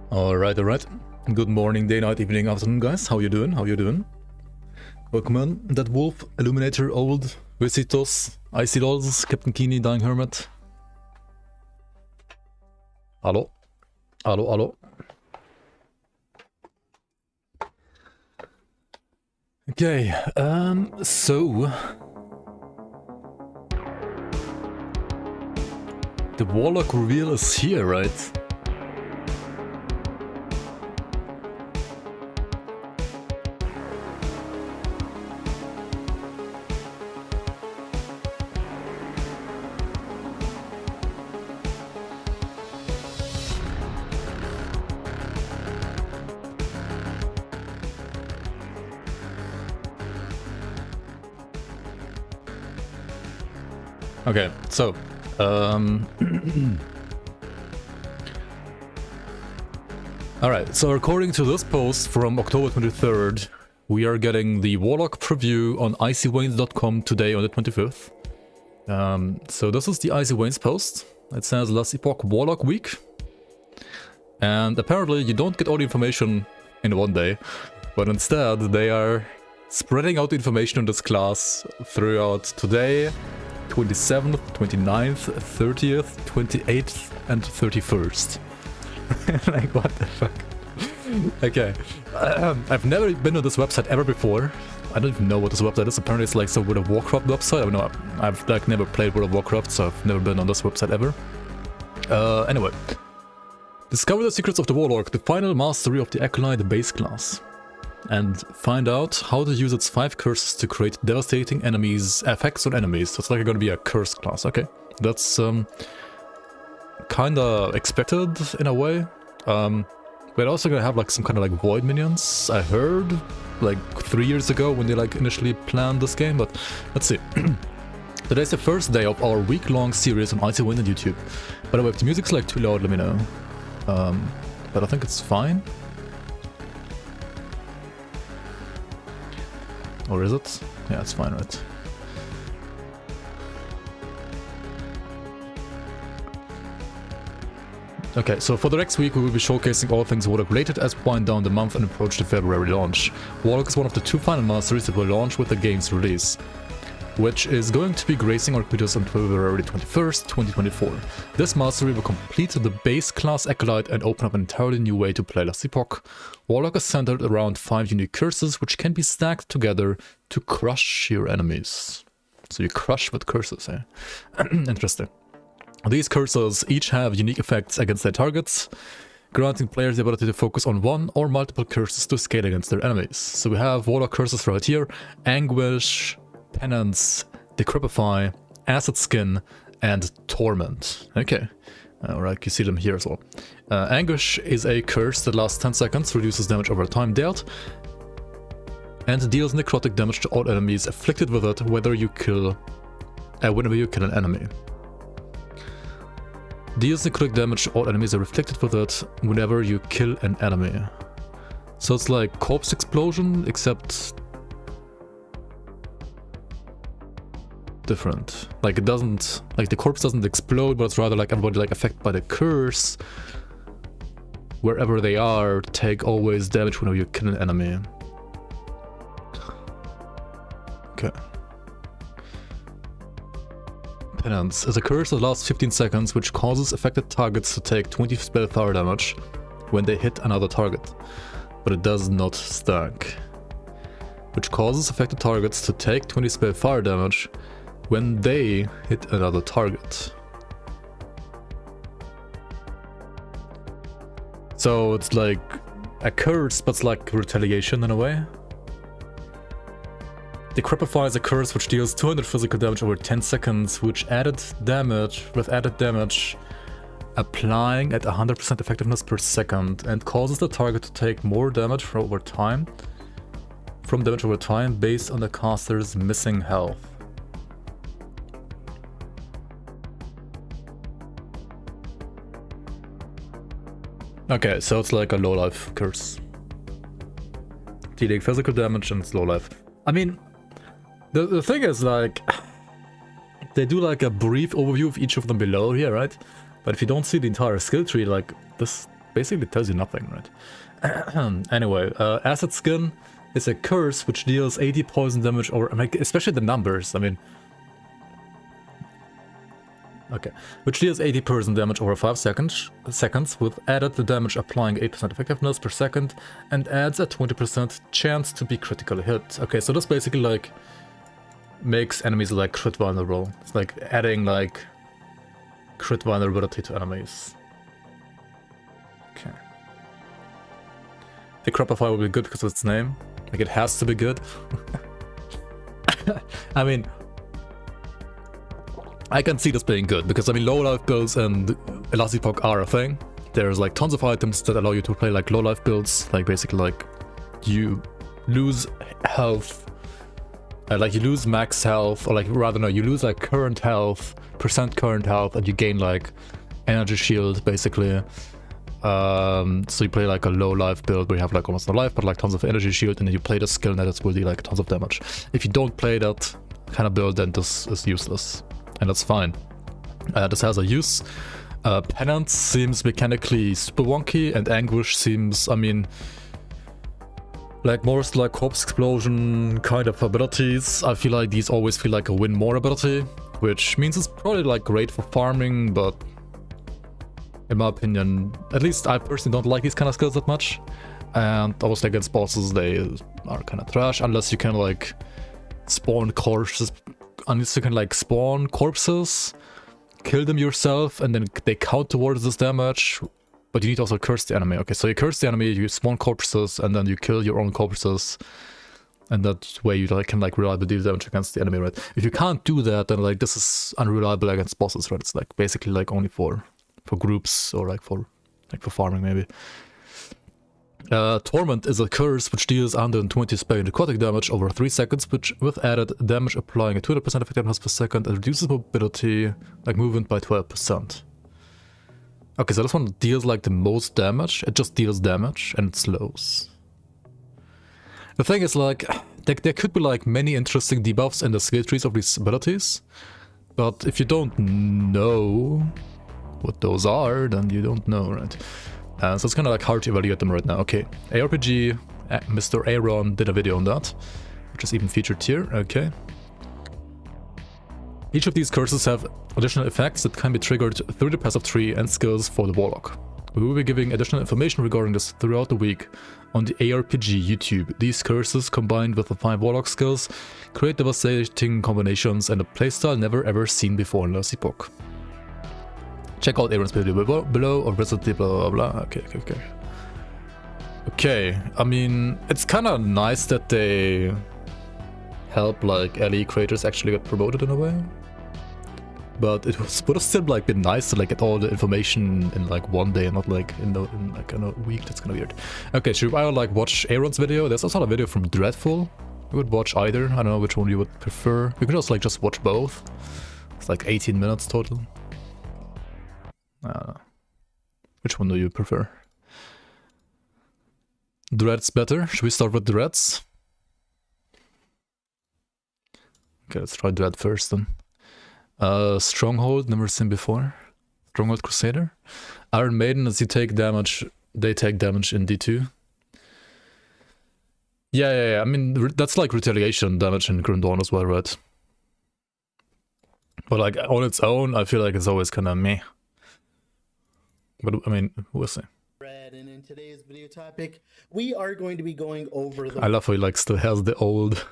Alright. Good morning, day, night, evening, afternoon, guys. How you doing? Welcome in. That Wolf, Illuminator, Old, Visitos, Icy Dolls, Captain Keeney, Dying Hermit. Hello. Okay, so... the Warlock reveal is here, right? Okay, so, alright, so according to this post from October 23rd, we are getting the Warlock preview on icywains.com today on the 25th. So this is the Icy Wains post. It says Last Epoch Warlock Week. And apparently you don't get all the information in one day, but instead they are spreading out the information on this class throughout today, 27th, 29th, 30th, 28th, and 31st. Like, what the fuck? Okay. I've never been on this website ever before. I don't even know what this website is. Apparently it's like some World of Warcraft website. I don't know. I've like never played World of Warcraft, so I've never been on this website ever. Anyway. Discover the secrets of the Warlock, the final mastery of the Acolyte base class. And find out how to use its 5 curses to create devastating effects on enemies. So it's like gonna be a curse class. Okay, that's kinda expected in a way. We're also gonna have like some kind of like void minions. I heard like 3 years ago when they like initially planned this game, but let's see. Today's the first day of our week-long series on Icy Wains on YouTube. By the way, if the music's like too loud, let me know. But I think it's fine. Or is it? Yeah, it's fine, right? Okay, so for the next week we will be showcasing all things Warlock related as we wind down the month and approach the February launch. Warlock is one of the 2 final masteries that will launch with the game's release, which is going to be gracing our computers on February 21st, 2024. This mastery will complete the base class Acolyte and open up an entirely new way to play Last Epoch. Warlock is centered around 5 unique curses which can be stacked together to crush your enemies. So you crush with curses, eh? Interesting. These curses each have unique effects against their targets, granting players the ability to focus on one or multiple curses to scale against their enemies. So we have Warlock curses right here: Anguish, Penance, Decrepify, Acid Skin, and Torment. Okay, alright, you see them here as well. Anguish is a curse that lasts 10 seconds, reduces damage over time dealt, and deals necrotic damage to all enemies afflicted with it whenever you kill an enemy. Deals necrotic damage to all enemies are afflicted with it whenever you kill an enemy. So it's like Corpse Explosion, except different. Like, it doesn't, like, the corpse doesn't explode, but it's rather like everybody like affected by the curse, wherever they are, take always damage whenever you kill an enemy. Okay. Penance is a curse that lasts 15 seconds, which causes affected targets to take 20 spell fire damage when they hit another target, but it does not stack. Which causes affected targets to take 20 spell fire damage when they hit another target. So it's like a curse, but it's like retaliation in a way. Decrepify is a curse which deals 200 physical damage over 10 seconds, with added damage applying at 100% effectiveness per second, and causes the target to take more damage from damage over time based on the caster's missing health. Okay, so it's like a low life curse. Dealing physical damage and it's low life. I mean, the thing is, like, they do like a brief overview of each of them below here, right? But if you don't see the entire skill tree, like, this basically tells you nothing, right? Anyway, Acid Skin is a curse which deals 80 poison damage, or like, especially the numbers, I mean... Okay, which deals 80 poison damage over 5 seconds with added the damage applying 8% effectiveness per second, and adds a 20% chance to be critically hit. Okay, so this basically like makes enemies like crit vulnerable. It's like adding like crit vulnerability to enemies. Okay. The Cropify will be good because of its name. Like it has to be good. I mean, I can see this being good, because I mean low life builds and Elastic are a thing. There's like tons of items that allow you to play like low life builds, like basically like you lose health, like you lose max health, or like rather no, you lose like current health, current health, and you gain like energy shield basically. So you play like a low life build where you have like almost no life but like tons of energy shield, and then you play the skill that will do like tons of damage. If you don't play that kind of build, then this is useless. And that's fine. This has a use. Penance seems mechanically super wonky, and Anguish seems, I mean, like most like Corpse Explosion kind of abilities. I feel like these always feel like a win more ability, which means it's probably like great for farming, but in my opinion, at least I personally don't like these kind of skills that much. And obviously against bosses they are kind of trash, unless you can like spawn corpses. Unless you can like spawn corpses, kill them yourself, and then they count towards this damage, but you need to also curse the enemy. Okay, so you curse the enemy, you spawn corpses, and then you kill your own corpses, and that way you like can like reliably deal damage against the enemy, right? If you can't do that, then like this is unreliable against bosses, right? It's like basically like only for groups, or like for farming maybe. Torment is a curse which deals 120 spell necrotic damage over 3 seconds, which with added damage applying a 200% effectiveness per second, and reduces mobility, like movement, by 12%. Okay, so this one deals like the most damage. It just deals damage and it slows. The thing is like, there could be like many interesting debuffs in the skill trees of these abilities, but if you don't know what those are, then you don't know, right? So it's kind of like hard to evaluate them right now. Okay, ARPG, Mr. Aaron did a video on that, which is even featured here. Okay. Each of these curses have additional effects that can be triggered through the passive tree and skills for the Warlock. We will be giving additional information regarding this throughout the week on the ARPG YouTube. These curses, combined with the 5 Warlock skills, create devastating combinations and a playstyle never ever seen before in this epoch. Check out Aaron's video below, or visit the blah blah blah. Okay, I mean, it's kind of nice that they help like LE creators actually get promoted in a way. But it would have still like been nice to like get all the information in like one day and not like in like a week. That's kind of weird. Okay, should I like watch Aaron's video? There's also a video from Dreadful. We would watch either. I don't know which one you would prefer. We could also like just watch both. It's like 18 minutes total. Which one do you prefer? Dreads better? Should we start with Dreads? Okay, let's try Dread first then. Stronghold, never seen before. Stronghold Crusader. Iron Maiden, as you take damage, they take damage in D2. Yeah. I mean, that's like retaliation damage in Grim Dawn as well, right? But like on its own, I feel like it's always kind of meh. But I mean, we'll see. And in today's video topic, we are going to be going over the... I love how he like still has the old...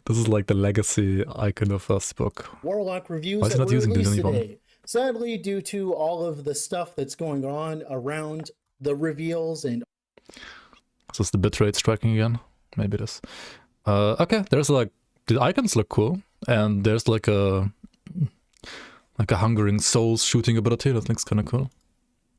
This is like the legacy icon of first book. Warlock reviews that were released today. Sadly, due to all of the stuff that's going on around the reveals and... Is this the bitrate striking again? Maybe it is. Okay, there's like... The icons look cool. And there's like a Hungering Souls shooting ability that looks kind of cool.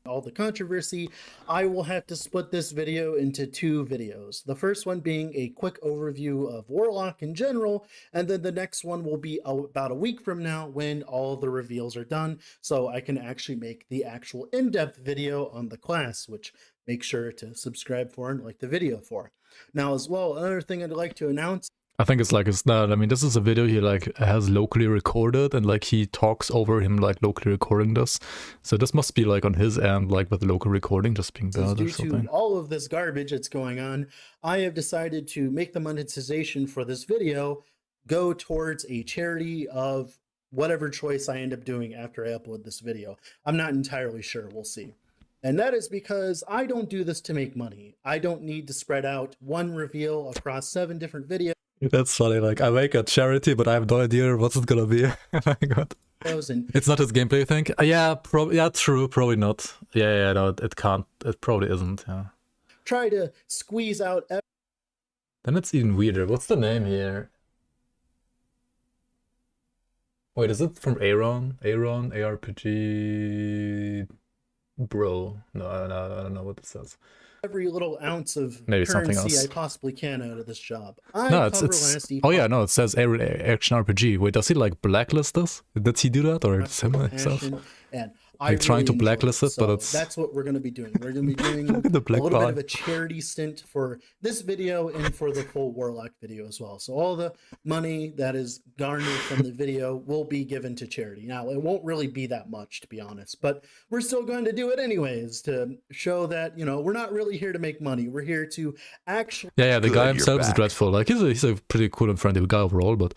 All the controversy, I will have to split this video into 2 videos. The first one being a quick overview of Warlock in general, and then the next one will be about a week from now when all the reveals are done, so I can actually make the actual in-depth video on the class, which make sure to subscribe for and like the video for. Now as well, another thing I'd like to announce. I think it's like, it's not, I mean, this is a video he like has locally recorded, and like he talks over him like locally recording this. So this must be like on his end, like with the local recording just being bad or Due something. to all of this garbage that's going on, I have decided to make the monetization for this video go towards a charity of whatever choice I end up doing after I upload this video. I'm not entirely sure. We'll see. And that is because I don't do this to make money. I don't need to spread out one reveal across 7 different videos. That's funny, like I make a charity, but I have no idea what's it gonna be. Oh my god. And It's not his gameplay, you think? Yeah, probably. Yeah, true. Probably not. Yeah, no, it can't. It probably isn't. Yeah. try to squeeze out. Then it's even weirder. What's the name here? Wait, is it from Aaron? Aaron ARPG bro? No, I don't know what this says. Every little ounce of Maybe something currency else. I possibly can out of this job. No, it's oh yeah, no, it says Action RPG. Wait, does he like blacklist us? Did he do that or himself? And Like trying to blacklist it, but it's that's what we're going to be doing. We're going to be doing Look at the a black little bit bar. of a charity stint for this video and for the full Warlock video as well. So all the money that is garnered from the video will be given to charity. Now, it won't really be that much, to be honest, but we're still going to do it anyways to show that, you know, we're not really here to make money. We're here to actually... Yeah, the Good, guy you're himself is back. dreadful. Like he's a pretty cool and friendly guy overall, but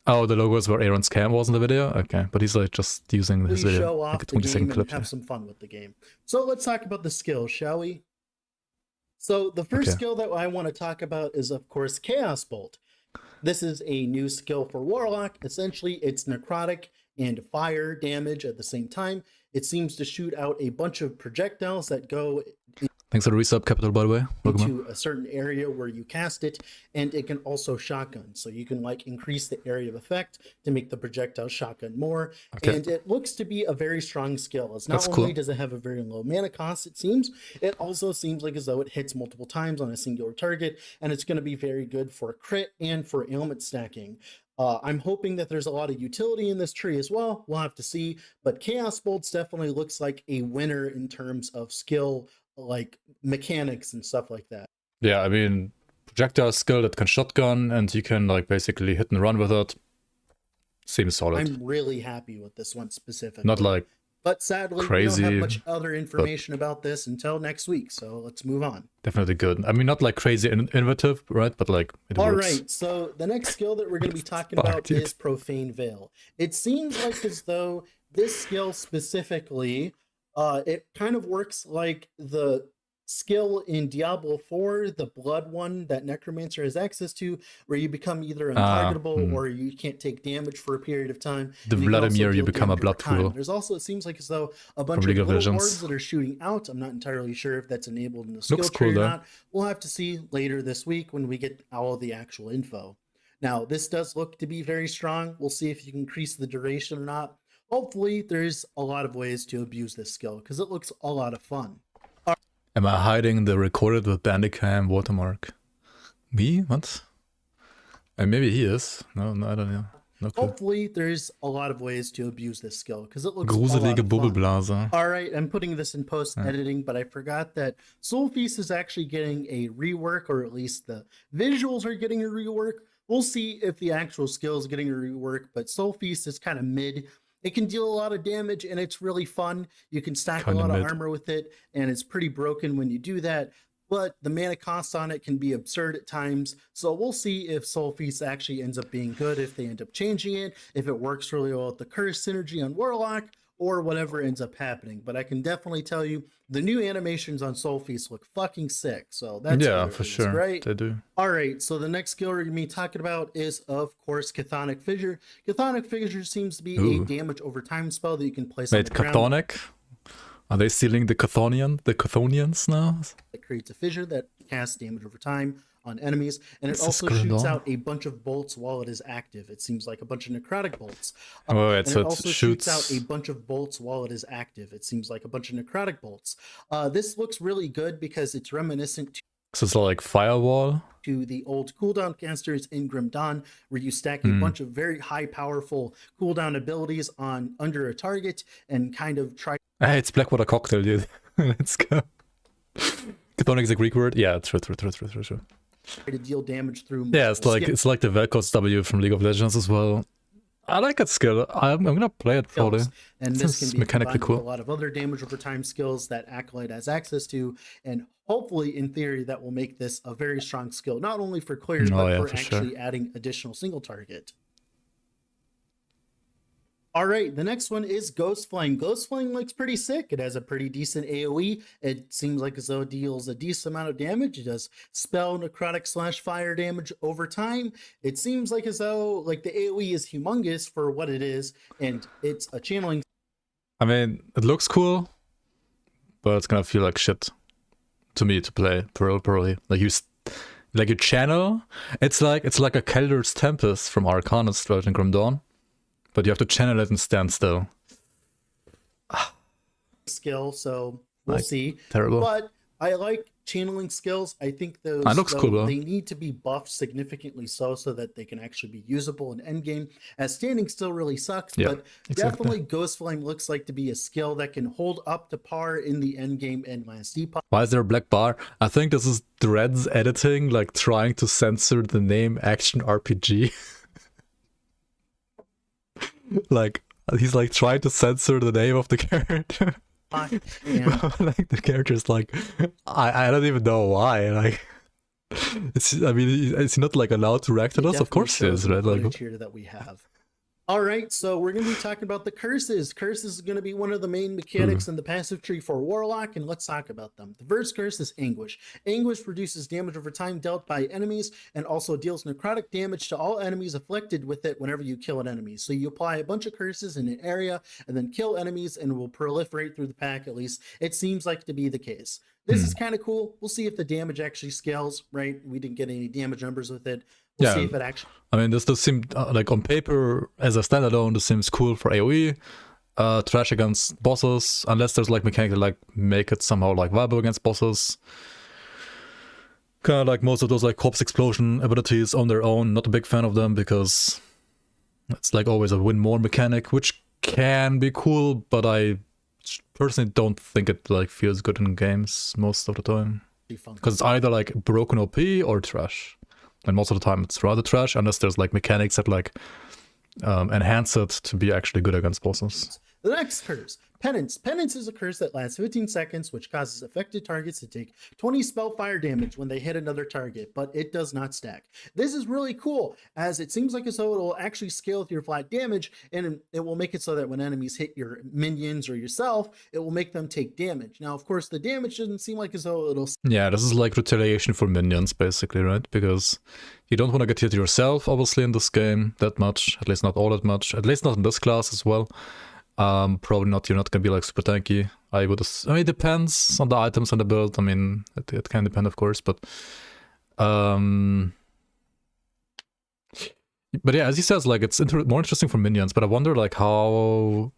oh, the logo is where Aaron's cam was in the video. Okay, but he's like just using his video, show like off a the 20-second game and clip. have some fun with the game. So let's talk about the skills, shall we? So the first Okay. skill that I want to talk about is, of course, Chaos Bolt. This is a new skill for Warlock. Essentially, it's necrotic and fire damage at the same time. It seems to shoot out a bunch of projectiles that go Thanks for the resub, Capital, by the way. Welcome. into a certain area where you cast it, and it can also shotgun. So you can like increase the area of effect to make the projectile shotgun more. Okay. And it looks to be a very strong skill. It's not That's only cool. does it have a very low mana cost, it seems, it also seems like as though it hits multiple times on a singular target, and it's going to be very good for crit and for ailment stacking. I'm hoping that there's a lot of utility in this tree as well. We'll have to see, but Chaos Bolts definitely looks like a winner in terms of skill, like mechanics and stuff like that. Yeah, I mean, projectile skill that can shotgun and you can like basically hit and run with it. Seems solid. I'm really happy with this one specifically. Not like but sadly, we crazy, don't have much other information about this until next week. So let's move on. definitely good. I mean, not like crazy innovative, right? But like it All works. right, so the next skill that we're going to be talking Fuck, about dude. is Profane Veil. It seems like as though this skill specifically, it kind of works like the skill in Diablo 4, the blood one that Necromancer has access to, where you become either untargetable or you can't take damage for a period of time. The and can also Vladimir, you deal become a damage over blood time. pool. There's also, it seems like as though a bunch of League of little Legends. orbs that are shooting out. I'm not entirely sure if that's enabled in the skill Looks tree cool, or though. not. We'll have to see later this week when we get all the actual info. Now, this does look to be very strong. We'll see if you can increase the duration or not. Hopefully, there's a lot of ways to abuse this skill because it looks a lot of fun. Am I hiding the recorded with Bandicam watermark? Me? What? And maybe he is. No, I don't know. No clue. Hopefully, there's a lot of ways to abuse this skill because it looks a lot Gruselige of fun. Bubbelblase. All right, I'm putting this in post editing, but I forgot that Soul Feast is actually getting a rework, or at least the visuals are getting a rework. We'll see if the actual skill is getting a rework, but Soul Feast is kind of mid. It can deal a lot of damage and it's really fun. You can stack Kinda a lot of mid. armor with it, and it's pretty broken when you do that. But the mana cost on it can be absurd at times. So we'll see if Soul Feast actually ends up being good, if they end up changing it, if it works really well with the curse synergy on Warlock, or whatever ends up happening. But I can definitely tell you the new animations on Soul Feast look fucking sick. So that's Yeah, good for news, sure. right? They do. All right, so the next skill we're going to be talking about is, of course, Chthonic Fissure. Chthonic Fissure seems to be Ooh. a damage over time spell that you can place on Wait, the ground Chthonic? Are they stealing the Chthonians now? that creates a fissure that casts damage over time on enemies, and it This is also good shoots on. out a bunch of bolts while it is active. It seems like a bunch of necrotic bolts. Oh, wait, And so it it also shoots... shoots out a bunch of bolts while it is active. It seems like a bunch of necrotic bolts. This looks really good because it's reminiscent So it's like firewall? to the old cooldown casters in Grim Dawn, where you stack a bunch of very high, powerful cooldown abilities on under a target and kind of try. Hey, it's Blackwater Cocktail, dude. Let's go. Chthonic is a Greek word? Yeah, true. to deal damage through. Yeah, it's like the Vel'Koz W from League of Legends as well. I like that skill. I'm gonna play it probably. And this can be mechanically cool. With a lot of other damage over time skills that Acolyte has access to, and hopefully, in theory, that will make this a very strong skill, not only for clear, but for actually adding additional single target. All right, the next one is Ghost Flame. Ghost Flame looks pretty sick. It has a pretty decent AoE. It seems like as though it deals a decent amount of damage. It does spell, necrotic / fire damage over time. It seems like as though like the AoE is humongous for what it is, and it's a channeling. I mean, it looks cool, but it's gonna feel like shit to me to play probably. Like you channel. It's like a Kelder's Tempest from Arcanist right in Grim Dawn. But you have to channel it and stand still. Skill, so we'll see. Terrible. But I like channeling skills. I think those looks cool, though. They need to be buffed significantly so that they can actually be usable in endgame. As standing still really sucks, but definitely Ghost Flame looks like to be a skill that can hold up to par in the endgame and last depot. Why is there a black bar? I think this is Dread's editing, like trying to censor the name Action RPG. Like he's like trying to censor the name of the character. Like the character's like I don't even know why. Like is he not like allowed to react to us? Of course he is, right? Like here that we have. All right, so we're going to be talking about the curses. Curses is going to be one of the main mechanics in the passive tree for Warlock, and let's talk about them. The first curse is Anguish. Anguish reduces damage over time dealt by enemies and also deals necrotic damage to all enemies afflicted with it whenever you kill an enemy. So you apply a bunch of curses in an area and then kill enemies, and it will proliferate through the pack, at least it seems like to be the case. This is kind of cool. We'll see if the damage actually scales, right? We didn't get any damage numbers with it. We'll see if it actually... I mean, this does seem, like on paper, as a standalone, this seems cool for AoE. Trash against bosses, unless there's like mechanics that like make it somehow like viable against bosses. Kind of like most of those like corpse explosion abilities on their own. Not a big fan of them because it's like always a win more mechanic, which can be cool, but I personally don't think it like feels good in games most of the time. Because it's either like broken OP or trash. And most of the time it's rather trash, unless there's like mechanics that like enhance it to be actually good against bosses. The next curse, Penance. Penance is a curse that lasts 15 seconds, which causes affected targets to take 20 spell fire damage when they hit another target, but it does not stack. This is really cool, as it seems like as though it will actually scale with your flat damage, and it will make it so that when enemies hit your minions or yourself, it will make them take damage. Now, of course, the damage doesn't seem like as though it'll... Yeah, this is like retaliation for minions, basically, right? Because you don't want to get hit yourself, obviously, in this game that much, at least not all that much, at least not in this class as well. Probably not, you're not gonna be like super tanky. I mean, it depends on the items and the build. I mean, it can depend, of course, but yeah, as he says, like, it's more interesting for minions, but I wonder like how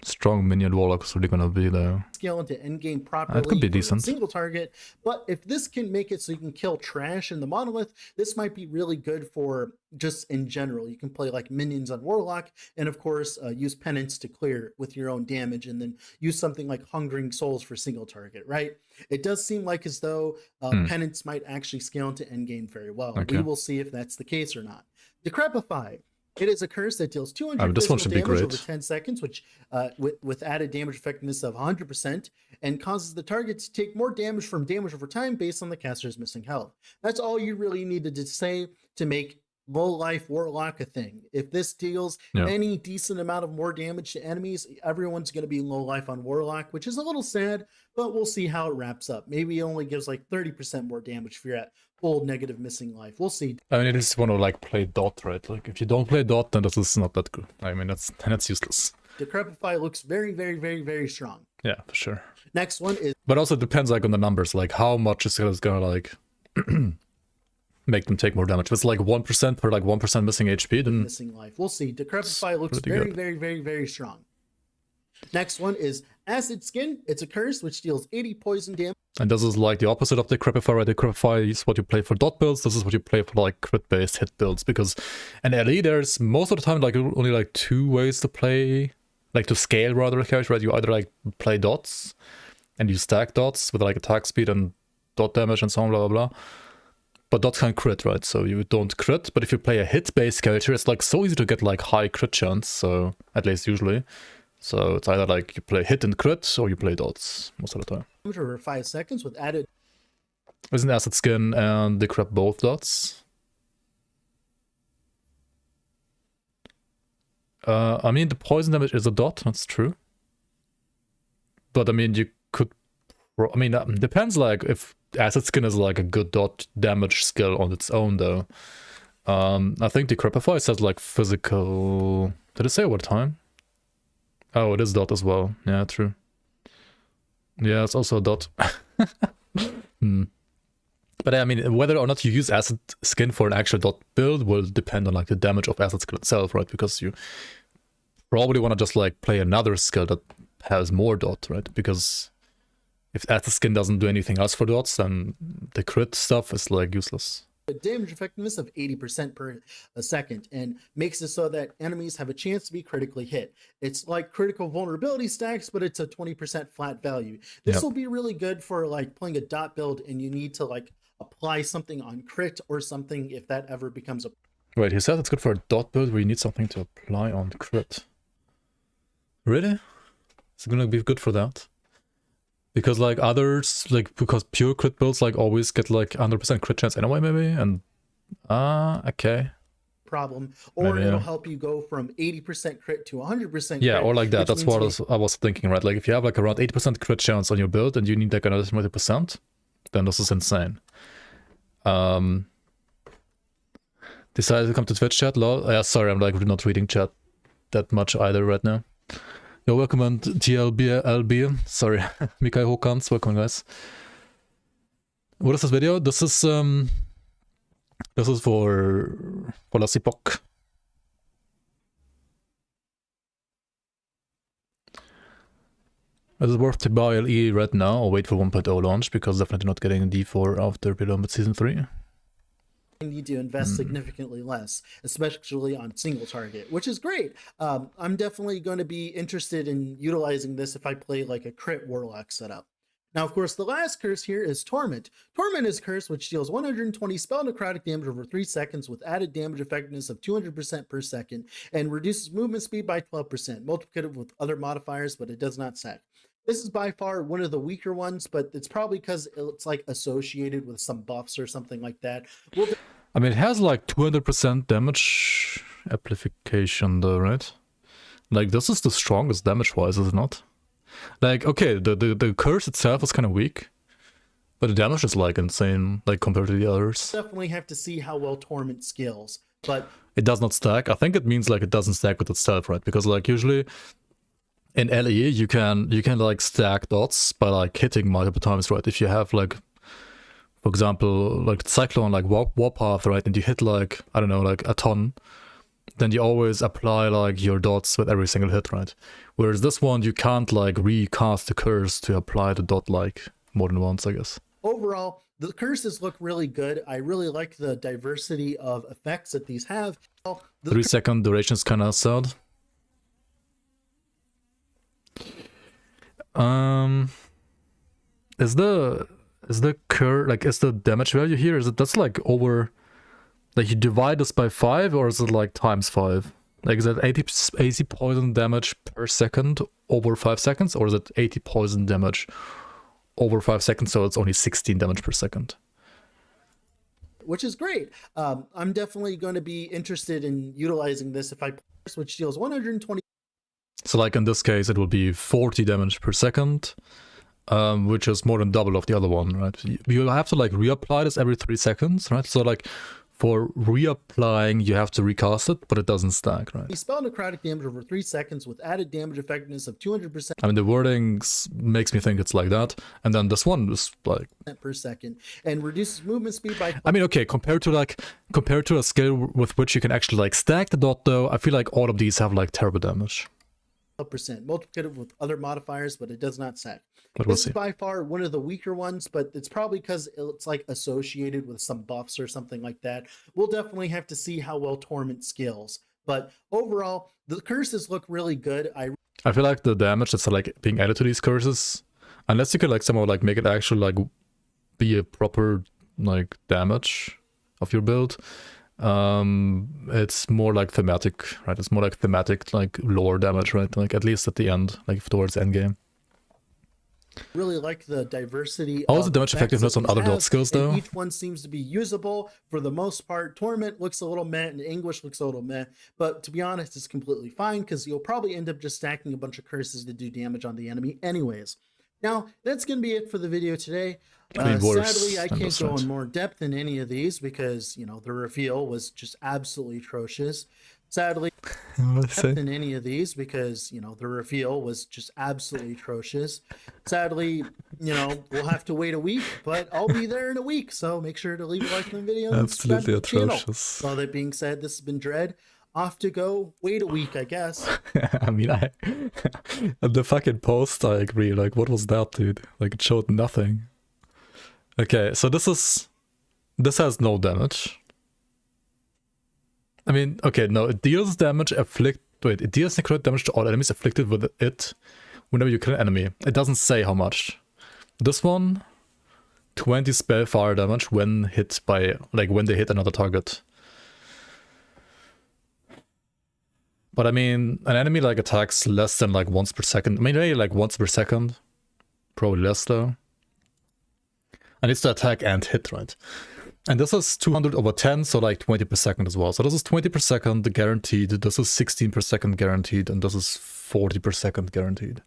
strong minion Warlock's really gonna be though. Scale into endgame properly. It could be decent. Single target, but if this can make it so you can kill trash in the monolith, this might be really good for just in general. You can play like minions on Warlock, and of course use Penance to clear with your own damage, and then use something like Hungering Souls for single target, right? It does seem like as though Penance might actually scale into endgame very well. Okay. We will see if that's the case or not. Decrepify. It is a curse that deals 200 physical damage over 10 seconds, which with added damage effectiveness of 100%, and causes the target to take more damage from damage over time based on the caster's missing health. That's all you really needed to say to make low life Warlock a thing. If this deals any decent amount of more damage to enemies, everyone's going to be low life on Warlock, which is a little sad, but we'll see how it wraps up. Maybe it only gives like 30% more damage if you're at full negative missing life. We'll see. I mean, it is want to like play dot, right? Like if you don't play dot, then this is not that good. I mean, that's useless. Decrepify looks very, very, very, very strong. Yeah, for sure. Next one is... But also it depends like on the numbers, like how much is gonna like make them take more damage. If it's like 1% per like 1% missing HP, then... Missing life. We'll see. Decrepify looks very, very, very, very strong. Next one is Acid Skin. It's a curse which deals 80 poison damage. And this is like the opposite of Decrepify, right? Decrepify is what you play for dot builds. This is what you play for like crit-based hit builds. Because in LE, there's most of the time like only like 2 ways to play, like to scale rather a character, right? You either like play dots and you stack dots with like attack speed and dot damage and so on, blah, blah, blah. but dots can crit, right? So you don't crit, but if you play a hit-based character, it's like so easy to get like high crit chance, so at least usually. So it's either like you play hit and crit, or you play dots most of the time. For 5 seconds with added... Isn't asset skin and decrep both dots? I mean, the poison damage is a dot, that's true. But I mean, you could... I mean, depends like if asset skin is like a good dot damage skill on its own though. I think Decrepify says like physical... Did it say over time? Oh, it is dot as well. Yeah, true. Yeah, it's also a dot. But I mean, whether or not you use asset skin for an actual dot build will depend on like the damage of asset skill itself, right? Because you probably want to just like play another skill that has more dot, right? Because if asset skin doesn't do anything else for dots, then the crit stuff is like useless. A damage effectiveness of 80% per second, and makes it so that enemies have a chance to be critically hit. It's like critical vulnerability stacks, but it's a 20% flat value. This will be really good for like playing a dot build and you need to like apply something on crit or something if that ever becomes a... Wait, he said it's good for a dot build where you need something to apply on crit. Really? Is it gonna be good for that? Because like others, like because pure crit builds like always get like 100% crit chance anyway, maybe, and okay. Problem, or it'll help you go from 80% crit to 100%. Yeah, crit, or like that. That's what I was thinking, right? Like if you have like around 80% crit chance on your build and you need like another 20%, then this is insane. Decided to come to Twitch chat, lol. Yeah, sorry, I'm like not reading chat that much either right now. You're welcome on TLB. Sorry, Mikael Håkans, welcome guys. What is this video? This is for Last Epoch. Is it worth to buy LE right now or wait for 1.0 launch? Because definitely not getting D4 after Below Season 3. You need to invest significantly less, especially on single target, which is great. I'm definitely going to be interested in utilizing this if I play like a crit Warlock setup. Now, of course, the last curse here is Torment. Torment is a curse which deals 120 spell necrotic damage over 3 seconds with added damage effectiveness of 200% per second and reduces movement speed by 12%, multiplicative with other modifiers, but it does not sack. This is by far one of the weaker ones, but it's probably because it's like associated with some buffs or something like that. I mean, it has like 200% damage amplification though, right? Like this is the strongest damage-wise, is it not? Like, okay, the curse itself is kind of weak, but the damage is like insane, like compared to the others. Definitely have to see how well Torment scales, but it does not stack. I think it means like it doesn't stack with itself, right? Because like usually in LE you can like stack dots by like hitting multiple times, right? If you have like, for example, like Cyclone, like Warpath, right? And you hit like, I don't know, like a ton, then you always apply like your dots with every single hit, right? Whereas this one, you can't like recast the curse to apply the dot like more than once, I guess. Overall, the curses look really good. I really like the diversity of effects that these have. 3 second duration is kind of sad. Is the curse, like, is the damage value here, is it, that's like over, like you divide this by 5, or is it like times 5? Like, is that 80 poison damage per second over 5 seconds, or is it 80 poison damage over 5 seconds, so it's only 16 damage per second? Which is great. I'm definitely going to be interested in utilizing this if I play, which deals 120. So like in this case, it will be 40 damage per second, which is more than double of the other one, right? You'll have to like reapply this every 3 seconds, right? So like for reapplying, you have to recast it, but it doesn't stack, right? You spell necrotic damage over 3 seconds with added damage effectiveness of 200%. I mean, the wording makes me think it's like that. And then this one is like per second and reduces movement speed by... I mean, okay, compared to a skill with which you can actually like stack the dot though, I feel like all of these have like terrible damage. Percent multiplicative with other modifiers, but it does not sack. But we'll this see. Is by far one of the weaker ones, but it's probably because it's like associated with some buffs or something like that. We'll definitely have to see how well Torment scales, but overall the curses look really good. I feel like the damage that's like being added to these curses, unless you can like somehow like make it actually like be a proper like damage of your build. It's more like thematic, right? It's more like thematic, like lore damage, right? Like at least at the end, like towards end game. Really like the diversity. How is the damage effectiveness on other dot skills though? Each one seems to be usable for the most part. Torment looks a little meh, and Anguish looks a little meh. But to be honest, it's completely fine because you'll probably end up just stacking a bunch of curses to do damage on the enemy, anyways. Now that's gonna be it for the video today. Sadly, I can't go in more depth in any of these because you know the reveal was just absolutely atrocious. Sadly, in any of these because you know the reveal was just absolutely atrocious. Sadly, you know we'll have to wait a week, but I'll be there in a week, so make sure to leave a like on the video. Absolutely atrocious. All that being said, this has been Dread. Off to go. Wait a week, I guess. I mean, the fucking post, I agree. Like, what was that, dude? Like, it showed nothing. Okay, so this has no damage. I mean, okay, no, it deals damage it deals necrotic damage to all enemies afflicted with it whenever you kill an enemy. It doesn't say how much. This one, 20 spell fire damage when hit by, like, when they hit another target. But I mean, an enemy like attacks less than like once per second. I mean, maybe like once per second. Probably less though. And it's to attack and hit, right? And this is 200 over 10, so like 20 per second as well. So this is 20 per second guaranteed, this is 16 per second guaranteed, and this is 40 per second guaranteed.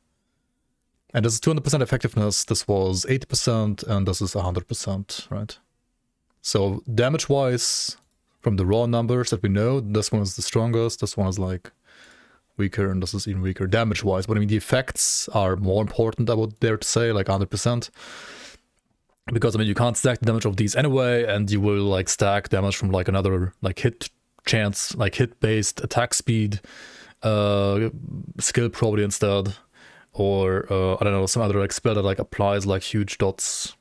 And this is 200% effectiveness, this was 80%, and this is 100%, right? So damage-wise, from the raw numbers that we know, this one is the strongest, this one is like weaker, and this is even weaker damage-wise. But I mean, the effects are more important, I would dare to say, like 100%. Because, I mean, you can't stack the damage of these anyway, and you will, like, stack damage from, like, another, like, hit chance, like, hit-based attack speed, skill probably instead, or, I don't know, some other, like, spell that, like, applies, like, huge dots.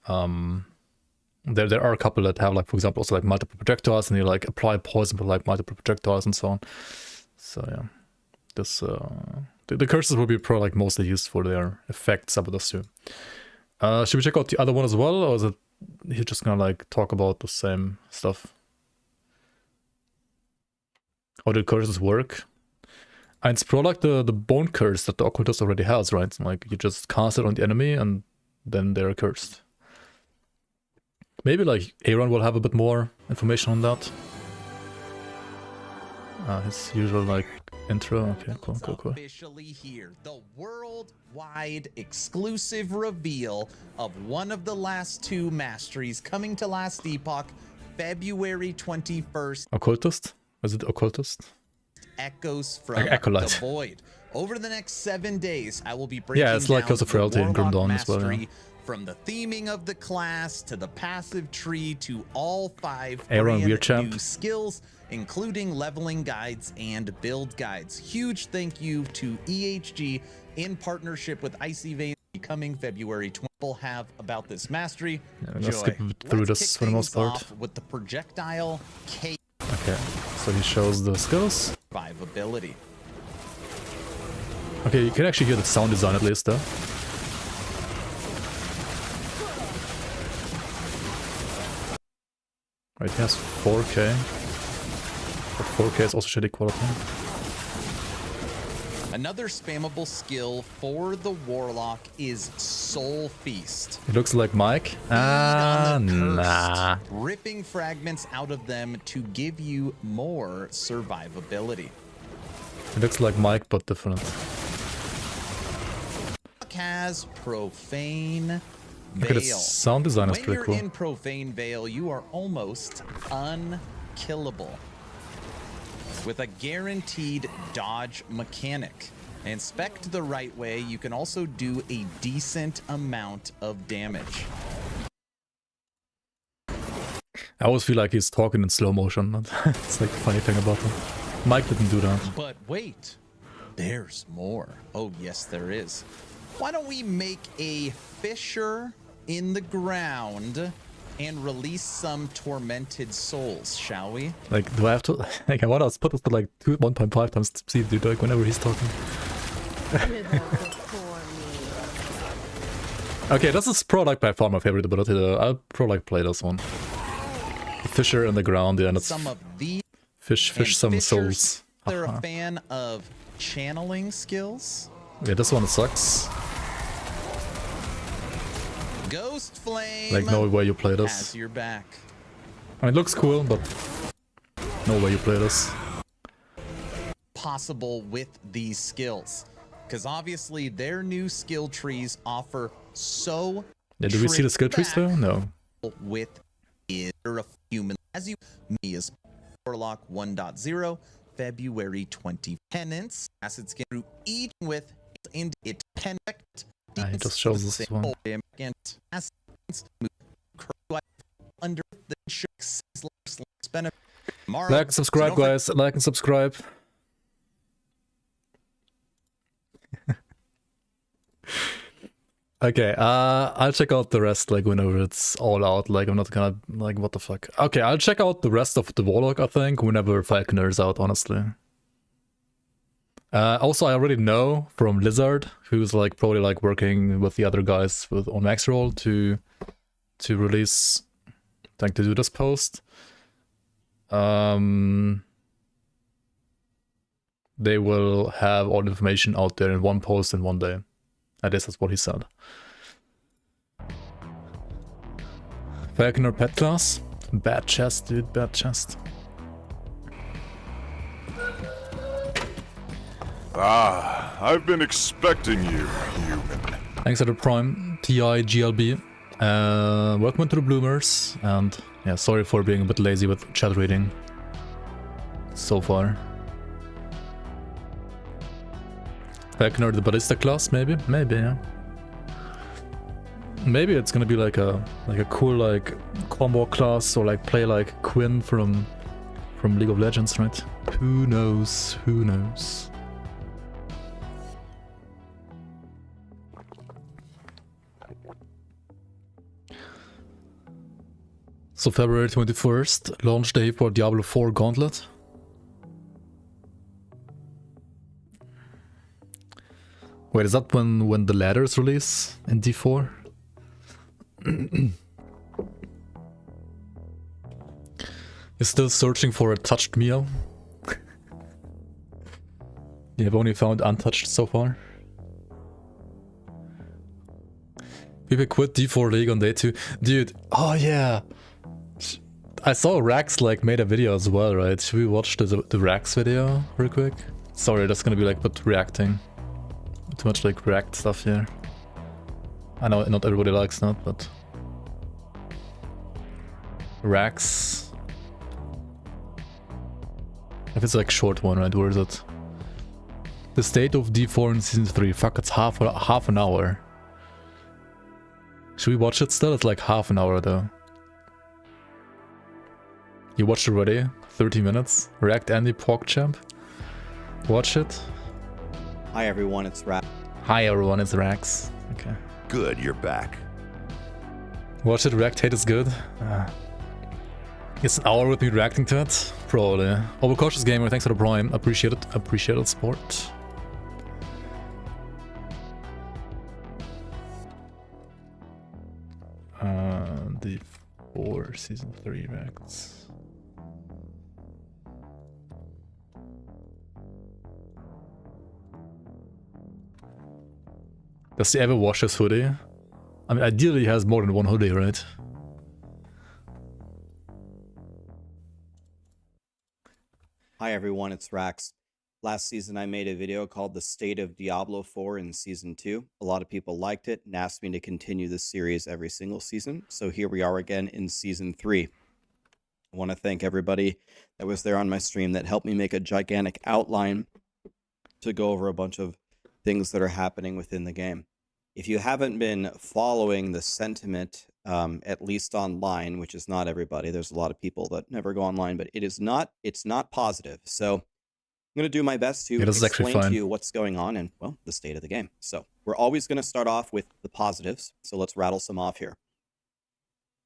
There are a couple that have, like, for example, also, like, multiple projectiles, and you, like, apply poison for, like, multiple projectiles and so on. So, yeah. This, the curses will be probably, like, mostly used for their effects, I would assume. Should we check out the other one as well, or is it he's just gonna like talk about the same stuff? How did curses work? And it's probably like the bone curse that the occultist already has, right? Like you just cast it on the enemy and then they're cursed. Maybe like Aaron will have a bit more information on that. His usual like intro. Okay, cool. Officially here, the worldwide exclusive reveal of one of the last two masteries coming to Last Epoch, February 21st. Occultist? Is it Occultist? Echoes from the Void. Over the next 7 days, I will be breaking it's like Curse of Frailty and Grim Dawn as well. Yeah. From the theming of the class to the passive tree to all 5 Aaron brand new skills, including leveling guides and build guides. Huge thank you to EHG in partnership with Icy Veins coming February 20th. We'll have about this mastery. Yeah, let's skip through this for the most part. With the projectile K. Okay, so he shows the skills. Survivability. Okay, you can actually hear the sound design at least though. Right, he has 4K. But 4K is also shitty quality. Another spammable skill for the Warlock is Soul Feast. It looks like Mike. Nah. Ripping fragments out of them to give you more survivability. It looks like Mike, but different. Has Profane Look at the Veil. sound design is pretty cool. When you're in Profane Veil, you are almost unkillable with a guaranteed dodge mechanic. And spec'd the right way, you can also do a decent amount of damage. I always feel like he's talking in slow motion. It's like the funny thing about him. Mike didn't do that. But wait, there's more. Oh yes, there is. Why don't we make a fissure in the ground and release some tormented souls, shall we? Like, do I have to? Like, I want to put this to like 1.5 times speed, dude, like whenever he's talking. Okay, this is probably by far my favorite ability though. I'll probably play this one. The Fisher in the ground, yeah, and it's Some of these fish and some fishers, souls. They're a Haha. fan of channeling skills. Yeah, this one sucks. Ghost Flame Like, no way you play has this. your back. I mean, it looks cool, but no way you play this. Possible with these skills, because obviously their new skill trees offer so. Yeah, do we see the skill trees though? No. With is a human as you me as Warlock 1.0 February 20 penance acid skin through each with in it connect. He just shows us one. Under the benefit. Like and subscribe, guys. Like and subscribe. Okay, I'll check out the rest like whenever it's all out. Like, I'm not gonna like what the fuck. Okay, I'll check out the rest of the Warlock, I think, whenever Falconer is out, honestly. Also, I already know from Lizard, who's like probably like working with the other guys with on Max Roll to release, like to do this post. They will have all the information out there in one post in one day. At least that's what he said. Falconer pet class? Bad chest, dude, bad chest. Ah, I've been expecting you, human. Thanks for the Prime, TIGLB. Welcome to the Bloomers, and yeah, sorry for being a bit lazy with chat reading so far. Falconer the Ballista class, maybe? Maybe, yeah. Maybe it's gonna be like a cool like combo class, or like play like Quinn from League of Legends, right? Who knows? Who knows? So February 21st, launch day for Diablo 4 Gauntlet. Wait, is that when the ladders release in D4? You're still searching for a touched meal? You have only found untouched so far? People quit D4 League on day 2. Dude, oh yeah! I saw Rax like made a video as well, right? Should we watch the Rax video real quick? Sorry, that's gonna be like but reacting. Too much like React stuff here. I know not everybody likes that, but Rax. If it's like short one, right? Where is it? The state of D4 in season 3. Fuck, it's half an hour. Should we watch it still? It's like half an hour though. You watched already? 30 minutes? React Andy PogChamp? Watch it. Hi everyone, it's Rax. Hi everyone, it's Rax. Okay. Good, you're back. Watch it, React Hate is good. It's an hour with me reacting to it? Probably. Overcautious Gamer, thanks for the Prime. Appreciate it. Appreciate it, sport. D4 Season 3 Reacts. Does he ever wash his hoodie? I mean, ideally he has more than one hoodie, right? Hi everyone, it's Rax. Last season I made a video called The State of Diablo 4 in Season 2. A lot of people liked it and asked me to continue this series every single season. So here we are again in Season 3. I want to thank everybody that was there on my stream that helped me make a gigantic outline to go over a bunch of things that are happening within the game. If you haven't been following the sentiment, at least online, which is not everybody, there's a lot of people that never go online, but it's not positive. So I'm going to do my best to explain to you what's going on and, well, the state of the game. So we're always going to start off with the positives. So let's rattle some off here.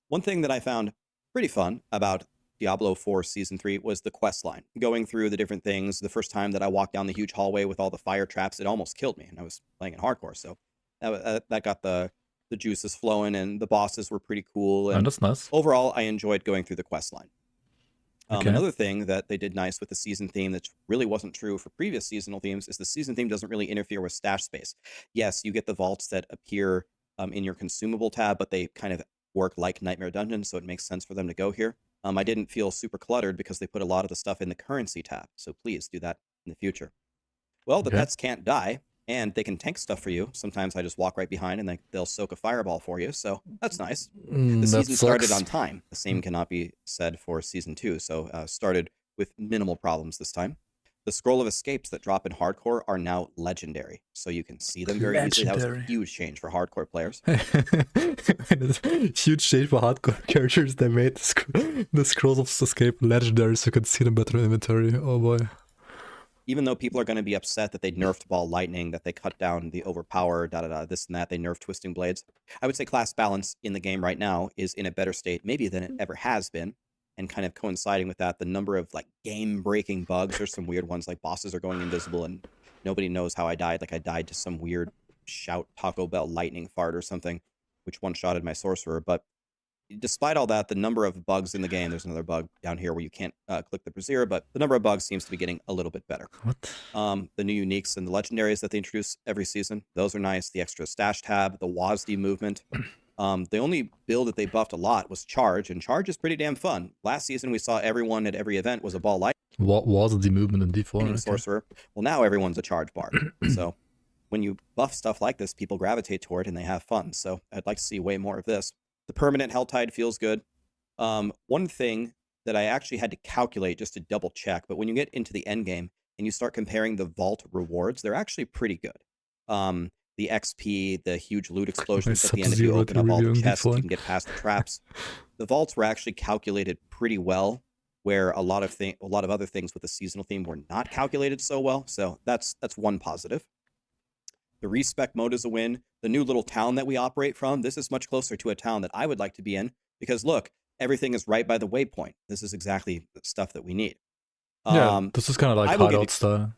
One thing that I found pretty fun about Diablo 4 Season 3 was the quest line. Going through the different things, the first time that I walked down the huge hallway with all the fire traps, it almost killed me, and I was playing in hardcore, so that got the the juice is flowing, and the bosses were pretty cool. And And that's nice. overall, I enjoyed going through the quest line. Okay. Another thing that they did nice with the season theme that really wasn't true for previous seasonal themes is the season theme doesn't really interfere with stash space. Yes, you get the vaults that appear in your consumable tab, but they kind of work like Nightmare Dungeons, so it makes sense for them to go here. I didn't feel super cluttered because they put a lot of the stuff in the currency tab, so please do that in the future. Well, the Okay. pets can't die, and they can tank stuff for you. Sometimes I just walk right behind and they'll soak a fireball for you, so that's nice. The That season started sucks. on time. The same cannot be said for season 2, so started with minimal problems this time. The scroll of escapes that drop in hardcore are now legendary, so you can see them very easily. That was a Legendary. huge change for hardcore players. Huge change for hardcore characters. They made the scrolls of escape legendary so you can see them better in inventory. Oh boy. Even though people are going to be upset that they nerfed ball lightning, that they cut down the overpower, this and that, they nerfed twisting blades. I would say class balance in the game right now is in a better state maybe than it ever has been. And kind of coinciding with that, the number of like game-breaking bugs, there's some weird ones like bosses are going invisible and nobody knows how I died. Like I died to some weird shout Taco Bell lightning fart or something, which one-shotted my sorcerer. But despite all that, the number of bugs in the game, there's another bug down here where you can't click the brazier, but the number of bugs seems to be getting a little bit better. What? The new uniques and the legendaries that they introduce every season, those are nice. The extra stash tab, the WASD movement. The only build that they buffed a lot was Charge, and Charge is pretty damn fun. Last season, we saw everyone at every event was a ball lightning What was the movement in D4? Okay. sorcerer. Well, now everyone's a Charge bard. So when you buff stuff like this, people gravitate toward it and they have fun. So I'd like to see way more of this. The permanent Helltide feels good. One thing that I actually had to calculate just to double check, but when you get into the end game and you start comparing the vault rewards, they're actually pretty good. The XP, the huge loot explosions at the end if you open up all the chests, if you can get past the traps. The vaults were actually calculated pretty well, where a lot of other things with the seasonal theme were not calculated so well. So that's one positive. The respec mode is a win. The new little town that we operate from, this is much closer to a town that I would like to be in because look, everything is right by the waypoint. This is exactly the stuff that we need. Yeah, this is kind of like I will give hideout you style.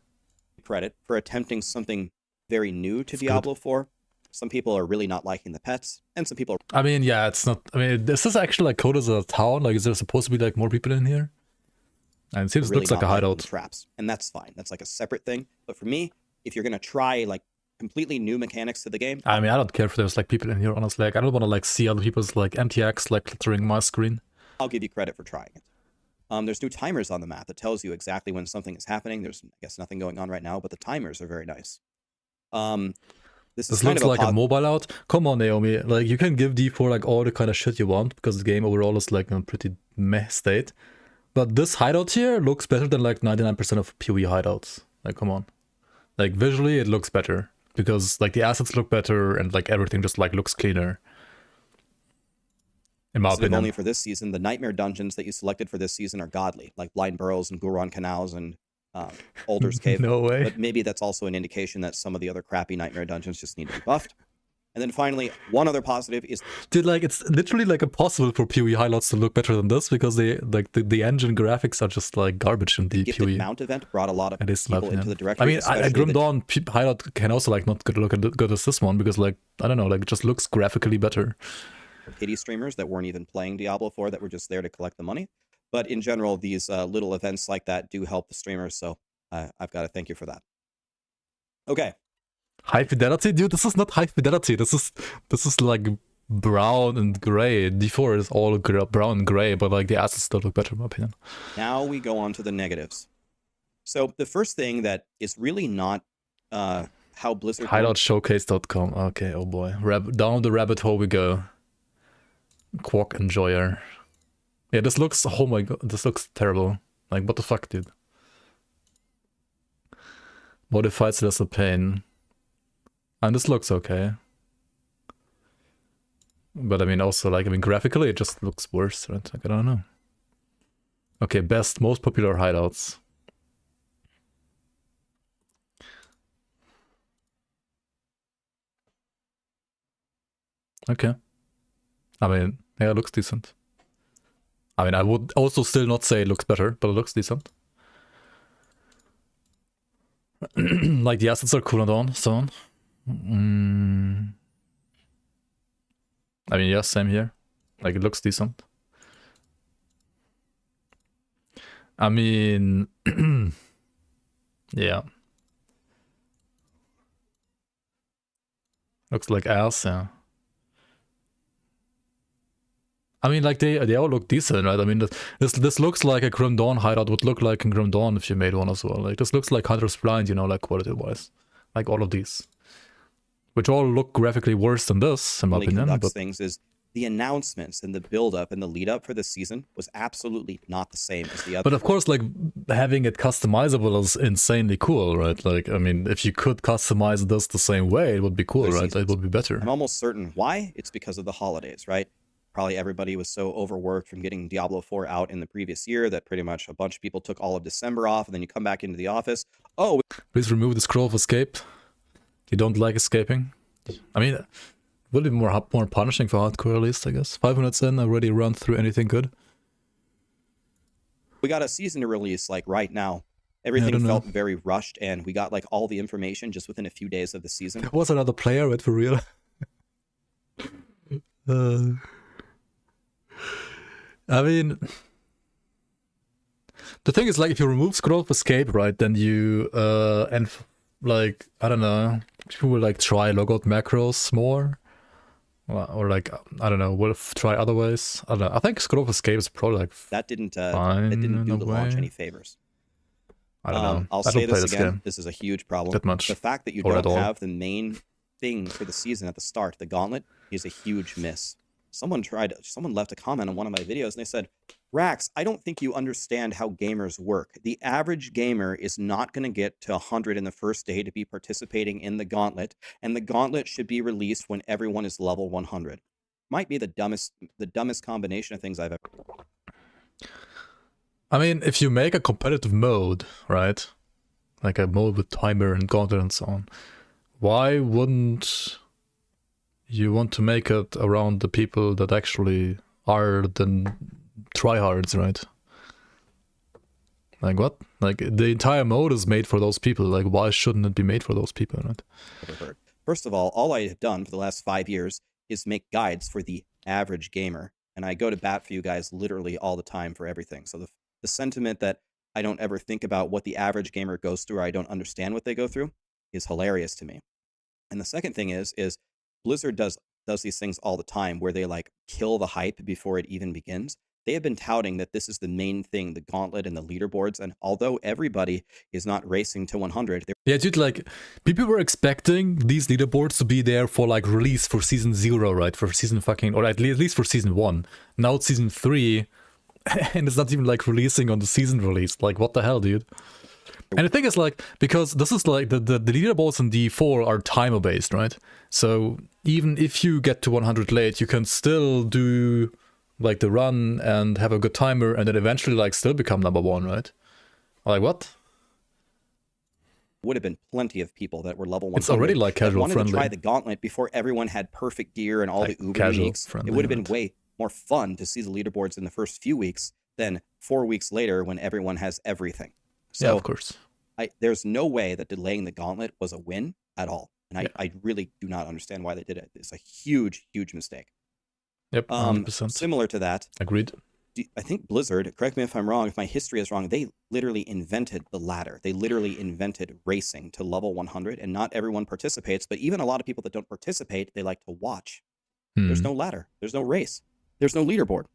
credit for attempting something very new to Diablo 4. Some people are really not liking the pets, and some people are... I mean, yeah, it's not. I mean, this is actually like coded as a town. Like, is there supposed to be like more people in here? And it seems really looks like not a liking hideout. the traps, and that's fine. That's like a separate thing. But for me, if you're gonna try like completely new mechanics to the game, I mean, I don't care if there's like people in here. Honestly, like I don't want to like see other people's like MTX like cluttering my screen. I'll give you credit for trying it. There's new timers on the map that tells you exactly when something is happening. There's, I guess, nothing going on right now, but the timers are very nice. This looks like a mobile out. Come on, Naomi. Like, you can give D4 like all the kind of shit you want because the game overall is like in a pretty meh state. But this hideout here looks better than like 99% of PoE hideouts. Like, come on. Like, visually it looks better because like the assets look better and like everything just like looks cleaner. In my opinion. Only for this season, the nightmare dungeons that you selected for this season are godly, like Blind Burrows and Guron Canals and Alder's Cave. No way. But maybe that's also an indication that some of the other crappy nightmare dungeons just need to be buffed. And then finally, one other positive is... Dude, like, it's literally like impossible for PoE highlights to look better than this because they like the engine graphics are just like garbage in the Gifted PoE. Mount event brought a lot of It is people into the directory. I mean, a Grim Dawn highlight can also like not look good as this one because like, I don't know, like it just looks graphically better. Pity streamers that weren't even playing Diablo 4 that were just there to collect the money. But in general, these little events like that do help the streamers, so I've got to thank you for that. Okay. High fidelity? Dude, this is not high fidelity. This is like brown and gray. D4 is all brown and gray, but like the assets still look better in my opinion. Now we go on to the negatives. So the first thing that is really not how Blizzard... Hideoutshowcase.com. Okay, oh boy. Down the rabbit hole we go. Quark Enjoyer. Yeah, this looks... Oh my god, this looks terrible. Like, what the fuck, dude? Modified Celestial Pain. And this looks okay. But I mean, also, like, I mean, graphically, it just looks worse, right? Like, I don't know. Okay, best, most popular hideouts. Okay. I mean, yeah, it looks decent. I mean, I would also still not say it looks better, but it looks decent. Like, the assets are cool and so on. I mean, yeah, same here. Like, it looks decent. I mean, yeah. Looks like ass, yeah. I mean, like, they all look decent, right? I mean, this looks like a Grim Dawn hideout would look like in Grim Dawn if you made one as well. Like, this looks like Hunter's Blind, you know, like, quality-wise. Like, all of these. Which all look graphically worse than this, in my opinion. Conducts But things is the announcements and the build-up and the lead-up for this season was absolutely not the same as the other. But of course, like, having it customizable is insanely cool, right? Like, I mean, if you could customize this the same way, it would be cool, right? It would be better. I'm almost certain why. It's because of the holidays, right? Probably everybody was so overworked from getting Diablo 4 out in the previous year that pretty much a bunch of people took all of December off, and then you come back into the office. Oh, Please remove the scroll of escape. You don't like escaping? I mean, it would be more punishing for hardcore, at least, I guess. 5 minutes in, already run through anything good. we got a season to release like right now. Everything felt very rushed, and we got like all the information just within a few days of the season. There was another player, right, for real? I mean, the thing is, like, if you remove scroll of escape, right, then you like, I don't know, people will like try logout macros more, or like, I don't know, will try other ways. I don't know. I think scroll of escape is probably like That didn't fine do in the a launch way. any favors. I don't know. I'll I say don't play this again. game This is a huge problem. that much, The fact that you or at don't all. have the main thing for the season at the start, the gauntlet, is a huge miss. Someone left a comment on one of my videos and they said, Rax, I don't think you understand how gamers work. The average gamer is not going to get to 100 in the first day to be participating in the gauntlet, and the gauntlet should be released when everyone is level 100. Might be the dumbest combination of things I've ever. I mean, if you make a competitive mode, right, like a mode with timer and gauntlet and so on, why wouldn't you want to make it around the people that actually are the tryhards, right? Like, what? Like, the entire mode is made for those people. Like, why shouldn't it be made for those people, right? Ever heard. First of all I have done for the last 5 years is make guides for the average gamer, and I go to bat for you guys literally all the time for everything. So the sentiment that I don't ever think about what the average gamer goes through, or I don't understand what they go through, is hilarious to me. And the second thing is Blizzard does these things all the time where they like kill the hype before it even begins. They have been touting that this is the main thing, the gauntlet and the leaderboards. And although everybody is not racing to 100, Yeah, dude, like, people were expecting these leaderboards to be there for, like, release for Season 0, right? For Season fucking, or at least for Season 1. Now it's Season 3, and it's not even, like, releasing on the season release. Like, what the hell, dude? And the thing is, like, because this is, like, the leaderboards in D4 are timer-based, right? So even if you get to 100 late, you can still do, like, the run and have a good timer, and then eventually, like, still become number 1, right? Like, what? would have been plenty of people that were level 100. It's already, like, casual wanted friendly. to try the gauntlet before everyone had perfect gear and all Like, the uber casual uniques. friendly, It would have been right? way more fun to see the leaderboards in the first few weeks than 4 weeks later when everyone has everything. So Yeah, of course. there's no way that delaying the gauntlet was a win at all. And I really do not understand why they did it. It's a huge, huge mistake. Yep, 100%. Similar to that, Agreed. I think Blizzard, correct me if I'm wrong, if my history is wrong, they literally invented the ladder. They literally invented racing to level 100, and not everyone participates, but even a lot of people that don't participate, they like to watch. There's no ladder. There's no race. There's no leaderboard.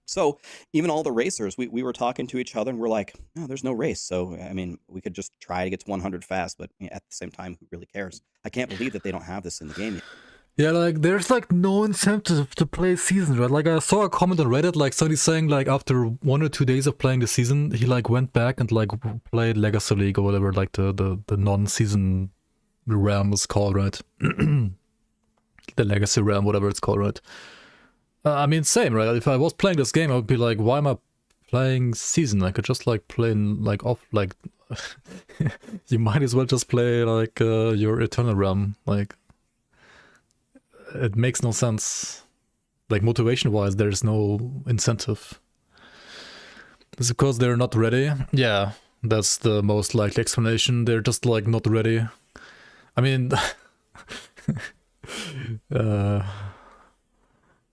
So even all the racers, we were talking to each other and we're like, no, there's no race. So, I mean, we could just try to get to 100 fast, but at the same time, who really cares? I can't believe that they don't have this in the game yet. Yeah, like, there's, like, no incentive to play season, right? Like, I saw a comment on Reddit, like, somebody saying, like, after 1 or 2 days of playing the season, he, like, went back and, like, played Legacy League or whatever, like, the non-season realm is called, right? The Legacy realm, whatever it's called, right? I mean, same, right? If I was playing this game, I would be like, why am I playing season? I could just, like, play, like, off, like, you might as well just play, like, your Eternal Realm, like, it makes no sense. Like, motivation-wise, there's no incentive. It's because they're not ready. Yeah, that's the most likely explanation. They're just, like, not ready. I mean,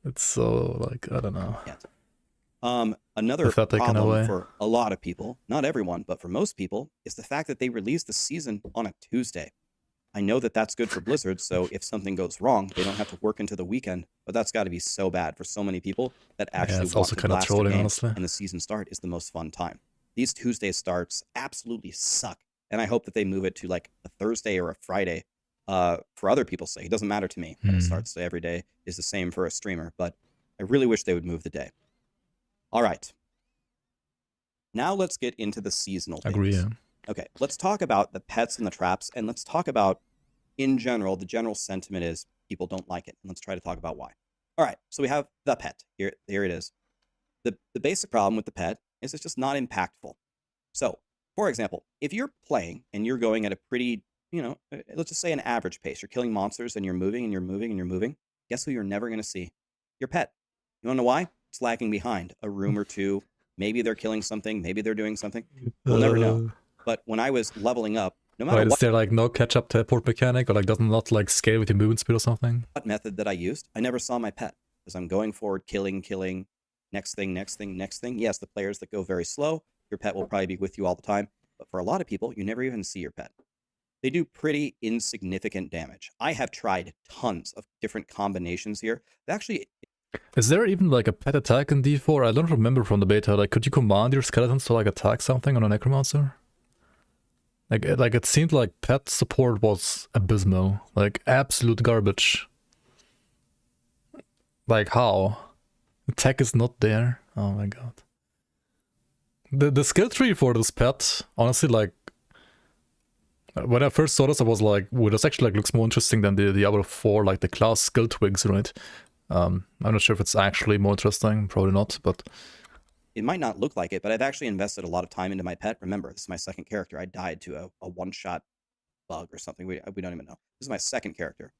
It's so, like, I don't know. Yet. Another Pathetic in a problem way. for a lot of people, not everyone, but for most people, is the fact that they release the season on a Tuesday. I know that that's good for Blizzard, so if something goes wrong, they don't have to work into the weekend. But that's got to be so bad for so many people that actually it's want also to kind of blast trolling, a game, honestly. and the season start is the most fun time. These Tuesday starts absolutely suck, and I hope that they move it to like a Thursday or a Friday. For other people's sake, it doesn't matter to me that it starts every day is the same for a streamer, but I really wish they would move the day. All right. Now let's get into the seasonal things. Agree, yeah. Okay, let's talk about the pets and the traps, and let's talk about, in general, the general sentiment is people don't like it, and let's try to talk about why. All right, so we have the pet. Here it is. The basic problem with the pet is it's just not impactful. So, for example, if you're playing and you're going at a pretty, let's just say an average pace, you're killing monsters and you're moving and you're moving and you're moving, guess who you're never going to see? Your pet. You want to know why? It's lagging behind a room or two. Maybe they're killing something. Maybe they're doing something. We'll never know. But when I was leveling up, no matter Wait, is what there like no catch-up teleport mechanic, or like does not like scale with your movement speed or something? method that I used, I never saw my pet because I'm going forward, killing, next thing. Yes, the players that go very slow, your pet will probably be with you all the time. But for a lot of people, you never even see your pet. They do pretty insignificant damage. I have tried tons of different combinations here. Actually, Is there even like a pet attack in D4? I don't remember from the beta. Like, could you command your skeletons to like attack something on a necromancer? Like it seemed like pet support was abysmal. Like absolute garbage. Like how? Attack is not there. Oh my god. The skill tree for this pet, honestly, like when I first saw this, I was like, well, this actually like looks more interesting than the Diablo 4, like the class skill twigs, right? I'm not sure if it's actually more interesting, probably not, but it might not look like it, but I've actually invested a lot of time into my pet. Remember, this is my second character. I died to a one-shot bug or something. We don't even know. This is my second character.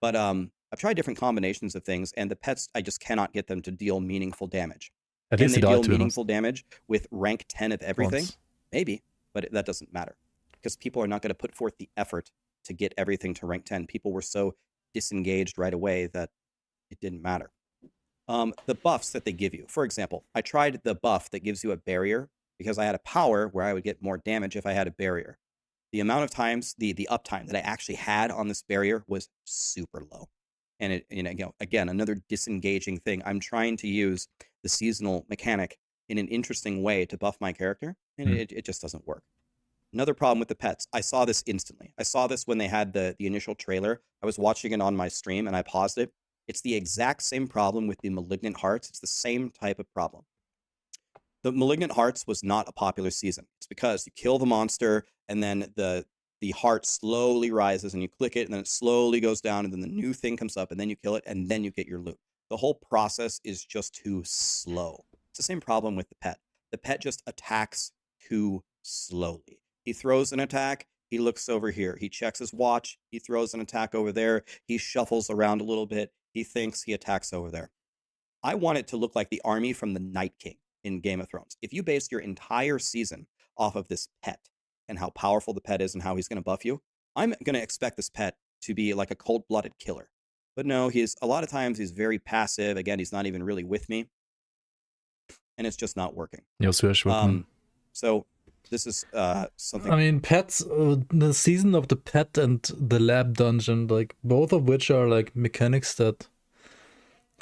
But I've tried different combinations of things, and the pets, I just cannot get them to deal meaningful damage. at Can least they he deal died to meaningful damage with rank 10 of everything? once. Maybe, but that doesn't matter because people are not going to put forth the effort to get everything to rank 10. People were so disengaged right away that it didn't matter. The buffs that they give you. For example, I tried the buff that gives you a barrier because I had a power where I would get more damage if I had a barrier. The amount of times, the uptime that I actually had on this barrier was super low. And it, again, another disengaging thing. I'm trying to use the seasonal mechanic in an interesting way to buff my character, and it just doesn't work. Another problem with the pets. I saw this instantly. I saw this when they had the initial trailer. I was watching it on my stream and I paused it. It's the exact same problem with the Malignant Hearts. It's the same type of problem. The Malignant Hearts was not a popular season. It's because you kill the monster and then the heart slowly rises and you click it and then it slowly goes down and then the new thing comes up and then you kill it and then you get your loot. The whole process is just too slow. It's the same problem with the pet. The pet just attacks too slowly. He throws an attack. He looks over here. He checks his watch. He throws an attack over there. He shuffles around a little bit. He thinks, he attacks over there. I want it to look like the army from the Night King in Game of Thrones. If you based your entire season off of this pet and how powerful the pet is and how he's going to buff you, I'm going to expect this pet to be like a cold-blooded killer. But no, a lot of times he's very passive. Again, he's not even really with me. And it's just not working. So this is something. I mean, pets, the season of the pet and the lab dungeon, like both of which are like mechanics that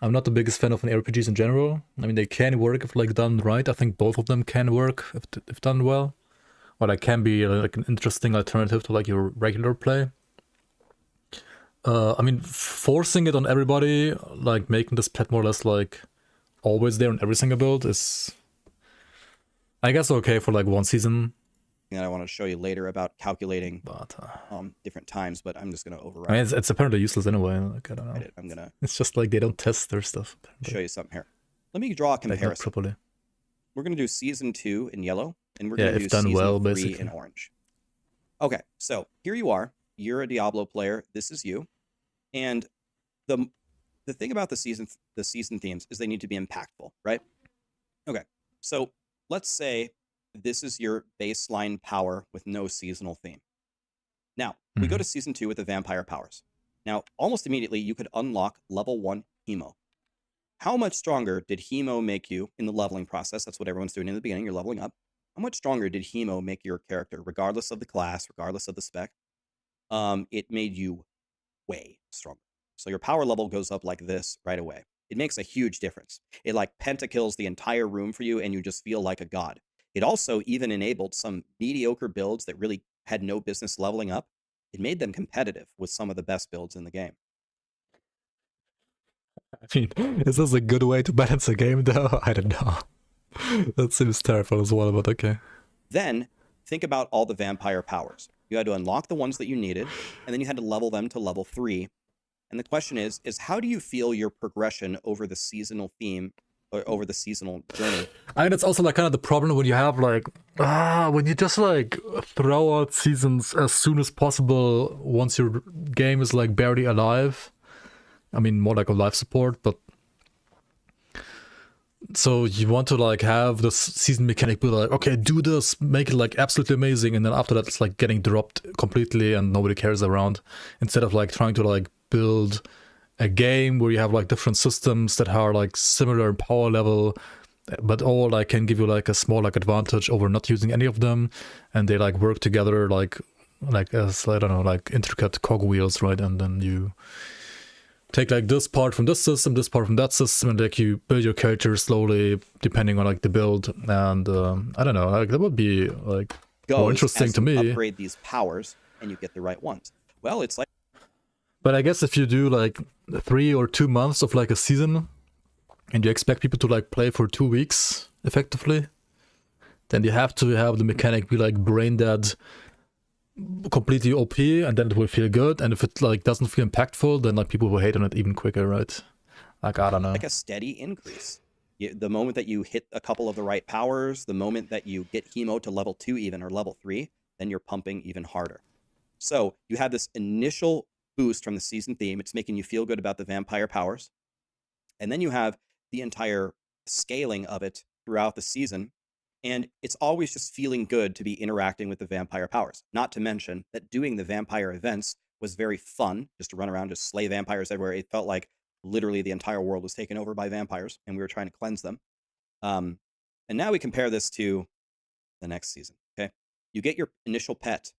I'm not the biggest fan of in RPGs in general. I mean, they can work if like done right. I think both of them can work if done well, or like can be like an interesting alternative to like your regular play. I mean, forcing it on everybody, like making this pet more or less like always there in every single build is, I guess, okay for like one season. And I want to show you later about calculating different times, but I'm just going to override. I mean, it's apparently useless anyway. Like, I don't know. I'm going to. It's just like they don't test their stuff. Show you something here. Let me draw a comparison. Properly. We're going to do season 2 in yellow, and we're going to do done season well, 3 basically. in orange. Okay, so here you are. You're a Diablo player. This is you, and the thing about the season themes is they need to be impactful, right? Okay, so let's say this is your baseline power with no seasonal theme. Now, we go to season 2 with the vampire powers. Now, almost immediately, you could unlock level 1 Hemo. How much stronger did Hemo make you in the leveling process? That's what everyone's doing in the beginning. You're leveling up. How much stronger did Hemo make your character, regardless of the class, regardless of the spec? It made you way stronger. So your power level goes up like this right away. It makes a huge difference. It like pentakills the entire room for you, and you just feel like a god. It also even enabled some mediocre builds that really had no business leveling up. It made them competitive with some of the best builds in the game. I mean, is this a good way to balance a game though? I don't know. That seems terrible as well, but okay. Then think about all the vampire powers. You had to unlock the ones that you needed, and then you had to level them to level 3. And the question is how do you feel your progression over the seasonal theme, or over the seasonal journey? I mean, it's also like kind of the problem when you have like, when you just like throw out seasons as soon as possible once your game is like barely alive. I mean, more like a life support, but so you want to like have the season mechanic be like, okay, do this, make it like absolutely amazing, and then after that it's like getting dropped completely and nobody cares around, instead of like trying to like build a game where you have like different systems that are like similar in power level, but all like can give you like a small like advantage over not using any of them, and they like work together like as, I don't know, like intricate cogwheels, right? And then you take like this part from this system, this part from that system, and like you build your character slowly depending on like the build. And I don't know, like that would be like more interesting to me. Upgrade these powers and you get the right ones. Well, it's like. But I guess if you do like 3 or 2 months of like a season, and you expect people to like play for 2 weeks effectively, then you have to have the mechanic be like brain dead, completely OP, and then it will feel good. And if it like doesn't feel impactful, then like people will hate on it even quicker, right? Like, I don't know. Like a steady increase. The moment that you hit a couple of the right powers, the moment that you get Hemo to level 2 even, or level 3, then you're pumping even harder. So you have this initial boost from the season theme. It's making you feel good about the vampire powers. And then you have the entire scaling of it throughout the season. And it's always just feeling good to be interacting with the vampire powers. Not to mention that doing the vampire events was very fun, just to run around, just slay vampires everywhere. It felt like literally the entire world was taken over by vampires, and we were trying to cleanse them. And now we compare this to the next season, okay? You get your initial pet.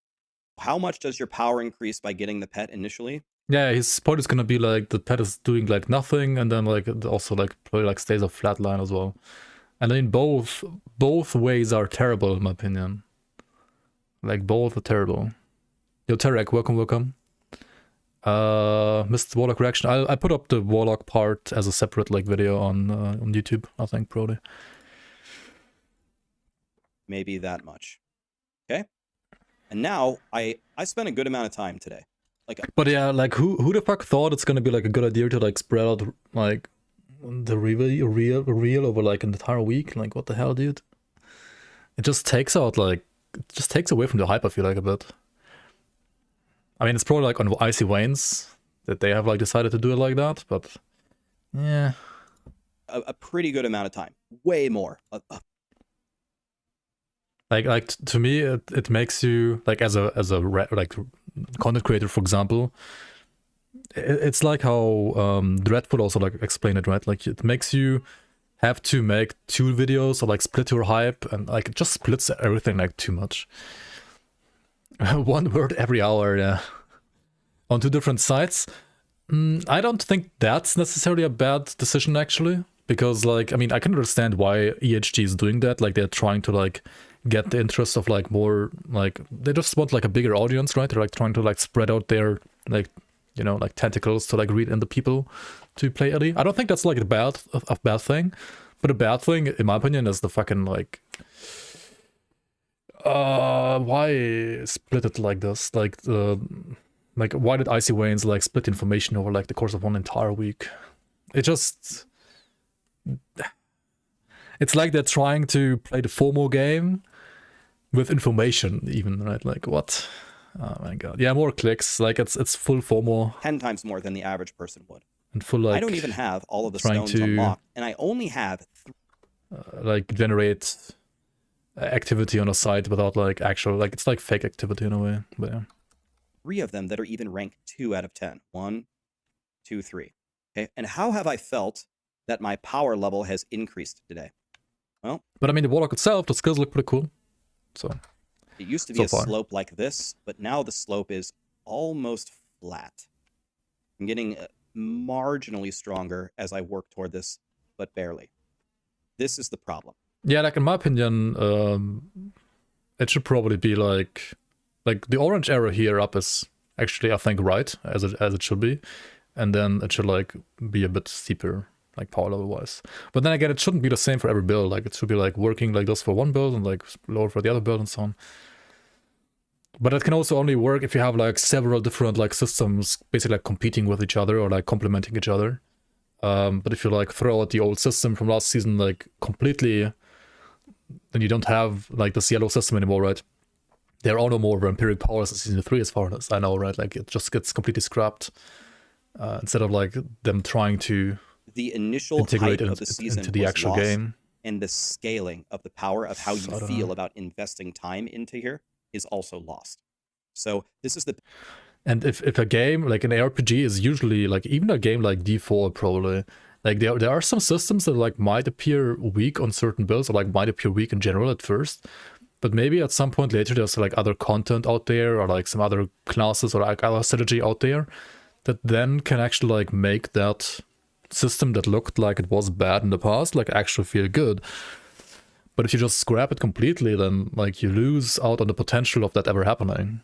How much does your power increase by getting the pet initially? Yeah, his point is gonna be like the pet is doing like nothing, and then like it also like probably like stays a flat line as well. And I mean, both ways are terrible in my opinion. Like, both are terrible. Yo, Tarek, welcome. Missed Warlock reaction. I put up the Warlock part as a separate like video on YouTube, I think, probably. Maybe that much. Okay. And now I spent a good amount of time today. But yeah, like who the fuck thought it's gonna be like a good idea to like spread out like the real over like an entire week? Like, what the hell, dude? It just takes out like, it just takes away from the hype, I feel like, a bit. I mean, it's probably like on Icy Veins that they have like decided to do it like that, but yeah, a pretty good amount of time, way more. Like to me, it makes you like as a like content creator, for example. It's like how Dreadful also like explained it, right? Like, it makes you have to make 2 videos or like split your hype, and like it just splits everything like too much. 1 word every hour, yeah, on 2 different sites. I don't think that's necessarily a bad decision, actually, because like, I mean, I can understand why EHG is doing that. Like, they're trying to like get the interest of like more, like they just want like a bigger audience, right? They're like trying to like spread out their like, you know, like tentacles to like read in the people to play early. I don't think that's like a bad thing, but a bad thing, in my opinion, is the fucking like, why split it like this? Like why did Icy Veins like split information over like the course of 1 entire week? It just, it's like they're trying to play the FOMO game with information even, right? Like, what? Oh my god. Yeah, more clicks. Like, it's full FOMO. 10 times more than the average person would. And full like, I don't even have all of the stones unlocked, and I only have like generate activity on a site without like actual, like, it's like fake activity in a way. But yeah, 3 of them that are even ranked 2 out of 10. 1, 2, 3. Okay, and how have I felt that my power level has increased today? Well, But I mean, the Warlock itself, the skills look pretty cool. So it used to be So a far. slope like this, but now the slope is almost flat. I'm getting marginally stronger as I work toward this, but barely. This is the problem. yeah, like in my opinion, it should probably be like the orange arrow here up is actually, I think, right as it should be, and then it should like be a bit steeper, like power level wise. But then again, it shouldn't be the same for every build. Like it should be like working like this for one build and like lower for the other build and so on. But it can also only work if you have like several different like systems basically like competing with each other or like complementing each other. But if you like throw out the old system from last season like completely, then you don't have like this yellow system anymore, right? There are no more vampiric powers in season 3 as far as I know, right? Like it just gets completely scrapped instead of like them trying to The initial integrate hype it of the season into the was actual lost, game. and the scaling of the power of how you I don't feel know. about investing time into here is also lost. So this is the And if a game like an ARPG is usually like even a game like D4 probably like there are some systems that like might appear weak on certain builds or like might appear weak in general at first, but maybe at some point later there's like other content out there or like some other classes or like other strategy out there that then can actually like make that system that looked like it was bad in the past like actually feel good. But if you just scrap it completely, then like you lose out on the potential of that ever happening.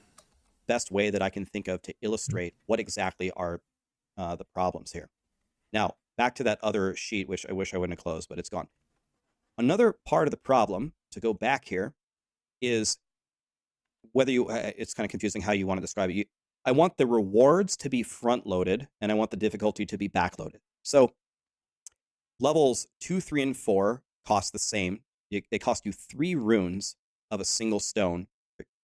best way that I can think of to illustrate what exactly are the problems here. Now, back to that other sheet, which I wish I wouldn't have closed, but it's gone. Another part of the problem, to go back here, is whether you, it's kind of confusing how you want to describe it. I want the rewards to be front-loaded, and I want the difficulty to be back-loaded. So levels 2, 3, and 4 cost the same. They cost you 3 runes of a single stone,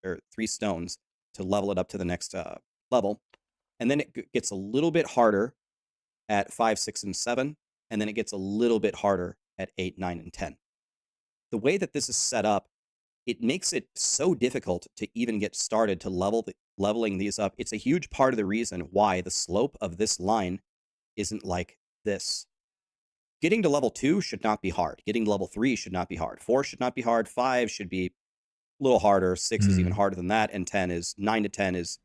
or 3 stones, to level it up to the next level. And then it gets a little bit harder at 5, 6, and 7. And then it gets a little bit harder at 8, 9, and 10. The way that this is set up, it makes it so difficult to even get started to leveling these up. It's a huge part of the reason why the slope of this line isn't like this. Getting to level 2 should not be hard. Getting to level 3 should not be hard. 4 should not be hard. 5 should be a little harder. 6 is even harder than that. And 9 to 10 is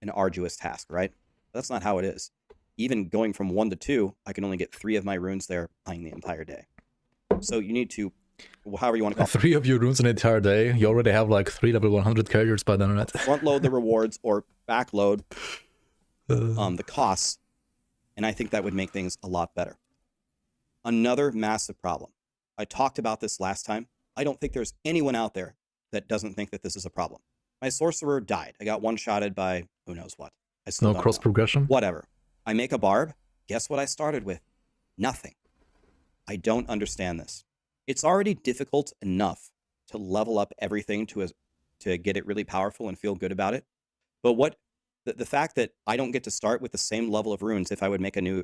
an arduous task, right? That's not how it is. Even going from 1 to 2, I can only get 3 of my runes there playing the entire day. So you need to, however you want to call it, 3 of your runes an entire day. You already have like 3 level 100 characters by then, right? front load the rewards or back load the costs. And I think that would make things a lot better. Another massive problem. I talked about this last time. I don't think there's anyone out there that doesn't think that this is a problem. My sorcerer died. I got one-shotted by who knows what. I still No don't cross know. progression. Whatever. I make a barb. Guess what I started with? Nothing. I don't understand this. It's already difficult enough to level up everything to get it really powerful and feel good about it. But the fact that I don't get to start with the same level of runes if I would make a new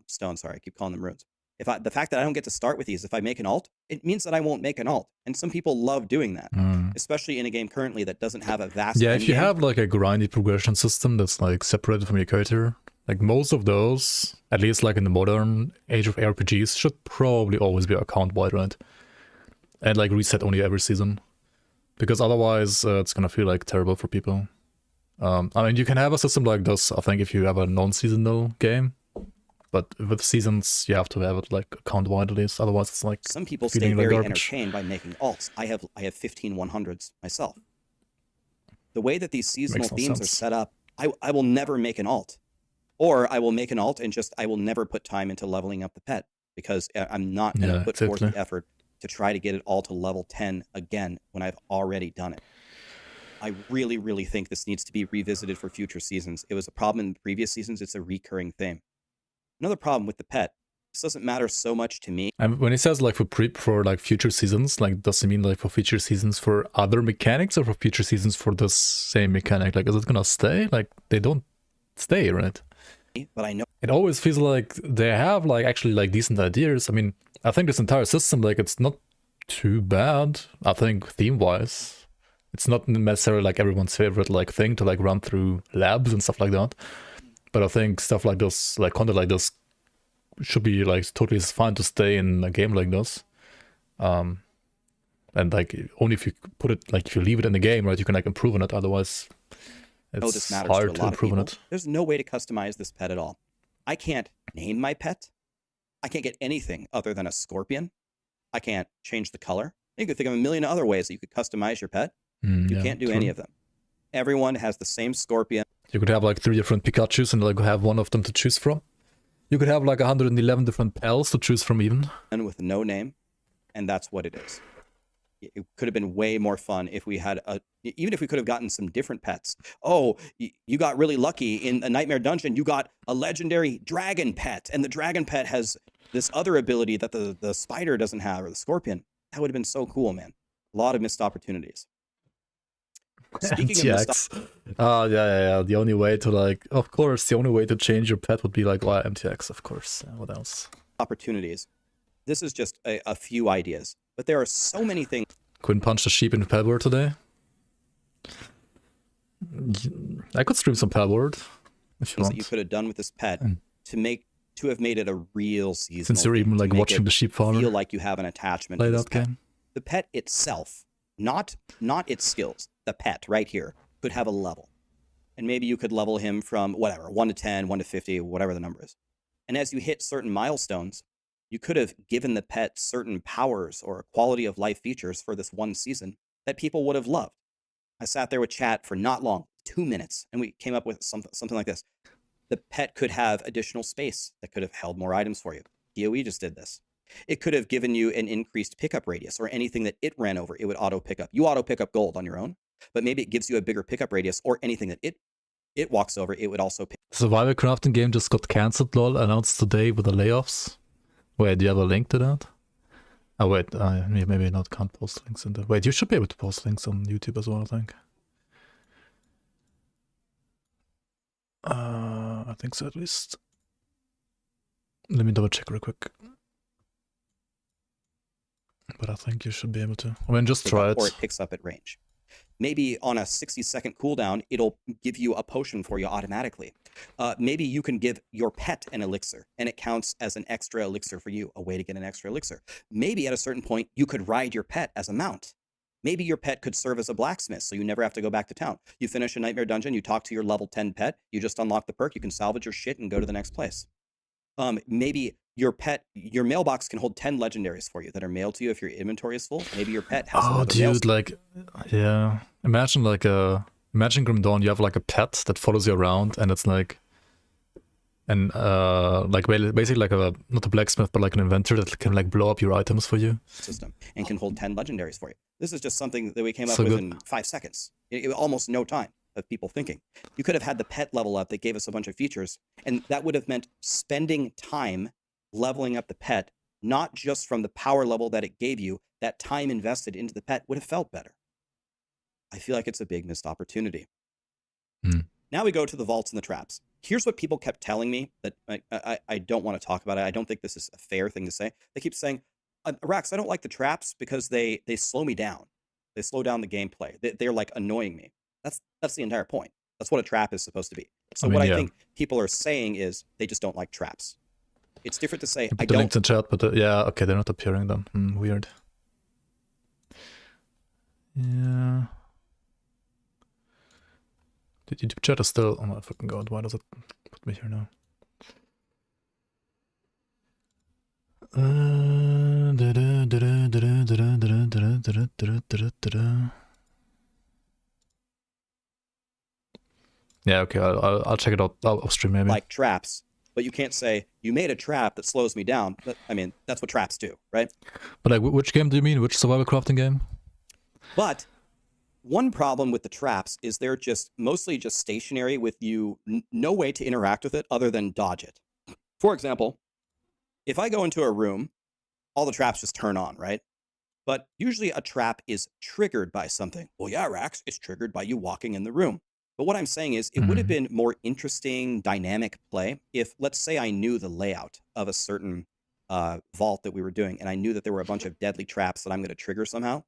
stone. Sorry, I keep calling them runes. The fact that I don't get to start with these if I make an alt, it means that I won't make an alt. And some people love doing that, especially in a game currently that doesn't have a vast. Yeah, if you endgame. have like a grindy progression system that's like separated from your character, like most of those, at least like in the modern age of RPGs, should probably always be account wide, right? And like reset only every season, because otherwise it's gonna feel like terrible for people. I mean, you can have a system like this, I think, if you have a non-seasonal game, but with seasons you have to have it like account wide at least. Otherwise, it's like Some people stay feeling like very garbage. entertained by making alts. I have 15 100s myself. The way that these seasonal Makes no themes sense. are set up, I will never make an alt. Or I will make an alt and I will never put time into leveling up the pet because I'm not going to Yeah, put forth the exactly. effort to try to get it all to level 10 again when I've already done it. I really, really think this needs to be revisited for future seasons. It was a problem in previous seasons. It's a recurring theme. Another problem with the pet, this doesn't matter so much to me. And when he says like for like future seasons, like does he mean like for future seasons for other mechanics or for future seasons for this same mechanic? Like is it gonna stay? Like they don't stay, right? But I know It always feels like they have like actually like decent ideas. I mean, I think this entire system, like it's not too bad. I think theme-wise, it's not necessarily like everyone's favorite like thing to like run through labs and stuff like that. But I think stuff like this, like content like this, should be like totally fine to stay in a game like this. And like only if you put it, like if you leave it in the game, right, you can like improve on it. Otherwise, This it's matters hard to a to lot of improve on people. it. There's no way to customize this pet at all. I can't name my pet. I can't get anything other than a scorpion. I can't change the color. You could think of a million other ways that you could customize your pet. You Yeah, can't do true. any of them. Everyone has the same scorpion. You could have like 3 different Pikachus and like have one of them to choose from. You could have like 111 different pals to choose from even. And with no name, and that's what it is. It could have been way more fun if we had even if we could have gotten some different pets. Oh, you got really lucky in a Nightmare Dungeon. You got a legendary dragon pet, and the dragon pet has this other ability that the spider doesn't have, or the scorpion. That would have been so cool, man. A lot of missed opportunities. Speaking of missed yeah. The only way to like, of course, the only way to change your pet would be like via MTX, of course. What else? opportunities, this is just a few ideas, but there are so many things. Couldn't punch the sheep in Palworld today. I could stream some Palworld if you that you want. could have done with this pet to have made it a real season. Since you're even like watching the sheep farmer. Feel like you have an attachment Play to this that pet. game. The pet itself, not its skills. The pet right here could have a level, and maybe you could level him from whatever 1 to 10, 1 to 50, whatever the number is. And as you hit certain milestones, you could have given the pet certain powers or quality of life features for this one season that people would have loved. I sat there with chat for not long, 2 minutes, and we came up with something like this. The pet could have additional space that could have held more items for you. DOE just did this. It could have given you an increased pickup radius, or anything that it ran over, it would auto pick up. You auto pick up gold on your own, but maybe it gives you a bigger pickup radius, or anything that it walks over, it would also pick. Survival crafting game just got cancelled, lol, announced today with the layoffs. Wait, do you have a link to that? Oh wait, maybe not, can't post links in the... Wait, you should be able to post links on YouTube as well, I think. I think so at least. Let me double check real quick. But I think you should be able to. I mean, just try it. Or it picks up at range. Maybe on a 60-second cooldown, it'll give you a potion for you automatically. Maybe you can give your pet an elixir, and it counts as an extra elixir for you, a way to get an extra elixir. Maybe at a certain point, you could ride your pet as a mount. Maybe your pet could serve as a blacksmith, so you never have to go back to town. You finish a Nightmare Dungeon, you talk to your level 10 pet, you just unlock the perk, you can salvage your shit and go to the next place. Maybe your pet, your mailbox can hold 10 legendaries for you that are mailed to you if your inventory is full. Maybe your pet has Oh, dude, like, yeah. Imagine like imagine Grim Dawn, you have like a pet that follows you around, and it's like, and like basically like not a blacksmith, but like an inventor that can like blow up your items for you. System and can hold 10 legendaries for you. This is just something that we came up So with good. in 5 seconds. It almost no time of people thinking. You could have had the pet level up that gave us a bunch of features, and that would have meant spending time leveling up the pet, not just from the power level that it gave you. That time invested into the pet would have felt better. I feel like it's a big missed opportunity. Now we go to the vaults and the traps. Here's what people kept telling me that I don't want to talk about it. I don't think this is a fair thing to say. They keep saying, Rax, I don't like the traps because they slow me down. They slow down the gameplay. They're like annoying me. That's the entire point. That's what a trap is supposed to be. So I think people are saying is they just don't like traps. It's different to say, I The links don't. in chat, but yeah, okay, they're not appearing then. Weird. Yeah. The YouTube chat is still... Oh my fucking god, why does it put me here now? Yeah, okay, I'll check it out off stream maybe. Like traps, but you can't say you made a trap that slows me down. I mean, that's what traps do, right? But like, which game do you mean? Which survival crafting game? But one problem with the traps is they're just mostly just stationary with you, no way to interact with it other than dodge it. For example, if I go into a room, all the traps just turn on, right? But usually a trap is triggered by something. Well, yeah, Rax, it's triggered by you walking in the room. But what I'm saying is it would have been more interesting, dynamic play if, let's say, I knew the layout of a certain vault that we were doing, and I knew that there were a bunch of deadly traps that I'm going to trigger somehow.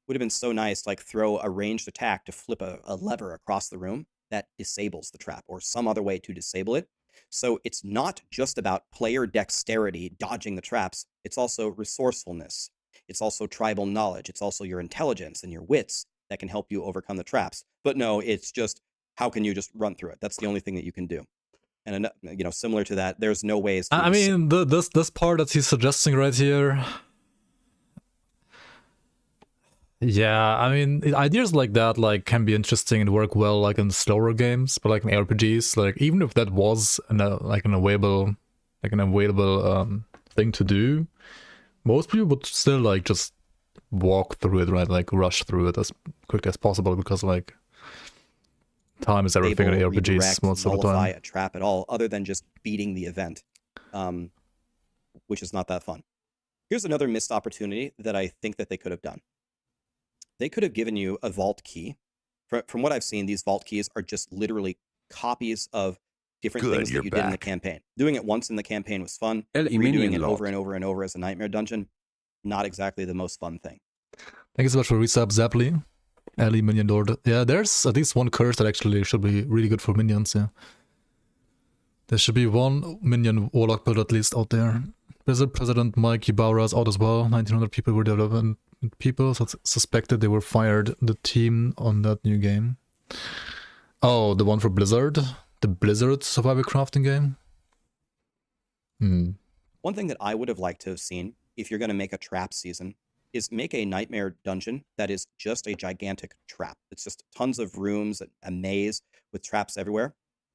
Would have been so nice to like throw a ranged attack to flip a lever across the room that disables the trap, or some other way to disable it. So it's not just about player dexterity, dodging the traps. It's also resourcefulness. It's also tribal knowledge. It's also your intelligence and your wits that can help you overcome the traps. But no, it's just how can you just run through it? That's the only thing that you can do. And similar to that, there's no ways to I mean, this part that he's suggesting right here. Yeah, I mean, ideas like that can be interesting and work well like in slower games, but like in RPGs, like even if that was an available thing to do, most people would still like just walk through it, right? Like rush through it as quickly as possible, because like time is everything in RPGs redirect, most of the nullify time. a trap at all, other than just beating the event, which is not that fun. Here's another missed opportunity that I think that they could have done. They could have given you a vault key. From what I've seen, these vault keys are just literally copies of different things that you did in the campaign. Doing it once in the campaign was fun. Redoing it over and over and over as a nightmare dungeon, not exactly the most fun thing. Thank you so much for resub, Zapply. Ali Minion Lord. Yeah, there's at least one curse that actually should be really good for minions, yeah. There should be one minion Warlock build at least out there. Blizzard President Mike Ybarra is out as well. 1900 people were development people, so it's suspected they were fired the team on that new game. Oh, the one for Blizzard? The Blizzard survival crafting game? One thing that I would have liked to have seen, if you're going to make a trap season, is make a nightmare dungeon that is just a gigantic trap. It's just tons of rooms, a maze with traps everywhere.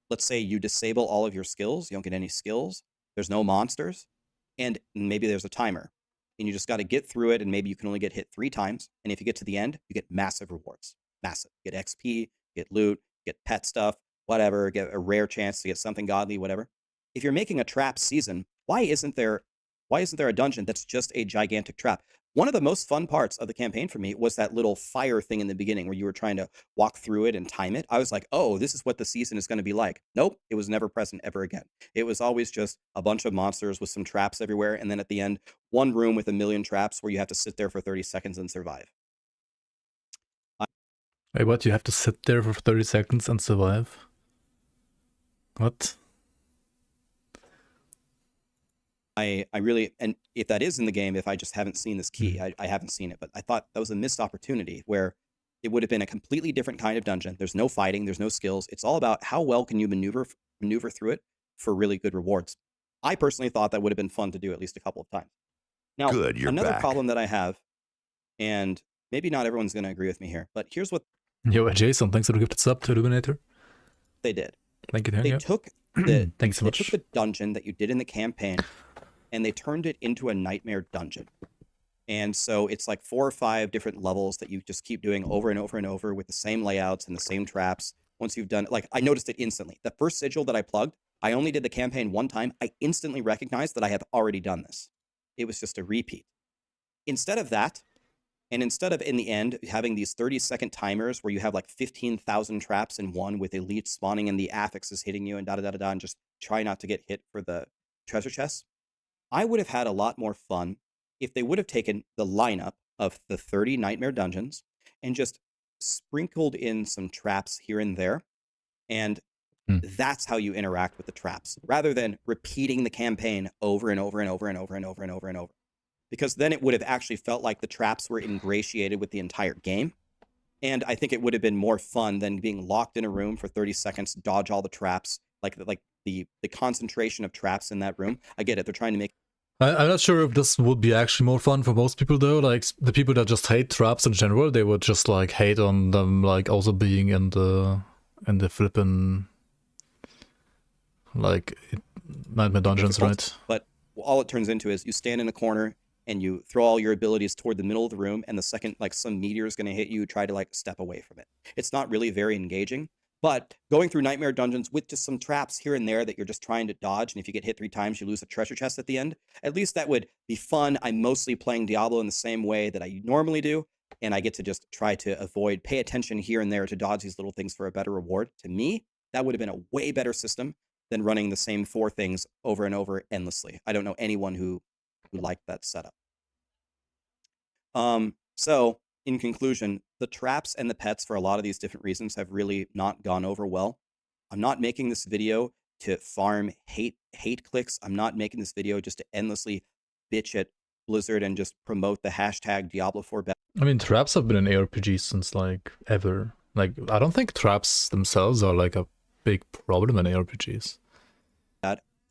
Let's say you disable all of your skills, you don't get any skills, there's no monsters, and maybe there's a timer. And you just got to get through it, and maybe you can only get hit 3 times. And if you get to the end, you get massive rewards. Massive. You get XP, get loot, get pet stuff, whatever, get a rare chance to get something godly, whatever. If you're making a trap season, why isn't there a dungeon that's just a gigantic trap? One of the most fun parts of the campaign for me was that little fire thing in the beginning where you were trying to walk through it and time it. I was like, oh, this is what the season is going to be like. Nope, it was never present ever again. It was always just a bunch of monsters with some traps everywhere, and then at the end, one room with 1,000,000 traps where you have to sit there for 30 seconds and survive. Wait, what? You have to sit there for 30 seconds and survive? What? I really, and if that is in the game, if I just haven't seen this key, I haven't seen it, but I thought that was a missed opportunity where it would have been a completely different kind of dungeon. There's no fighting, there's no skills. It's all about how well can you maneuver through it for really good rewards. I personally thought that would have been fun to do at least a couple of times. Now, another problem that I have, and maybe not everyone's going to agree with me here, but here's what... Yo, Jason, thanks for the gifted sub to Illuminator. They did. Thank you. They took the Thanks so much. They took the dungeon that you did in the campaign and they turned it into a nightmare dungeon. And so it's like 4 or 5 different levels that you just keep doing over and over and over with the same layouts and the same traps. Once you've done it, like I noticed it instantly. The first sigil that I plugged, I only did the campaign 1 time. I instantly recognized that I have already done this. It was just a repeat. Instead of that, and instead of in the end having these 30-second timers where you have like 15,000 traps in one with elites spawning and the affixes hitting you and da-da-da-da-da and just try not to get hit for the treasure chests, I would have had a lot more fun if they would have taken the lineup of the 30 nightmare dungeons and just sprinkled in some traps here and there. And that's how you interact with the traps, rather than repeating the campaign over and over and over and over and over and over and over. Because then it would have actually felt like the traps were ingratiated with the entire game. And I think it would have been more fun than being locked in a room for 30 seconds, dodge all the traps, like the concentration of traps in that room. I get it. They're trying to make... I'm not sure if this would be actually more fun for most people though. Like the people that just hate traps in general, they would just like hate on them like also being in the flippin' like nightmare dungeons, right? But all it turns into is you stand in a corner and you throw all your abilities toward the middle of the room, and the second like some meteor is going to hit you, try to like step away from it. It's not really very engaging. But going through nightmare dungeons with just some traps here and there that you're just trying to dodge, and if you get hit 3 times, you lose a treasure chest at the end, at least that would be fun. I'm mostly playing Diablo in the same way that I normally do, and I get to just try to pay attention here and there to dodge these little things for a better reward. To me, that would have been a way better system than running the same 4 things over and over endlessly. I don't know anyone who liked that setup. So, in conclusion, the traps and the pets for a lot of these different reasons have really not gone over well. I'm not making this video to farm hate clicks. I'm not making this video just to endlessly bitch at Blizzard and just promote the hashtag Diablo 4 best. I mean, traps have been in ARPGs since like ever. Like, I don't think traps themselves are like a big problem in ARPGs.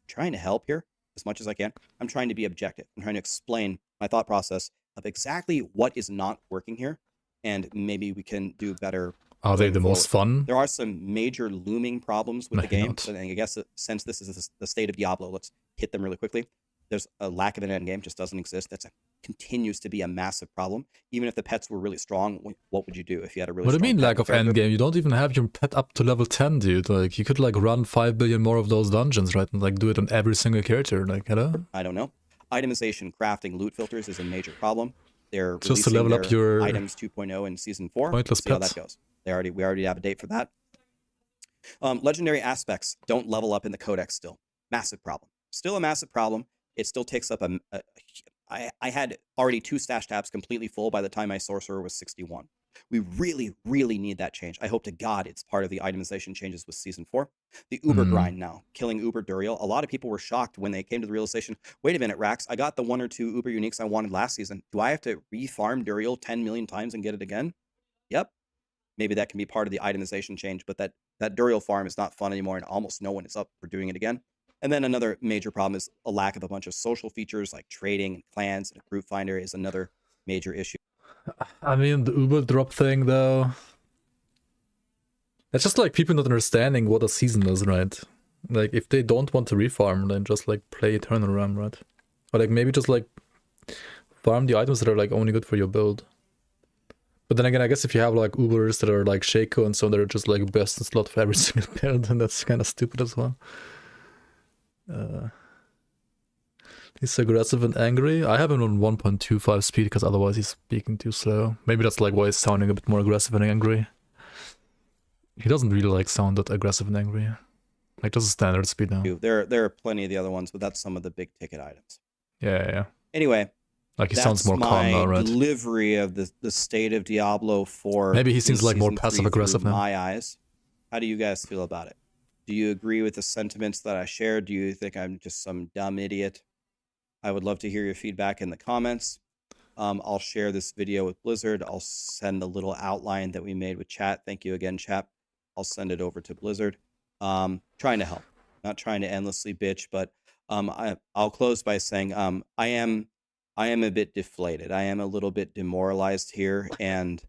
Trying to help here as much as I can. I'm trying to be objective. I'm trying to explain my thought process of exactly what is not working here, and maybe we can do better. Are they the most fun? There are some major looming problems with the game. Not. So I guess since this is the state of Diablo, let's hit them really quickly. There's a lack of an end game, just doesn't exist. Continues to be a massive problem. Even if the pets were really strong, what would you do if you had a really What do strong you mean pet lack of character? end game? You don't even have your pet up to level 10, dude. Like, you could like run 5 billion more of those dungeons, right? And like do it on every single character. Like, hello? I don't know. Itemization, crafting, loot filters is a major problem. They're Just to releasing level up their your items 2.0 in season 4. pointless See how pets. that goes. We already have a date for that. Legendary aspects don't level up in the codex still. Massive problem. Still a massive problem. It still takes up I had already 2 stash tabs completely full by the time my sorcerer was 61. We really, really need that change. I hope to God it's part of the itemization changes with season 4. The Uber grind now, killing Uber Duriel. A lot of people were shocked when they came to the realization, wait a minute, Rax, I got the 1 or 2 Uber uniques I wanted last season. Do I have to refarm Duriel 10 million times and get it again? Yep. Maybe that can be part of the itemization change, but that Duriel farm is not fun anymore, and almost no one is up for doing it again. And then another major problem is a lack of a bunch of social features like trading and clans, and a group finder is another major issue. I mean, the Uber drop thing, though. It's just like people not understanding what a season is, right? Like, if they don't want to refarm, then just like play Eternal Realm, right? Or like maybe just like farm the items that are like only good for your build. But then again, I guess if you have like Ubers that are like Shaco and so they're just like best in slot for every single build, then that's kind of stupid as well. He's aggressive and angry. I have him on 1.25 speed because otherwise he's speaking too slow. Maybe that's like why he's sounding a bit more aggressive and angry. He doesn't really like sound that aggressive and angry. Like just a standard speed now. There are plenty of the other ones, but that's some of the big ticket items. Yeah. Anyway, like he sounds more calm now, right? Delivery of the state of Diablo 4. Maybe he seems like more Season 3 passive aggressive through now. my eyes. How do you guys feel about it? Do you agree with the sentiments that I shared? Do you think I'm just some dumb idiot? I would love to hear your feedback in the comments. I'll share this video with Blizzard. I'll send the little outline that we made with chat. Thank you again, chat. I'll send it over to Blizzard. Trying to help, not trying to endlessly bitch, but I'll close by saying I am a bit deflated. I am a little bit demoralized here, and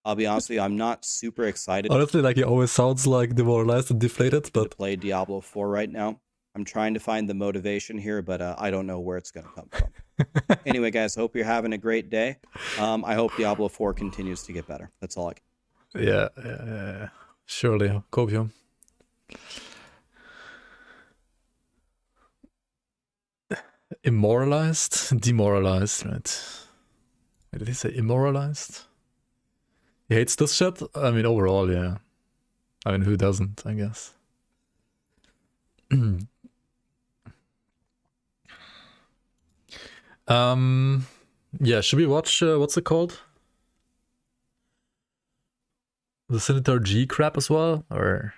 I'll be honest with you, I'm not super excited. Honestly, like he always sounds like demoralized and deflated, to but play Diablo 4 right now. I'm trying to find the motivation here, but I don't know where it's going to come from. Anyway, guys, hope you're having a great day. I hope Diablo 4 continues to get better. That's all I can. yeah. Surely, Copium. Immoralized? Demoralized, right? Wait, did he say immoralized? He hates this shit? I mean, overall, yeah. I mean, who doesn't, I guess. Yeah, should we watch, what's it called? The Scimitar G crap as well, or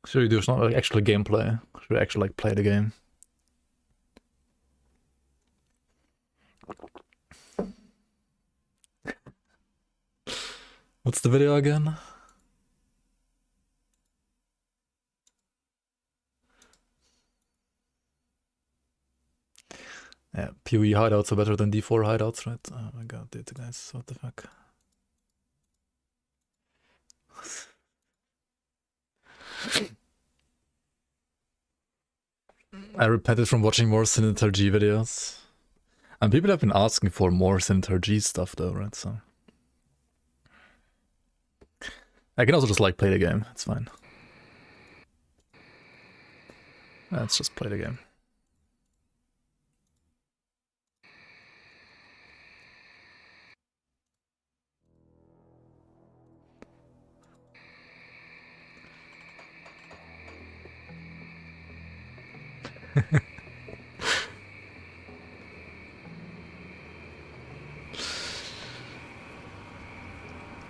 should we do some like actual gameplay? Should we actually like play the game? What's the video again? Yeah, PoE hideouts are better than D4 hideouts, right? Oh my god, dude, guys, what the fuck? I repented from watching more Scimitar G videos. And people have been asking for more Scimitar G stuff though, right? So I can also just like play the game, it's fine. Let's just play the game.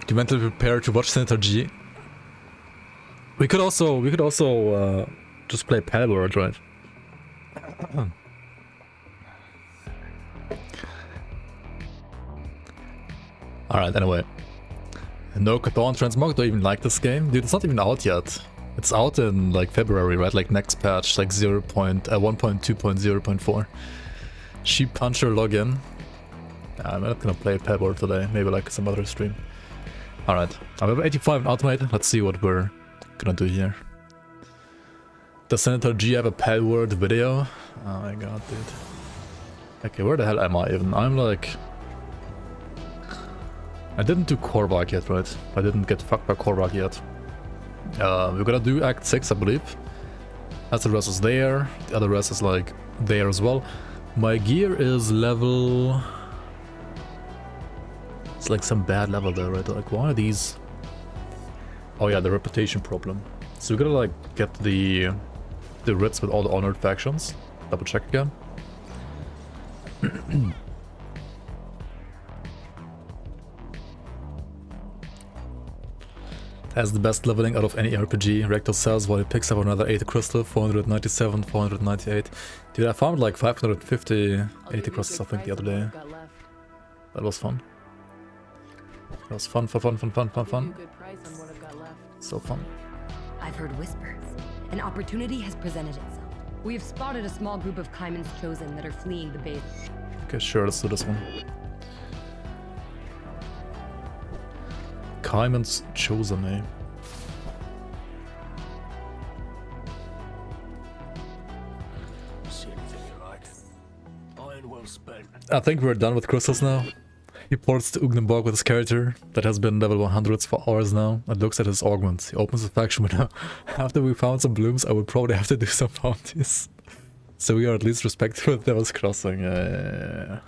You mentally prepare to watch Senator G. We could also just play Palworld, right? Alright, anyway. No Cthulhu Transmog, do I even like this game? Dude, it's not even out yet. It's out in like February, right? Like next patch, like 1.2.0.4. Sheep Puncher login. I'm not gonna play Palworld today, maybe like some other stream. Alright, I'm level 85 and automated. Let's see what we're gonna do here. Does Senator G have a Palworld video? Oh my god, dude. Okay, where the hell am I even? I'm like... I didn't do Korvac yet, right? I didn't get fucked by Korvac yet. We're gonna do Act 6, I believe. As the rest is there. The other rest is like there as well. My gear is level... It's like some bad level there, right? Like, why are these... Oh yeah, the reputation problem. So we're gonna like get the writs with all the honored factions. Double check again. Has the best leveling out of any RPG. Rectal sells while he picks up another 80 crystal, 497, 498. Dude, I found like 550 80 crystals I think the other day. That was fun. That was fun. So fun. I've heard whispers. An opportunity has presented itself. We have spotted a small group of Kaiman's chosen that are fleeing the base. Okay, sure, let's do this one. Kaiman's chosen, eh? See anything you like? Iron well spent. I think we're done with crystals now. He ports to Ugnenborg with his character that has been level 100s for hours now and looks at his augments. He opens the faction window. After we found some blooms, I would probably have to do some bounties. So we are at least respectful of Devil's Crossing. I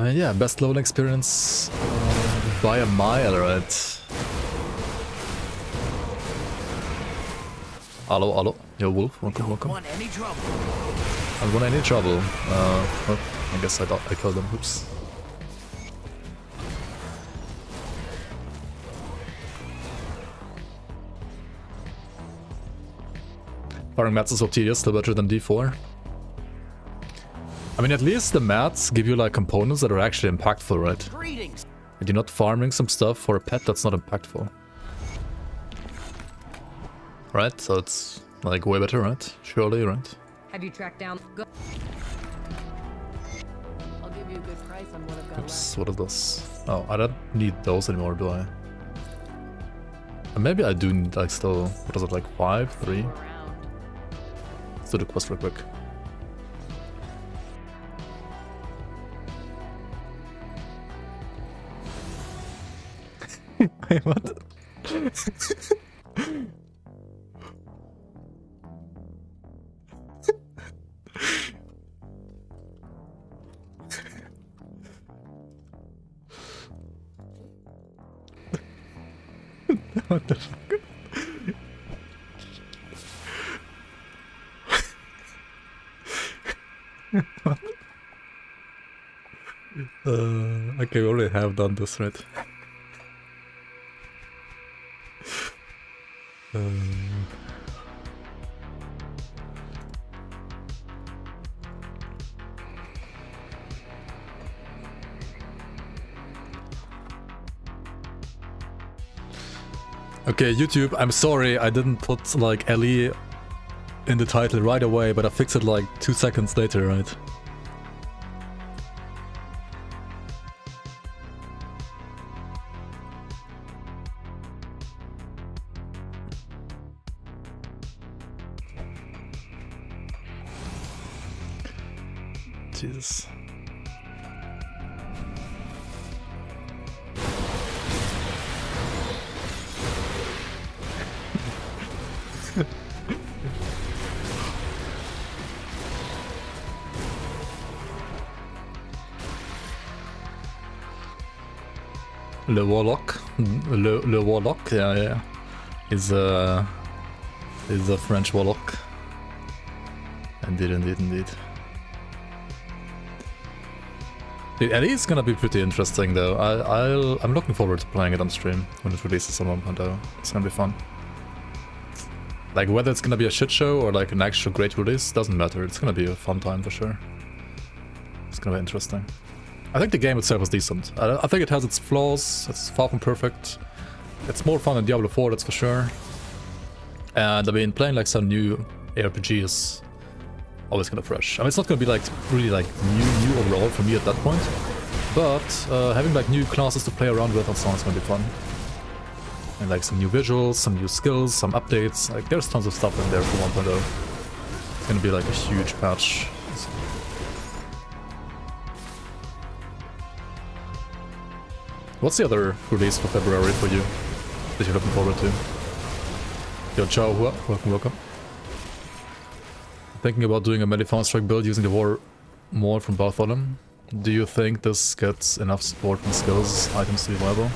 mean, yeah, best level experience by a mile, right? Hello, yo Wolf, welcome. Want any trouble? I don't want any trouble. Oh, I guess I killed them, oops. Firing mats is so tedious, still better than D4. I mean, at least the mats give you like components that are actually impactful, right? Greetings. And you're not farming some stuff for a pet that's not impactful. Right? So it's like way better, right? Surely, right? Have you tracked down? Go. I'll give you a good price on what I've got Oops, what is this? Oh, I don't need those anymore, do I? Maybe I do need like still, what is it, like 5, 3? left. Let's do the quest real quick. Wait, what? What the fuck? What? Okay, we already have done this, right? Okay, YouTube, I'm sorry I didn't put like Ellie in the title right away, but I fixed it like 2 seconds later, right? Jesus. Le Warlock. Le Warlock, yeah. He's a French Warlock. Indeed, indeed, indeed. The Ellie is gonna be pretty interesting though. I'm looking forward to playing it on stream when it releases on 1.0. It's gonna be fun. Like whether it's gonna be a shit show or like an actual great release, doesn't matter. It's gonna be a fun time for sure. It's gonna be interesting. I think the game itself is decent. I think it has its flaws. It's far from perfect. It's more fun than Diablo 4, that's for sure. And I mean, playing like some new ARPG is always kind of fresh. I mean, it's not gonna be like really like new overall for me at that point. But having like new classes to play around with and so on is gonna be fun. And like some new visuals, some new skills, some updates. Like there's tons of stuff in there for 1.0. It's gonna be like a huge patch. What's the other release for February for you that you're looking forward to? Yo, ciao, welcome. Thinking about doing a melee strike build using the war more from Bartholom. Do you think this gets enough support and skills items to be viable?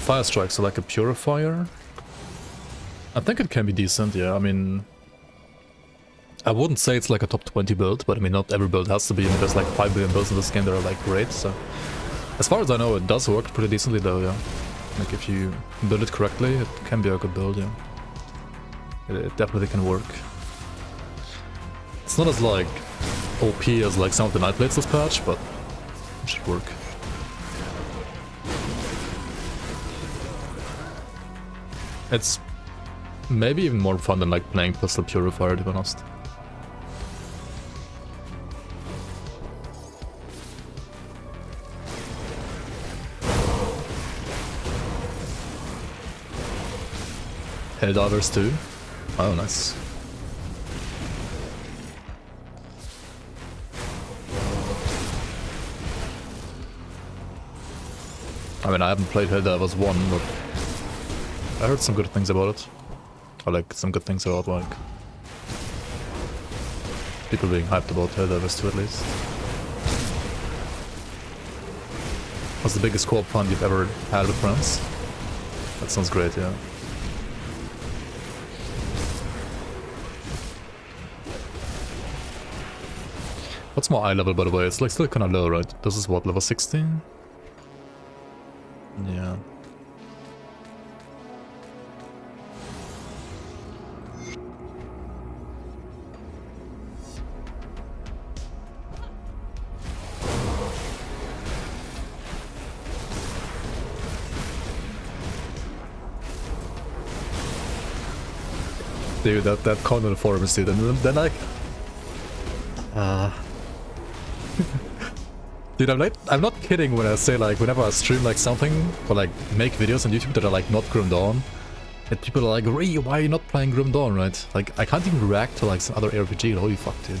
Fire strike, so like a purifier? I think it can be decent, yeah. I mean, I wouldn't say it's like a top 20 build, but I mean, not every build has to be. I mean, there's like 5 billion builds in this game that are like great, so... As far as I know, it does work pretty decently though, yeah. Like if you build it correctly, it can be a good build, yeah. It definitely can work. It's not as like OP as like some of the Night Blades this patch, but it should work. It's maybe even more fun than like playing Pistol Purifier, to be honest. Helldivers too? Oh, nice. I mean, I haven't played Helldivers 1, but I heard some good things about it. Or like, some good things about like... people being hyped about Helldivers 2 at least. What's the biggest co-op fun you've ever had with friends? That sounds great, yeah. What's my eye level, by the way? It's like still kind of low, right? This is what, level 16? Yeah. Dude, that comment on the forum is dude, and then like... Dude, I'm not kidding when I say like whenever I stream like something or like make videos on YouTube that are like not Grim Dawn, and people are like, Ray, why are you not playing Grim Dawn, right? Like I can't even react to like some other ARPG. Holy fuck, dude.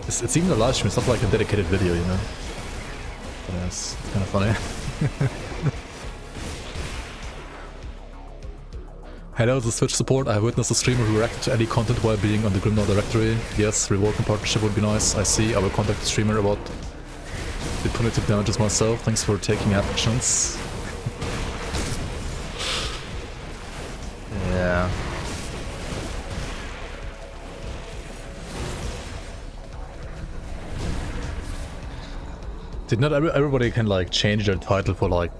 It's even a live stream. It's not like a dedicated video, you know. But yeah, it's kind of funny. Hello, this is Twitch support. I witnessed a streamer who reacted to any content while being on the Grimdawn directory. Yes, reworking partnership would be nice. I see. I will contact the streamer about the punitive damages myself. Thanks for taking actions. Yeah. Did not everybody can like change their title for like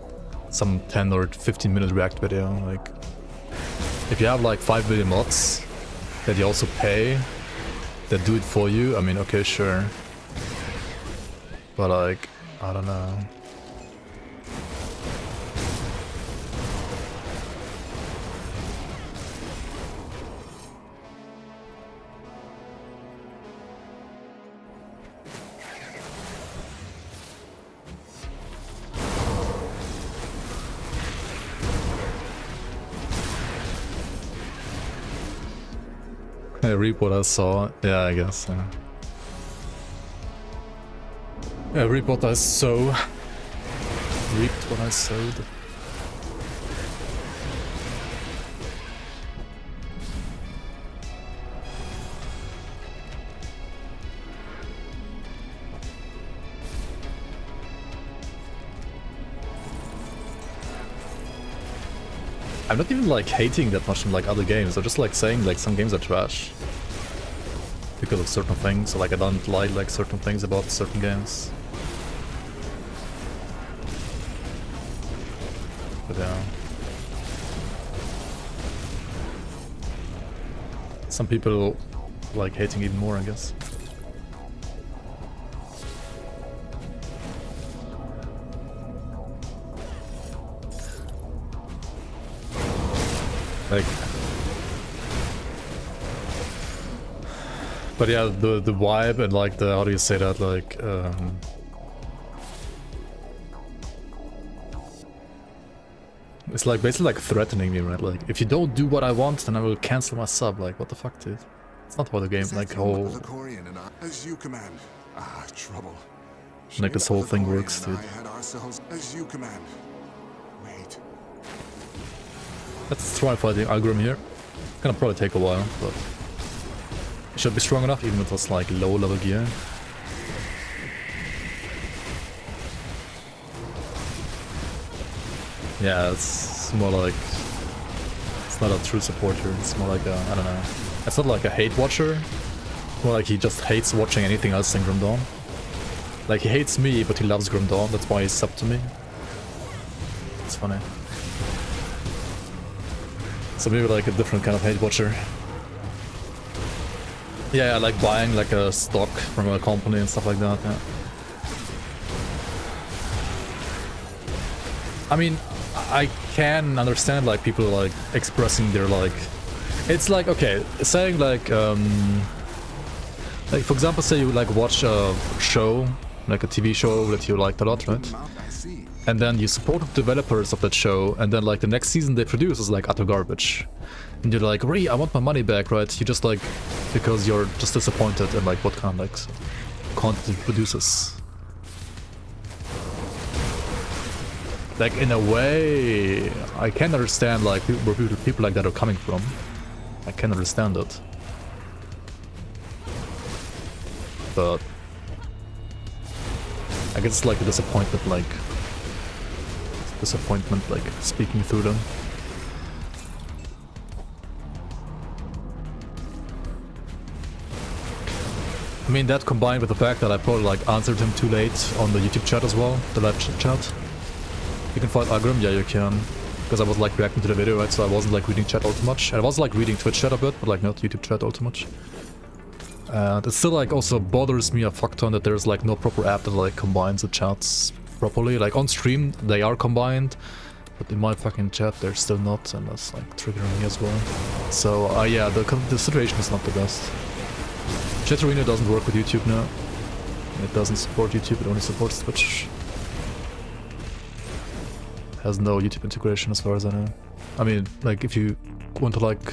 some 10 or 15 minute react video, like if you have like 5 billion mods that you also pay, that do it for you, I mean, okay, sure. But like, I don't know. I reap what I saw. Yeah, I guess. Yeah. I reap what I sow. Reaped what I sowed. I'm not even like hating that much in like other games. I'm just like saying like some games are trash because of certain things. Like I don't like certain things about certain games. But yeah. Some people like hating even more, I guess. Like, but yeah, the vibe and like the, how do you say that, like it's like basically like threatening me, right? Like, if you don't do what I want, then I will cancel my sub. Like, what the fuck, dude? It's not how the game, like, whole, as you command. Ah, trouble. like this whole thing works, dude. As you command. Wait. Let's try fighting Algrim here. Gonna probably take a while, but it should be strong enough, even if it's like low level gear. Yeah, it's more like, it's not a true supporter, it's more like a, I don't know. It's not like a hate watcher, more like he just hates watching anything else than Grim Dawn. Like, he hates me, but he loves Grim Dawn, that's why he's subbed to me. It's funny. So maybe like a different kind of hate watcher. Yeah, I like buying like a stock from a company and stuff like that, yeah. I mean, I can understand like people like expressing their like, it's like, okay, saying like for example, say you like watch a show, like a TV show that you liked a lot, right? And then you support the developers of that show, and then like the next season they produce is like utter garbage. And you're like, Ray, I want my money back, right? You just like, because you're just disappointed in like what kind of like content it produces. Like, in a way, I can understand like where people like that are coming from. I can understand it. But I guess it's like a disappointment, like speaking through them. I mean, that combined with the fact that I probably like answered him too late on the YouTube chat as well, the live chat. You can fight Agrim? Yeah, you can. Because I was like reacting to the video, right? So I wasn't like reading chat all too much. And I was like reading Twitch chat a bit, but like not YouTube chat all too much. And it still like also bothers me a fuck ton that there's like no proper app that like combines the chats properly. Like on stream they are combined, but in my fucking chat they're still not, and that's like triggering me as well. So yeah, the situation is not the best. Chat Arena doesn't work with YouTube now. It doesn't support YouTube, it only supports Twitch. Has no YouTube integration as far as I know. I mean, like if you want to like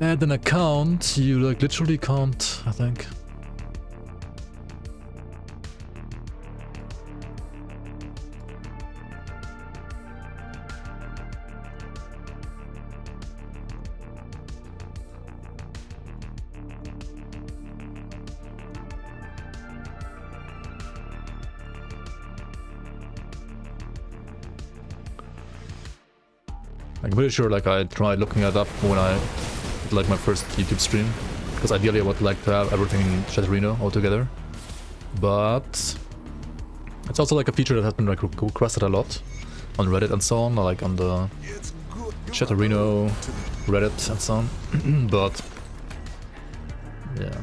add an account, you like literally can't, I think. I'm pretty sure like I tried looking it up when I did like my first YouTube stream, because ideally I would like to have everything in Chatterino all together, but it's also like a feature that has been like requested a lot on Reddit and so on, like on the Chatterino Reddit and so on. But yeah,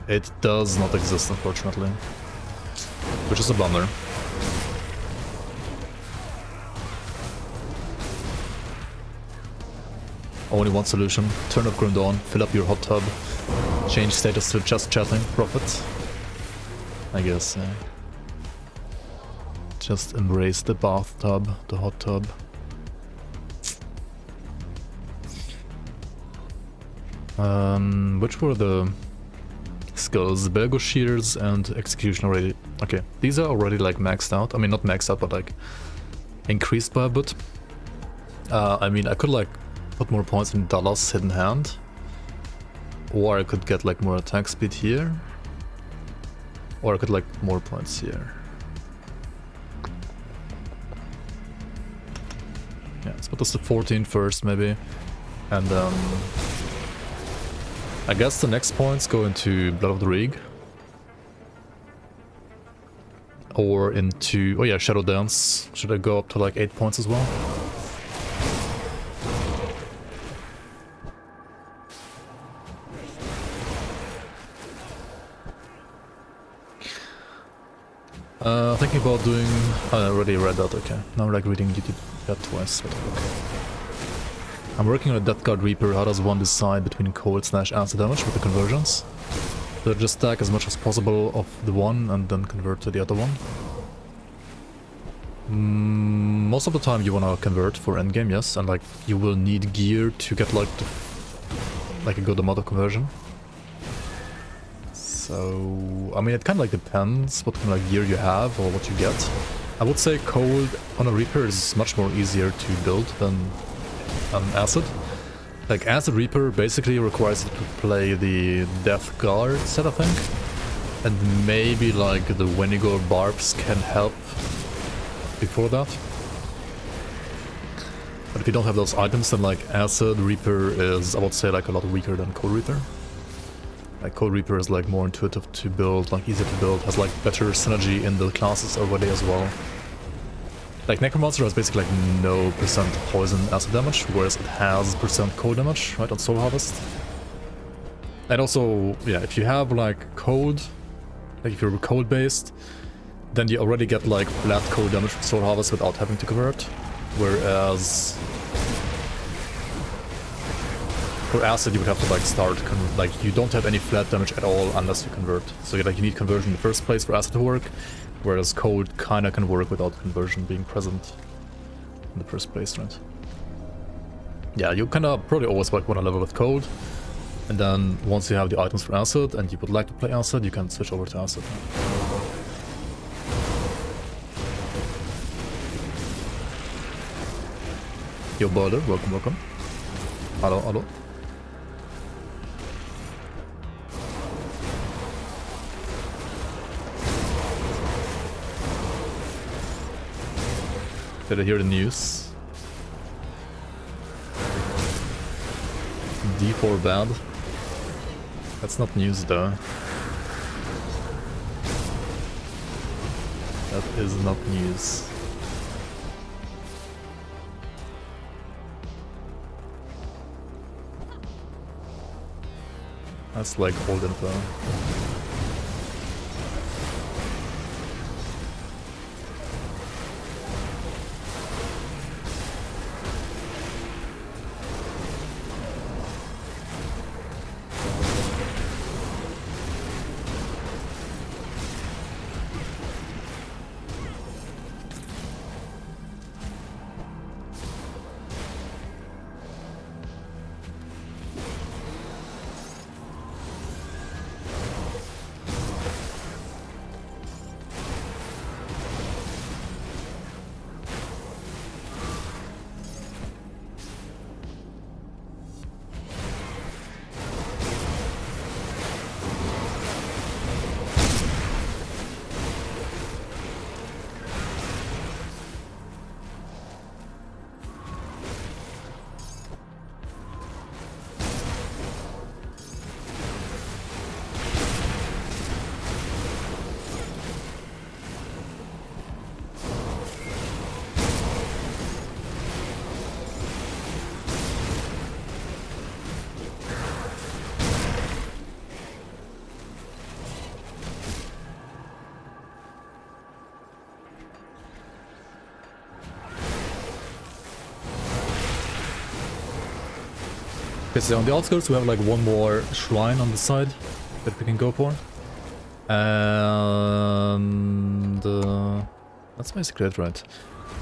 it does not exist unfortunately, which is a bummer. Only one solution: turn off Grim Dawn, fill up your hot tub, change status to just chatting, profit. I guess, yeah. Just embrace the bathtub, the hot tub. Which were the skills? Belgo Shears and Execution already. Okay, these are already like maxed out. I mean, not maxed out, but like increased by a bit. I mean, I could like put more points in Dallas Hidden Hand, or I could get like more attack speed here, or I could like more points here. Yeah, let's put this to 14 first, maybe. And then... I guess the next points go into Blood of the Rig. Or into... oh yeah, Shadow Dance. Should I go up to like 8 points as well? Thinking about doing... I already read that, okay. Now I'm like reading YouTube that twice, but okay. I'm working on a Death Guard Reaper. How does one decide between cold/acid damage with the conversions? So just stack as much as possible of the one and then convert to the other one. Most of the time you wanna convert for endgame, yes, and like you will need gear to get like a good amount of conversion. So, I mean, it kind of like depends what kind of like gear you have or what you get. I would say cold on a Reaper is much more easier to build than acid. Like acid Reaper basically requires you to play the Death Guard set, I think. And maybe like the Vinegar Barbs can help before that. But if you don't have those items, then like acid Reaper is, I would say, like a lot weaker than cold Reaper. Like Cold Reaper is like more intuitive to build, like easier to build, has like better synergy in the classes already as well. Like Necromancer has basically like no percent poison acid damage, whereas it has percent cold damage, right, on Soul Harvest. And also, yeah, if you have like cold, like if you're cold based, then you already get like flat cold damage from Soul Harvest without having to convert. Whereas for acid you would have to like start, like you don't have any flat damage at all unless you convert. So like you need conversion in the first place for acid to work, whereas cold kinda can work without conversion being present in the first place, right? Yeah, you kinda probably always like wanna level with cold, and then once you have the items for acid and you would like to play acid, you can switch over to acid. Yo Boiler, welcome, welcome. Hello, hello. Did I hear the news? D4 bad? That's not news though. That is not news. That's like old info. Okay, so on the outskirts we have like one more shrine on the side that we can go for. And that's basically it, right?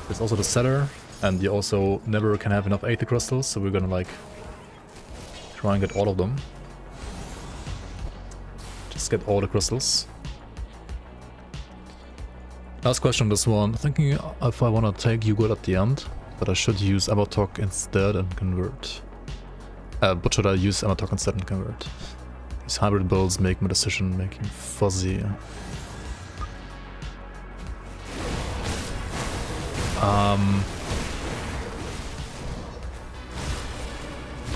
There's also the cellar, and you also never can have enough Aether crystals, so we're gonna like try and get all of them. Just get all the crystals. Last question on this one. Thinking if I wanna take you good at the end, but I should use Amatok instead and convert. But should I use Amatok instead and convert? These hybrid builds make my decision making fuzzy.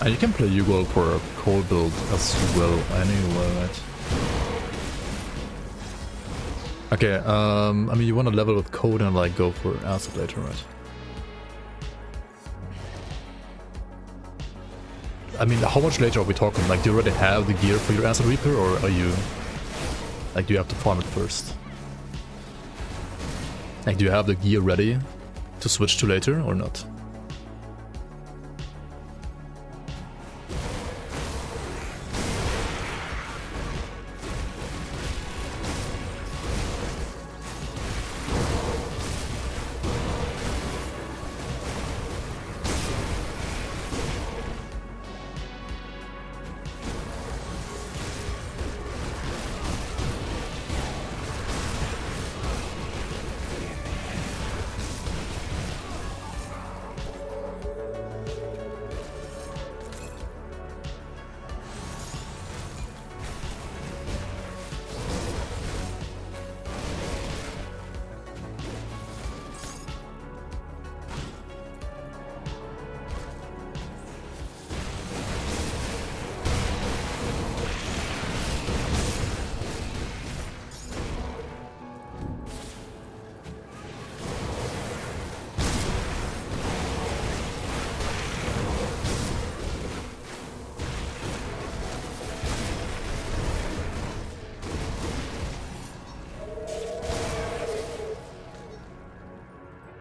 And you can play Ugol for a cold build as well anyway, right? Okay, I mean you want to level with code and like go for acid later, right? I mean, how much later are we talking? Like, do you already have the gear for your acid reaper, or are you like, do you have to farm it first? Like, do you have the gear ready to switch to later or not?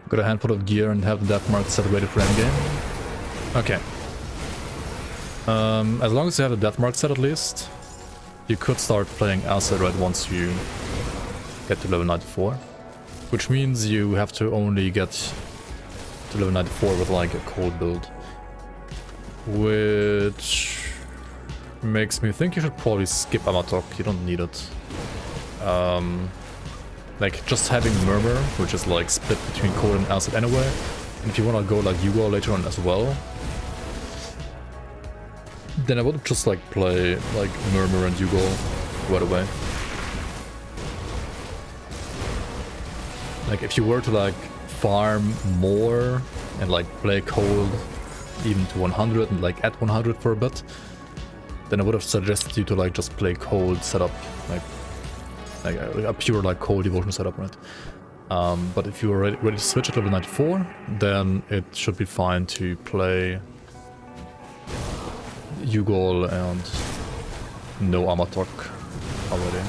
Got a handful of gear and have the death mark set ready for endgame. Okay. As long as you have the death mark set at least, you could start playing acid right once you get to level 94. Which means you have to only get to level 94 with like a cold build. Which makes me think you should probably skip Amatok, you don't need it. Like, just having Murmur, which is like split between cold and acid anyway. And if you wanna go like Ugol later on as well, then I would just like play like Murmur and Ugol right away. Like, if you were to like farm more and like play cold even to 100 and like at 100 for a bit, then I would have suggested you to like just play cold setup, like a pure like cold devotion setup, right? But if you're ready to switch at level 94, then it should be fine to play Ugol and no Amatok already.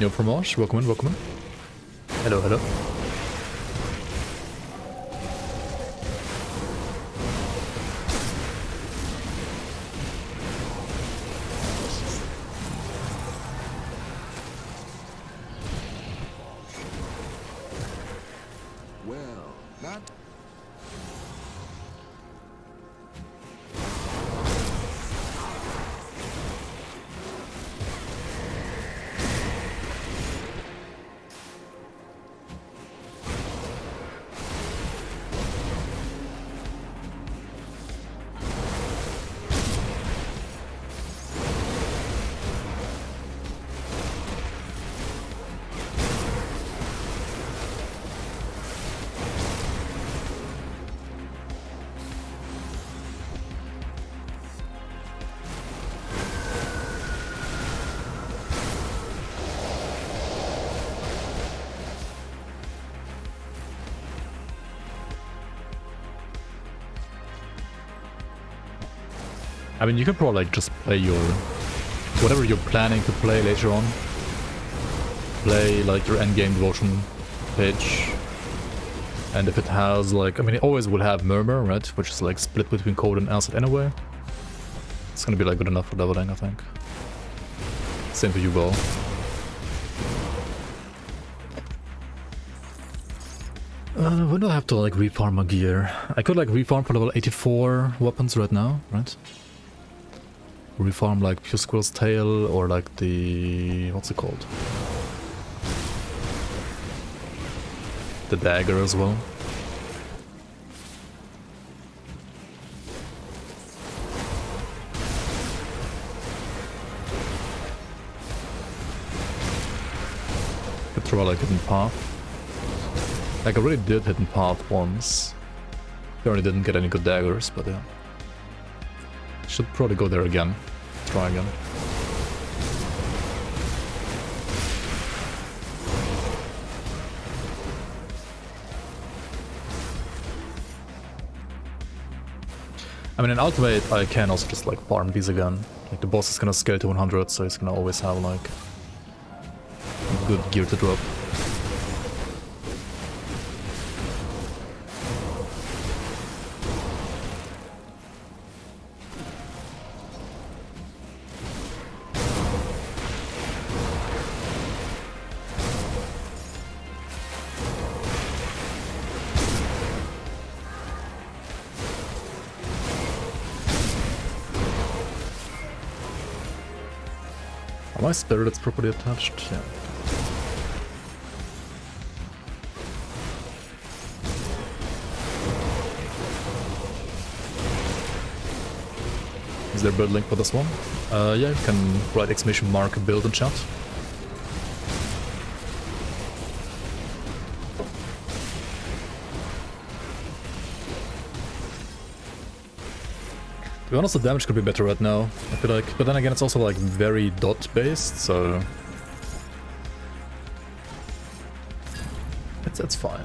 Yo, Promosh, welcome in, welcome in. Hello, hello. I mean, you could probably like just play your whatever you're planning to play later on. Play like your endgame devotion page, and if it has like, I mean, it always will have Murmur, right? Which is like split between cold and acid anyway. It's gonna be like good enough for leveling, I think. Same for you, Bo. When do I have to like refarm my gear? I could like refarm for level 84 weapons right now, right? Refarm like Pure Squirrel's Tail or like the... what's it called? The dagger as well. Could throw like a hidden path. Like, I really did hit in path once. Apparently didn't get any good daggers, but yeah. Should probably go there again. Try again. I mean, in Ultimate, I can also just like farm these again. Like, the boss is gonna scale to 100, so he's gonna always have like good gear to drop. Am I spirit that's properly attached? Yeah. Is there a build link for this one? Yeah, you can write exclamation mark build in chat. To be honest, the damage could be better right now, I feel like. But then again, it's also like very dot based, so it's fine.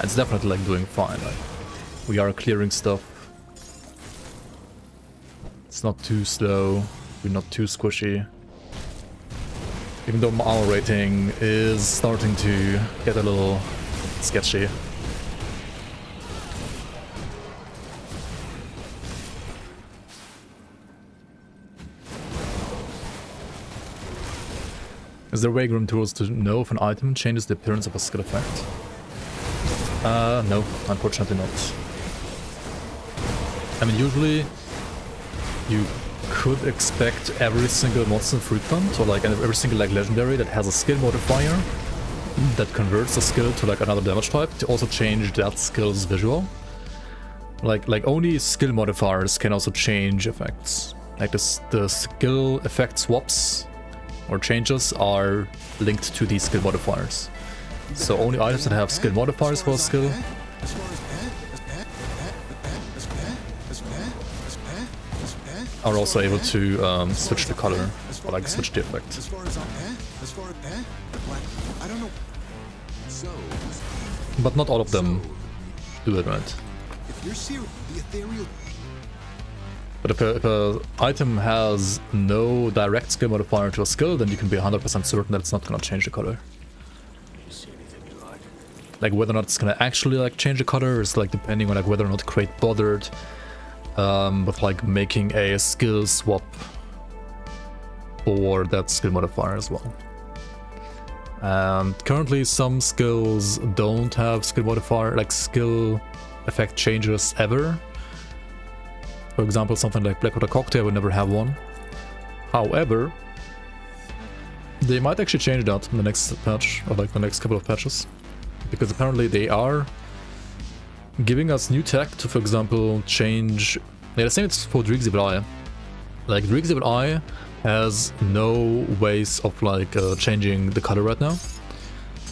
It's definitely like doing fine. Like, we are clearing stuff. It's not too slow. We're not too squishy. Even though my armor rating is starting to get a little sketchy. Is there a way Grimtools to know if an item changes the appearance of a skill effect? No, unfortunately not. I mean, usually you could expect every single monster frequent, or like every single like legendary that has a skill modifier that converts a skill to like another damage type to also change that skill's visual. Like only skill modifiers can also change effects. Like the skill effect swaps or changes are linked to these skill modifiers. So only items that have skill modifiers for a skill are also able to switch the color, or like switch the effect. But not all of them do it, right? But if a item has no direct skill modifier to a skill, then you can be 100% certain that it's not gonna change the color. Like whether or not it's gonna actually like change the color is like depending on like whether or not Crate bothered with like making a skill swap for that skill modifier as well. And currently some skills don't have skill modifier, like skill effect changes ever. For example, something like Blackwater Cocktail would never have one. However, they might actually change that in the next patch, or like the next couple of patches. Because apparently they are giving us new tech to, for example, change... Yeah, the same is for Dreeg's Evil Eye. Like, Dreeg's Evil Eye has no ways of, like, changing the color right now.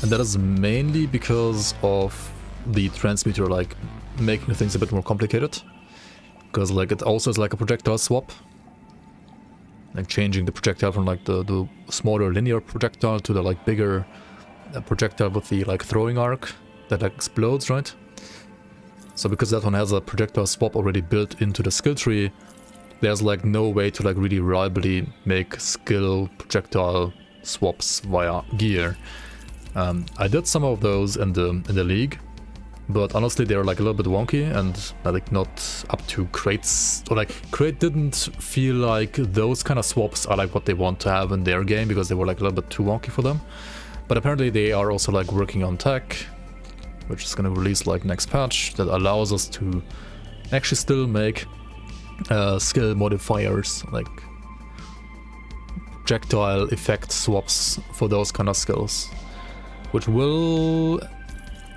And that is mainly because of the transmitter, like, making things a bit more complicated. Because, like, it also is like a projectile swap. Like, changing the projectile from, like, the smaller linear projectile to the, like, bigger projectile with the, like, throwing arc that, like, explodes, right? So because that one has a projectile swap already built into the skill tree, there's like no way to like really reliably make skill projectile swaps via gear. I did some of those in the league, but honestly they're like a little bit wonky and like not up to Crate's, or like Crate didn't feel like those kind of swaps are like what they want to have in their game because they were like a little bit too wonky for them. But apparently they are also like working on tech, which is going to release like next patch, that allows us to actually still make skill modifiers, like projectile effect swaps for those kind of skills, which will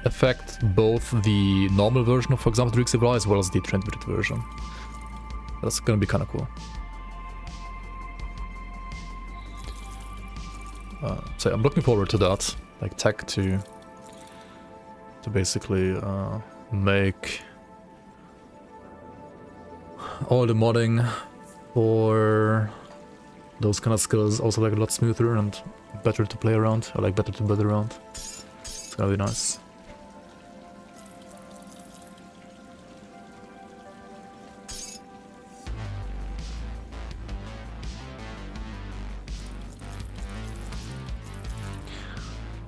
affect both the normal version of, for example, Drixivra as well as the transmuted version. That's gonna be kind of cool. So I'm looking forward to that, like tech to basically make all the modding for those kind of skills also like a lot smoother and better to play around, or like better to build around. It's gonna be nice.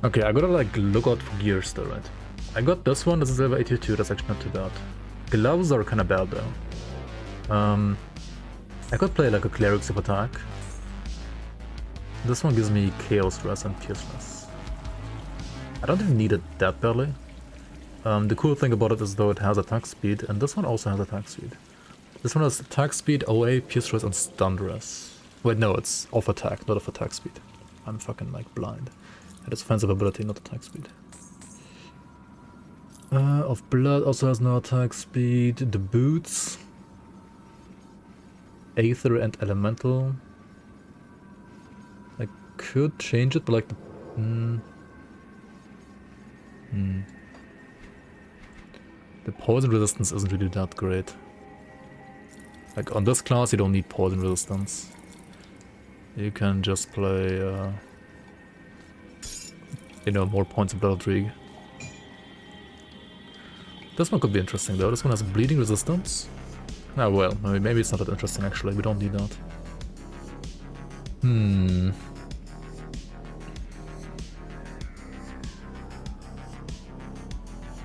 Okay, I gotta like look out for gears though, right? I got this one, this is level 82, that's actually not too bad. Gloves are kinda bad though. I could play like a cleric's of attack. This one gives me chaos stress and pierceless. I don't even need it that badly. The cool thing about it is though it has attack speed, and this one also has attack speed. This one has attack speed, OA, pierce stress, and stun dress. Wait, no, it's off attack, not off attack speed. I'm fucking like blind. It is offensive ability, not attack speed. Of blood also has no attack speed. The boots, Aether and Elemental. I could change it, but like the poison resistance isn't really that great. Like on this class you don't need poison resistance. You can just play you know, more points of blood intrigue. This one could be interesting though. This one has bleeding resistance. Oh well, maybe it's not that interesting actually. We don't need that.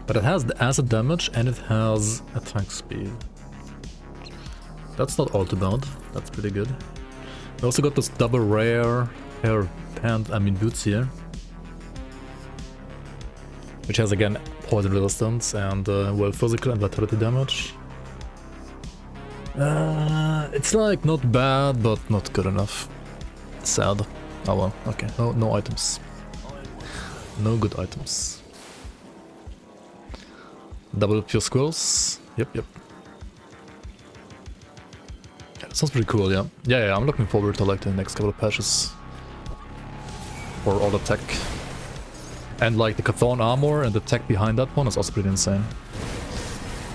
But it has the acid damage and it has attack speed. That's not all too bad. That's pretty good. We also got this double rare hair boots here, which has again poison resistance and well, physical and vitality damage. It's like not bad, but not good enough. Sad. Oh well, okay. No items. No good items. Double pure squirrels. Yep. Yeah, that sounds pretty cool, yeah. Yeah, I'm looking forward to like the next couple of patches. For all the tech. And like the Chthon armor and the tech behind that one is also pretty insane.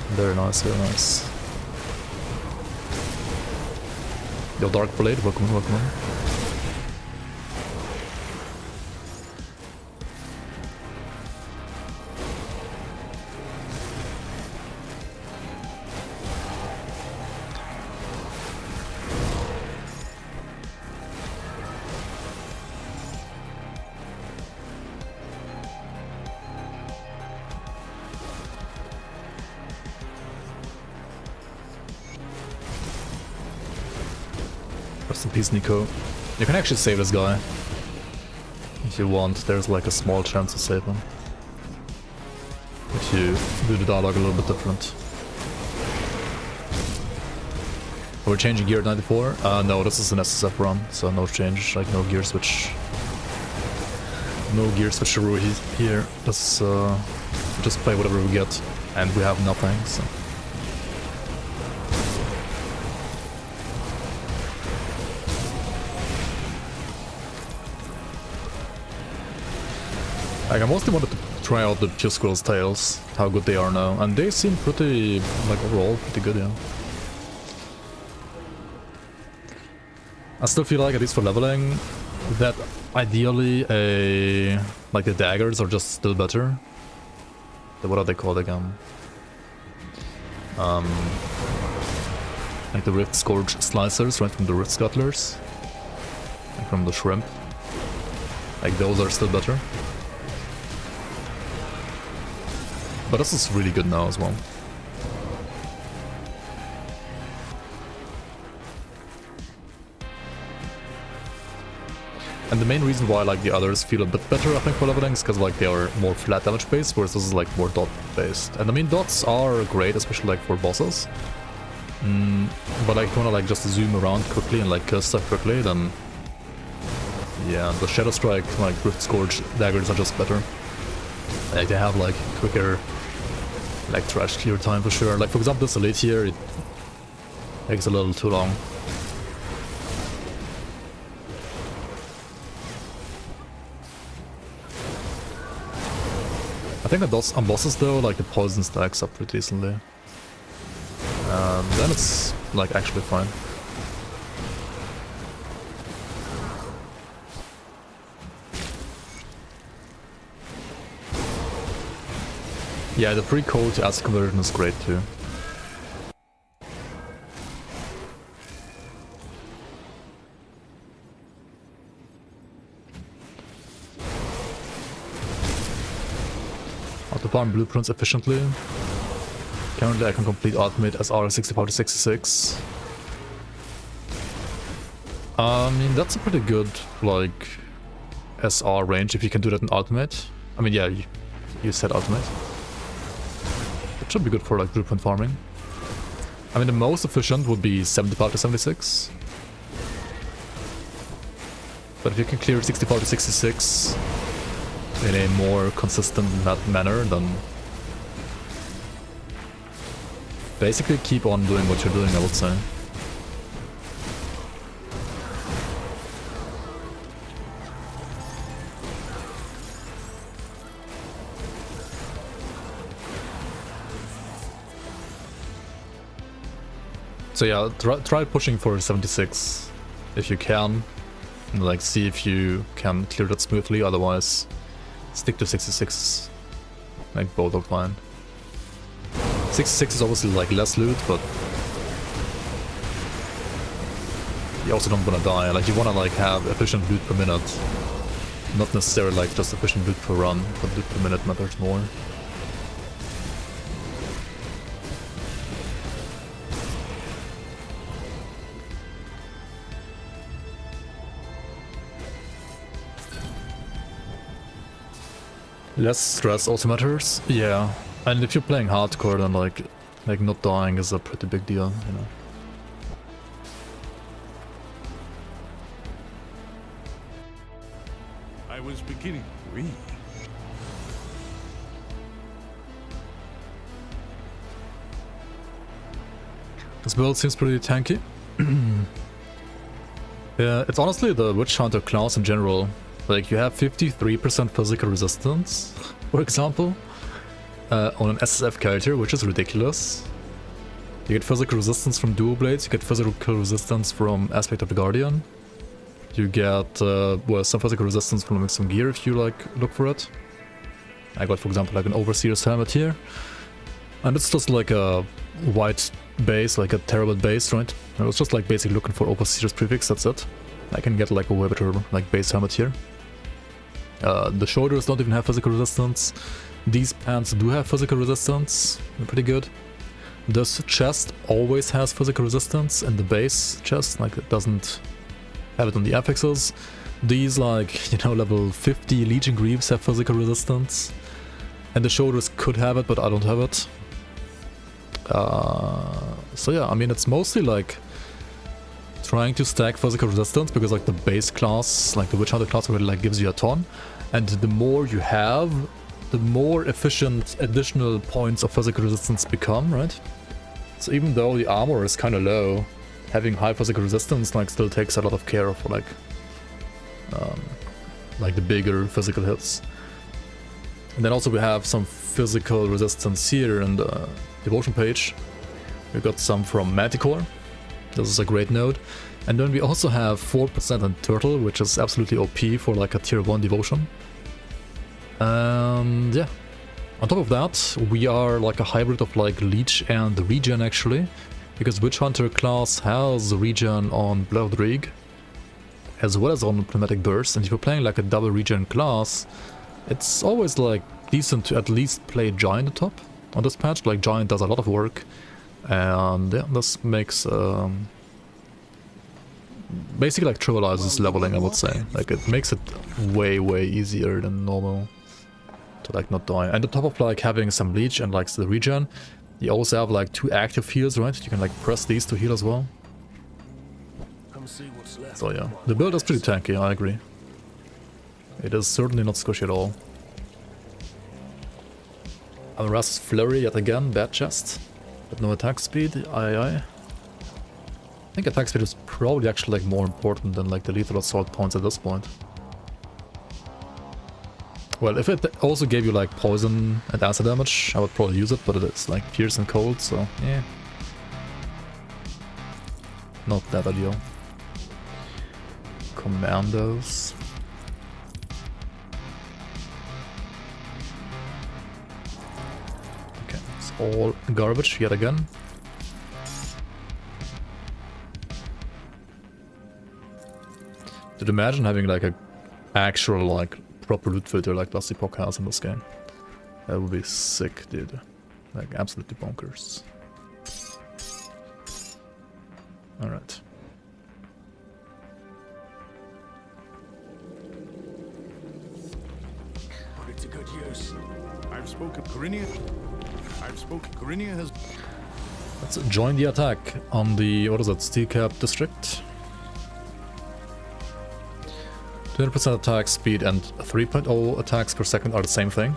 Very nice, very nice. Yo, Dark Blade, welcome in, welcome in. Rest in peace, Nico. You can actually save this guy. If you want, there's like a small chance to save him. If you do the dialogue a little bit different. Are we changing gear at 94? No, this is an SSF run, so no change, like no gear switch. No gear switcheroo here. Let's just play whatever we get, and we have nothing, so. Like, I mostly wanted to try out the Pure Squirrel's tails, how good they are now, and they seem pretty, like overall, pretty good, yeah. I still feel like, at least for leveling, that ideally like the daggers are just still better. What are they called again? Like the Rift Scourge Slicers, right, from the Rift Scuttlers. Like from the Shrimp. Like those are still better. But this is really good now as well. And the main reason why like the others feel a bit better, I think, for leveling is because like they are more flat damage based, whereas this is like more dot based. And I mean, dots are great, especially like for bosses. But like if you wanna like just zoom around quickly and like kill stuff quickly, then yeah, the Shadow Strike, like Rift Scourge daggers are just better. Like they have like quicker like trash clear time for sure. Like for example this elite here, it takes a little too long. I think that those on bosses though, like the poison stacks up pretty decently. Then it's like actually fine. Yeah, the pre-code to acid conversion is great too. Autofarm blueprints efficiently. Currently I can complete ultimate SR 65 to 66. I mean that's a pretty good like SR range if you can do that in ultimate. I mean yeah, you said ultimate. It should be good for like blueprint farming. I mean the most efficient would be 75 to 76. But if you can clear 65 to 66 in a more consistent manner, then basically keep on doing what you're doing, I would say. So yeah, try pushing for 76 if you can, and like see if you can clear that smoothly, otherwise stick to 66, like both are fine. 66 is obviously like less loot, but you also don't want to die, like you want to like have efficient loot per minute, not necessarily like just efficient loot per run, but loot per minute matters more. Less stress also matters, yeah. And if you're playing hardcore, then like not dying is a pretty big deal, you know. I was beginning to read. This build seems pretty tanky. Yeah, it's honestly the Witch Hunter class in general. Like you have 53% physical resistance, for example, on an SSF character, which is ridiculous. You get physical resistance from dual blades, you get physical resistance from Aspect of the Guardian. You get well, some physical resistance from some gear if you like look for it. I got, for example, like an Overseer's helmet here. And it's just like a white base, like a Terabit base, right? I was just like basically looking for Overseer's prefix, that's it. I can get like a way better like base helmet here. The shoulders don't even have physical resistance. These pants do have physical resistance. They're pretty good. This chest always has physical resistance in the base chest, like it doesn't have it on the affixes. These like, you know, level 50 Legion Greaves have physical resistance. And the shoulders could have it, but I don't have it. So yeah, I mean it's mostly like trying to stack physical resistance, because like the base class, like the Witch Hunter class already like gives you a ton, and the more you have, the more efficient additional points of physical resistance become, right? So even though the armor is kind of low, having high physical resistance like still takes a lot of care for like the bigger physical hits. And then also we have some physical resistance here in the devotion page. We got some from Manticore. This is a great node. And then we also have 4% on Turtle, which is absolutely OP for like a tier 1 devotion. And yeah. On top of that, we are like a hybrid of like Leech and Regen actually. Because Witch Hunter class has Regen on Blood Rig, as well as on Pneumatic Burst. And if you're playing like a double Regen class, it's always like decent to at least play Giant atop on this patch. Like Giant does a lot of work. And yeah, this makes basically like trivializes leveling, I would say. Like it makes it way easier than normal to like not die. And on top of like having some Leech and like the Regen, you also have like 2 active heals, right? You can like press these to heal as well. So yeah, the build is pretty tanky, I agree. It is certainly not squishy at all. Amaras's Flurry yet again, bad chest. But no attack speed, I think attack speed is probably actually like more important than like the lethal assault points at this point. Well, if it also gave you like poison and acid damage, I would probably use it, but it is like fierce and cold, so yeah. Not that ideal. Commandos. Okay, it's all garbage yet again. Did imagine having like a actual like proper loot filter like Dusty Pock has in this game. That would be sick, dude. Like absolutely bonkers. Alright. Put it to good use. I've spoken Corinia. Corinia has. Let's join the attack on the, what is it, Steel Cap District. 200% attack speed and 3.0 attacks per second are the same thing.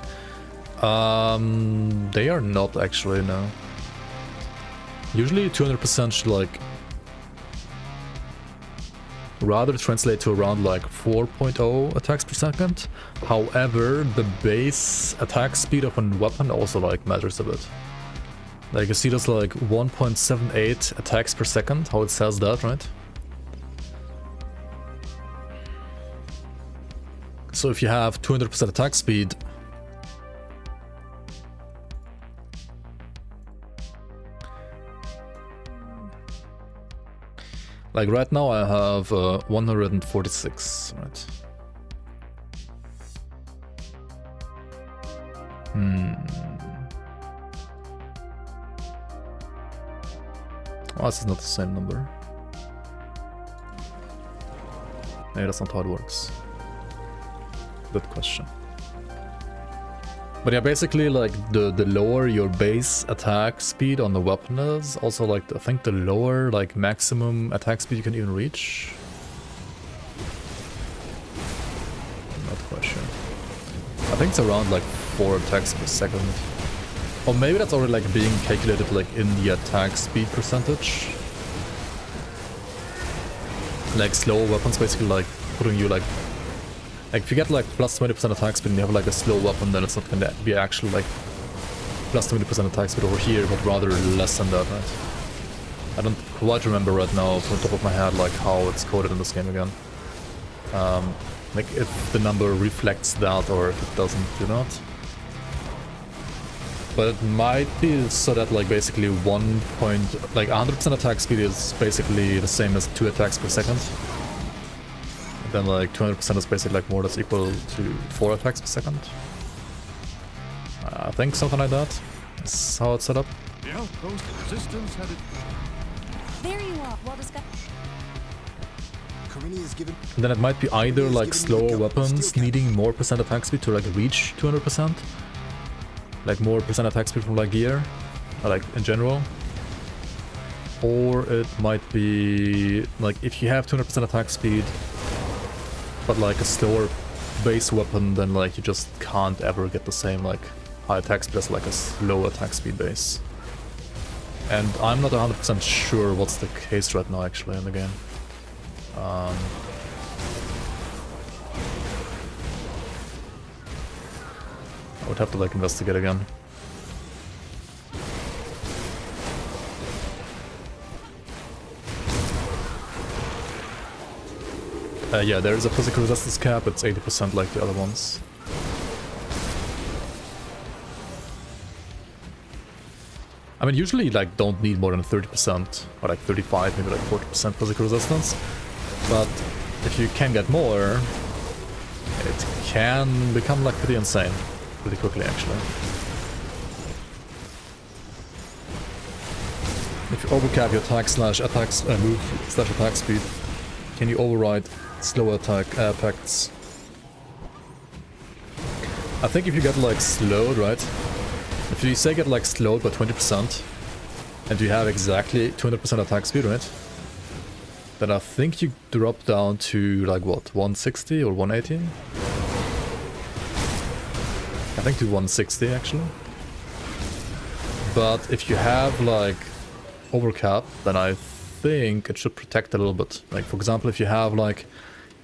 They are not actually, no. Usually 200% should like rather translate to around like 4.0 attacks per second. However, the base attack speed of a weapon also like matters a bit. Like you see this like 1.78 attacks per second, how it says that, right? So if you have 200% attack speed, like right now I have 146, right? Oh, this is not the same number. Maybe that's not how it works. Good question. But yeah, basically like the lower your base attack speed on the weapon is, also like I think the lower like maximum attack speed you can even reach. Not quite sure. I think it's around like 4 attacks per second. Or maybe that's already like being calculated like in the attack speed percentage. Like slow weapons basically like putting you like if you get like plus 20% attack speed and you have like a slow weapon, then it's not gonna be actually like plus 20% attack speed over here, but rather less than that, right? I don't quite remember right now from the top of my head like how it's coded in this game again. Like if the number reflects that or if it doesn't do not. But it might be so that like basically 100% attack speed is basically the same as 2 attacks per second. Then like 200% is basically like more or less equal to 4 attacks per second. I think something like that is how it's set up. The outpost resistance had it. There you are. Well discussed. And then it might be either like slower weapons needing more percent attack speed to like reach 200%. Like more percent attack speed from like gear, or like in general. Or it might be like if you have 200% attack speed, but like a slower base weapon, then like you just can't ever get the same like high attack speed as like a slow attack speed base. And I'm not 100% sure what's the case right now actually in the game. I would have to like investigate again. Yeah, there is a physical resistance cap, it's 80% like the other ones. I mean, usually like don't need more than 30%, or like 35, maybe like 40% physical resistance. But if you can get more, it can become like pretty insane, pretty quickly actually. If you overcap your move slash attack speed, can you override slow attack effects? I think if you get like slowed, right? If you say get like slowed by 20% and you have exactly 200% attack speed, right? Then I think you drop down to like what, 160 or 180? I think to 160 actually. But if you have like overcap, then I think it should protect a little bit. Like for example, if you have like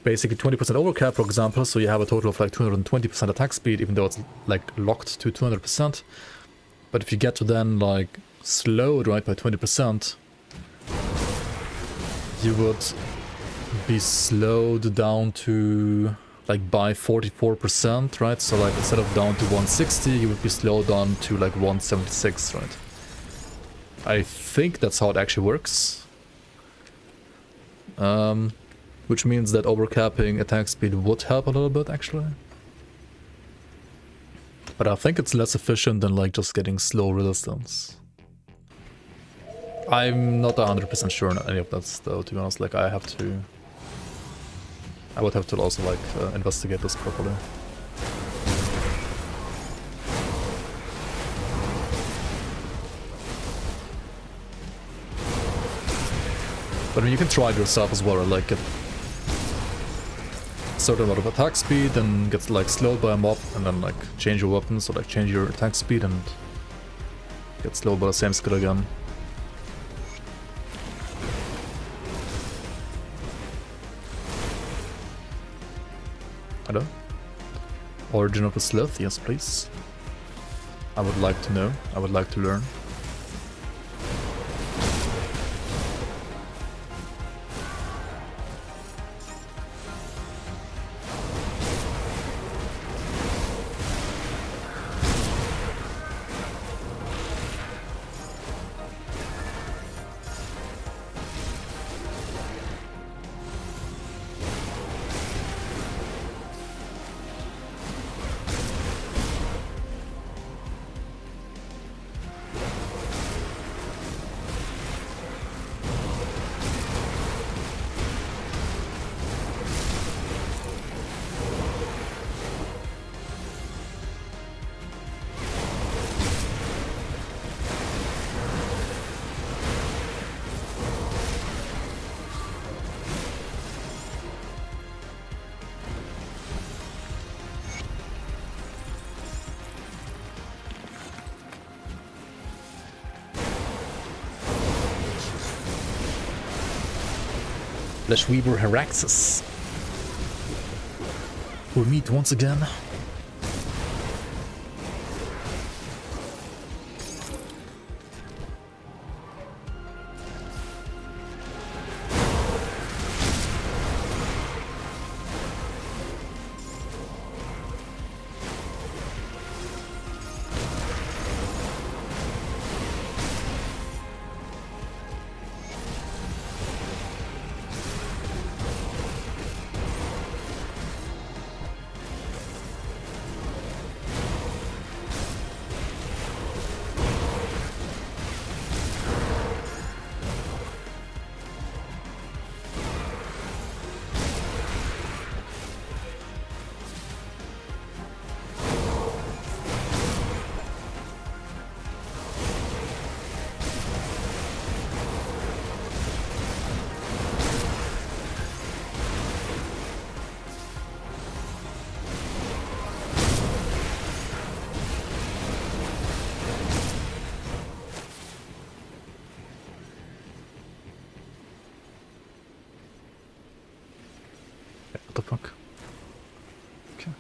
basically 20% overcap, for example, so you have a total of like 220% attack speed, even though it's like locked to 200%. But if you get to then like slowed, right, by 20%, you would be slowed down to like by 44%, right? So like instead of down to 160, you would be slowed down to like 176, right? I think that's how it actually works. Which means that overcapping attack speed would help a little bit, actually. But I think it's less efficient than like just getting slow resistance. I'm not 100% sure on any of that though, to be honest. Like I would have to also like investigate this properly. But I mean, you can try it yourself as well, like get a certain amount of attack speed, then get like slowed by a mob, and then like change your weapon, so like change your attack speed and get slowed by the same skill again. Hello? Origin of the Slith, yes please. I would like to know, I would like to learn. Flesh Weaver Heraxus. We meet once again. What the fuck? Okay.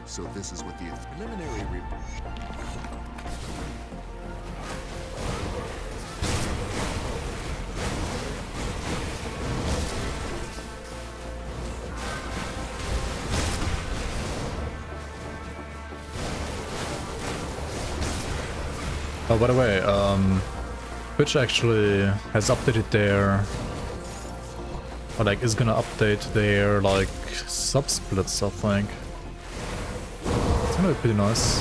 So this is what the preliminary Oh, by the way, Twitch actually has updated their, or like is gonna update their like sub splits, I think. It's gonna be pretty nice.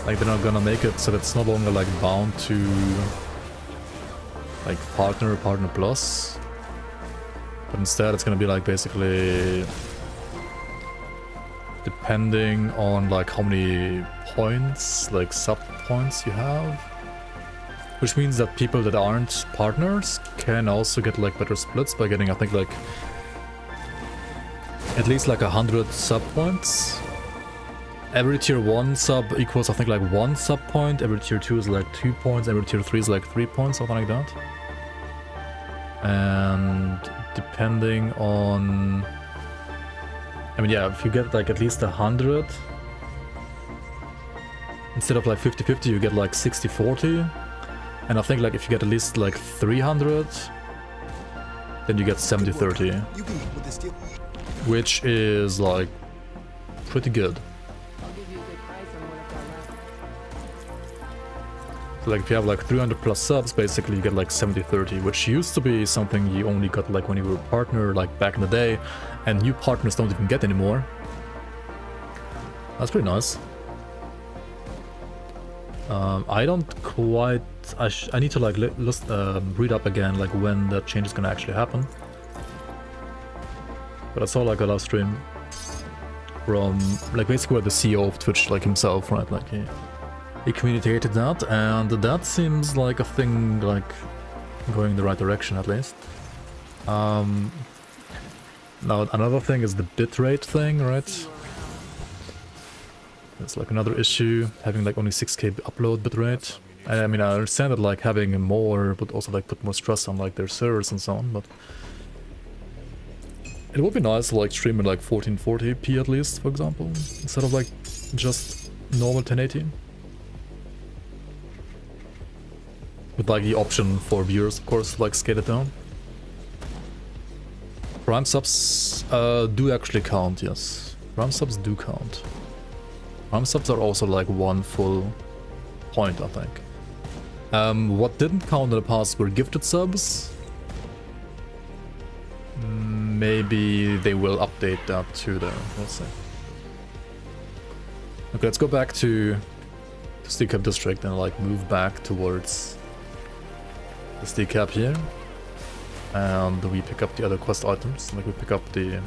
Like they're not gonna make it so that it's no longer like bound to like partner plus, but instead it's gonna be like basically depending on like how many points, like sub points you have, which means that people that aren't partners can also get like better splits by getting, I think, like at least like 100 sub points. Every tier 1 sub equals, I think, like 1 sub point, every tier 2 is like 2 points, every tier 3 is like 3 points, something like that. And depending on, I mean, yeah, if you get like at least 100, instead of like 50-50, you get like 60-40. And I think like if you get at least like 300, then you get 70-30. Which is like pretty good. So like if you have like 300 plus subs, basically you get like 70-30, which used to be something you only got like when you were a partner, like back in the day, and new partners don't even get anymore. That's pretty nice. I don't quite, I need to like read up again like when that change is gonna actually happen. But I saw like a live stream from like basically the CEO of Twitch, like himself, right? Like he communicated that, and that seems like a thing like going in the right direction at least. Now another thing is the bitrate thing, right? It's like another issue, having like only 6K upload bitrate. I mean, I understand that like having more would also like put more stress on like their servers and so on, but it would be nice to like stream at like 1440p at least, for example, instead of like just normal 1080. With like the option for viewers, of course, to like scale it down. Prime subs do actually count, yes. Prime subs do count. Prime subs are also like 1 full point, I think. What didn't count in the past were gifted subs. Maybe they will update that too though, we'll see. Okay, let's go back to the Steel Cap district and like move back towards the Steel Cap here. And we pick up the other quest items, like we pick up the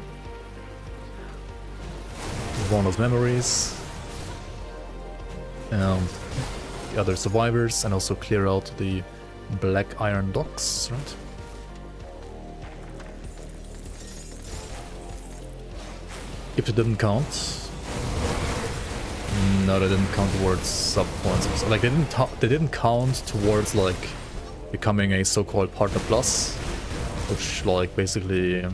Warlock's memories and the other survivors, and also clear out the Black Iron docks, right? If it didn't count, no, they didn't count towards sub points. Like they didn't count towards like becoming a so-called partner plus, which like basically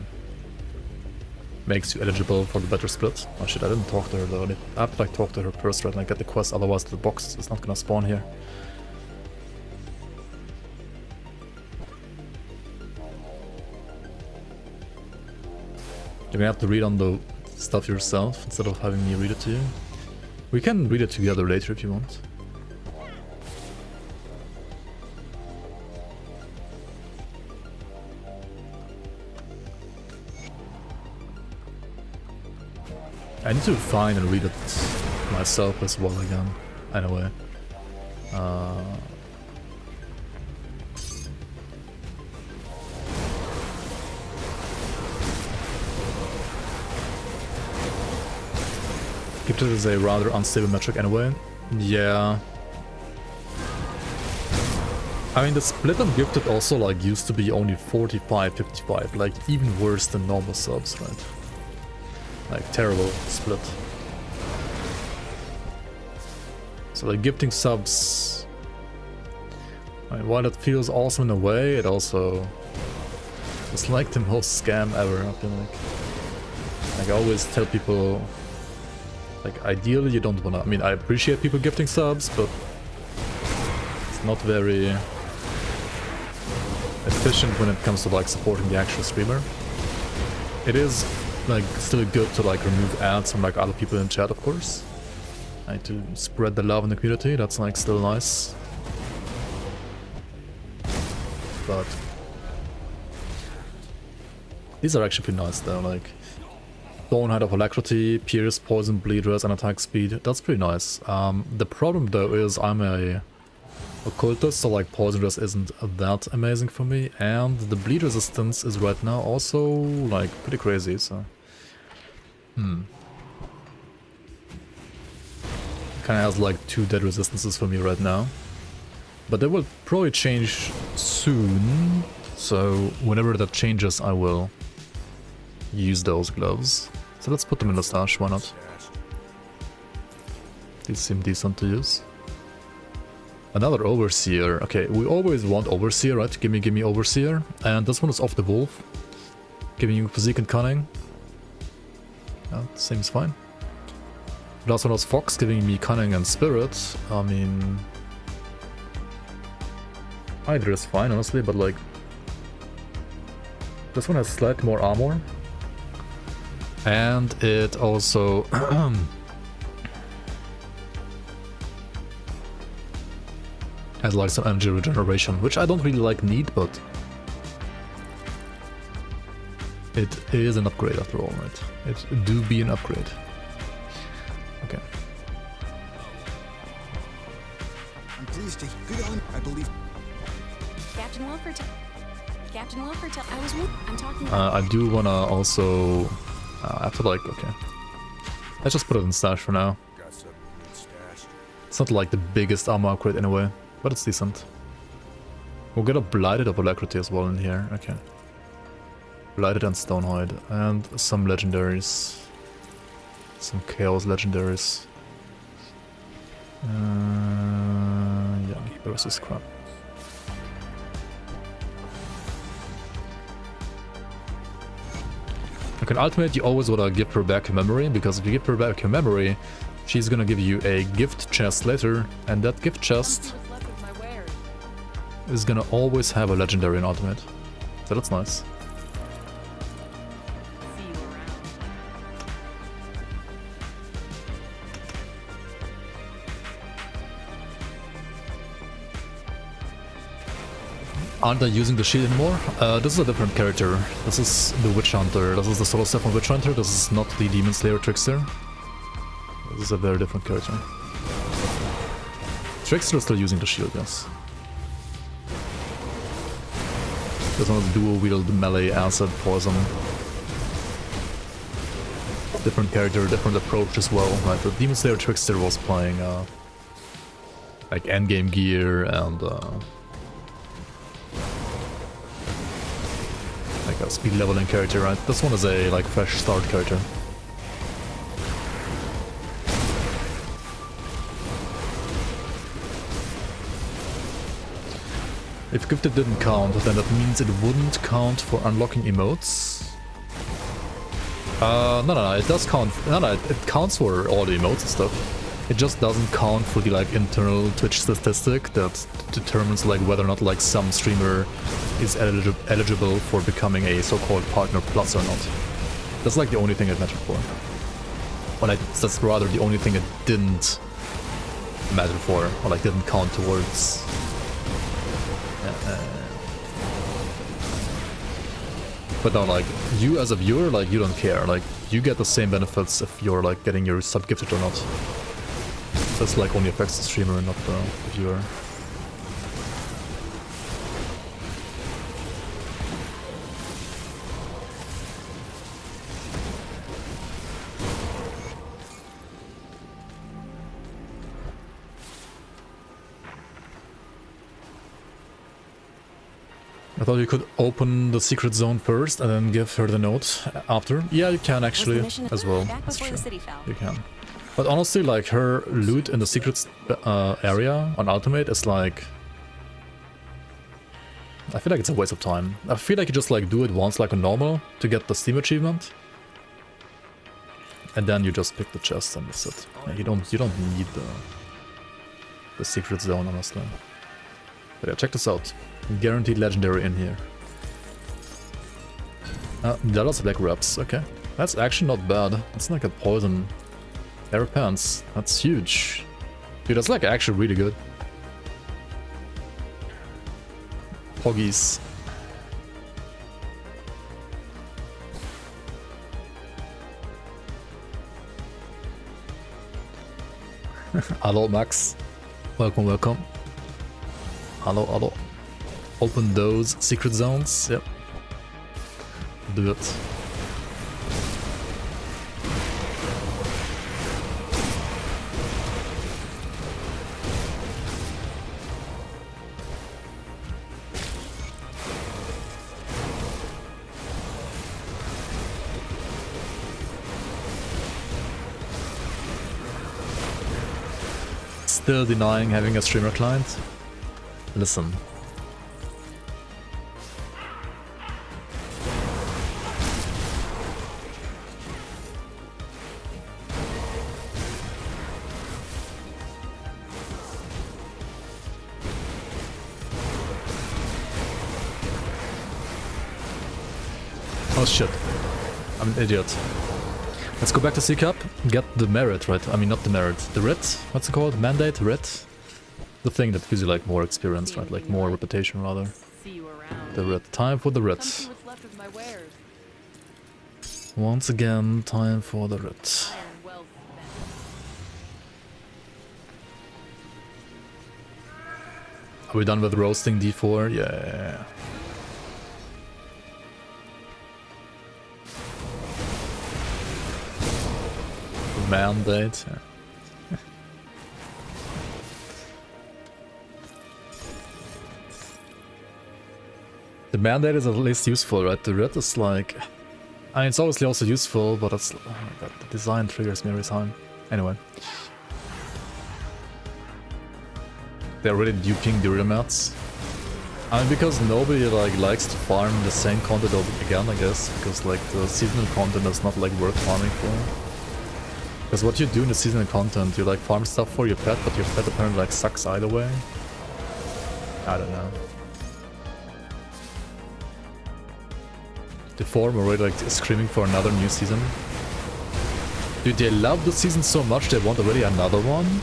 makes you eligible for the better split. Oh shit, I didn't talk to her though. I have to like talk to her first, right, and like, get the quest, otherwise the box is not gonna spawn here. You're gonna have to read on the stuff yourself instead of having me read it to you. We can read it together later if you want. I need to find and read it myself as well again, anyway. Gifted is a rather unstable metric anyway. Yeah. I mean, the split on Gifted also like used to be only 45-55, like even worse than normal subs, right? Like terrible split. So like gifting subs, I mean, while it feels awesome in a way, it also is like the most scam ever, I feel like. I always tell people, like ideally you don't wanna, I mean I appreciate people gifting subs, but it's not very efficient when it comes to like supporting the actual streamer. It is like still good to like remove ads from like other people in chat, of course, I need to spread the love in the community, that's like still nice. But these are actually pretty nice though, like Thorn Height of Alacrity, Pierce, Poison, Bleed Rest, and Attack Speed. That's pretty nice. The problem though is I'm a occultist, so like Poison Rest isn't that amazing for me, and the Bleed Resistance is right now also like pretty crazy, so... Kinda has like 2 dead resistances for me right now. But that will probably change soon, so whenever that changes I will use those gloves. So let's put them in the stash, why not? These seem decent to use. Another Overseer. Okay, we always want Overseer, right? Gimme Overseer. And this one is off the Wolf, giving you Physique and Cunning. That seems fine. Last one was Fox, giving me Cunning and Spirit. I mean... either is fine, honestly, but like... this one has slightly more armor. And it also... has like some energy regeneration, which I don't really like need, but... it is an upgrade after all, right? It do be an upgrade. Okay. I'm pleased to. Good on. I believe. Captain Wilford. Captain Wilford. I was. I'm talking. I do wanna also. I have to like. Okay. Let's just put it in stash for now. Got something stashed. It's not like the biggest armor upgrade anyway, but it's decent. We'll get a Blighted of Alacrity as well in here. Okay. Blighted and Stonehide, and some legendaries. Some Chaos legendaries. Yeah, the rest is crap. Okay, in Ultimate you always wanna give her back her memory, because if you give her back her memory, she's gonna give you a gift chest later, and that gift chest is gonna always have a legendary in Ultimate. So that's nice. Aren't I using the shield anymore? This is a different character. This is the Witch Hunter. This is the Solo Stefan Witch Hunter. This is not the Demon Slayer Trickster. This is a very different character. Trickster is still using the shield, yes. This one is dual wield melee, acid, poison. Different character, different approach as well. Right, the Demon Slayer Trickster was playing like endgame gear and like a speed leveling character, right? This one is a like fresh start character. If gifted didn't count, then that means it wouldn't count for unlocking emotes. No, it does count. No, it counts for all the emotes and stuff. It just doesn't count for the like internal Twitch statistic that determines like whether or not like some streamer is eligible for becoming a so-called partner plus or not. That's like the only thing it mattered for. Or like that's rather the only thing it didn't matter for, or like didn't count towards. But no, like you as a viewer, like you don't care. Like you get the same benefits if you're like getting your sub gifted or not. That's like only affects the streamer, not the viewer. I thought you could open the secret zone first and then give her the note after. Yeah, you can actually as well. That's true. You can. But honestly, like her loot in the secret area on Ultimate is like... I feel like it's a waste of time. I feel like you just like do it once like a normal to get the Steam achievement. And then you just pick the chest and that's it. Yeah, you don't need the secret zone, honestly. But yeah, check this out. Guaranteed legendary in here. Dallas Black Wraps, okay. That's actually not bad. It's like a poison Air pants. That's huge. Dude, that's like actually really good. Poggies. Hello, Max. Welcome, welcome. Hello, hello. Open those secret zones. Yep. Do it. Still denying having a streamer client? Listen. Oh shit. I'm an idiot. Let's go back to C-Cup, get the merit, right? I mean, not the merit, the writ? What's it called? Mandate? Writ? The thing that gives you, like, more experience, right? Like, more reputation, rather. The writ. Time for the writ. Once again, time for the writ. Are we done with roasting D4? Yeah. Mandate. Yeah. The mandate is at least useful, right? The writ is like... I mean, it's obviously also useful, but it's... Oh my god, the design triggers me every time. Anyway. They're really duping the real mats. I mean, because nobody like likes to farm the same content again, I guess. Because like the seasonal content is not like worth farming for. Because what you do in the seasonal content, you like farm stuff for your pet, but your pet apparently like sucks either way. I don't know. The forum already like screaming for another new season. Dude, they love the season so much they want already another one?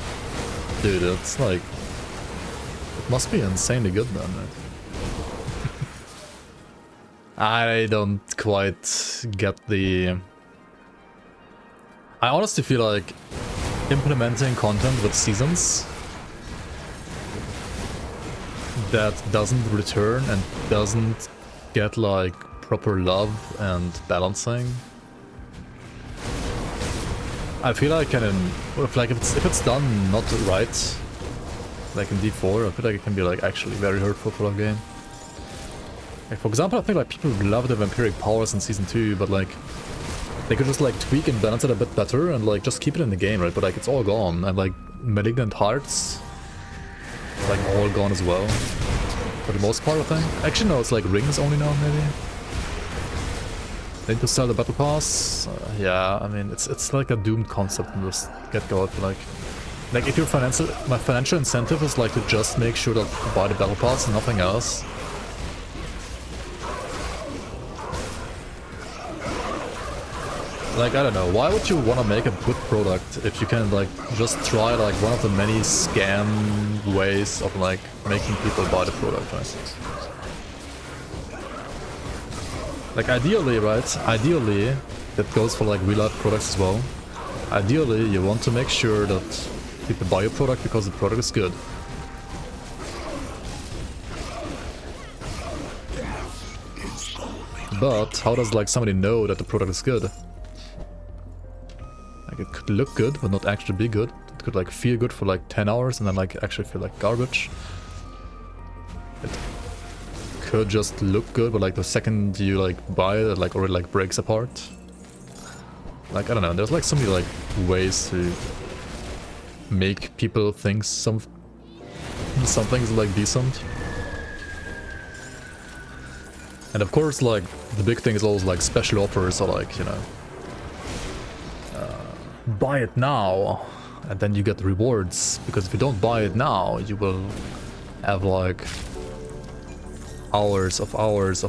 Dude, it's like... It must be insanely good then, right? I don't quite get the... I honestly feel like implementing content with seasons that doesn't return and doesn't get like proper love and balancing. I feel like if it's done not right, like in D4, I feel like it can be like actually very hurtful for a game. Like, for example, I think like people love the vampiric powers in Season 2, but like they could just like tweak and balance it a bit better and like just keep it in the game, right? But like it's all gone, and like Malignant Hearts, like all gone as well. For the most part, I think. Actually, no, it's like rings only now, maybe. They need to sell the battle pass. Yeah, I mean it's like a doomed concept from this get-go. Like if your my financial incentive is like to just make sure that you buy the battle pass and nothing else. Like, I don't know, why would you want to make a good product if you can, like, just try, like, one of the many scam ways of, like, making people buy the product, right? Like, ideally, right, ideally, that goes for, like, real-life products as well. Ideally, you want to make sure that people buy your product because the product is good. But, how does, like, somebody know that the product is good? Like, it could look good, but not actually be good. It could like feel good for like 10 hours and then like actually feel like garbage. It could just look good, but like the second you like buy it, it like already like breaks apart. Like, I don't know, there's like so many like ways to make people think something's like decent. And of course, like, the big thing is always like special offers or like, you know, buy it now and then you get rewards, because if you don't buy it now you will have like hours of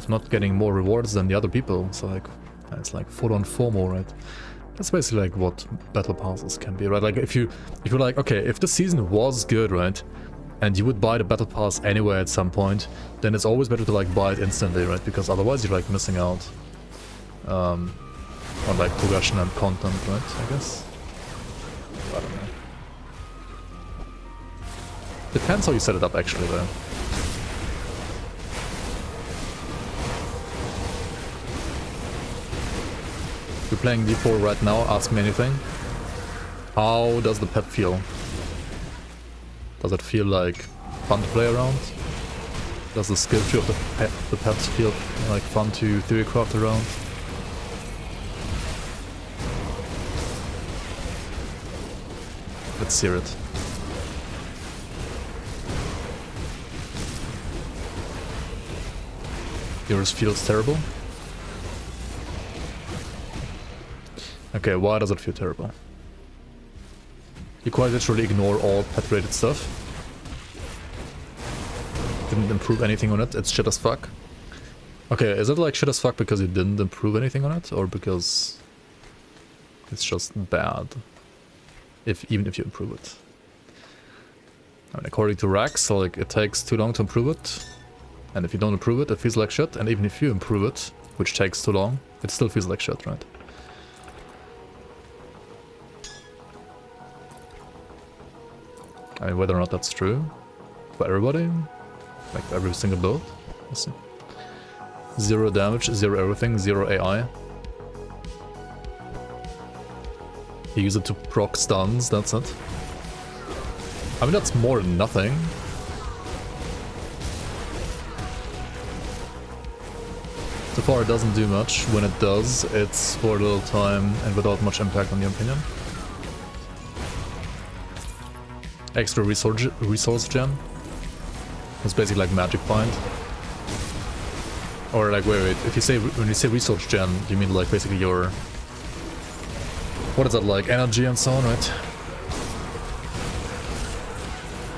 not getting more rewards than the other people. So like it's like full on FOMO, right? That's basically like what battle passes can be, right? Like if you're like, okay, if the season was good, right, and you would buy the battle pass anyway at some point, then it's always better to like buy it instantly, right? Because otherwise you're like missing out on like progression and content, right? I guess. I don't know. Depends how you set it up actually though. You're playing D4 right now, ask me anything. How does the pet feel? Does it feel like fun to play around? Does the skill tree of the pet feel like fun to theorycraft around? Let's hear it. Yours feels terrible? Okay, why does it feel terrible? You quite literally ignore all pet-rated stuff. Didn't improve anything on it, it's shit as fuck. Okay, is it like shit as fuck because you didn't improve anything on it? Or because it's just bad? Even if you improve it. I mean, according to Rax, like, it takes too long to improve it. And if you don't improve it, it feels like shit. And even if you improve it, which takes too long, it still feels like shit, right? I mean, whether or not that's true for everybody, like for every single build, we'll see. 0 damage, 0 everything, 0 AI. You use it to proc stuns, that's it. I mean, that's more than nothing. So far it doesn't do much. When it does, it's for a little time and without much impact on the opinion. Extra resource gem. It's basically like magic find. Or like, wait, if you say, when you say resource gem, you mean like basically your, what is that, like energy and so on, right?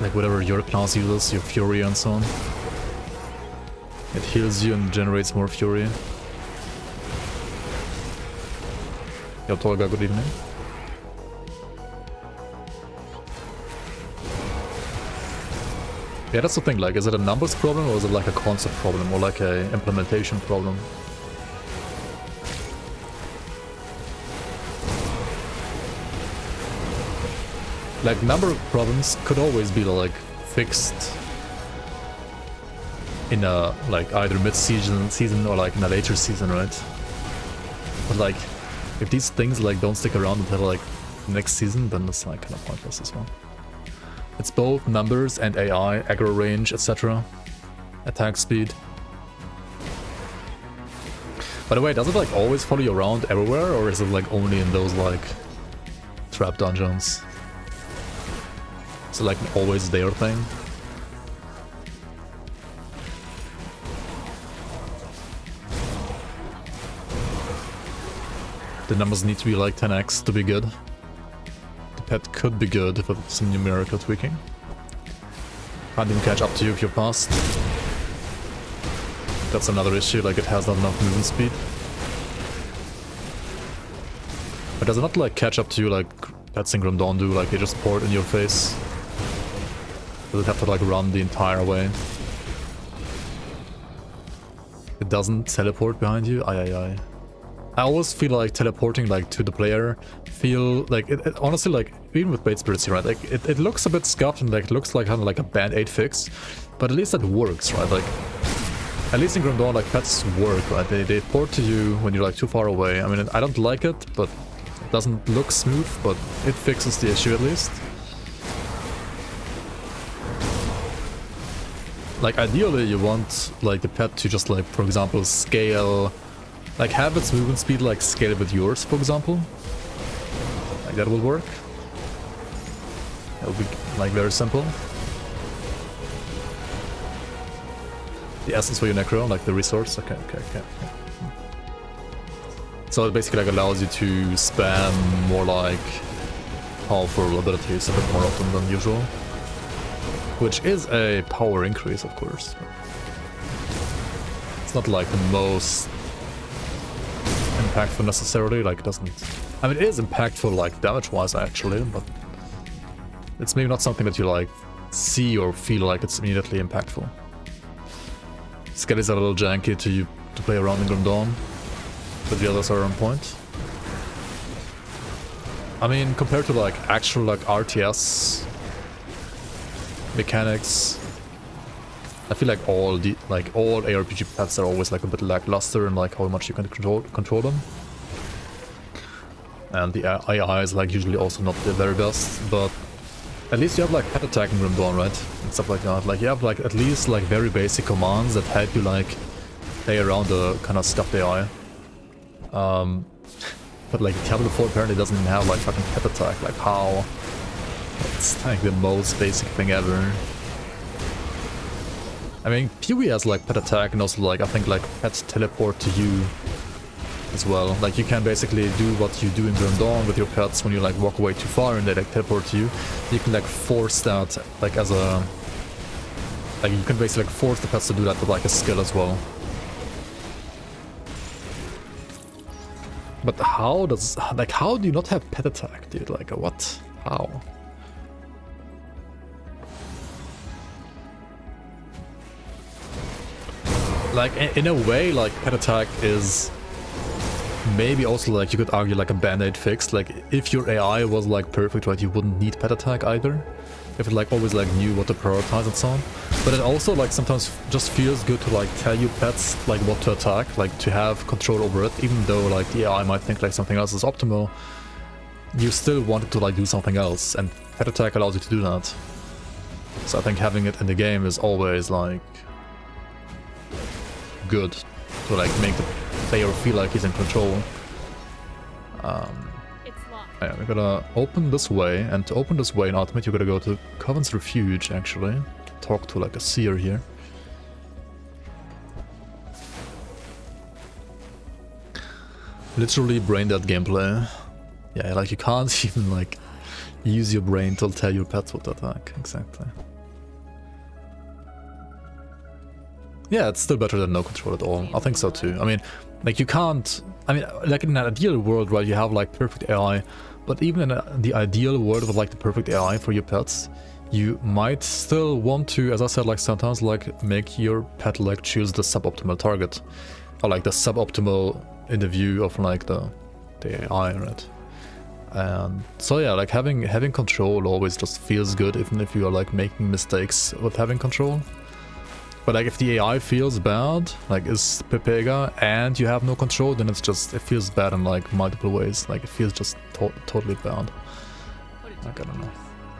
Like whatever your class uses, your fury and so on. It heals you and generates more fury. Yo, Tolga, good evening. Yeah, that's the thing, like, is it a numbers problem or is it like a concept problem or like a implementation problem? Like, number problems could always be like fixed in a, like, either mid-season or like in a later season, right? But like, if these things like don't stick around until like next season, then it's like kind of pointless as well. It's both numbers and AI, aggro range, etc. Attack speed. By the way, does it like always follow you around everywhere, or is it like only in those like trap dungeons? Is it like an always there thing? The numbers need to be like 10x to be good. The pet could be good with some numerical tweaking. Can't even catch up to you if you're fast. That's another issue, like it has not enough movement speed. But does it not like catch up to you like Pets in Grim Dawn do, like they just pour it in your face? Does it have to like run the entire way? It doesn't teleport behind you? Aye. I always feel like teleporting like to the player feel like it honestly, like even with Bait Spirits here, right, like it looks a bit scuffed and like it looks like kind of like a band-aid fix, but at least that works, right? Like at least in Grim Dawn, like pets work, right? They port to you when you're like too far away. I mean, I don't like it, but it doesn't look smooth, but it fixes the issue at least. Like ideally you want like the pet to just like, for example, scale, like have its movement speed like scale with yours, for example. Like that will work. That would be like very simple. The essence for your necro, like the resource. Okay. So it basically like allows you to spam more like powerful abilities a bit more often than usual. Which is a power increase, of course. It's not like the most impactful necessarily, like it doesn't I mean, it is impactful, like, damage-wise, actually, but it's maybe not something that you, like, see or feel like it's immediately impactful. Skellies are a little janky to play around in Grim Dawn, but the others are on point. I mean, compared to, like, actual, like, RTS mechanics, I feel like all ARPG pets are always, like, a bit lackluster in, like, how much you can control them. And the AI is, like, usually also not the very best, but at least you have, like, pet attack in Grim Dawn, right? And stuff like that. Like, you have, like, at least, like, very basic commands that help you, like, play around the kind of stuffed AI. But, like, Diablo 4 apparently doesn't even have, like, fucking pet attack. Like, how? It's, like, the most basic thing ever. I mean, PoE has, like, pet attack and also, like, I think, like, pet teleport to you as well. Like, you can basically do what you do in Grim Dawn with your pets when you, like, walk away too far and they, like, teleport to you. You can, like, force that, like, as a... Like, you can basically, like, force the pets to do that with, like, a skill as well. But how does... Like, how do you not have pet attack, dude? Like, what? How? Like, in a way, like, pet attack is... Maybe also, like, you could argue, like, a band-aid fix. Like, if your AI was, like, perfect, right, you wouldn't need pet attack either. If it, like, always, like, knew what to prioritize and so on. But it also, like, sometimes just feels good to, like, tell your pets, like, what to attack. Like, to have control over it. Even though, like, the AI might think, like, something else is optimal. You still want it to, like, do something else. And pet attack allows you to do that. So I think having it in the game is always, like... good. To, like, make the player feel like he's in control. Yeah, we gotta open this way, and to open this way in Ultimate you gotta go to Coven's Refuge, actually. Talk to, like, a seer here. Literally brain dead gameplay. Yeah, like, you can't even, like, use your brain to tell your pets what to attack. Exactly. Yeah, it's still better than no control at all. I think so too. I mean, like, you can't... I mean, like, in an ideal world, right, you have, like, perfect AI, but even in the ideal world with, like, the perfect AI for your pets, you might still want to, as I said, like, sometimes, like, make your pet, like, choose the suboptimal target. Or, like, the suboptimal in the view of, like, the AI, right? And so, yeah, like, having control always just feels good, even if you are, like, making mistakes with having control. But, like, if the AI feels bad, like, is Pepega, and you have no control, then it's just, it feels bad in, like, multiple ways. Like, it feels just totally bad. Like, I don't know.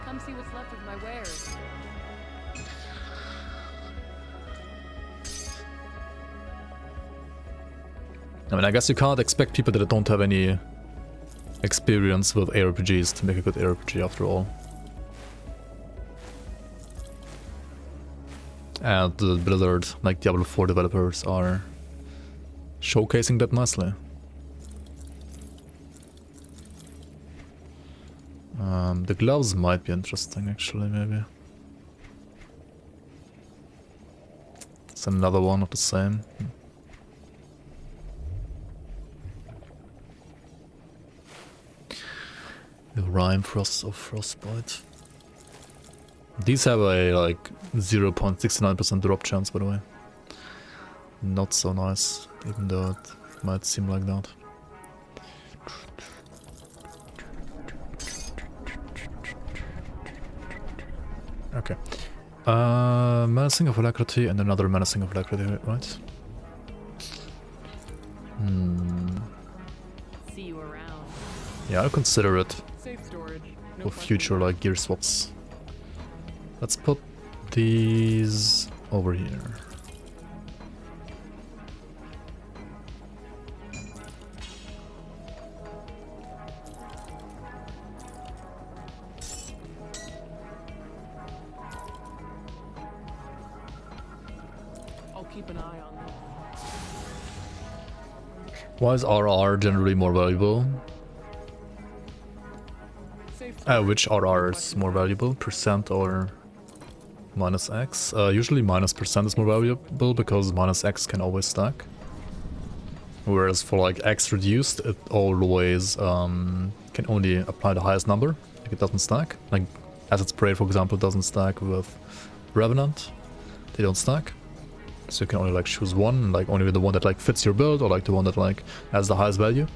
Come see what's left of my wares. I mean, I guess you can't expect people that don't have any experience with ARPGs to make a good ARPG after all. And the Blizzard, like, Diablo 4 developers are showcasing that nicely. The gloves might be interesting, actually, maybe. It's another one of the same. The Rime Frost of Frostbite. These have a, like, 0.69% drop chance, by the way. Not so nice, even though it might seem like that. Okay. Menacing of Alacrity and another Menacing of Alacrity, right? See you around. Yeah, I'll consider it Safe storage. No for question. future, like, gear swaps. Let's put these over here. I'll keep an eye on them. Why is RR generally more valuable? Safe Which RR is more valuable? Percent or minus X? Usually minus percent is more valuable because minus X can always stack. Whereas for like X reduced, it always can only apply the highest number. Like it doesn't stack. Like Acid Spray, for example, doesn't stack with Revenant. They don't stack. So you can only like choose one, like only the one that like fits your build, or like the one that like has the highest value.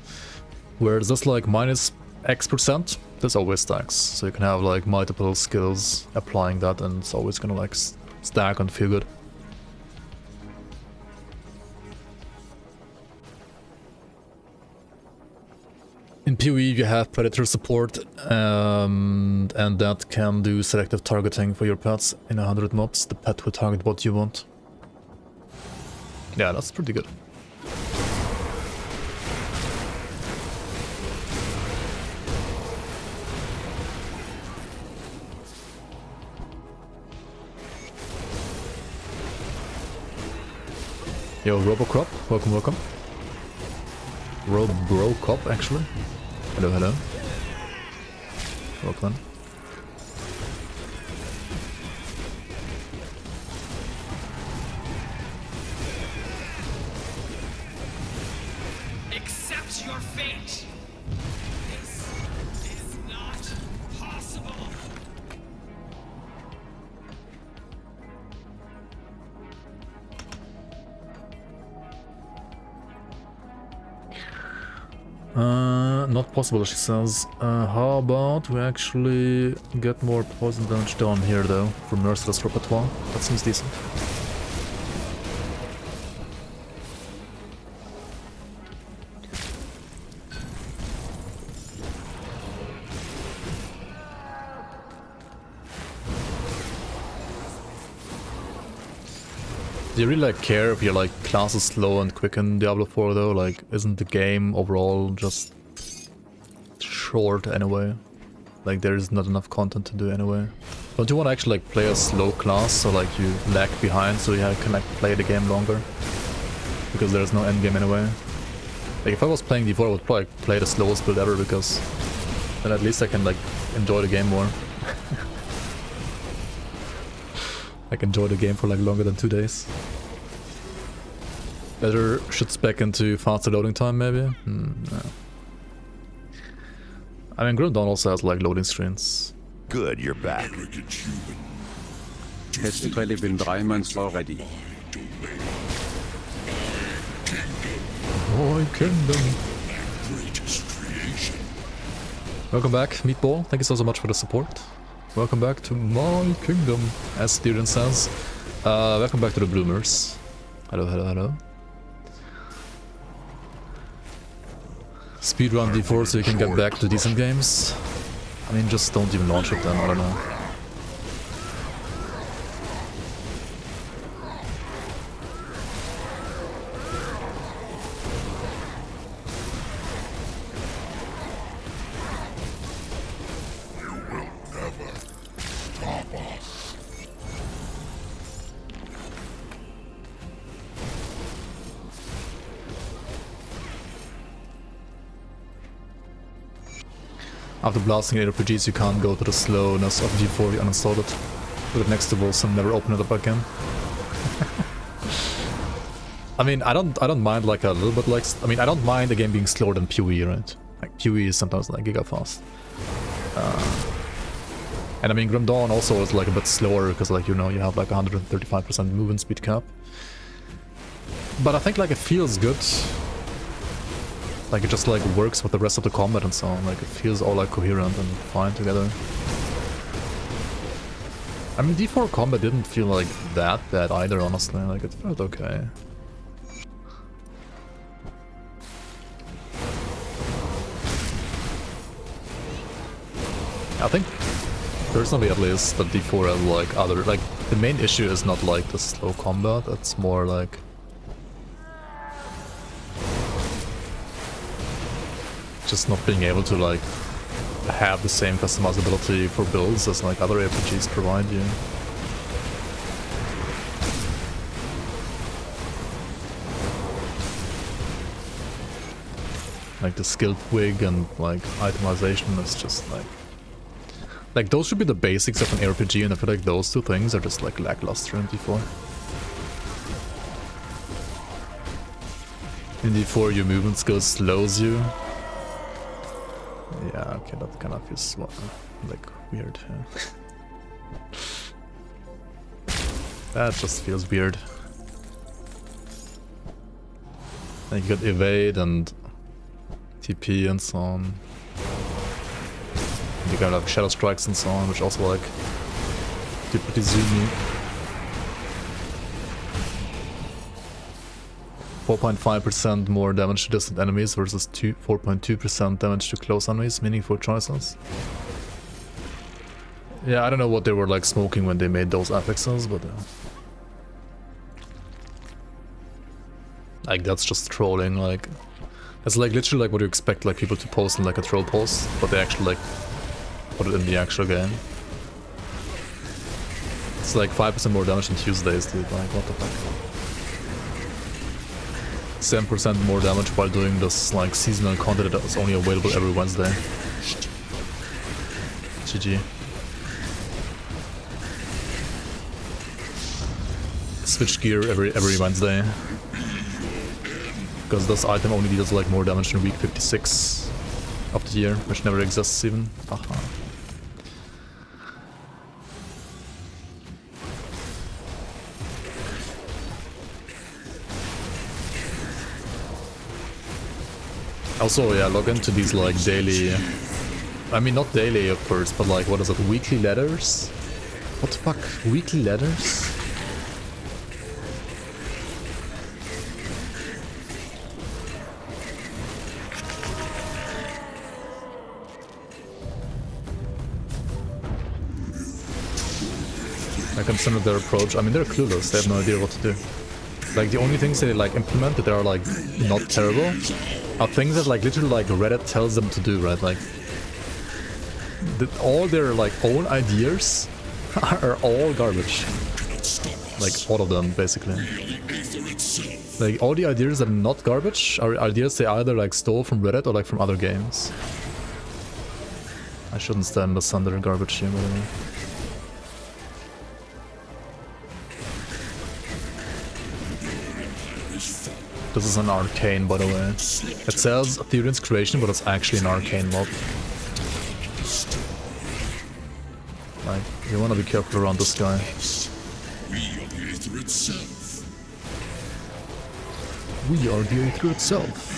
Whereas this like minus X%, this always stacks. So you can have like multiple skills applying that, and it's always gonna like stack and feel good. In PoE you have Predator support, and that can do selective targeting for your pets in 100 mobs. The pet will target what you want. Yeah, that's pretty good. Yo, Robocop, welcome, welcome. Robocop, actually. Hello, hello. Welcome. Accept your fate. This is not possible. Not possible, she says. How about we actually get more poison damage down here, though, from Merciless Repertoire? That seems decent. Do you really like care if your like class is slow and quick in Diablo 4 though? Like, isn't the game overall just short anyway? Like, there is not enough content to do anyway. Don't you want to actually like play a slow class so like you lag behind so you can like play the game longer? Because there's no end game anyway. Like, if I was playing D4 I would probably play the slowest build ever, because then at least I can like enjoy the game more. I can enjoy the game for like longer than 2 days. Better should spec into faster loading time maybe? No. I mean, Grim Dawn also has like loading screens. Good, you're back. Has literally been 3 months already. My kingdom. Welcome back, Meatball. Thank you so much for the support. Welcome back to my kingdom, as Styrian says. Welcome back to the Bloomers. Hello, hello, hello. Speedrun D4 so you can get back to decent games. I mean, just don't even launch it then, I don't know. After blasting ARPGs, you can't go to the slowness of D4, you uninstalled it. Put it next to Wolves and never open it up again. I mean, I don't mind like a little bit like... I mean, I don't mind the game being slower than PoE, right? Like, PoE is sometimes like giga fast. And I mean, Grim Dawn also is like a bit slower, because like, you know, you have like 135% movement speed cap. But I think like it feels good. Like, it just like works with the rest of the combat and so on. Like, it feels all like coherent and fine together. I mean, D4 combat didn't feel like that bad either, honestly. Like, it felt okay. I think, personally at least, that D4 has like other... Like, the main issue is not like the slow combat, it's more like... just not being able to like have the same customizability for builds as like other ARPGs provide you. Like the skill twig and like itemization is just like those should be the basics of an ARPG, and I feel like those two things are just like lackluster in D4. In D4 your movement skill slows you. Yeah, okay, that kind of feels like weird. Yeah. That just feels weird. And you got evade and TP and so on. You got like shadow strikes and so on, which also like do pretty zoomy. 4.5% more damage to distant enemies versus 4.2% damage to close enemies. Meaningful choices. Yeah, I don't know what they were like smoking when they made those affixes, but like that's just trolling. Like it's like literally like what you expect like people to post in like a troll post, but they actually like put it in the actual game. It's like 5% more damage on Tuesdays, dude. Like what the fuck? 7% more damage while doing this like seasonal content that is only available every Wednesday. GG. Switch gear every Wednesday. Because this item only deals like more damage in week 56 of the year, which never exists even. Haha. Also, yeah, log into these like daily, I mean not daily of course, but like what is it, weekly letters? What the fuck, weekly letters? I consider their approach, I mean they're clueless, they have no idea what to do. Like the only things they like implement that are like not terrible are things that like literally like Reddit tells them to do, right? Like all their like own ideas are all garbage. Like all of them basically. Like all the ideas that are not garbage are ideas they either like stole from Reddit or like from other games. I shouldn't stand the thunder garbage here by the way. This is an arcane, by the way. It says Therian's creation, but it's actually an arcane mob. Like, you wanna be careful around this guy. We are the Aether itself. We are the Aether itself.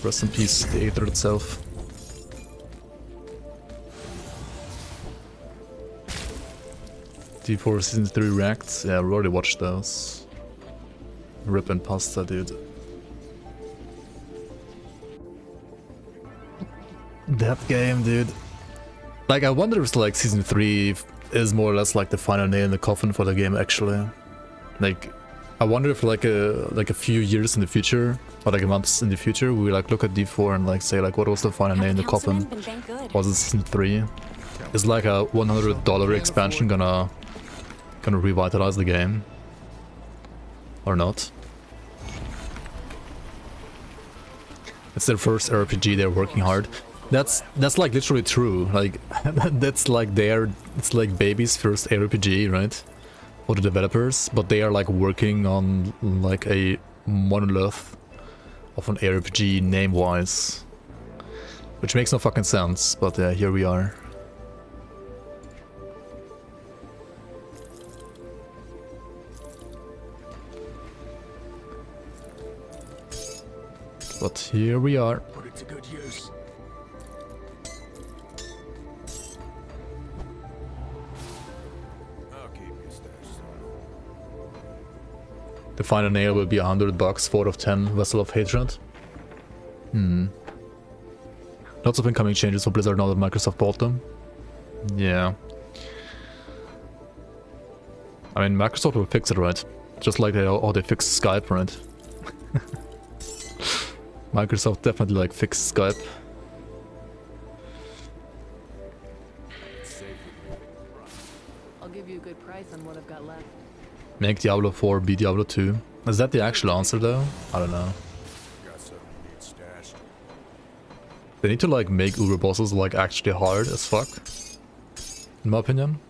Rest in peace, the Aether itself. D4 Season 3 reacts? Yeah, we already watched those. Rip and pasta, dude. That game, dude. Like, I wonder if like Season 3 is more or less like the final nail in the coffin for the game, actually. Like, I wonder if like a few years in the future, or like months in the future, we like look at D4 and like say like what was the final nail in the coffin? Was it Season 3? Is like a $100 expansion gonna revitalize the game? Or not? It's their first RPG, they're working hard. That's like literally true. Like that's like it's like baby's first RPG, right? For the developers, but they are like working on like a monolith of an RPG name-wise. Which makes no fucking sense, but yeah, here we are. But here we are. Put it to good use. I'll keep your stash. The final nail will be $100, 4 of 10, Vessel of Hatred. Lots of incoming changes for Blizzard now that Microsoft bought them. Yeah. I mean, Microsoft will fix it, right? Just like they fixed Skype, right? Microsoft definitely like fixed Skype. I'll give you a good price on what I've got left. Make Diablo 4 be Diablo 2. Is that the actual answer though? I don't know. They need to like make Uber bosses like actually hard as fuck. In my opinion.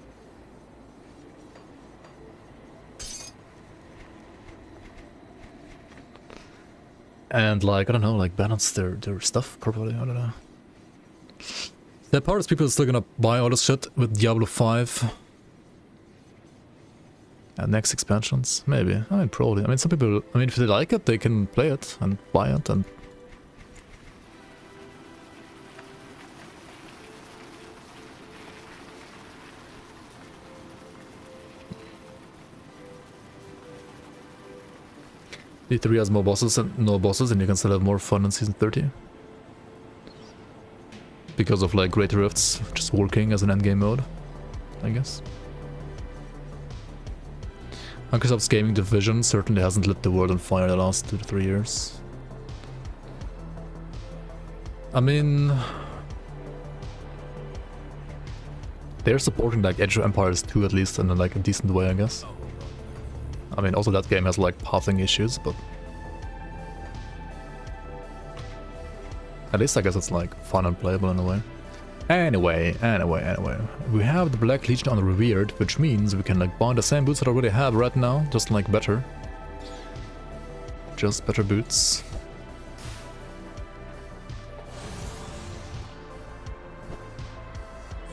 and like, I don't know, like balance their stuff properly. I don't know. There are part of people still gonna buy all this shit with Diablo 5 and next expansions. Maybe. I mean, probably. I mean, some people, I mean, if they like it, they can play it and buy it and... D3 has more bosses and no bosses, and you can still have more fun in Season 30. Because of like Great Rifts just working as an endgame mode, I guess. Microsoft's gaming division certainly hasn't lit the world on fire the last 2 to 3 years. I mean... they're supporting like Age of Empires 2 at least in like a decent way, I guess. I mean, also that game has like pathing issues, but... at least I guess it's like fun and playable in a way. Anyway. We have the Black Legion on Revered, which means we can like buy the same boots that I already have right now, just like better. Just better boots.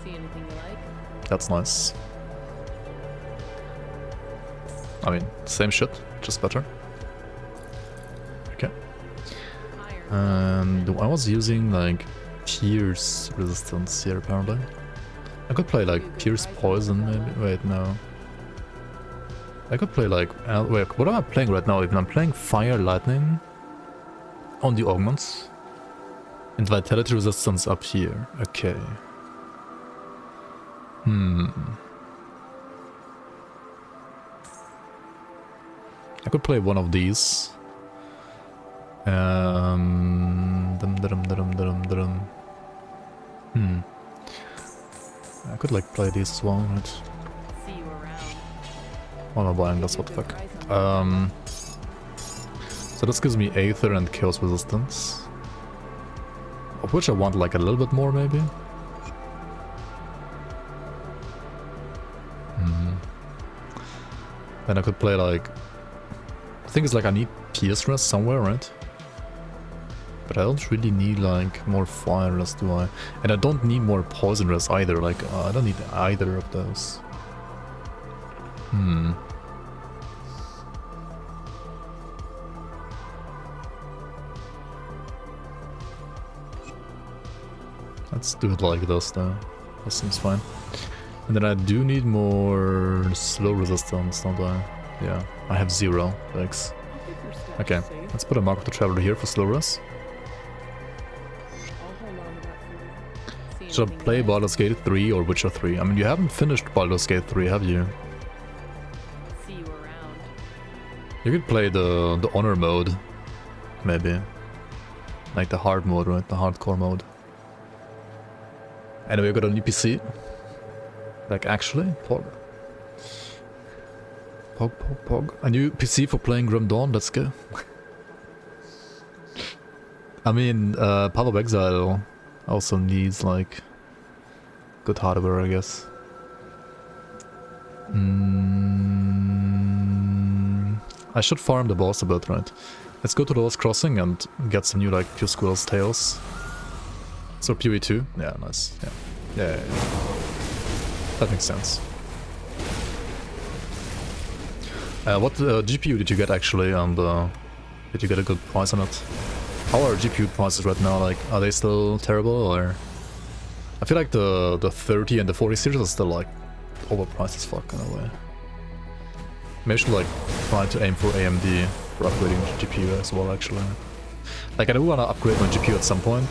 See anything you like? That's nice. I mean, same shit, just better. Okay. And I was using like Pierce resistance here apparently. I could play like Pierce Poison maybe. Wait, no. I could play like... wait, what am I playing right now even? I'm playing Fire Lightning on the augments. And Vitality resistance up here. Okay. I could play one of these. I could like play these as well, right? See you around. What am I buying? That's what the fuck. So this gives me Aether and Chaos Resistance. Of which I want like a little bit more maybe. Then I could play like... the thing is like I need Pierce Rest somewhere, right? But I don't really need like more Fire Rest, do I? And I don't need more Poison Rest either, like I don't need either of those. Let's do it like this though. That seems fine. And then I do need more slow resistance, don't I? Yeah, I have 0. Thanks. Okay, let's put a Mark of the Traveler here for slow rest. Should I play Baldur's Gate 3 or Witcher 3? I mean, you haven't finished Baldur's Gate 3, have you? See you around. You could play the Honor mode, maybe. Like the hard mode, right? The hardcore mode. Anyway, I got a new PC. Like, actually, Pog. Pog. A new PC for playing Grim Dawn, let's go. I mean, Path of Exile also needs, like, good hardware, I guess. I should farm the boss a bit, right? Let's go to the Lost Crossing and get some new, like, Pure Squirrel's Tales. So, PoE2? Yeah, nice. Yeah. That makes sense. What GPU did you get actually, and did you get a good price on it? How are GPU prices right now? Like, are they still terrible, or? I feel like the 30 and the 40 series are still like overpriced as fuck in a way. Maybe I should like try to aim for AMD for upgrading GPU as well actually. Like I do want to upgrade my GPU at some point.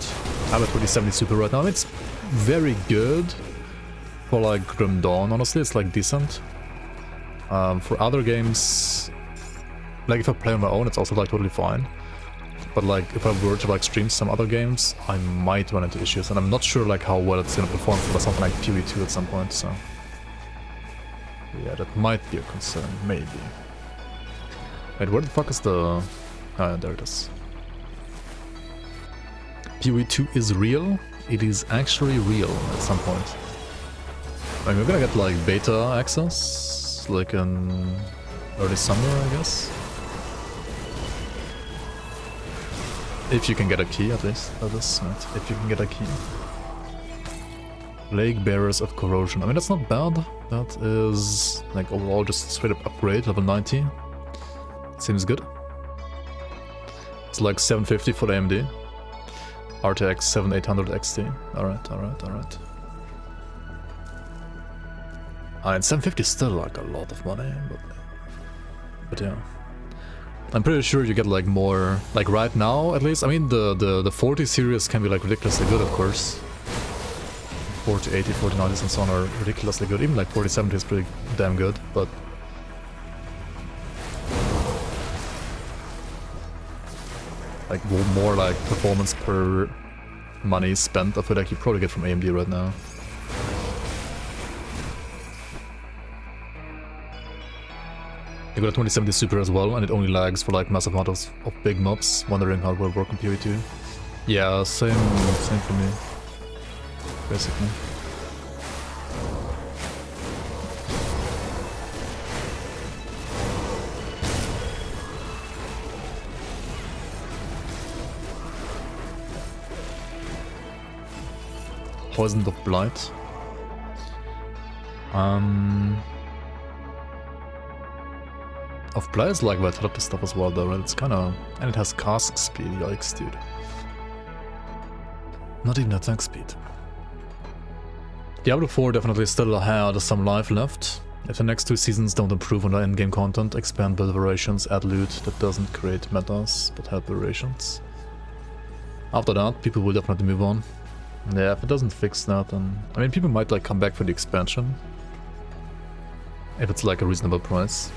I have a 2070 Super right now. It's very good for like Grim Dawn, honestly, it's like decent. For other games, like if I play on my own, it's also like totally fine. But like if I were to like stream some other games, I might run into issues, and I'm not sure like how well it's gonna perform for something like PoE2 at some point. So yeah, that might be a concern, maybe. Wait, where the fuck is the? Ah, there it is. PoE2 is real. It is actually real at some point. Like, we're gonna get like beta access, like in early summer, I guess. If you can get a key, at least. That is right. If you can get a key. Plague Bearers of Corrosion. I mean, that's not bad. That is, like, overall just straight up upgrade, level 90. Seems good. It's like 750 for the AMD. RTX 7800 XT. Alright, alright, alright. And 750 is still like a lot of money, but yeah. I'm pretty sure you get like more, like right now at least. I mean the 40 series can be like ridiculously good, of course. 4080, 4090s and so on are ridiculously good. Even like 4070 is pretty damn good, but like more like performance per money spent I feel like you probably get from AMD right now. You got a 2070 Super as well, and it only lags for like massive amounts of big mobs, wondering how it will work on PoE2. Yeah, same for me, basically. Poisoned of Blight. Of Blight is like Vitality stuff as well though, right? It's kinda... and it has cask speed, yikes dude. Not even attack speed. Diablo 4 definitely still had some life left. If the next 2 seasons don't improve on the endgame content, expand build variations, add loot that doesn't create metas, but help variations. After that, people will definitely move on. Yeah, if it doesn't fix that, then... I mean, people might like come back for the expansion. If it's like a reasonable price.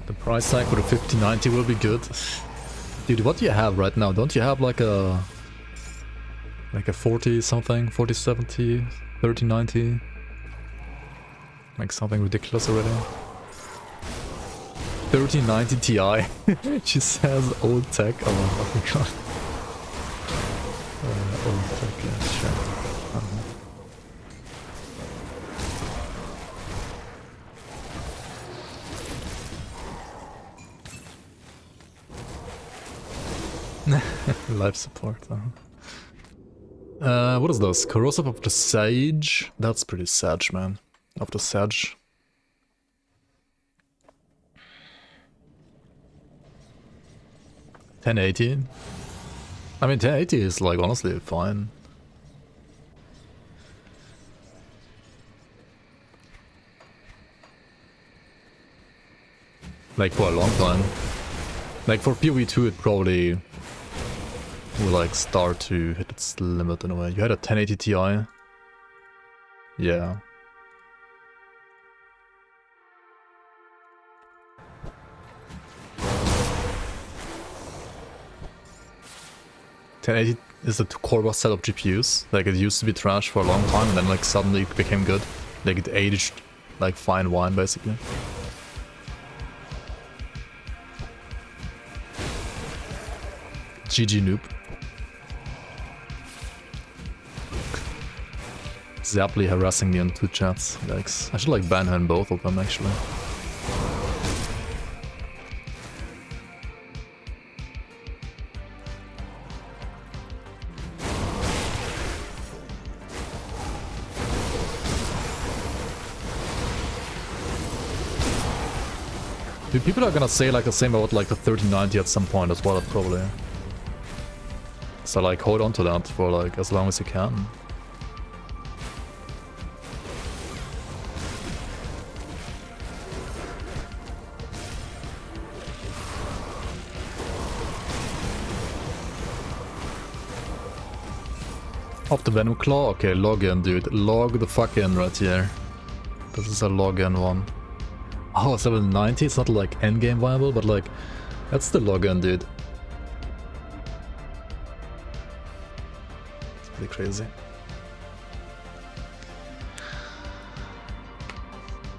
The price tag for the 5090 will be good. Dude, what do you have right now? Don't you have like a 40 something, 4070, 3090? Like something ridiculous already. 3090 Ti. She says old tech. Oh my god. Old tech, yeah, sure. Life support. What is this? Corrosive of the Sage? That's pretty sage, man. Of the Sage. $1080. I mean, 1080 is like honestly fine. Like for a long time. Like for PoE2 it probably will like start to hit its limit in a way. You had a 1080 Ti? Yeah. $1080 is the core set of GPUs. Like it used to be trash for a long time and then like suddenly it became good. Like it aged like fine wine basically. GG noob. Zapply harassing me on 2 chats. Yikes. I should like ban her in both of them actually. Dude, people are gonna say like the same about like the 3090 at some point as well, probably. So like hold on to that for like as long as you can. Off the Venom Claw? Okay, log in dude. Log the fuck in right here. This is a login one. Oh, it's level 90, it's not like endgame viable, but like, that's the login, dude. It's pretty crazy.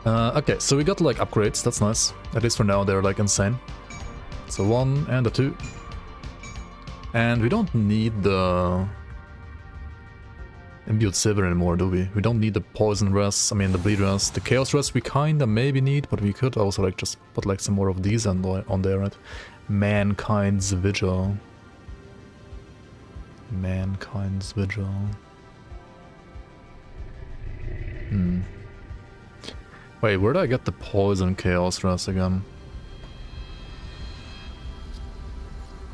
Okay, so we got like upgrades, that's nice. At least for now, they're like insane. So 1 and a 2. And we don't need the Imbued Silver anymore, do we? We don't need the Poison Rest, I mean the Bleed Rest. The Chaos Rest we kinda maybe need, but we could also like just put like some more of these on there, right? Mankind's Vigil. Mankind's Vigil. Wait, where did I get the Poison Chaos Rest again?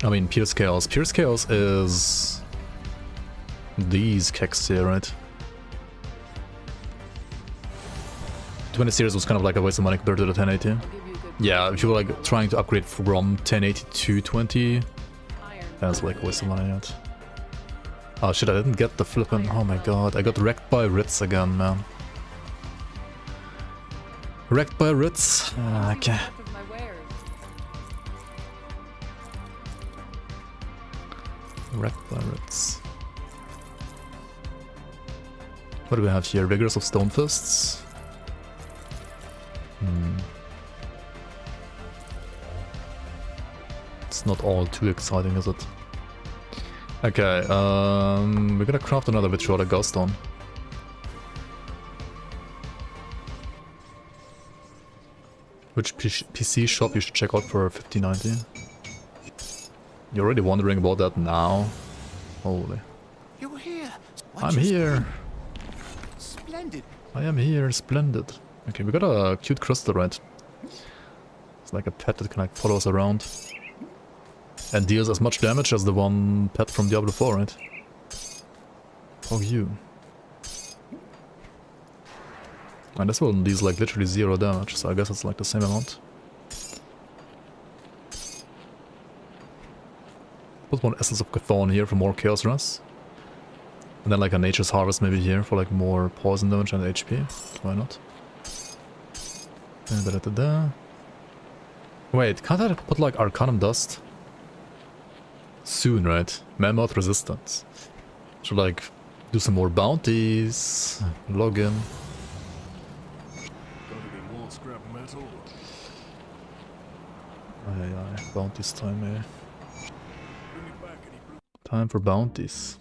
I mean, Pierce Chaos. Pierce Chaos is these kicks here, right? 20 series was kind of like a waste of money compared to the 1080. Yeah, if you were like trying to upgrade from 1080 to 20, that's like a waste of money, right? Oh shit, I didn't get the flippin'. Oh my god, I got wrecked by Ritz again, man. Wrecked by Ritz. Okay. Wrecked by Ritz. What do we have here? Vigors of Stone Fists. It's not all too exciting, is it? Okay, we're gonna craft another Vitriolic Ghost on. Which PC shop you should check out for 5090? You're already wondering about that now? Holy. You're here. I'm here. Splendid. I am here, splendid. Okay, we got a cute crystal, right? It's like a pet that can like follow us around. And deals as much damage as the one pet from Diablo 4, right? Oh, you. And this one deals like literally 0 damage, so I guess it's like the same amount. Put one Essence of Chthon here for more Chaos Rest. And then like a Nature's Harvest maybe here for like more poison damage and HP. Why not? Wait, can't I put like Arcanum Dust? Soon, right? Mammoth Resistance. Should like do some more bounties. Log in. Aye, bounties time, eh? Time for bounties.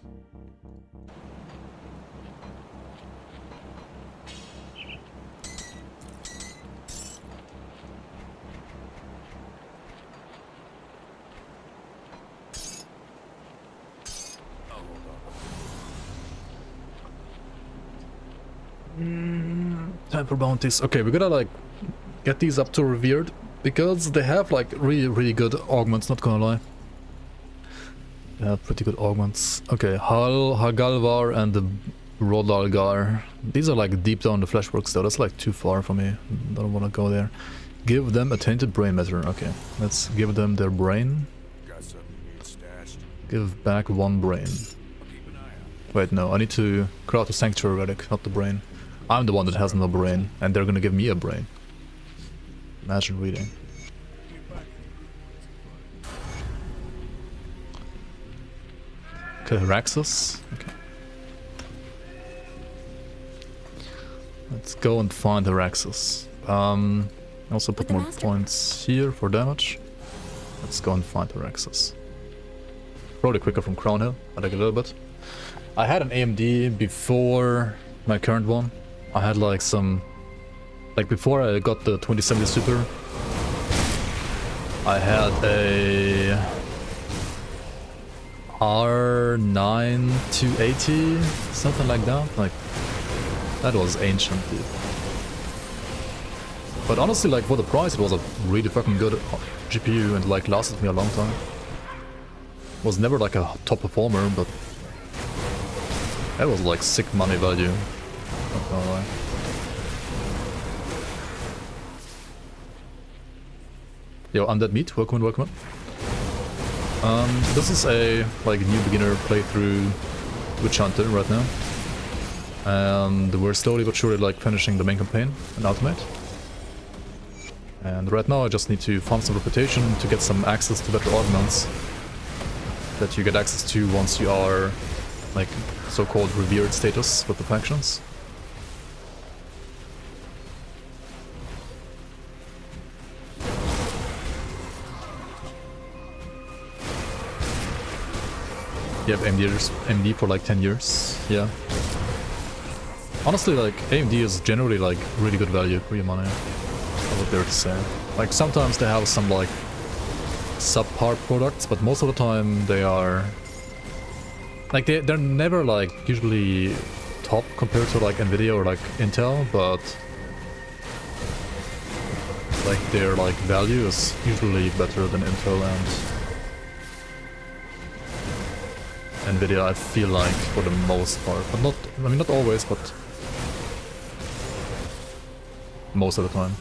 Time for bounties. Okay, we gotta like get these up to Revered because they have like really good augments, not gonna lie. They have pretty good augments. Okay, Hagalvar and the Rodalgar. These are like deep down the fleshworks though, that's like too far for me. Don't wanna go there. Give them a tainted brain matter. Okay, let's give them their brain. Give back 1 brain. Wait, no, I need to craft a sanctuary relic, not the brain. I'm the one that has no brain, and they're gonna give me a brain. Imagine reading. Okay, Raxus. Okay. Let's go and find the Raxus. Also put more points here for damage. Let's go and find the Raxus. Probably quicker from Crown Hill, I think a little bit. I had an AMD before my current one. I had like some... Like before I got the 2070 Super, I had a R9 280, something like that. Like, that was ancient, dude. But honestly, like for the price, it was a really fucking good GPU and like lasted me a long time. Was never like a top performer, but that was like sick money value. Not gonna lie. Yo, Undead Meat, welcome. This is a like new beginner playthrough Witch Hunter right now. And we're slowly but surely like finishing the main campaign and Ultimate. And right now I just need to farm some reputation to get some access to better augments that you get access to once you are like so-called revered status with the factions. You have AMD for like 10 years. Yeah. Honestly, like AMD is generally like really good value for your money. I would dare to say. Like sometimes they have some like subpar products, but most of the time they are like they're never like usually top compared to like Nvidia or like Intel, but like their like value is usually better than Intel and Nvidia, I feel like, for the most part. But not, I mean, not always, but most of the time.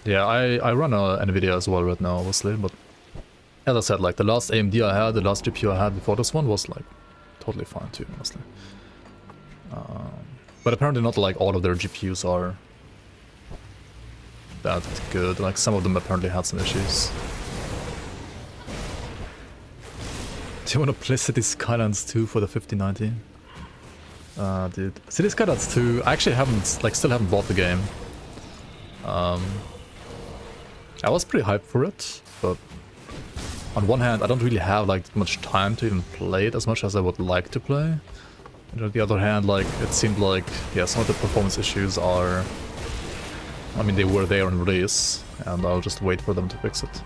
Yeah, I run a Nvidia as well right now, obviously, but as I said, like the last AMD I had, the last GPU I had before this one was like totally fine too, honestly. But apparently not like all of their GPUs are that good, like some of them apparently had some issues. Do you want to play City Skylines 2 for the 5090? Dude, City Skylines 2, I actually haven't, like still haven't bought the game. I was pretty hyped for it, but on one hand I don't really have like much time to even play it as much as I would like to play. And on the other hand, like it seemed like, yeah, some of the performance issues are, I mean, they were there on release, and I'll just wait for them to fix it.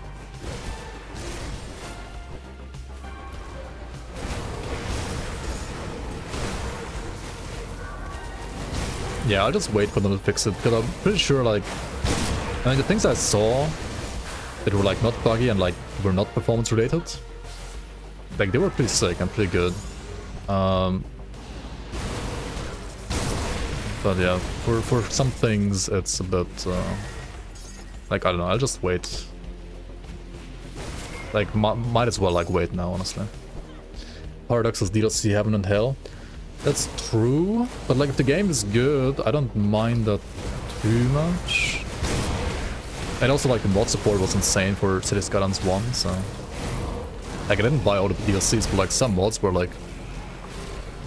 Yeah, I'll just wait for them to fix it, because I'm pretty sure, like, I mean, the things I saw that were, like, not buggy and, like, were not performance related, like, they were pretty sick and pretty good. But yeah, for some things, it's a bit, like, I don't know, I'll just wait. Like, might as well, like, wait now, honestly. Paradox's DLC Heaven and Hell. That's true, but like if the game is good, I don't mind that too much. And also like the mod support was insane for City Skylines 1, so... Like I didn't buy all the DLCs, but like some mods were like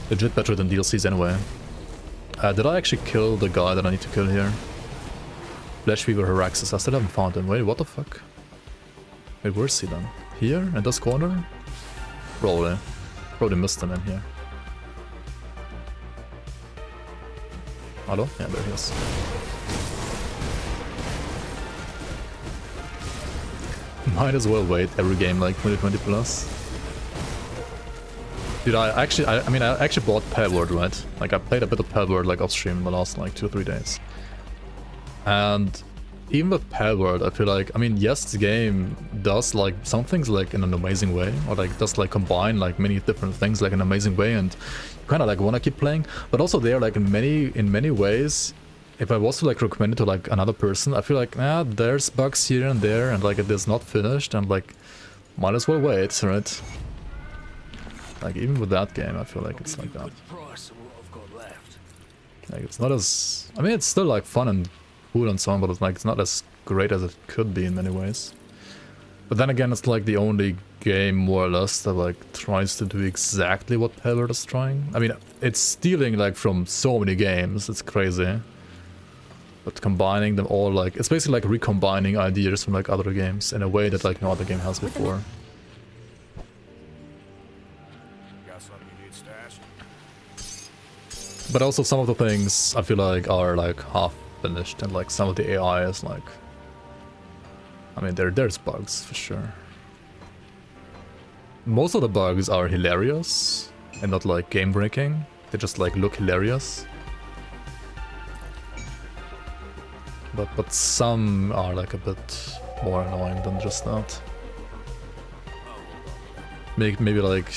legit better than DLCs anyway. Did I actually kill the guy that I need to kill here? Flesh Weaver Heraxis, I still haven't found him. Wait, what the fuck? Wait, where's he then? Here? In this corner? Probably missed him in here. Hello? Yeah, there he is. Might as well wait every game like 2020 plus. Dude, I actually bought Palworld, right? Like I played a bit of Palworld like off stream in the last like 2 or 3 days. And even with Palworld, I feel like, I mean, yes, the game does like some things like in an amazing way, or like does like combine like many different things like in an amazing way, and kind of like want to keep playing, but also there like in many ways, if I was to like recommend it to like another person, I feel like there's bugs here and there, and like it is not finished, and like might as well wait, right? Like even with that game, I feel like it's like that. Like it's not as, I mean, it's still like fun and cool and so on, but it's like it's not as great as it could be in many ways. But then again, it's like the only game more or less that like tries to do exactly what Palworld is trying. I mean, it's stealing like from so many games, it's crazy. But combining them all, like, it's basically like recombining ideas from like other games in a way that like no other game has before. But also some of the things I feel like are like half finished, and like some of the AI is like, I mean, there's bugs for sure. Most of the bugs are hilarious and not like game breaking. They just like look hilarious. But some are like a bit more annoying than just that. Maybe like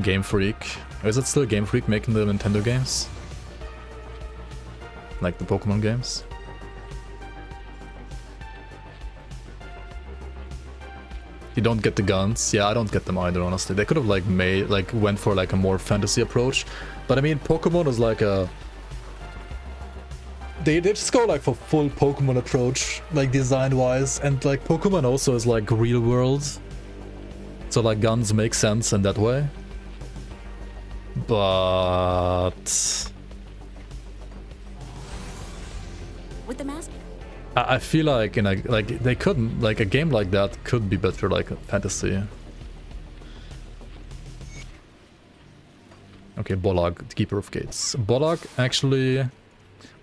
Game Freak. Is it still Game Freak making the Nintendo games? Like the Pokemon games? You don't get the guns. Yeah, I don't get them either, honestly. They could have like went for like a more fantasy approach. But I mean, Pokemon is like a... They just go like for full Pokemon approach, like design-wise. And like Pokemon also is like real world. So like guns make sense in that way. but With the mask? I feel like in a they couldn't like a game like that could be better like a fantasy. Okay, Warlock, the Keeper of Gates. Warlock actually,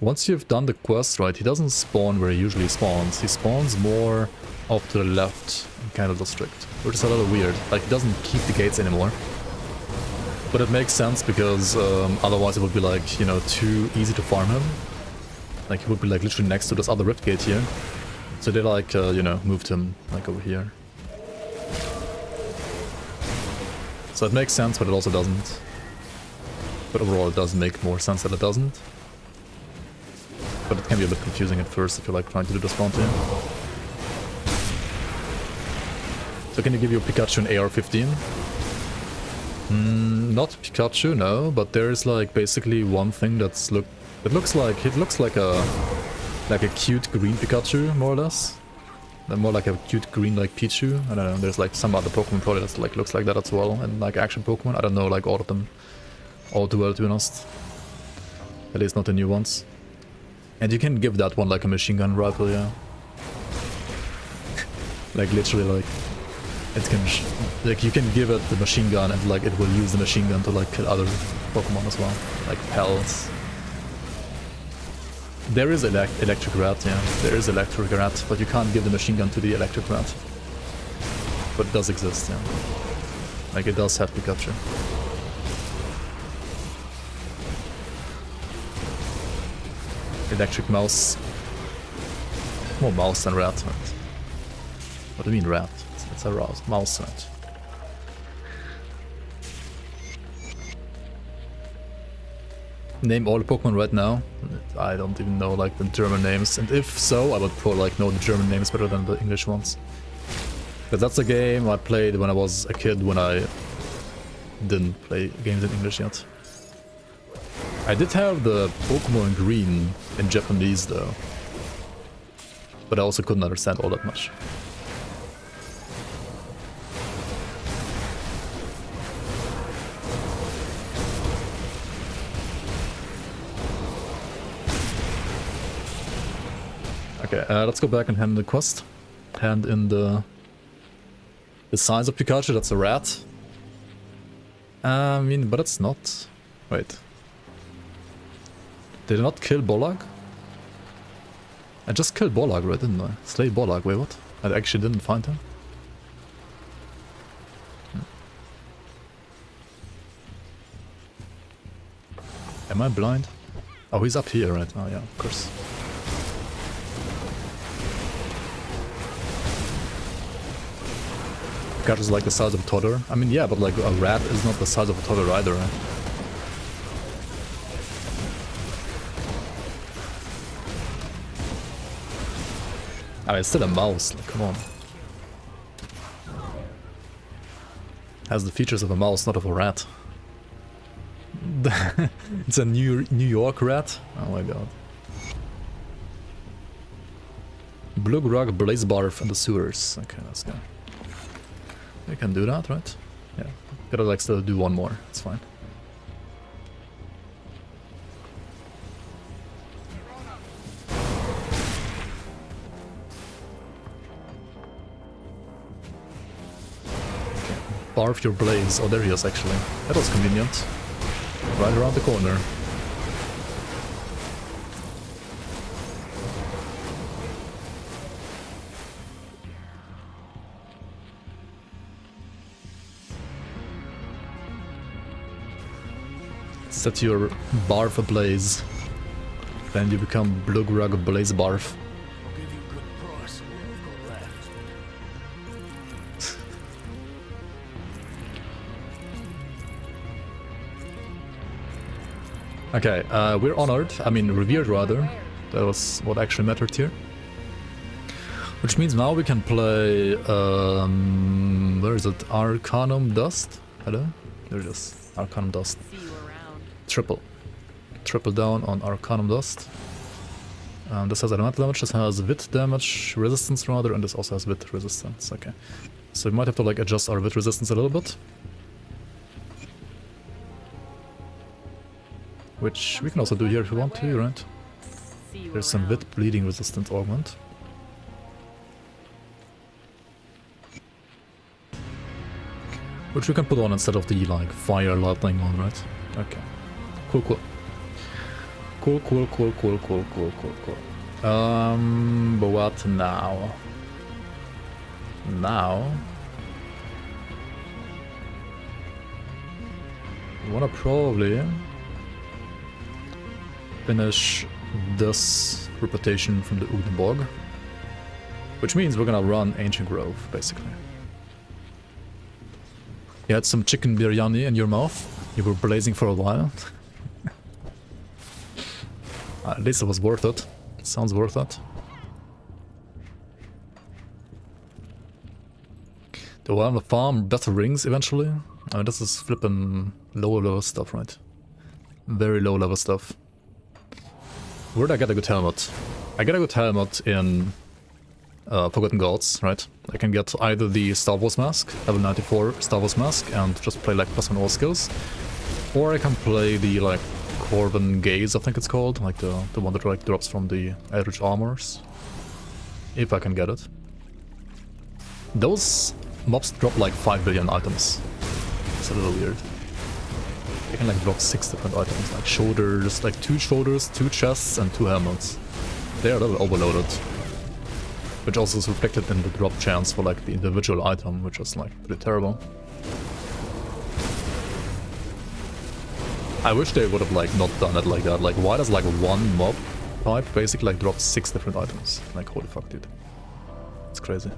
once you've done the quest, right, he doesn't spawn where he usually spawns. He spawns more off to the left in kind of district, which is a little weird. Like, he doesn't keep the gates anymore. But it makes sense because otherwise it would be like, you know, too easy to farm him. Like, he would be like literally next to this other rift gate here. So they like, you know, moved him like over here. So it makes sense, but it also doesn't. But overall it does make more sense that it doesn't. But it can be a bit confusing at first if you're like trying to do this bounty. So can you give your Pikachu an AR-15? Not Pikachu, no, but there is like basically one thing that's it looks like a cute green Pikachu, more or less. More like a cute green like Pichu. I don't know, there's like some other Pokemon probably that like looks like that as well, and like action Pokemon. I don't know like all of them all too well, to be honest. At least not the new ones. And you can give that one like a machine gun rifle, yeah. Like literally like it can like you can give it the machine gun and like it will use the machine gun to like kill other Pokemon as well, like Pels. There is electric rat, yeah. There is electric rat, but you can't give the machine gun to the electric rat. But it does exist, yeah. Like it does have Pikachu. Electric mouse. More mouse than rat, right? What do you mean rat? It's a mouse, right? Name all the Pokemon right now. I don't even know like the German names, and if so, I would probably like know the German names better than the English ones. But that's a game I played when I was a kid, when I didn't play games in English yet. I did have the Pokemon Green in Japanese though, but I also couldn't understand all that much. Okay, let's go back and hand in the quest. Hand in the size of Pikachu, that's a rat. I mean, but it's not. Wait. Did I not kill Warlock? I just killed Warlock, right, didn't I? Slay Warlock, wait, what? I actually didn't find him? Am I blind? Oh, he's up here, right? Oh yeah, of course. Pikachu's like the size of a toddler. I mean, yeah, but like a rat is not the size of a toddler either, right? I mean, it's still a mouse, like, come on. Has the features of a mouse, not of a rat. It's a New York rat? Oh my god. Blugrug, Blazebarf, and the sewers. Okay, let's go. We can do that, right? Yeah. Gotta like still do one more, it's fine. Barf your blaze. Oh, there he is actually. That was convenient. Right around the corner. Set your Barf ablaze. Then you become Blugrug Blaze Barf. I'll give you a good price on what I've got left. Okay, we're honored. I mean, revered rather. That was what actually mattered here. Which means now we can play, where is it? Arcanum Dust? Hello? There it is. Arcanum Dust. Triple down on Arcanum Dust. This has elemental damage, this has Wit damage, resistance rather, and this also has Wit resistance. Okay. So we might have to like adjust our Wit resistance a little bit. which we can also do here if we want to, right? There's some bit bleeding resistant augment. Which we can put on instead of the like fire lightning one, right? Okay. Cool, cool. Cool. But what now? Now I wanna probably finish this reputation from the Ugnenborg, which means we're gonna run Ancient Grove, basically. You had some chicken biryani in your mouth. You were blazing for a while. At least it was worth it. Sounds worth it. Do I want to farm better rings eventually? This is flipping lower level stuff, right? Very low level stuff. Where did I get a good helmet? I get a good helmet in Forgotten Gods, right? I can get either the Star Wars mask, level 94 Star Wars mask, and just play like +1 all skills, or I can play the like Corvin Gaze, I think it's called, like the one that like drops from the Eldritch Armors, if I can get it. Those mobs drop like 5 billion items. It's a little weird. They can like drop 6 different items, like shoulders, like 2 shoulders, 2 chests, and 2 helmets. They are a little overloaded. Which also is reflected in the drop chance for like the individual item, which is like pretty terrible. I wish they would have like not done it like that. Like why does like one mob type basically like drop 6 different items? Like holy fuck, dude. It's crazy.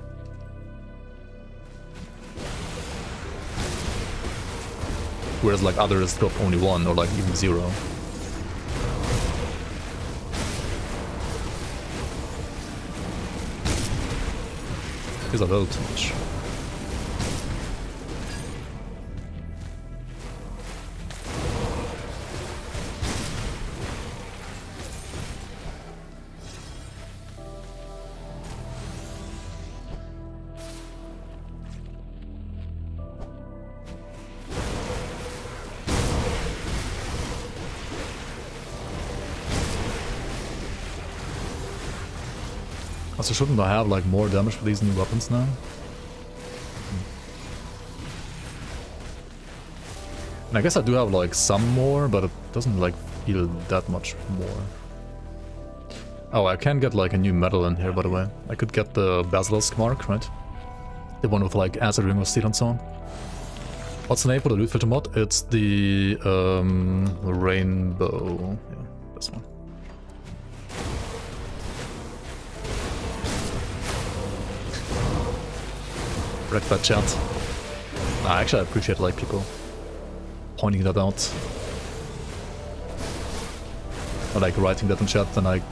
Whereas like others drop only 1 or like even 0. Is a little too much. Also, shouldn't I have like more damage for these new weapons now? And I guess I do have like some more, but it doesn't like feel that much more. Oh, I can get like a new medal in here, by the way. I could get the Basilisk mark, right? The one with like acid ring of steel and so on. What's the name for the loot filter mod? It's the rainbow. Yeah, this one. Wreck that chat. Actually, I appreciate like people pointing that out. Or like writing that in chat, then I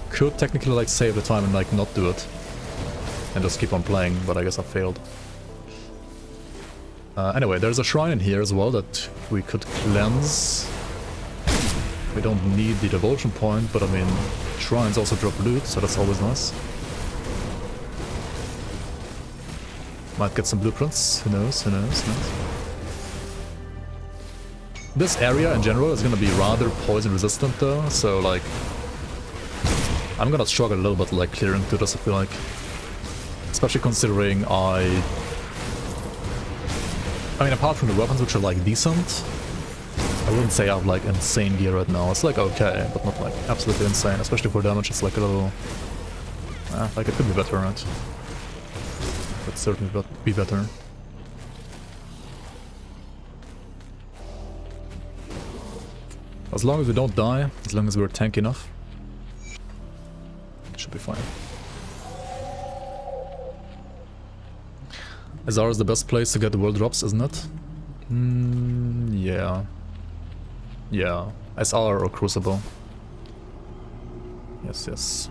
could technically like save the time and like not do it. And just keep on playing, but I guess I failed. Anyway, there's a shrine in here as well that we could cleanse. We don't need the devotion point, but I mean, shrines also drop loot, so that's always nice. Might get some blueprints, who knows, who knows, who knows. This area in general is gonna be rather poison resistant though, so like... I'm gonna struggle a little bit like clearing through this, I feel like. Especially considering I mean, apart from the weapons which are like decent, I wouldn't say I have like insane gear right now. It's like okay, but not like absolutely insane, especially for damage. It's like a little... like it could be better, right? Could certainly be better. As long as we don't die, as long as we're tanky enough, it should be fine. SR is the best place to get the world drops, isn't it? Yeah. Yeah. SR or Crucible. Yes, yes.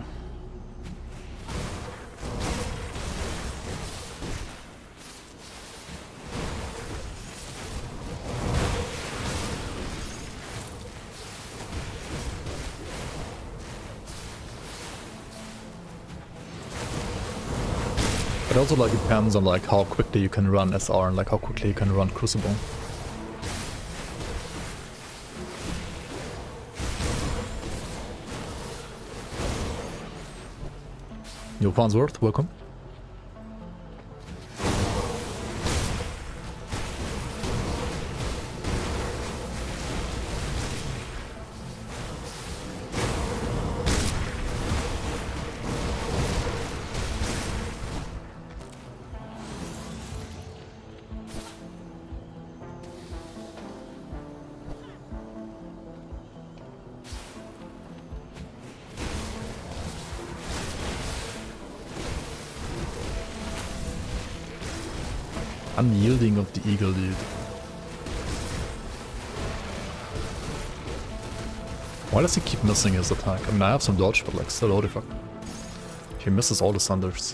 It also like depends on like how quickly you can run SR and like how quickly you can run Crucible. Yo, Farnsworth, welcome. Unyielding of the eagle, dude. Why does he keep missing his attack? I mean, I have some dodge, but like, still, holy fuck. He misses all the thunders.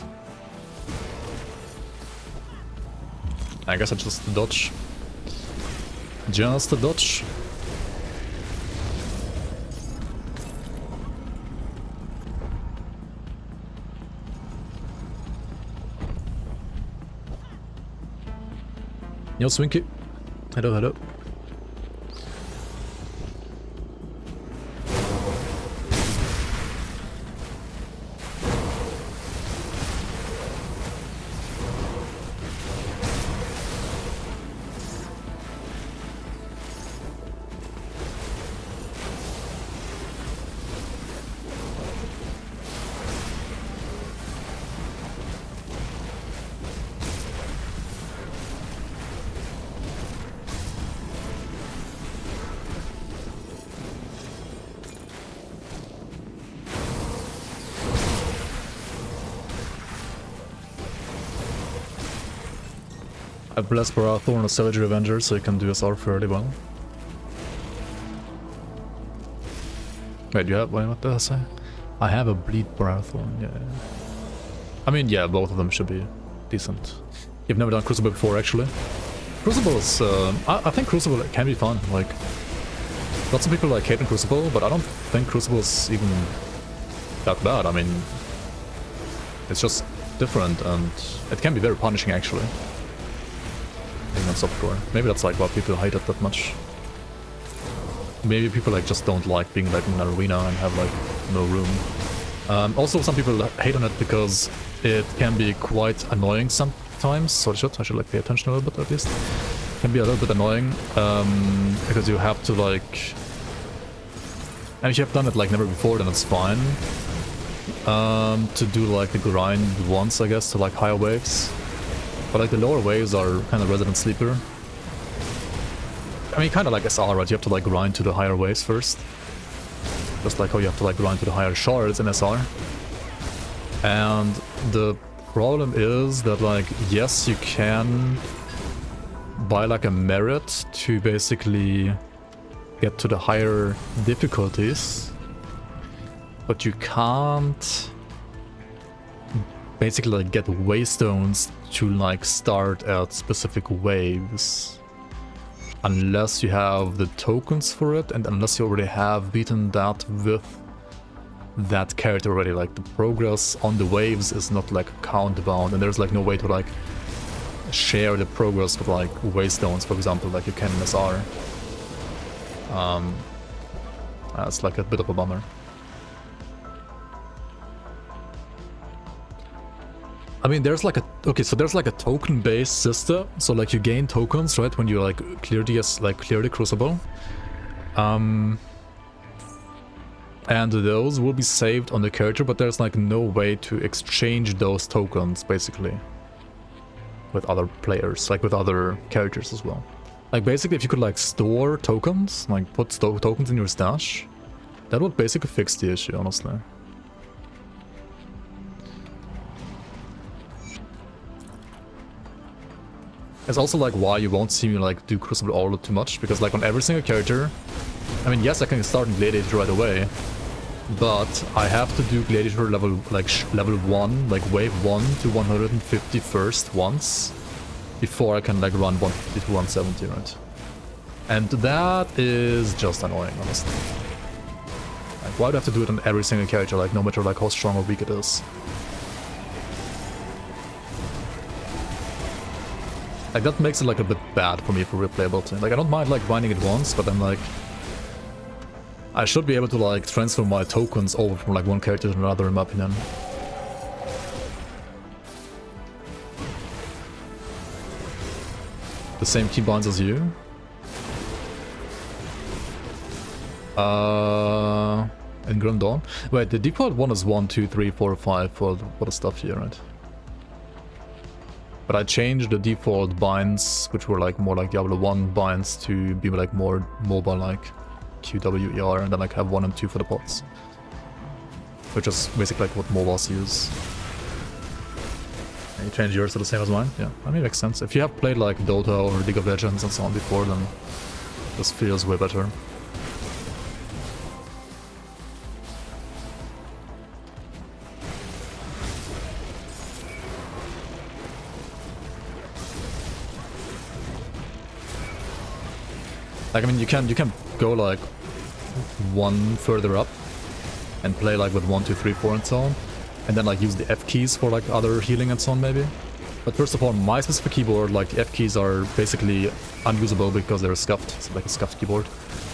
I guess I just dodge. Just a dodge. Yo, Swinky. Hello, hello. I blessed Barathor on a Savage Revenger, so you can do SR fairly well. Wait, you have... Wait, what did I say? I have a Bleed Barathor, yeah. I mean, yeah, both of them should be decent. You've never done Crucible before, actually. Crucible is... I think Crucible can be fun, like... Lots of people like hating Crucible, but I don't think Crucible is even that bad. I mean... It's just different, and it can be very punishing, actually. On software. Maybe that's like why people hate it that much. Maybe people like just don't like being like in an arena and have like no room. Also, some people hate on it because it can be quite annoying sometimes. So I should like pay attention a little bit at least. It can be a little bit annoying because you have to like. And if you have done it like never before, then it's fine. To do like the grind once, I guess, to like higher waves. But like the lower waves are kind of resident sleeper. I mean, kind of like SR, right? You have to like grind to the higher waves first. Just like how you have to like grind to the higher shards in SR. And the problem is that like, yes, you can buy like a merit to basically get to the higher difficulties. But you can't basically like get waystones to like start at specific waves unless you have the tokens for it and unless you already have beaten that with that character already. Like the progress on the waves is not like count bound, and there's like no way to like share the progress with like waystones, for example, like you can in SR. That's like a bit of a bummer. I mean, there's like a... Okay, so there's like a token-based system. So like you gain tokens, right, when you like clear the Crucible. And those will be saved on the character, but there's like no way to exchange those tokens, basically. With other players, like with other characters as well. Like basically if you could like store tokens, like put tokens in your stash, that would basically fix the issue, honestly. It's also like why you won't see me like do Crucible all too much, because like on every single character, I mean, yes, I can start in Gladiator right away, but I have to do Gladiator level like level 1, like wave 1 to 150 first once before I can like run 150 to 170, right? And that is just annoying, honestly. Like, why do I have to do it on every single character, like no matter like how strong or weak it is? Like, that makes it like a bit bad for me for replayability. Like, I don't mind like grinding it once, but then like I should be able to like transfer my tokens over from like one character to another, in my opinion. The same keybinds as you. In Grim Dawn. Wait, the default one is 1, 2, 3, 4, 5 for the stuff here, right? But I changed the default binds, which were like more like Diablo 1 binds, to be like more mobile, like QWER, and then like have 1 and 2 for the pots. Which is basically like what MOBAs use. And you change yours to the same as mine? Yeah, I mean, it makes sense. If you have played like Dota or League of Legends and so on before, then this feels way better. Like, I mean, you can go like 1 further up and play like with 1, 2, 3, 4 and so on, and then like use the F keys for like other healing and so on maybe. But first of all, my specific keyboard, like the F keys are basically unusable because they're scuffed. It's like a scuffed keyboard.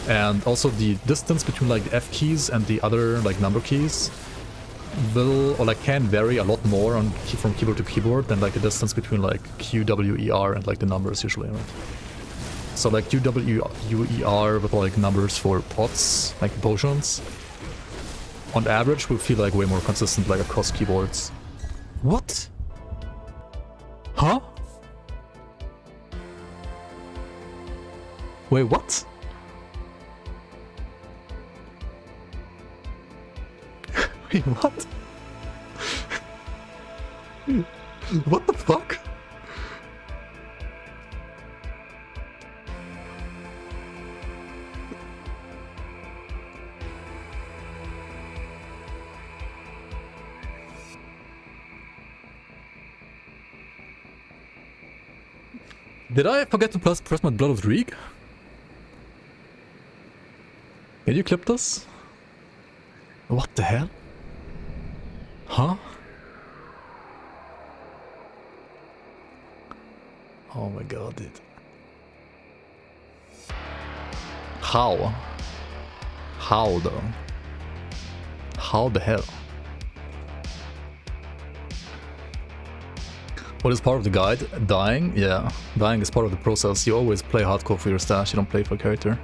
And also the distance between like the F keys and the other like number keys will, or like can vary a lot more on from keyboard to keyboard than like the distance between like Q, W, E, R and like the numbers usually, right? So like QWER with like numbers for pots, like potions, on average will feel like way more consistent like across keyboards. What? Huh? Wait, what? Wait, what? What the fuck? Did I forget to press my Blood of Reek? Can you clip this? What the hell? Huh? Oh my god, dude. How? How though? How the hell? What is part of the guide? Dying? Yeah, dying is part of the process. You always play hardcore for your stash, you don't play for character.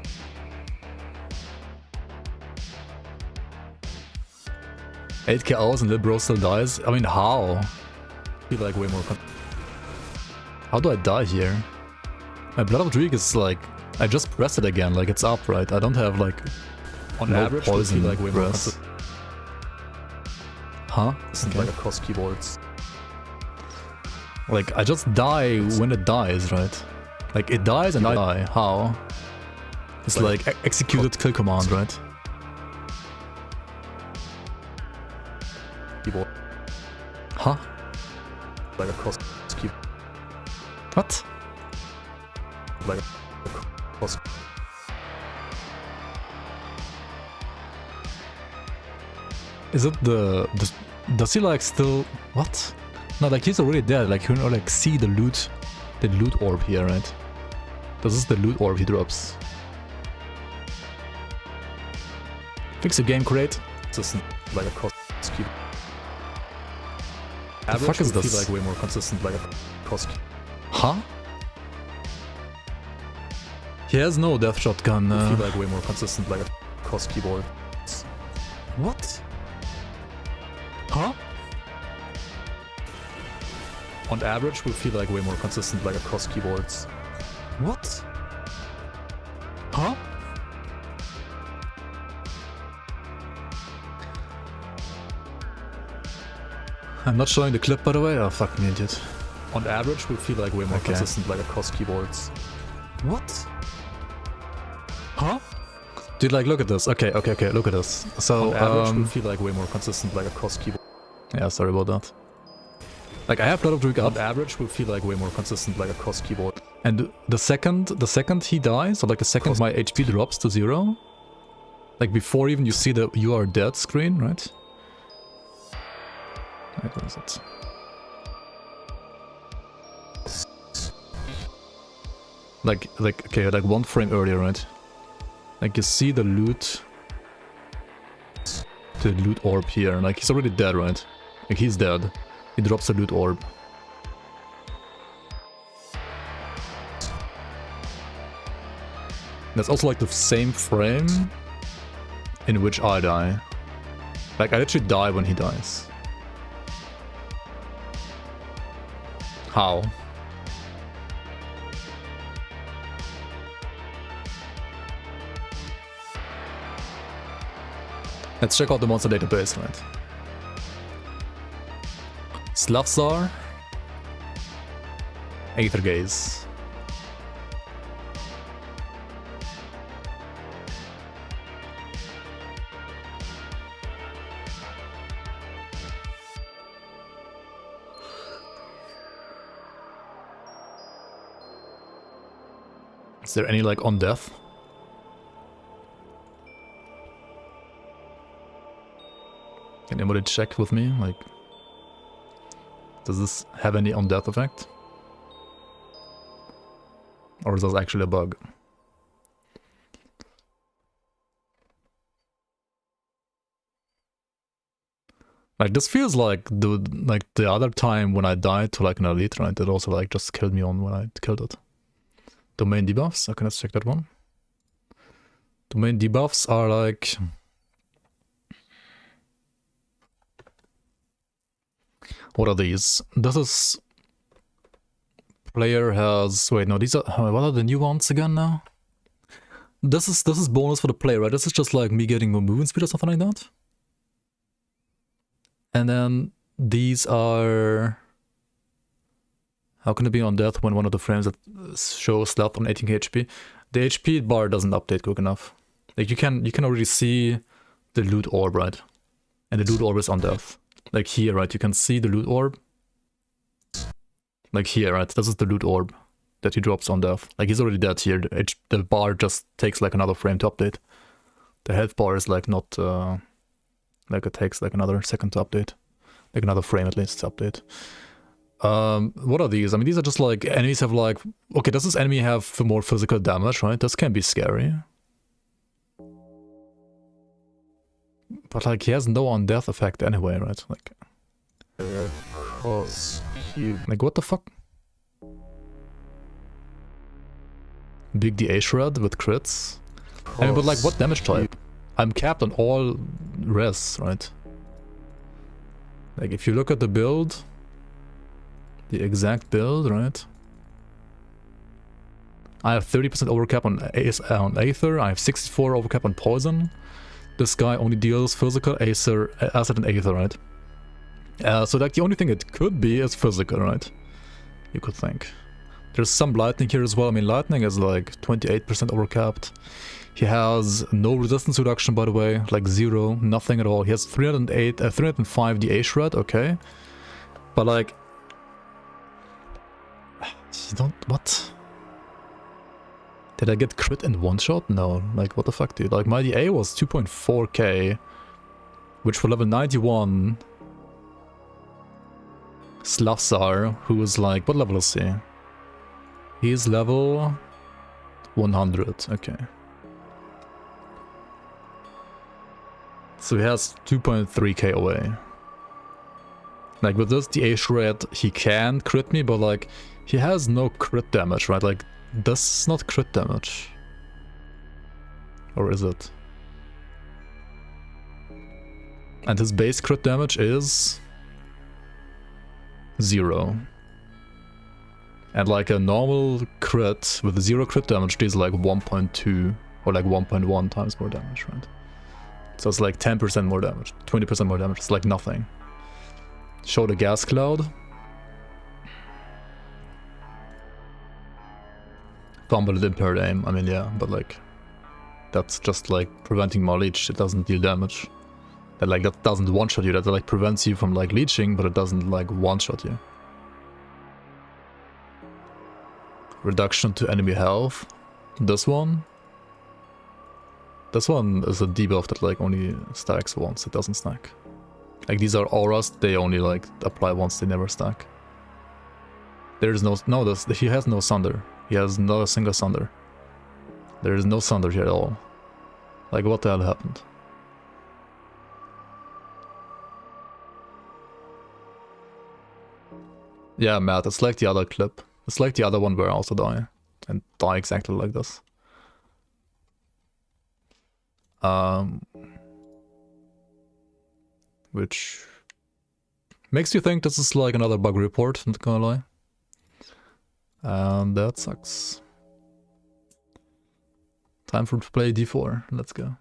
$8k hours and Lil Bro still dies? I mean, how? I feel like way more How do I die here? My Blood of Dreek is like... I just press it again, like it's up, right? I don't have like... On average, poison like way more Huh? It's like across keyboards. Like, I just die when it dies, right? Like, it dies and I die. How? It's like executed kill command, right? Keyboard. Huh? Like across keyboard. What? Like across. Is it the does he like still what? No, like he's already dead. Like you can like see the loot orb here, right? This is the loot orb he drops. Fix the game crate. Consistent, like across keyboard. The fuck is this? Feel like way more consistent, like across. Huh? He has no death shotgun. Feel like way more consistent, like across keyboard. What? Huh? On average, will feel like way more consistent, like across keyboards. What? Huh? I'm not showing the clip, by the way. Oh, fuck me, idiot. On average, will feel like way more consistent, like across keyboards. What? Huh? Dude, like, look at this. Okay, look at this. So, on average, will feel like way more consistent, like across keyboard. Yeah, sorry about that. Like, I have Blood of Druid up. On average, will feel like way more consistent, like across keyboard. And the second he dies, or like the second my HP drops to 0, like before even you see the "you are dead" screen, right? Wait, what is it? Like okay, like 1 frame earlier, right? Like you see the loot orb here. Like he's already dead, right? Like he's dead. He drops the loot orb. That's also like the same frame in which I die. Like, I literally die when he dies. How? Let's check out the monster database, right? Slavsar. Aether Gaze. Is there any like on death? Can anybody check with me? Like, does this have any on death effect? Or is this actually a bug? Like, this feels like the other time when I died to like an elite, right? It also like just killed me on when I killed it. Domain debuffs. Okay, let's check that one. Domain debuffs are like... What are these? This is... Player has... Wait, no, these are... What are the new ones again now? This is bonus for the player, right? This is just like me getting more movement speed or something like that. And then these are... How can it be on death when one of the frames that shows left on 18k HP? The HP bar doesn't update quick enough. Like, you can already see the loot orb, right? And the loot orb is on death. Like here, right? You can see the loot orb. Like here, right? This is the loot orb that he drops on death. Like, he's already dead here. The bar just takes like another frame to update. The health bar is like not... like it takes like another second to update. Like another frame at least to update. What are these? I mean, these are just like enemies have like... Okay, does this enemy have more physical damage, right? This can be scary. But like, he has no on-death effect anyway, right? Like... Like, what the fuck? Big DA shred with crits? I mean, but like, what damage type? I'm capped on all res, right? Like, if you look at the build... The exact build, right? I have 30% overcap on Aether, I have 64 overcap on Poison. This guy only deals physical, Acid, and Aether, right? So like the only thing it could be is physical, right? You could think. There's some lightning here as well. I mean, lightning is like 28% overcapped. He has no resistance reduction, by the way, like 0, nothing at all. He has 305 DA shred, okay. But like... You don't... What? Did I get crit in one shot? No. Like, what the fuck, dude? Like, my DA was 2.4k, which for level 91... Slavsar, who is like... What level is he? He's level... 100, okay. So he has 2.3k away. Like, with this DA shred, he can crit me, but like... He has no crit damage, right? Like, this is not crit damage. Or is it? And his base crit damage is... 0. And like a normal crit with 0 crit damage deals like 1.2 or like 1.1 times more damage, right? So it's like 10% more damage, 20% more damage, it's like nothing. Show the gas cloud. Fumble it impaired aim, I mean, yeah, but like, that's just like preventing more leech, it doesn't deal damage. That like, that doesn't one-shot you, that like prevents you from like leeching, but it doesn't like one-shot you. Reduction to enemy health. This one is a debuff that like only stacks once, it doesn't stack. Like, these are auras, they only like apply once, they never stack. There is no, he has no Sunder. He has not a single Sunder. There is no Sunder here at all. Like, what the hell happened? Yeah, Matt, it's like the other clip. It's like the other one where I also die. And die exactly like this. Which makes you think this is like another bug report, not gonna lie. And that sucks. Time for to play D4. Let's go.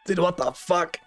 Dude, what the fuck?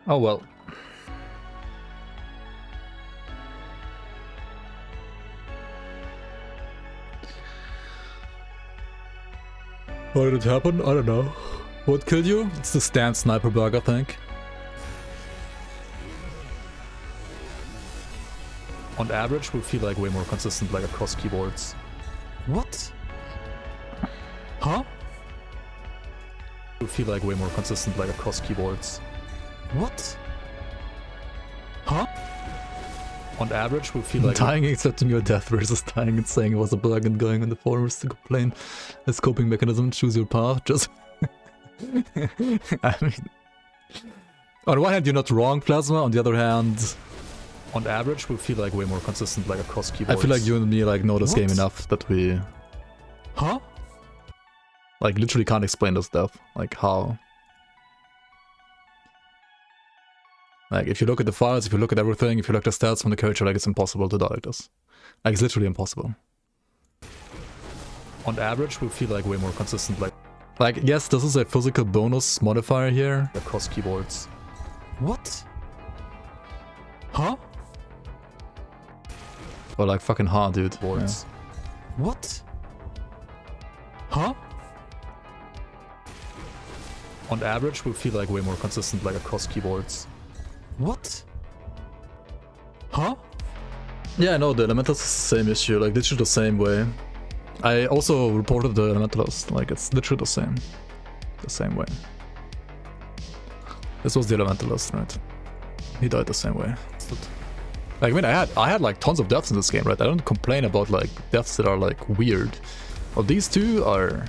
Oh well. Why did it happen? I don't know. What killed you? It's the stand sniper bug, I think. On average, we feel like way more consistent like across keyboards. What? Huh? We feel like way more consistent like across keyboards. What? Huh? On average, we feel like dying and accepting your death versus dying and saying it was a bug and going in the forums to complain as coping mechanism. Choose your path. Just I mean, on one hand, you're not wrong, Plasma. On the other hand, on average, we feel like way more consistent like across keyboards. I feel like you and me like know this game enough that we, like literally can't explain this stuff. Like how. Like, if you look at the files, if you look at everything, if you look at the stats from the character, like, it's impossible to die like this. Like, it's literally impossible. On average, we feel like way more consistent, like, yes, this is a physical bonus modifier here across keyboards. What? Huh? Or like, fucking hard, dude. Boards. Yeah. What? Huh? On average, we feel like way more consistent, like, across keyboards. What? Huh? Yeah, I know, the Elementalist is the same issue, like literally the same way. I also reported the Elementalist, like it's literally the same way. This was the Elementalist, right? He died the same way. Like, I mean, I had like tons of deaths in this game, right? I don't complain about like deaths that are like weird. Well, these two are...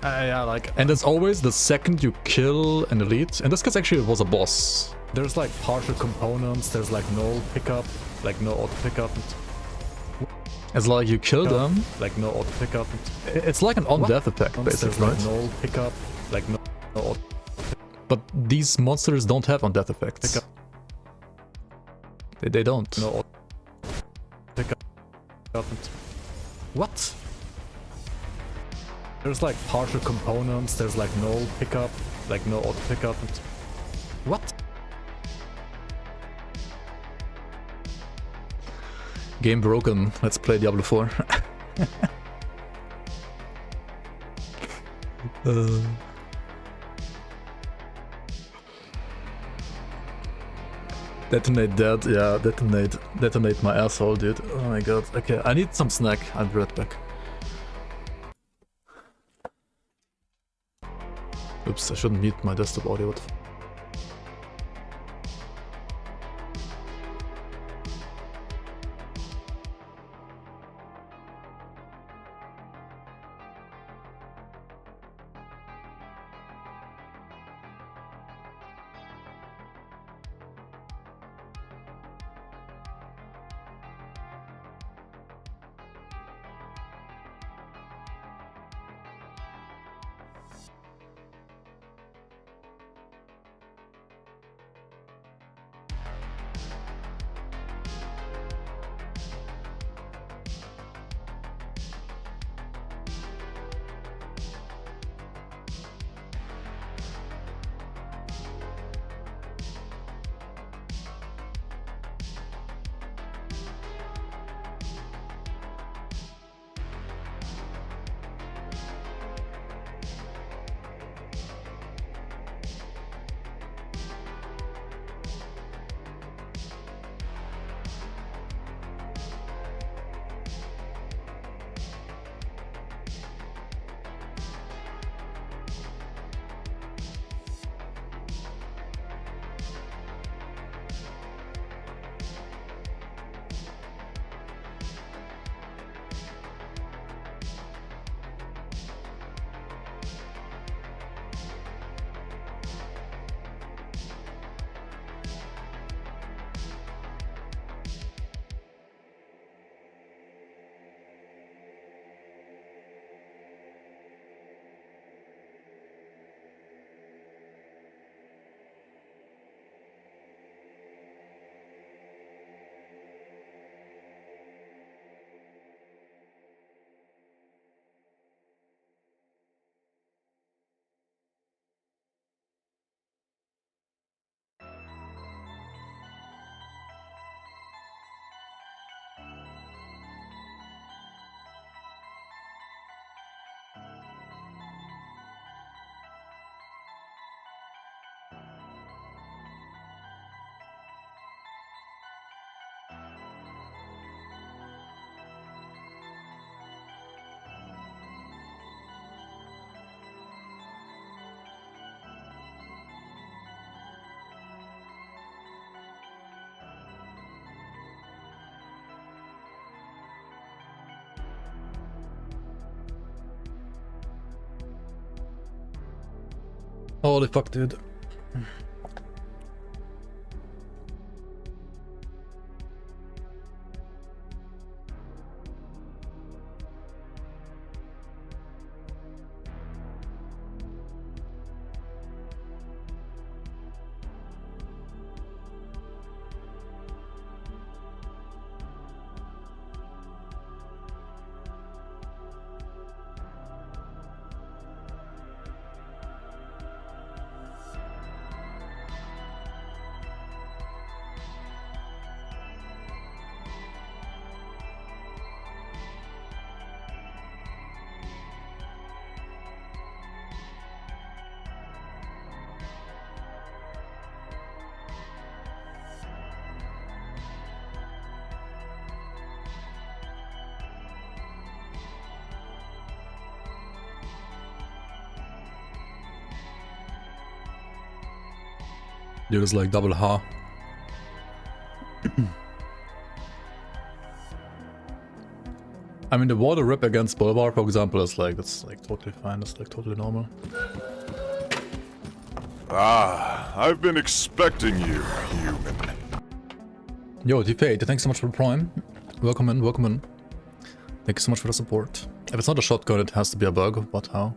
yeah, like, and it's always the second you kill an elite. In this case, actually, it was a boss. There's like partial components, there's like no pickup, like no auto pickup. It's like you kill them, like no auto pickup. It's like an on-death effect, basically. There's like no pickup, like no auto. But these monsters don't have on-death effects. They don't. No auto pickup. What? There's like partial components, there's like no pickup, like no auto pickup. What? Game broken. Let's play Diablo 4. Detonate dead. Yeah, detonate my asshole, dude. Oh my god. Okay, I need some snack. I'll be right back. Oops, I shouldn't mute my desktop audio. What the f- Holy fuck, dude. Dude, it's like double H. I mean, the water rip against Bulbar, for example, is like, that's like totally fine. That's like totally normal. Ah, I've been expecting you, human. Yo, D8, thanks so much for the prime. Welcome in, welcome in. Thank you so much for the support. If it's not a shotgun, it has to be a bug. What, how?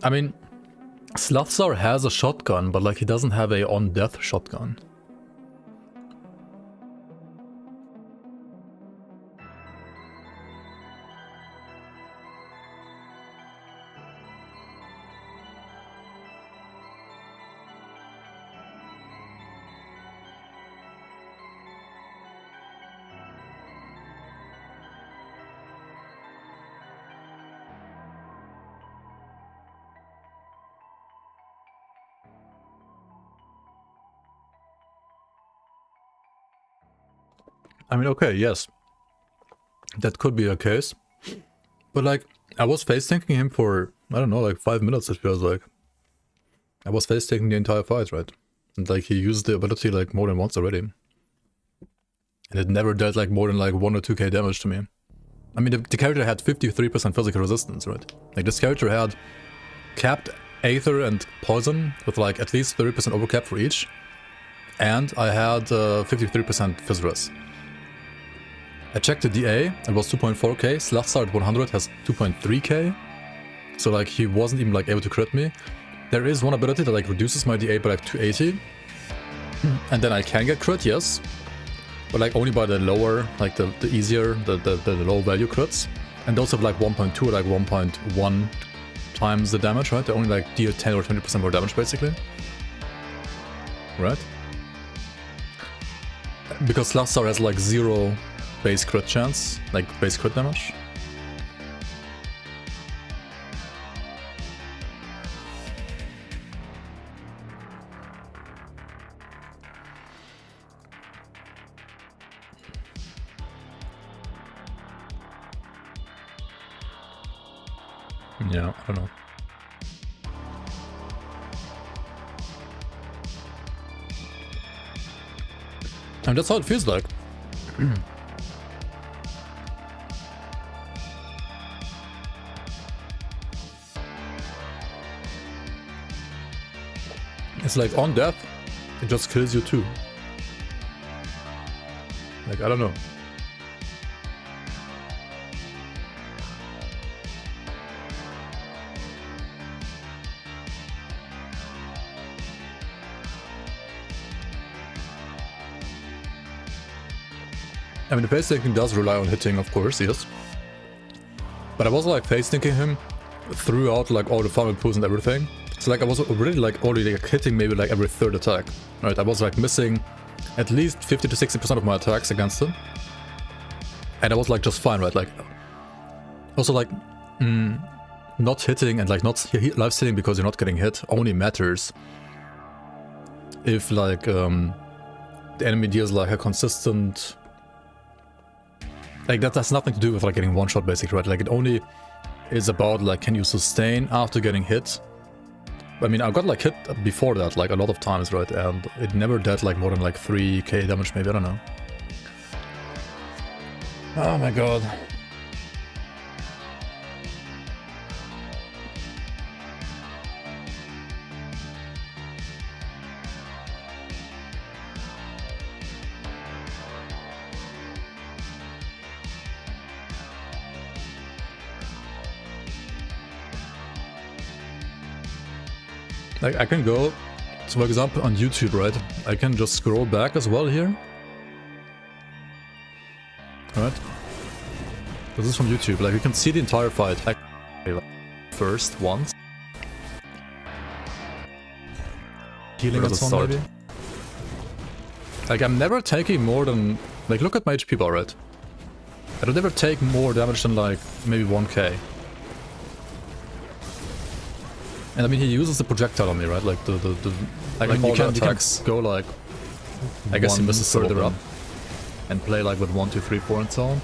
I mean, Slothsar has a shotgun, but like he doesn't have a on-death shotgun. I mean, okay, yes. That could be a case. But like, I was face-tanking him for, I don't know, like 5 minutes it feels like. I was face-tanking the entire fight, right? And like, he used the ability like more than once already. And it never dealt like more than like 1 or 2k damage to me. I mean, the character had 53% physical resistance, right? Like, this character had capped Aether and Poison with like at least 30% overcap for each. And I had 53% Phys Res. I checked the DA, it was 2.4k, Slothsar at 100 has 2.3k, so like he wasn't even like able to crit me. There is one ability that like reduces my DA by like 280, and then I can get crit, yes, but like only by the lower, like the easier, the low value crits, and those have like 1.2 or like 1.1 times the damage, right? They only like deal 10 or 20% more damage basically, right? Because Slothsar has like 0 base crit chance, like base crit damage. Yeah, I don't know. And that's how it feels like. It's like on death, it just kills you too. Like, I don't know. I mean, the face tanking does rely on hitting, of course, yes. But I was like face tanking him throughout like all the farming pools and everything. So like I was already like hitting maybe like every third attack, right? I was like missing at least 50 to 60% of my attacks against him. And I was like just fine, right? Like, also like, not hitting and like not life stealing because you're not getting hit only matters if like the enemy deals like a consistent, like that has nothing to do with like getting one shot basically, right? Like it only is about like, can you sustain after getting hit? I mean, I got like hit before that like a lot of times, right? And it never did like more than like 3k damage maybe, I don't know. Oh my god. Like, I can go, so for example, on YouTube, right? I can just scroll back as well here. Alright. This is from YouTube, like you can see the entire fight. First, once. Healing at some maybe. Like, I'm never taking more than, like, look at my HP bar, right? I don't ever take more damage than like, maybe 1k. And I mean, he uses the projectile on me, right? Like like you can go like, I guess he misses further up and play like with 1, 2, 3, 4 and so on,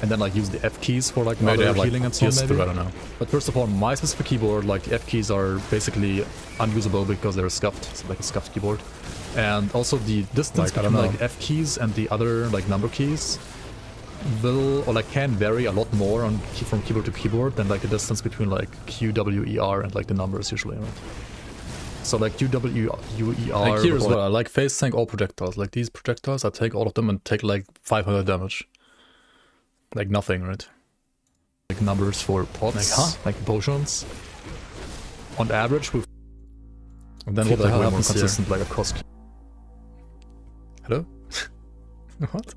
and then like use the F keys for like other healing and so on. Maybe I don't know. But first of all, my specific keyboard, like the F keys are basically unusable because they're scuffed. It's like a scuffed keyboard, and also the distance between like F keys and the other like number keys will, or like can vary a lot more on from keyboard to keyboard than like the distance between like Q, W, E, R and like the numbers usually, right? So like Q, W, U, E, R. Like here as well, I like phase tank all projectiles. Like these projectiles, I take all of them and take like 500 damage. Like nothing, right? Like numbers for pots, like potions. On average, with and then what the hell happens consistent here? Like across. Hello? What?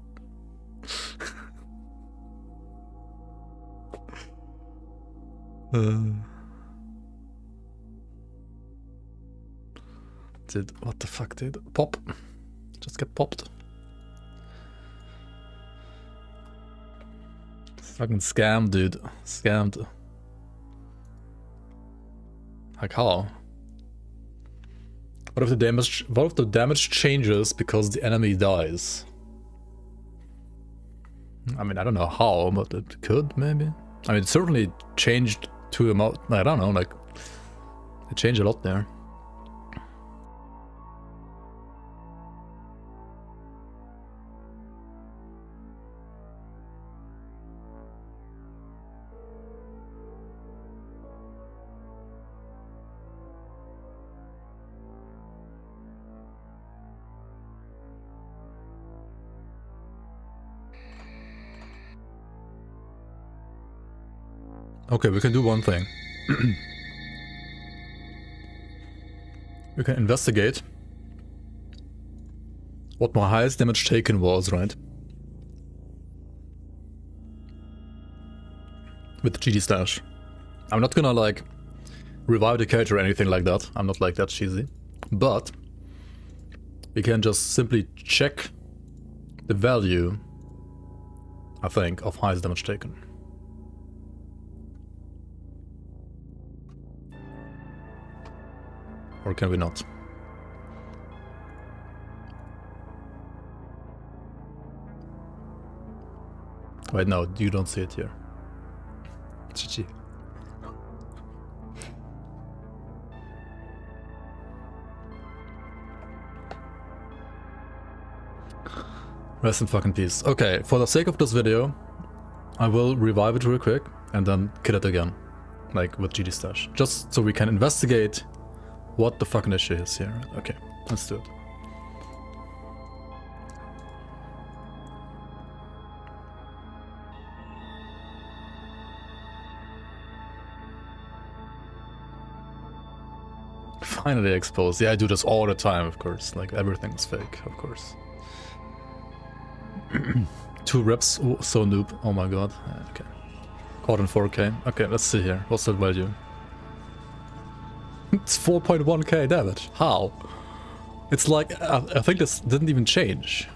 What the fuck, dude? Pop. Just get popped. Fucking scam, dude. Scammed. Like how? What if the damage changes because the enemy dies? I mean, I don't know how, but it could maybe. I mean, it certainly changed to amount. I don't know, like it changed a lot there. Okay, we can do one thing. We can investigate what my highest damage taken was, right? With the GD stash. I'm not gonna like revive the character or anything like that. I'm not like that cheesy. But we can just simply check the value, I think, of highest damage taken. Or can we not? Wait, no, you don't see it here. GG. Rest in fucking peace. Okay, for the sake of this video, I will revive it real quick and then kill it again. Like with GD stash. Just so we can investigate what the fucking issue is here. Okay, let's do it. Finally exposed. Yeah, I do this all the time, of course. Like, everything's fake, of course. 2 reps, oh, so noob. Oh my god. Okay. Caught in 4K. Okay, let's see here. What's that value? It's 4.1k damage. How? It's like, I think this didn't even change.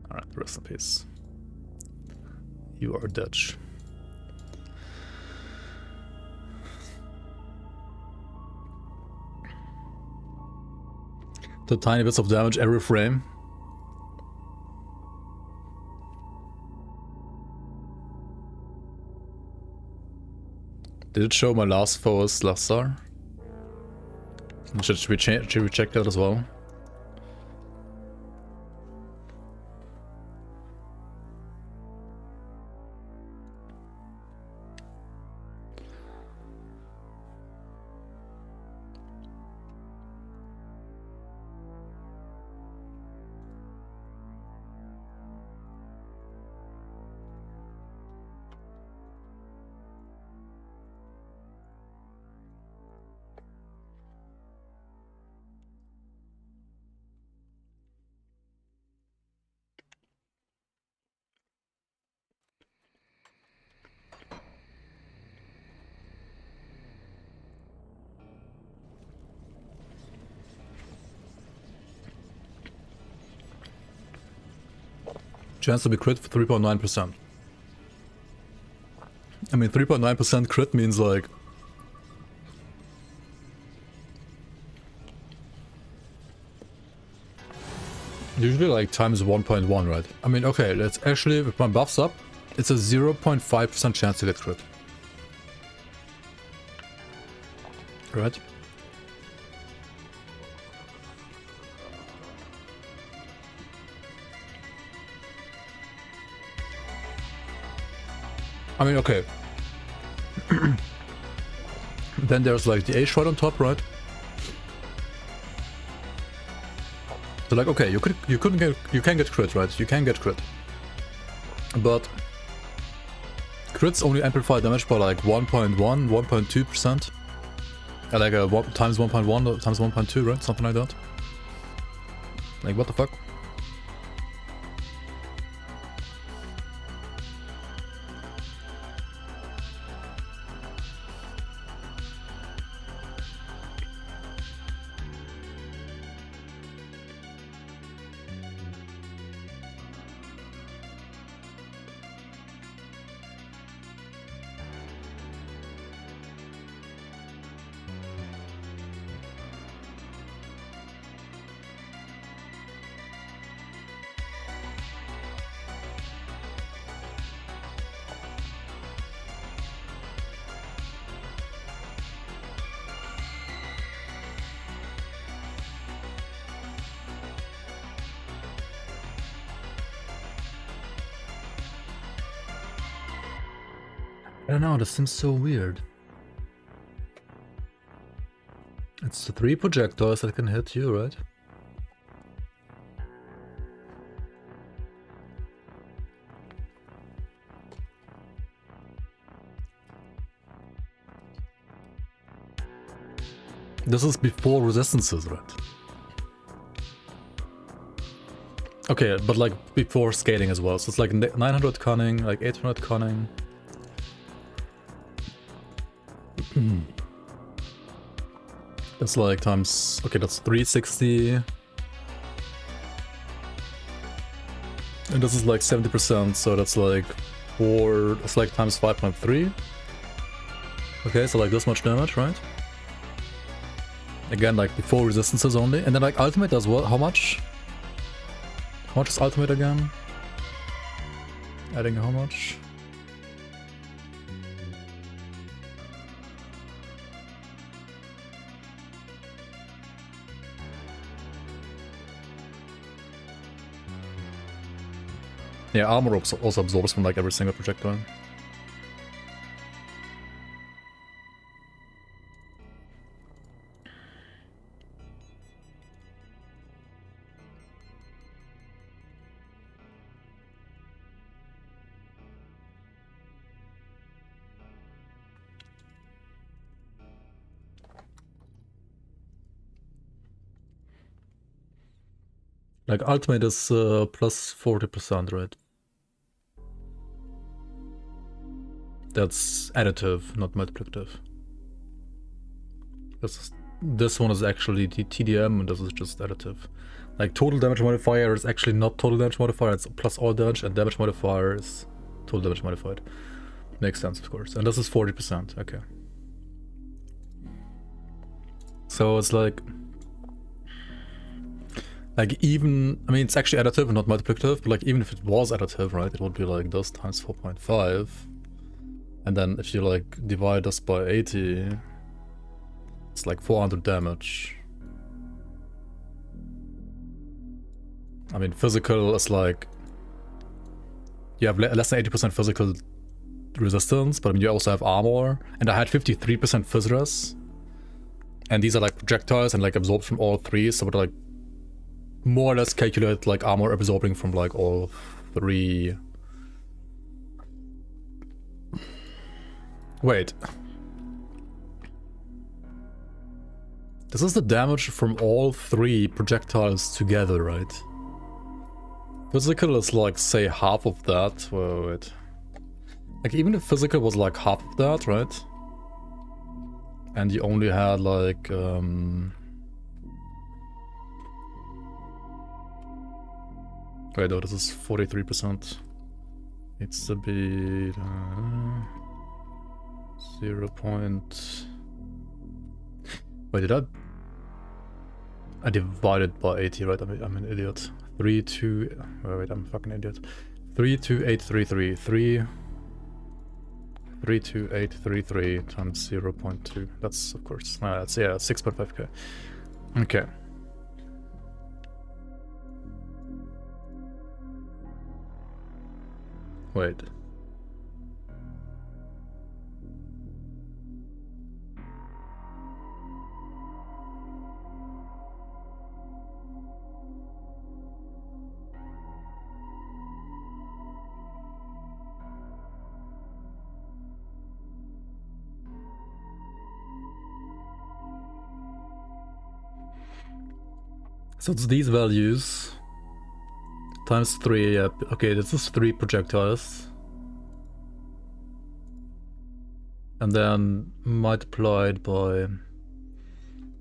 Alright, rest in peace. You are dead. The tiny bits of damage every frame. Did it show my last foe's last star? Should we check that as well? Chance to be crit for 3.9%. I mean, 3.9% crit means like... usually like times 1.1, right? I mean, okay, let's actually, with my buffs up, it's a 0.5% chance to get crit. Right? I mean, okay. Then there's like the H right on top, right? So like, okay, you can get crit, right? You can get crit, but crits only amplify damage by like 1.1, 1.2%, like a times 1.1 times 1.2, right? Something like that. Like, what the fuck? I don't know, this seems so weird. It's the 3 projectiles that can hit you, right? This is before resistances, right? Okay, but like before scaling as well. So it's like 900 cunning, like 800 cunning. That's like times, okay, that's 360. And this is like 70%, so that's like it's like times 5.3. Okay, so like this much damage, right? Again, like before resistances only. And then like ultimate as well, how much? How much is ultimate again? Adding how much? Yeah, armor also absorbs from like every single projectile. Like ultimate is plus 40%, right? That's additive, not multiplicative. This one is actually the TDM, and this is just additive. Like total damage modifier is actually not total damage modifier, it's plus all damage, and damage modifier is total damage modified. Makes sense, of course. And this is 40%, okay. So it's like even, I mean, it's actually additive and not multiplicative, but like even if it was additive, right, it would be like this times 4.5. And then if you like divide this by 80, it's like 400 damage. I mean, physical is like, you have less than 80% physical resistance, but I mean, you also have armor. And I had 53% phys res. And these are like projectiles and like absorbed from all 3, so it would like more or less calculate like armor absorbing from like all 3. Wait. This is the damage from all 3 projectiles together, right? Physical is like, say, half of that. Wait. Like, even if physical was like half of that, right? And you only had like, wait, no, this is 43%. Needs to be 0. Wait, did I divided by 80, right? I'm an idiot. 3, 2... wait, I'm a fucking idiot. 32833. 32833 times 0.2. That's, of course... that's, yeah, 6.5k. Okay. Wait. So it's these values times 3. Yeah, okay, this is 3 projectiles. And then multiplied by...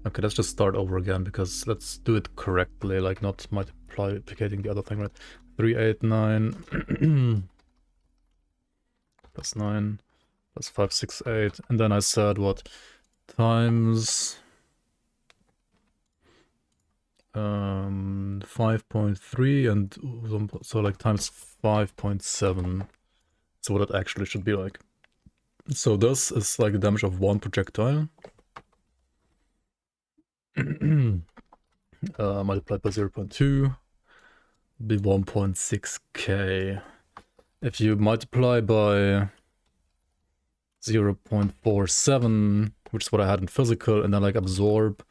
Okay, let's just start over again, because let's do it correctly, like not multiplicating the other thing, right? 3, 8, 9 plus 9 plus 5, 6, 8. And then I said what? Times 5.3 and so like times 5.7. So what it actually should be like. So this is like the damage of 1 projectile. Multiplied by 0.2 be 1.6k. If you multiply by 0.47, which is what I had in physical, and then like absorb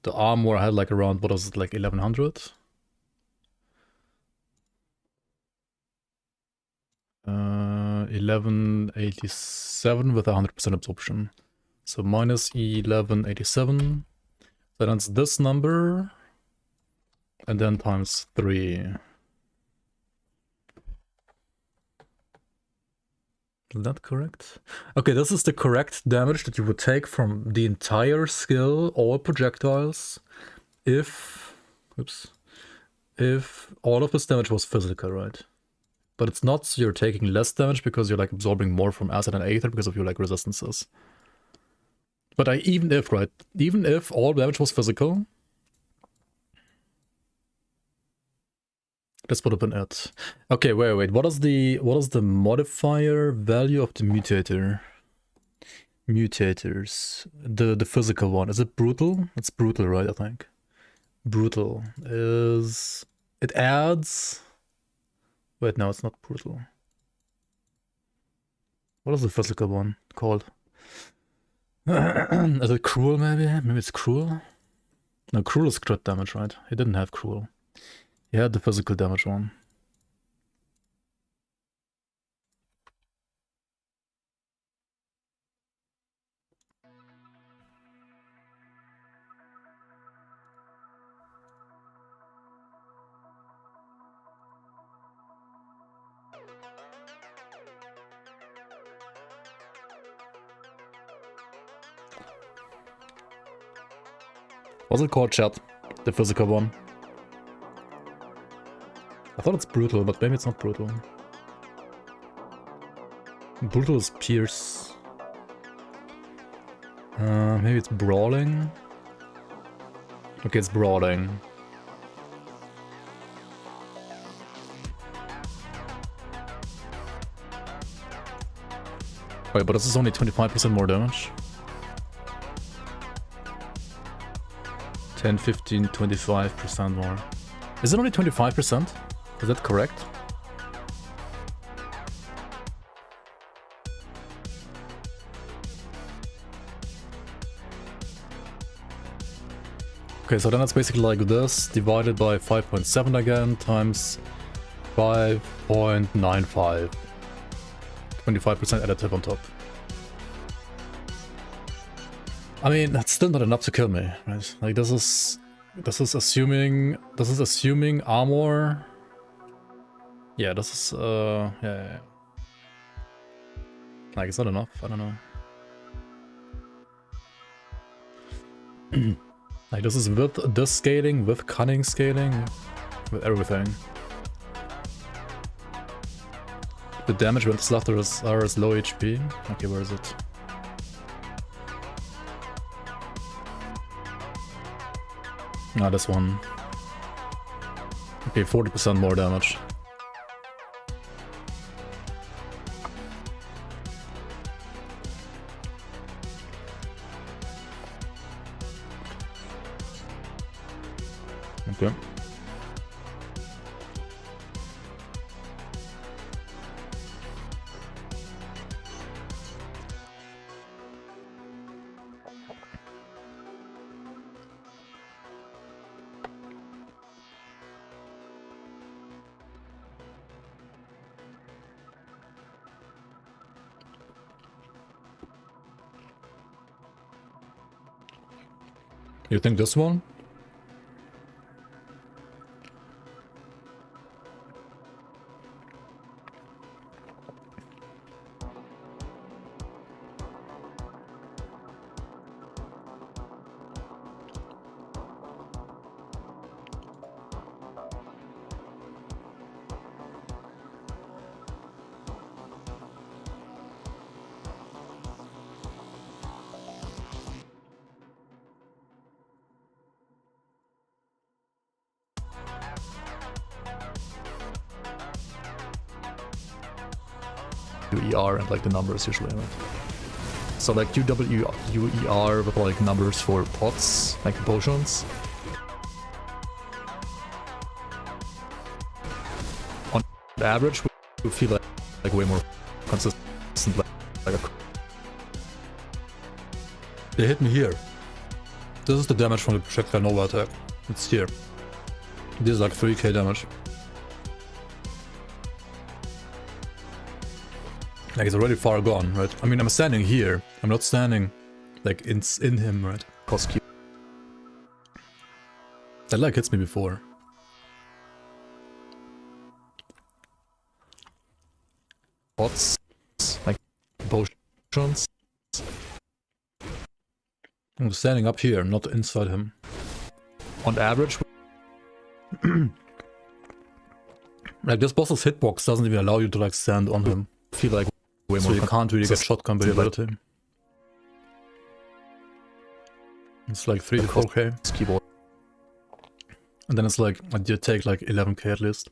the armor, I had like around, what was it, like 1100? 1187 with 100% absorption. So minus 1187. So that's this number. And then times 3. Is that correct? Okay, this is the correct damage that you would take from the entire skill, all projectiles, if all of this damage was physical, right? But it's not, so you're taking less damage because you're like absorbing more from acid and aether because of your like resistances. But even if all damage was physical, this would have been it. Okay, wait. What is the modifier value of the mutator? Mutators. The physical one. Is it brutal? It's brutal, right? I think. Brutal is... It adds... Wait, no, it's not brutal. What is the physical one called? Is it cruel, maybe? Maybe it's cruel? No, cruel is crit damage, right? He didn't have cruel. He had the physical damage one. What's it called, chat? The physical one. I thought it's brutal, but maybe it's not brutal. Brutal is pierce. Maybe it's brawling. Okay, it's brawling. Wait, but this is only 25% more damage. 10, 15, 25% more. Is it only 25%? Is that correct? Okay, so then it's basically like this, divided by 5.7 again, times 5.95. 25% additive on top. I mean, that's still not enough to kill me, right? Like this is assuming armor. Yeah, this is yeah. Like it's not enough, I don't know. Like this is with this scaling, with cunning scaling, with everything. The damage when Slaughter is low HP. Okay, where is it? Ah, this one. Okay, 40% more damage. Okay. You think this one? QWER and like the numbers usually, right? So like QWER with like numbers for pots, like potions. On average, we feel like way more consistent. Like they hit me here. This is the damage from the projectile Nova attack. It's here. This is like 3k damage. Like it's already far gone, right? I mean, I'm standing here. I'm not standing like in him, right? Cost Q. That like hits me before. Pots, like potions. I'm standing up here, not inside him. On average, like this boss's hitbox doesn't even allow you to like stand on him. I feel like way more. So you can't really get shotgun compatibility. It's like 3 to 4k. Keyboard. And then it's like you take like 11k at least.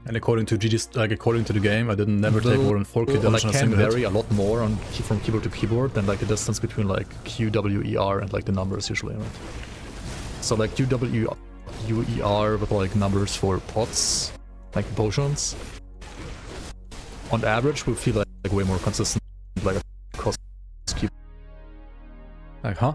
And according to according to the game, I didn't never take more than 4k damage. Like can vary a lot more on from keyboard to keyboard than like the distance between like QWER and like the numbers usually, right? So like QWER with like numbers for pots, like potions. On average, we feel like way more consistent, like across keyboard. Like, huh?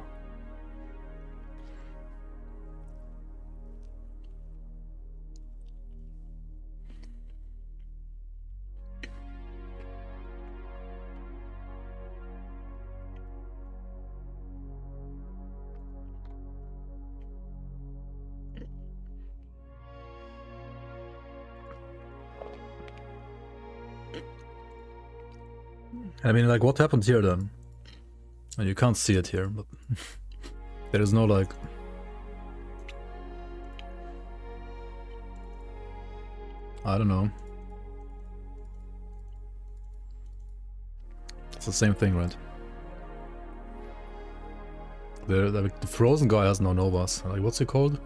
I mean, like, what happened here then? And you can't see it here, but there is no like. I don't know. It's the same thing, right? The frozen guy has no novas. Like, what's he called?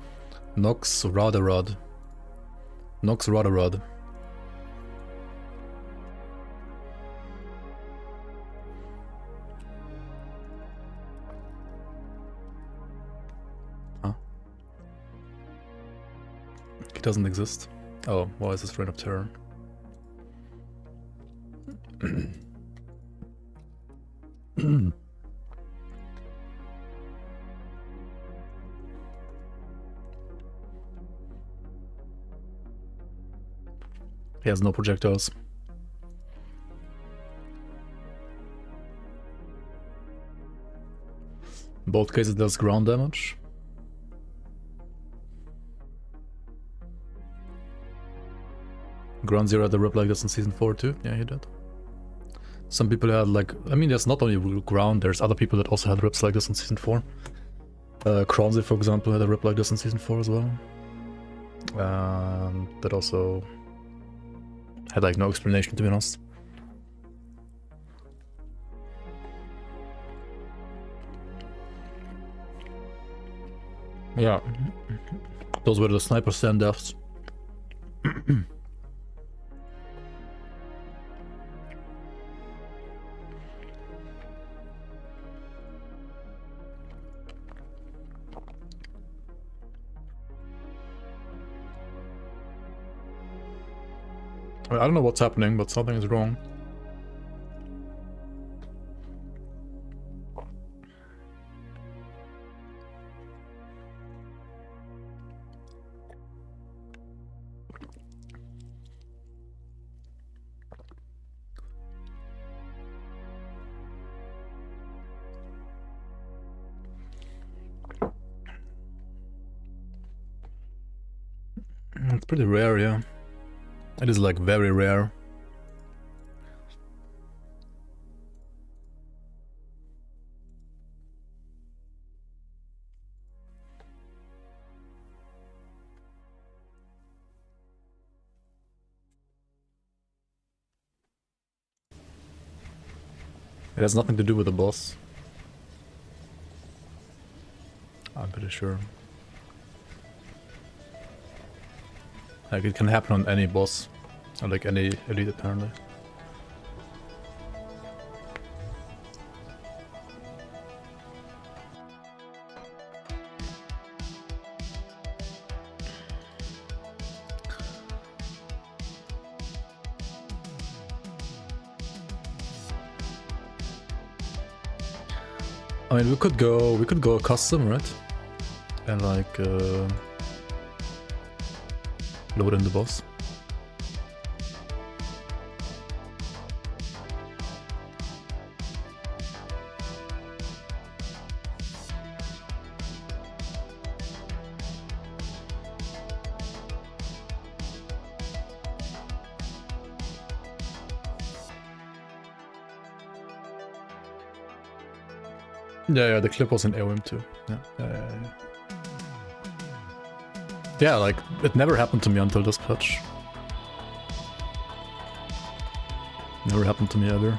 Nox Radarad. Nox Radarad. Doesn't exist. Oh, why is this Reign of Terror? He has no projectiles. In both cases does ground damage. Ground Zero had a rip like this in Season 4 too. Yeah, he did. Some people had like... I mean, there's not only ground, there's other people that also had rips like this in Season 4. Kronze, for example, had a rip like this in Season 4 as well. That also had like no explanation, to be honest. Yeah. Those were the sniper standoffs. I don't know what's happening, but something is wrong. It's pretty rare, yeah. It is like very rare. It has nothing to do with the boss. I'm pretty sure. Like, it can happen on any boss. Or like any elite apparently. I mean, we could go custom, right? And like load in the boss. Yeah, the clip was in AOM too. Yeah, like, it never happened to me until this patch. Never happened to me ever.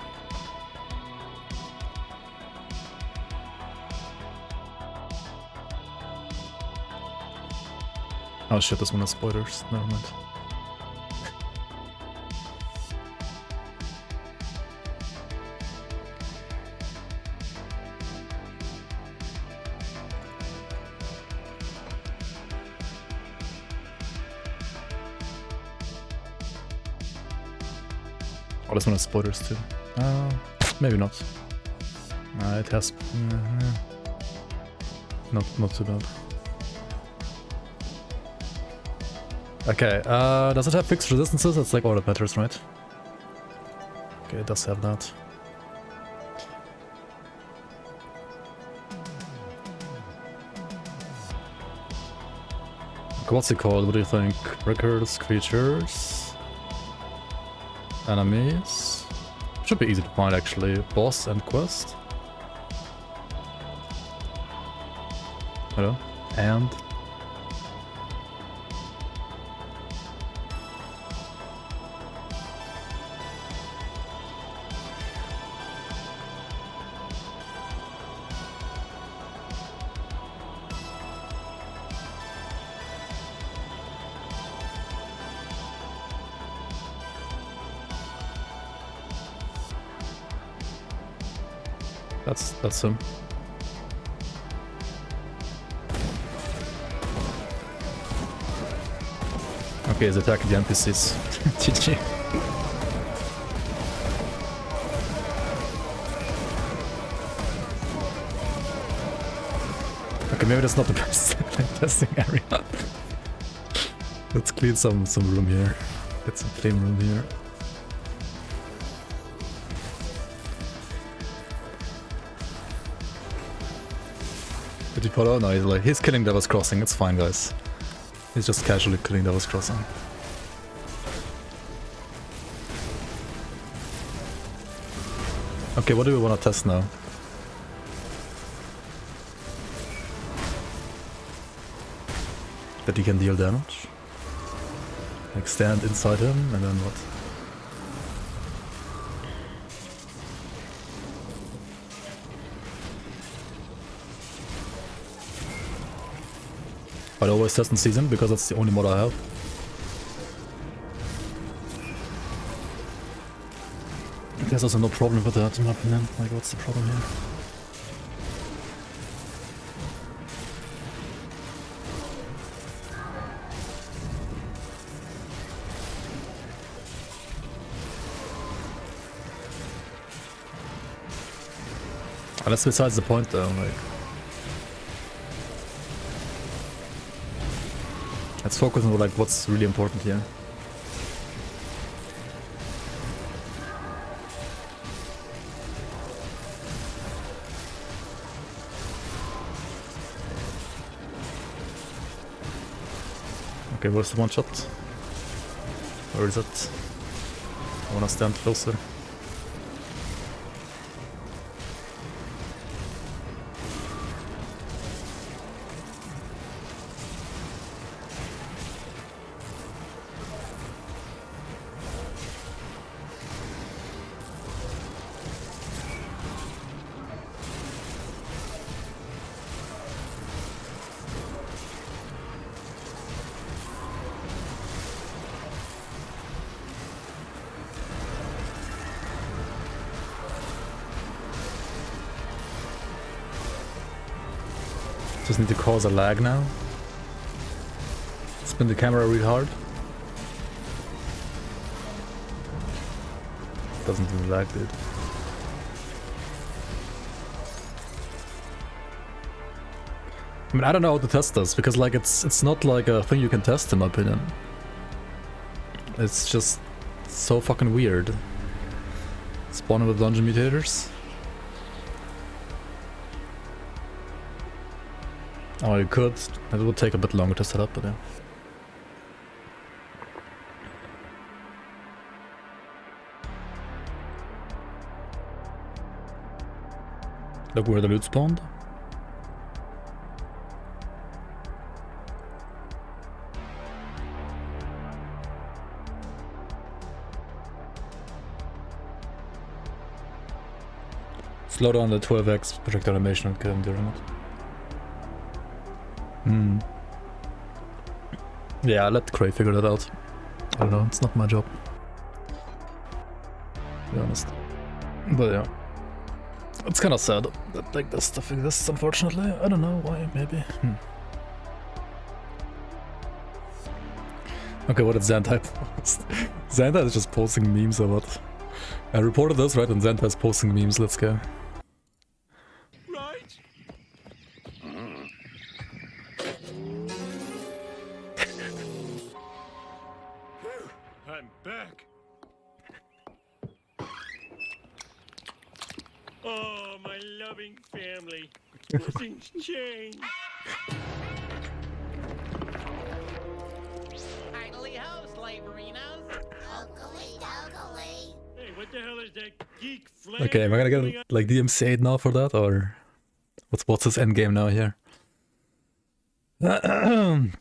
Oh shit, this one has spoilers. Never mind. Oh, this one has spoilers too. Maybe not. It has... Not too bad. Okay, does it have fixed resistances? That's like all that matters, right? Okay, it does have that. Okay, what's it called? What do you think? Records, creatures... Enemies. Should be easy to find actually. Boss and quest. Hello. And that's him. Okay, he's attacking the NPCs. GG. Okay, maybe that's not the best testing area. Let's clean some room here. Get some clean room here. Did he follow? No, he's killing Devil's Crossing. It's fine, guys. He's just casually killing Devil's Crossing. Okay, what do we want to test now? That he can deal damage? Like stand inside him and then what? I'd always test in season because that's the only mod I have. There's also no problem with that in my opinion. Like, what's the problem here? Oh, that's besides the point though, like... Let's focus on like what's really important here. Okay, where's the one shot? Where is it? I wanna stand closer. Just need to cause a lag now. Spin the camera really hard. Doesn't even lag, dude. I mean, I don't know how to test this, because like it's not like a thing you can test in my opinion. It's just so fucking weird. Spawning with dungeon mutators. Oh, you could. It would take a bit longer to set up, but yeah. Look where the loot spawned. Slow down the 12x projectile animation and kill him during it. Yeah, let Cray figure that out. I don't know, it's not my job. To be honest. But yeah. It's kinda sad that like this stuff exists, unfortunately. I don't know why, maybe. Okay, what did Zantai post? Zantai is just posting memes or what? I reported this, right? And Zantai is posting memes, let's go. Right? I'm back. Oh, my loving family. Nothing's changed. Idly ho, slaverinos. Hey, what the hell is that geek flag? Okay, am I gonna get like DMCA'd now for that, or what's his endgame now here? The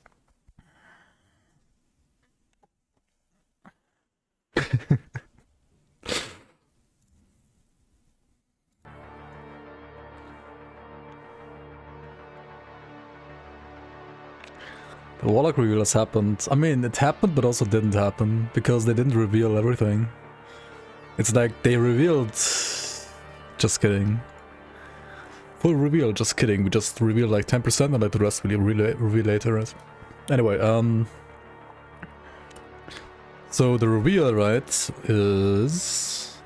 Warlock reveal has happened. I mean, it happened, but also didn't happen, because they didn't reveal everything. It's like, they revealed... Just kidding. Full reveal, just kidding. We just revealed like 10% and like the rest we'll reveal later, right? Anyway, so the reveal, right, is...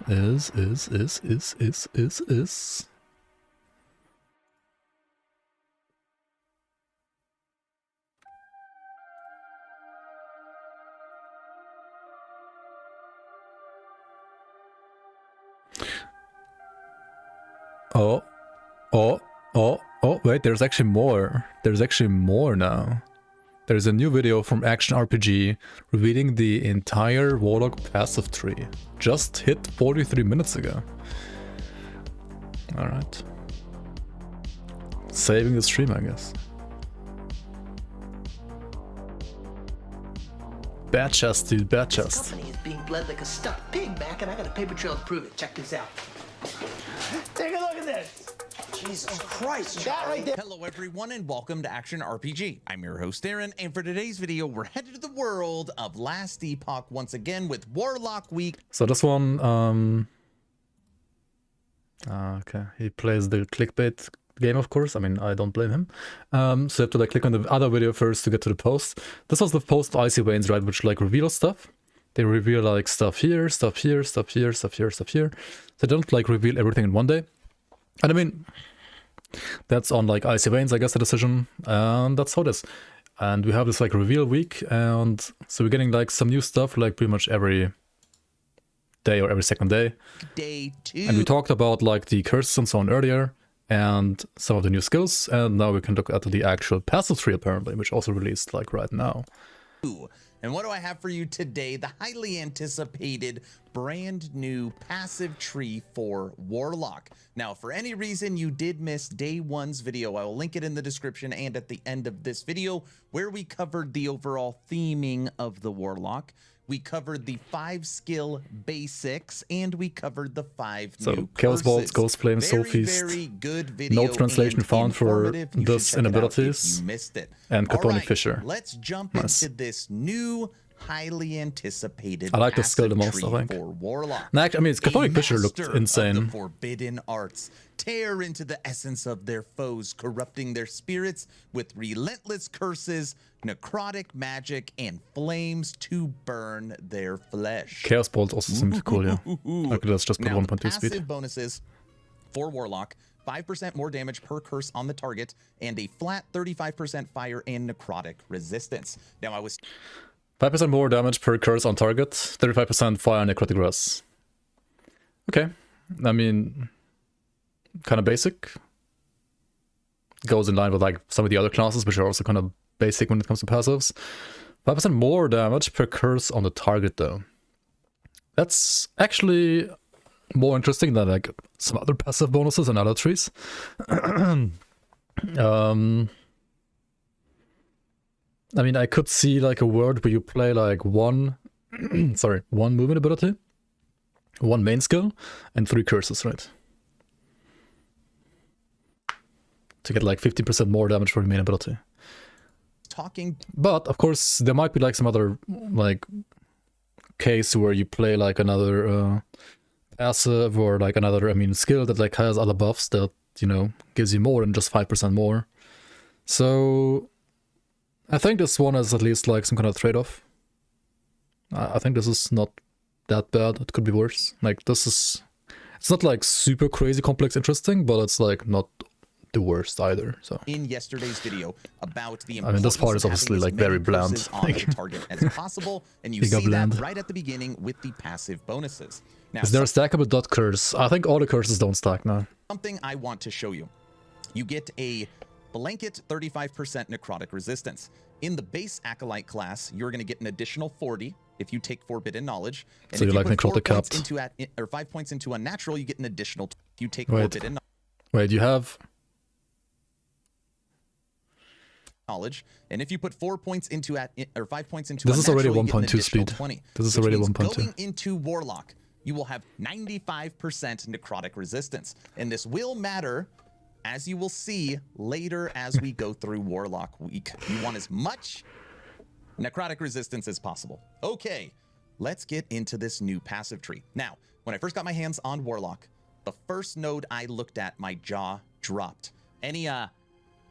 Oh, wait, there's actually more. There's actually more now. There's a new video from Action RPG revealing the entire Warlock passive tree. Just hit 43 minutes ago. Alright. Saving the stream, I guess. Bad chest, dude, bad chest. This company is being bled like a stuffed pig, Mac, and I got a paper trail to prove it. Check this out. Take a look at this. Jesus Christ, that right there. Hello everyone and welcome to Action RPG. I'm your host Aaron, and for today's video we're headed to the world of Last Epoch once again with Warlock Week. So this one, okay, he plays the clickbait game, of course. I mean, I don't blame him. So you have to like click on the other video first to get to the post. This was the post to Icy Veins, right, which like reveals stuff. They reveal like stuff here, stuff here, stuff here, stuff here, stuff here. They don't like reveal everything in one day. And I mean, that's on like Icy Veins, I guess, the decision, and that's how it is. And we have this like reveal week, and so we're getting like some new stuff like pretty much every day or every second day. Day 2. And we talked about like the curses and so on earlier, and some of the new skills, and now we can look at the actual passive tree apparently, which also released like right now. And what do I have for you today? The highly anticipated brand new passive tree for Warlock. Now, for any reason you did miss day 1's video, I will link it in the description and at the end of this video, where we covered the overall theming of the Warlock. We covered the 5 skill basics, and we covered the 5 new Chaos Bolts, curses. Ghost Flame, Soul Feast. Very good video. No translation found for this inabilities. You missed it. And Capone All right, Fisher. Let's jump Nice. into this new highly anticipated I like the skill the passive most, I tree think. for Warlock. And actually, I mean, its Catholic Fisher looked Master insane. Of the forbidden arts, tear into the essence of their foes, corrupting their spirits with relentless curses, necrotic magic, and flames to burn their flesh. Chaos Bolt also seems cool, yeah. Okay, let's just put Now, 1.2 passive speed. bonuses for Warlock: 5% more damage per curse on the target, and a flat 35% fire and necrotic resistance. Now, I was 5% more damage per curse on target, 35% fire and necrotic res. Okay, I mean, kind of basic. Goes in line with like some of the other classes, which are also kind of basic when it comes to passives. 5% more damage per curse on the target, though. That's actually more interesting than like some other passive bonuses and other trees. I mean, I could see like a world where you play like one movement ability, one main skill, and 3 curses, right? To get like 50% more damage for your main ability. But of course, there might be like some other like case where you play like another passive or like another, I mean, skill that like has other buffs that, you know, gives you more than just 5% more. So I think this one is at least like some kind of trade-off. I think this is not that bad. It could be worse. Like this is, it's not like super crazy complex interesting, but it's like not the worst either. So in yesterday's video about the I mean, this part is obviously like very bland. On the target as possible, and you see that right at the beginning with the passive bonuses. Now, is there a stackable dot curse? I think all the curses don't stack now. Something I want to show you. You get a blanket 35% necrotic resistance. In the base Acolyte class, you're going to get an additional 40 if you take Forbidden Knowledge. And so if you like put necrotic capped. 5 points into Unnatural, you get an additional 2 if you take Wait. Forbidden Wait, you have Knowledge, and if you put 4 points into 5 points into this is already Unnatural, 1.2 speed. 20, This is already 1.2. Going into Warlock, you will have 95% necrotic resistance, and this will matter, as you will see later as we go through Warlock week. You want as much necrotic resistance as possible. Okay, let's get into this new passive tree. Now, when I first got my hands on Warlock, the first node I looked at, my jaw dropped. Any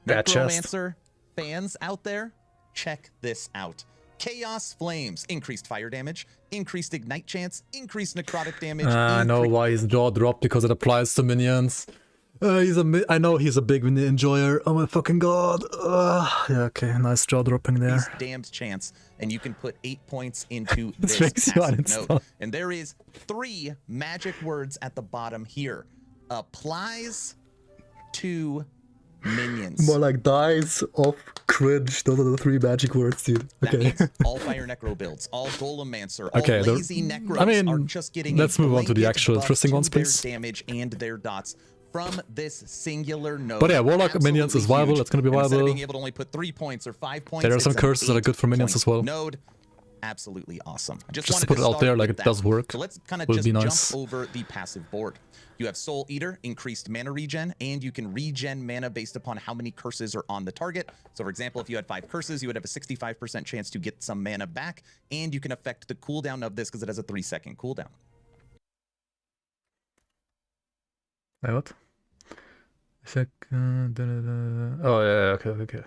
Necromancer fans out there? Check this out. Chaos Flames, increased fire damage, increased ignite chance, increased necrotic damage. I know why his jaw dropped, because it applies to minions. I know he's a big minion enjoyer. Oh my fucking god. Yeah, okay, nice jaw dropping there. Damned chance, and you can put 8 points into this makes you passive uninstall. node. And there is 3 magic words at the bottom here. Applies to minions. More like dies of cringe. Those are the 3 magic words, dude. Okay. That means all Fire Necro builds, all Golemancer, all okay, Lazy Necros I mean, are just getting let's move on to the blanket actual buff interesting to ones, their please. damage and their dots from this singular node. But yeah, Warlock minions is viable. Huge. It's going to be And instead of viable. being able to only put 3 points or 5 points, There are it's some an curses that are good for minions as well. Node, absolutely awesome. I Just to wanted put it out start there, like with it does that. work. So let's kind of Would just be nice. jump over the passive board. You have Soul Eater, increased mana regen, and you can regen mana based upon how many curses are on the target. So for example, if you had 5 curses, you would have a 65% chance to get some mana back, and you can affect the cooldown of this because it has a 3-second cooldown. Wait, what? Oh yeah, okay.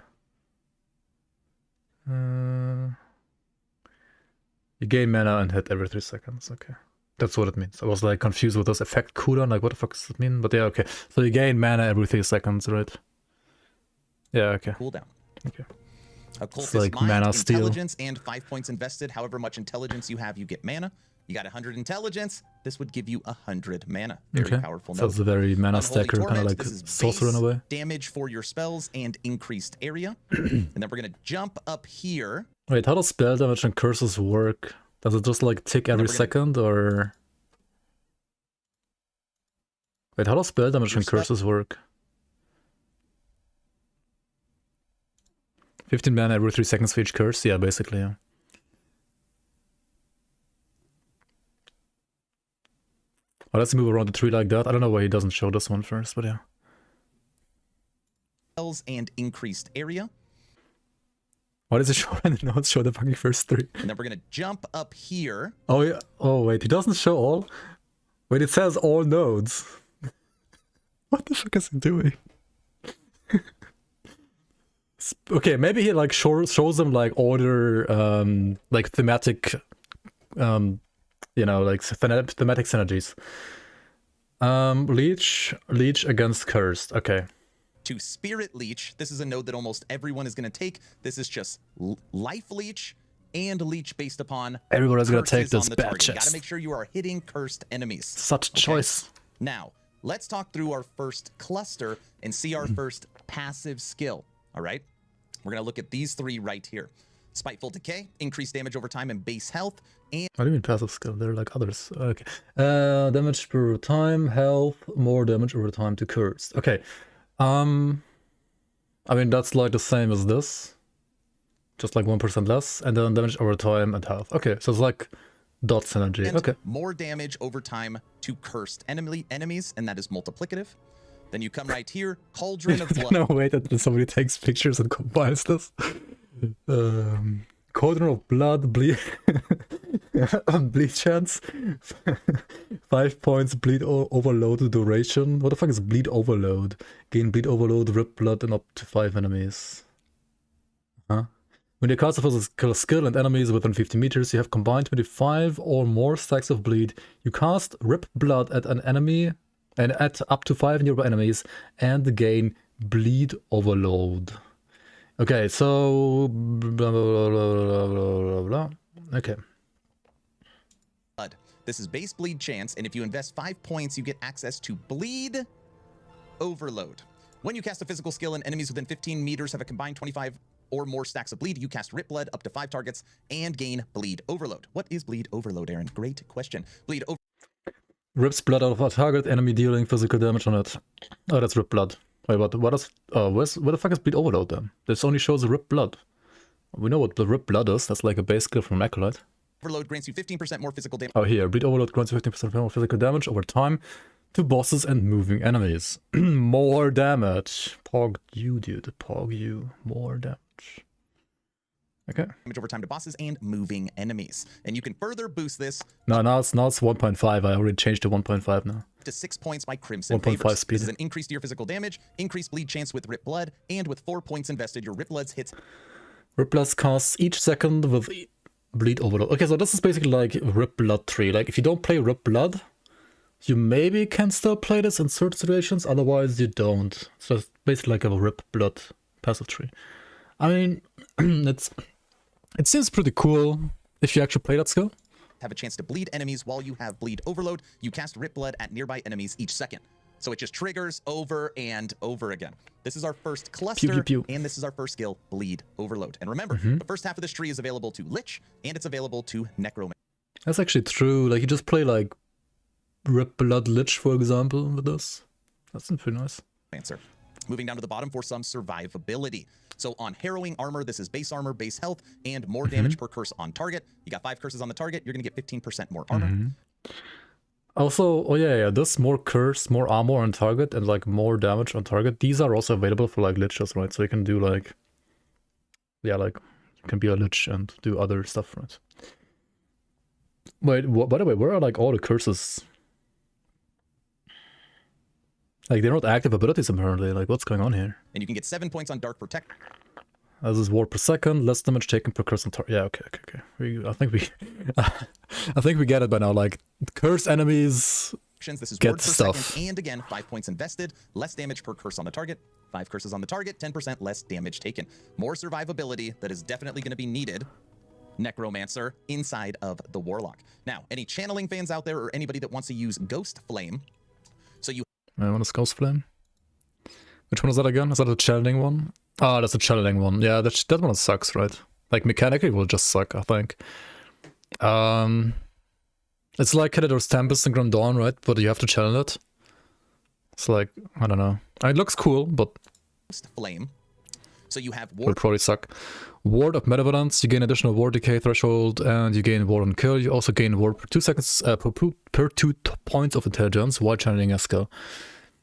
You gain mana and hit every 3 seconds. Okay, that's what it means. I was like confused with this effect cooldown. Like, what the fuck does it mean? But yeah, okay. So you gain mana every 3 seconds, right? Yeah, okay. Cooldown. Okay. Occultist like mind, mana steal. intelligence, and 5 points invested. However much intelligence you have, you get mana. You got 100 intelligence. This would give you 100 mana. Very powerful. So it's a very mana stacker, kind of like sorcerer in a way. Damage for your spells and increased area. And then we're gonna jump up here. Wait, how does spell damage and curses work? Does it just like tick every second, or? Wait, how does spell damage and curses work? 15 mana every 3 seconds for each curse? Yeah, basically, yeah. Well, let's move around the tree like that. I don't know why he doesn't show this one first, but yeah. Spells and increased area. Why does it show in the notes show the fucking first 3? And then we're gonna jump up here. Oh yeah. Oh wait, it doesn't show all. Wait, it says all nodes. What the fuck is it doing? Okay, maybe he like shows them like order, like thematic, you know, like thematic synergies. Leech against cursed. Okay. To Spirit Leech, this is a node that almost everyone is going to take. This is just Life Leech and Leech based upon everyone's going to take this on the bad target. You chest. got to make sure you are hitting cursed enemies. Such a choice. Now, let's talk through our first cluster and see our first passive skill. All right? We're going to look at these 3 right here. Spiteful Decay, increased damage over time and base health. And what do you mean passive skill? They're like others. Okay. Damage per time, health, more damage over time to cursed. Okay. I mean, that's like the same as this. Just like 1% less. And then damage over time and health. Okay, so it's like dot synergy. And okay. more damage over time to cursed enemies, and that is multiplicative. Then you come right here, Cauldron of Blood. No, wait until somebody takes pictures and combines this. Cauldron of Blood, bleed chance. 5 points, bleed overload duration. What the fuck is bleed overload? Gain bleed overload, rip blood, and up to 5 enemies. Huh? When you cast a physical skill and enemies within 50 meters, you have combined 25 or more stacks of bleed. You cast rip blood at an enemy and at up to 5 nearby enemies and gain bleed overload. Okay, so blah, blah, blah, blah, blah, blah. Okay. This is base bleed chance, and if you invest 5 points, you get access to bleed overload. When you cast a physical skill and enemies within 15 meters have a combined 25 or more stacks of bleed, you cast rip blood up to 5 targets and gain bleed overload. What is bleed overload, Aaron? Great question. Bleed over rips blood out of a target, enemy dealing physical damage on it. Oh, that's rip blood. Wait, what is... where the fuck is bleed overload then? This only shows the rip blood. We know what the rip blood is. That's like a base skill from Acolyte. overload grants you 15% more physical damage. Oh, here. Bleed overload grants you 15% more physical damage over time to bosses and moving enemies. More damage. Pog you, dude. Pog you. More damage. Okay. Damage over time to bosses and moving enemies. And you can further boost this. No, now it's 1.5. I already changed to 1.5 now. To 6 points by Crimson 1.5 Favors. speed. This is an increase to your physical damage, increased bleed chance with Rip Blood, and with 4 points invested, your Rip Blood's hits. Rip Blood casts each second with bleed overload. Okay, so this is basically like Rip Blood 3. Like, if you don't play Rip Blood, you maybe can still play this in certain situations, otherwise you don't. So it's basically like a Rip Blood passive tree. I mean, it seems pretty cool if you actually play that skill. Have a chance to bleed enemies while you have bleed overload. You cast Rip Blood at nearby enemies each second. So it just triggers over and over again. This is our first cluster, pew, pew, pew. And this is our first skill, Bleed Overload. And remember, the first half of this tree is available to Lich, and it's available to Necromancer. That's actually true. Like, you just play like Rip Blood Lich, for example, with this. That's pretty nice. Moving down to the bottom for some survivability. So on Harrowing Armor, this is base armor, base health, and more damage per curse on target. You got 5 curses on the target, you're going to get 15% more armor. Also, oh yeah, this more curse, more armor on target, and like more damage on target. These are also available for like liches, right? So you can do like, yeah, like you can be a lich and do other stuff, right? Wait, by the way, where are like all the curses? Like, they're not active abilities apparently. Like, what's going on here? And you can get 7 points on Dark Protect. This is ward per second, less damage taken per curse on target. Yeah, okay. I think we get it by now. Like, curse enemies This is get ward per stuff. second, and again, 5 points invested, less damage per curse on the target, 5 curses on the target, 10% less damage taken. More survivability that is definitely going to be needed. Necromancer inside of the Warlock. Now, any channeling fans out there or anybody that wants to use Ghost Flame, so you What is Ghost Flame? Which one is that again? Is that a channeling one? Ah, that's a channeling one. Yeah, that one sucks, right? Like, mechanically it will just suck, I think. It's like Cadaver's Tempest and Grim Dawn, right? But you have to channel it. It's like, I don't know. It looks cool, but Ghost Flame. So you have will Ward probably suck. Ward of Malevolence, you gain additional ward decay threshold, and you gain ward on kill. You also gain ward per 2 seconds per 2 points of intelligence while channeling a skill.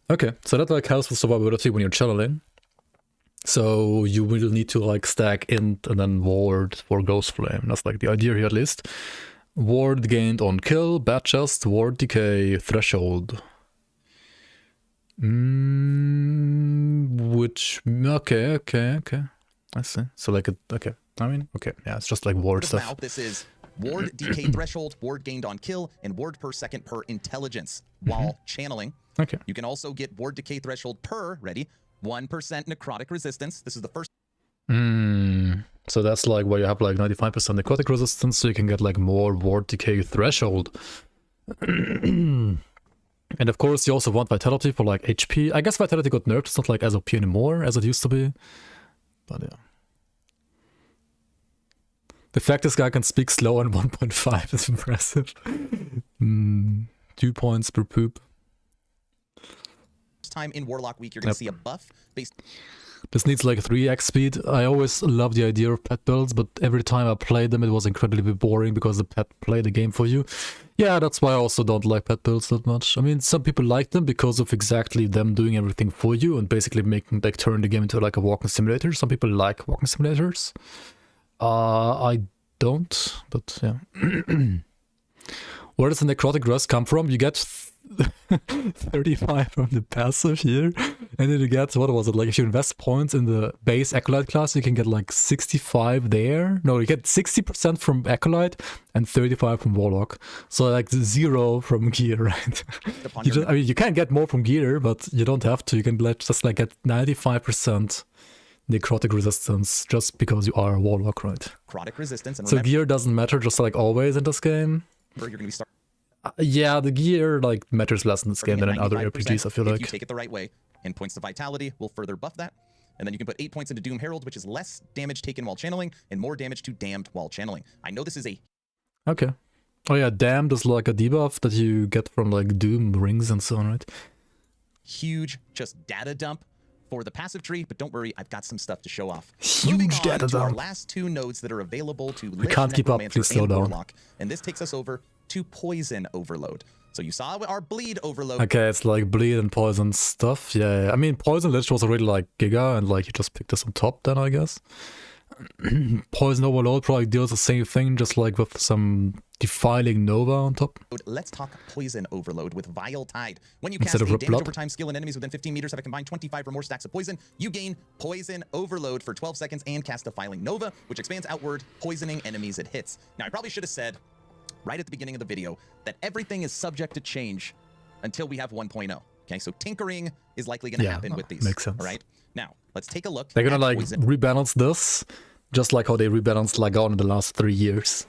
Okay, so that like helps with survivability when you're channeling. So you will need to like stack int and then ward for Ghost Flame. That's like the idea here at least. Ward gained on kill, bad chest, ward decay, threshold. Which okay. I see. So like okay. I mean, okay, yeah, it's just like ward stuff. Now, this is ward decay threshold, ward gained on kill, and ward per second per intelligence while channeling. Okay. You can also get ward decay threshold per, ready, 1% necrotic resistance. This is the first. So that's like where you have like 95% necrotic resistance, so you can get like more ward decay threshold. And of course, you also want vitality for like HP. I guess vitality got nerfed. It's not like as OP anymore as it used to be. But yeah. The fact this guy can speak slow on 1.5 is impressive. 2 points per poop. Time in Warlock week, you're going to see a buff based. This needs like 3x speed. I always love the idea of pet builds, but every time I played them it was incredibly boring because the pet played the game for you. Yeah, that's why I also don't like pet builds that much. I mean, some people like them because of exactly them doing everything for you and basically making like turn the game into like a walking simulator. Some people like walking simulators. I don't, but yeah. Where does the necrotic rust come from? You get 35 from the passive here, and then you get, what was it, like if you invest points in the base Acolyte class, you can get like 65 there. No, you get 60% from Acolyte and 35 from Warlock. So like 0 from gear, right? I mean, you can get more from gear, but you don't have to. You can just like get 95% necrotic resistance just because you are a Warlock, right? Necrotic resistance. And so gear doesn't matter, just like always in this game. You're going to be starting. Yeah, the gear like matters less in this game than in other RPGs, I feel like. If you take it the right way, and points to vitality will further buff that. And then you can put 8 points into Doom Herald, which is less damage taken while channeling and more damage to damned while channeling. I know this is a... Okay. Oh yeah, damned is like a debuff that you get from like Doom rings and so on, right? Huge just data dump for the passive tree, but don't worry, I've got some stuff to show off. Huge data dump. Our last 2 nodes that are available to we can't keep up, please slow down. Warlock, and this takes us over to poison overload. So you saw our bleed overload. Okay, it's like bleed and poison stuff. Yeah, I mean, poison lich was already like Giga, and like you just picked this on top then, I guess. Poison overload probably deals the same thing, just like with some defiling Nova on top. Let's talk poison overload with Vile Tide. When you cast a damage over time skill and enemies within 15 meters have a combined 25 or more stacks of poison, you gain poison overload for 12 seconds and cast Defiling Nova, which expands outward, poisoning enemies it hits. Now, I probably should have said right at the beginning of the video that everything is subject to change until we have 1.0. Okay, so tinkering is likely going to happen with these. Makes sense. All right. Now, let's take a look. They're going to like rebalance this, just like how they rebalanced Lagon in the last 3 years.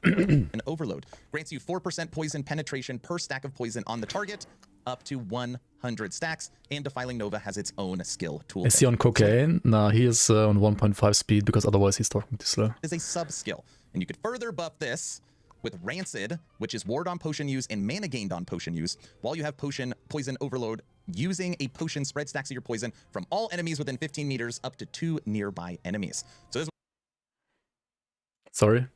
An overload grants you 4% poison penetration per stack of poison on the target, up to 100 stacks, and Defiling Nova has its own skill tool. Is he on cocaine? Nah, he is on 1.5 speed because otherwise he's talking too slow. It is a sub-skill, and you could further buff this with Rancid, which is ward on potion use and mana gained on potion use, while you have poison overload. Using a potion, spread stacks of your poison from all enemies within 15 meters up to 2 nearby enemies. So this. Sorry.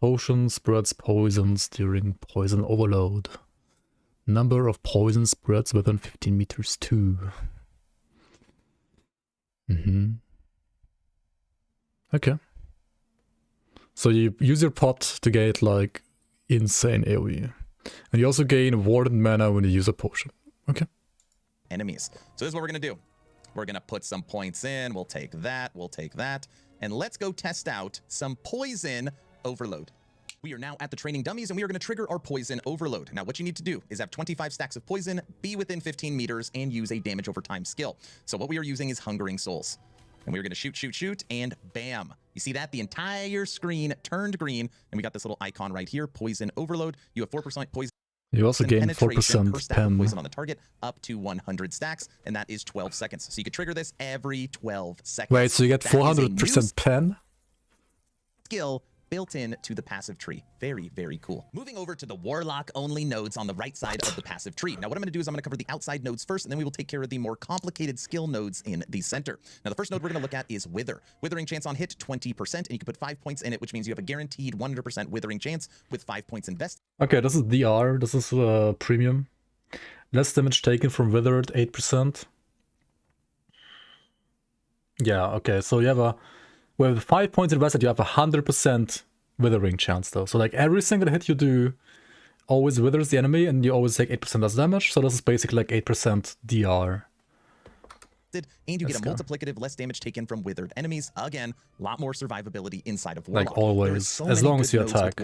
Potion spreads poisons during poison overload. Number of poison spreads within 15 meters too. Okay. So you use your pot to get like insane AoE. And you also gain warded mana when you use a potion. Okay. Enemies. So this is what we're going to do. We're going to put some points in. We'll take that. We'll take that. And let's go test out some poison overload. We are now at the training dummies, and we are going to trigger our poison overload. Now, what you need to do is have 25 stacks of poison, be within 15 meters, and use a damage over time skill. So what we are using is Hungering Souls. And we're going to shoot, shoot, shoot, and bam. You see that? The entire screen turned green, and we got this little icon right here, poison overload. You have 4% poison. You also gain 4% per stack of poison on the target, up to 100 stacks, and that is 12 seconds. So you could trigger this every 12 seconds. Wait, so you get 400% pen? Skill built in to the passive tree. Very, very cool. Moving over to the Warlock only nodes on the right side of the passive tree. Now what I'm going to do is I'm going to cover the outside nodes first, and then we will take care of the more complicated skill nodes in the center. Now the first node we're going to look at is Wither. Withering chance on hit 20%, and you can put 5 points in it, which means you have a guaranteed 100% withering chance with 5 points invested. Okay, this is DR, this is premium. Less damage taken from withered, 8%. Yeah, okay, so you have with 5 points invested, you have 100% withering chance though. So like every single hit you do always withers the enemy and you always take 8% less damage. So this is basically like 8% DR. And you get a multiplicative less damage taken from withered enemies. Again, a lot more survivability inside of Warlock. Like always, as long as you attack. I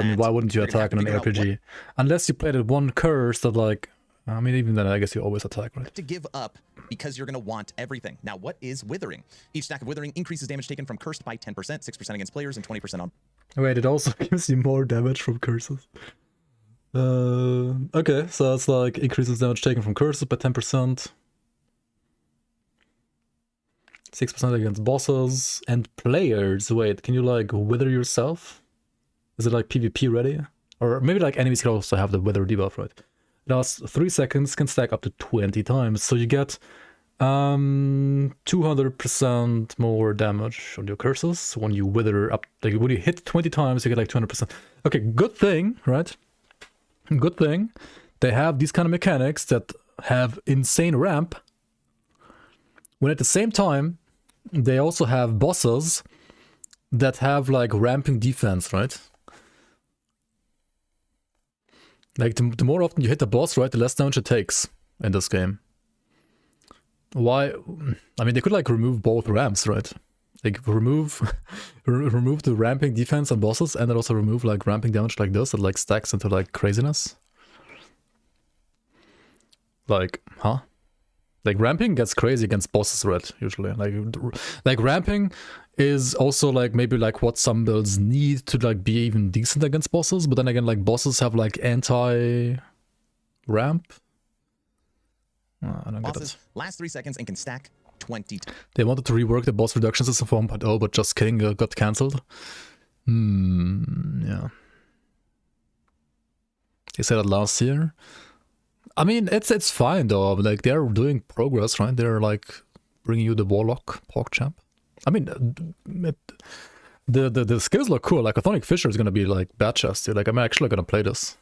mean, why wouldn't you attack in an RPG? Unless you played it one curse that like, I mean, even then I guess you always attack, right? To give up because you're going to want everything. Now, what is withering? Each stack of withering increases damage taken from cursed by 10%, 6% against players, and 20% on... Wait, it also gives you more damage from curses. Okay, so it's like increases damage taken from curses by 10%. 6% against bosses and players. Wait, can you like wither yourself? Is it like PvP ready? Or maybe like enemies can also have the wither debuff, right? It lasts 3 seconds, can stack up to 20 times. So you get 200% more damage on your curses when you wither up. Like when you hit 20 times, you get like 200%. Okay, good thing, right? Good thing. They have these kind of mechanics that have insane ramp. When at the same time, they also have bosses that have like ramping defense, right? Like the more often you hit the boss, right, the less damage it takes in this game. Why? I mean, they could like remove both ramps, right? Like remove remove the ramping defense on bosses and then also remove like ramping damage like this that like stacks into like craziness. Like, huh? Like ramping gets crazy against bosses, right? Usually, like ramping is also like maybe like what some builds need to like be even decent against bosses. But then again, like bosses have like anti-ramp. I don't get it. Last 3 seconds and can stack 20. They wanted to rework the boss reduction system for 1.0, but just kidding, got cancelled. Yeah. They said that last year. I mean, it's fine though. Like they're doing progress, right? They're like bringing you the Warlock PogChamp. I mean, the skills look cool. Like Athonic Fisher is gonna be like bad chest, dude. Like I'm actually gonna play this.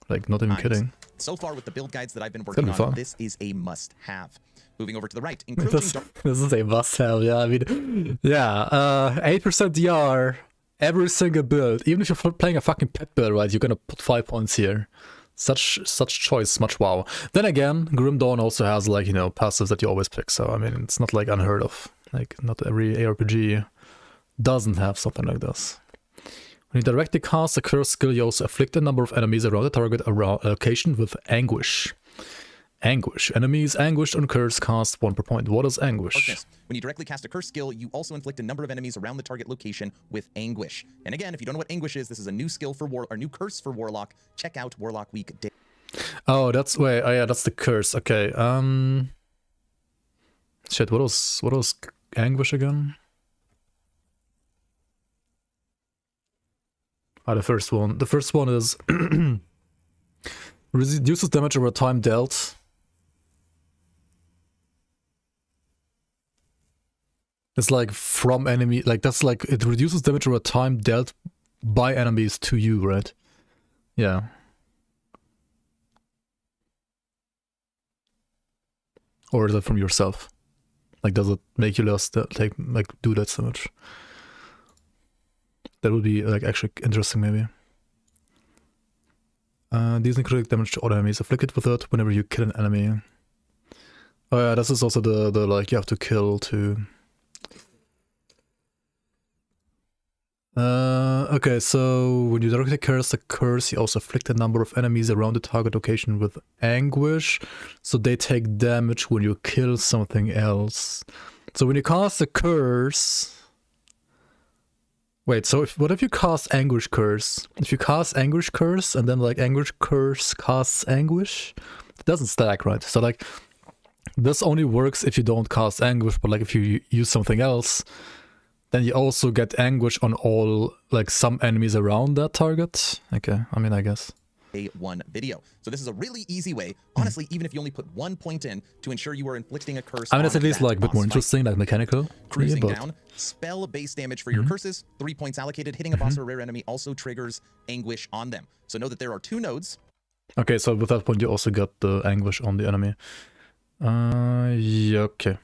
Like not even kidding. So far with the build guides that I've been working on, this is a must-have. Moving over to the right, this is a must-have. Yeah, I mean, yeah, 8% DR every single build. Even if you're playing a fucking pet build, right? You're gonna put 5 points here. Such choice, much wow. Then again, Grim Dawn also has like, you know, passives that you always pick. So I mean, it's not like unheard of. Like not every ARPG doesn't have something like this. When you directly cast a curse skill, you also afflict a number of enemies around the target location with anguish. Anguish. Enemies anguished on curse cast 1 per point. What is anguish? Okay. When you directly cast a curse skill, you also inflict a number of enemies around the target location with anguish. And again, if you don't know what anguish is, this is a new skill for new curse for Warlock. Check out Warlock Week Day. Oh, that's wait. Oh yeah, that's the curse. Okay. Shit. What was anguish again? Ah, the first one. The first one is reduces damage over time dealt. It's like from enemy, like that's like it reduces damage over time dealt by enemies to you, right? Yeah. Or is it from yourself? Like, does it make you less like do that so much? That would be like actually interesting, maybe. These necrotic damage to other enemies afflicted with it whenever you kill an enemy. Oh yeah, this is also the like you have to kill to. Okay, so when you directly cast a curse, you also afflict a number of enemies around the target location with anguish, so they take damage when you kill something else. So when you cast a curse... Wait, so what if you cast anguish curse? If you cast anguish curse and then like anguish curse casts anguish, it doesn't stack, right? So like this only works if you don't cast anguish, but like if you use something else, then you also get anguish on all, like, some enemies around that target. Okay, I mean, I guess. One video. So this is a really easy way, honestly, even if you only put 1 point in to ensure you are inflicting a curse. I mean, it's at least like a bit more interesting, like mechanical. Cruising down, spell base damage for your curses, 3 points allocated. Hitting a boss or a rare enemy also triggers anguish on them. So know that there are 2 nodes. Okay, so with that point you also got the anguish on the enemy. Yeah, okay.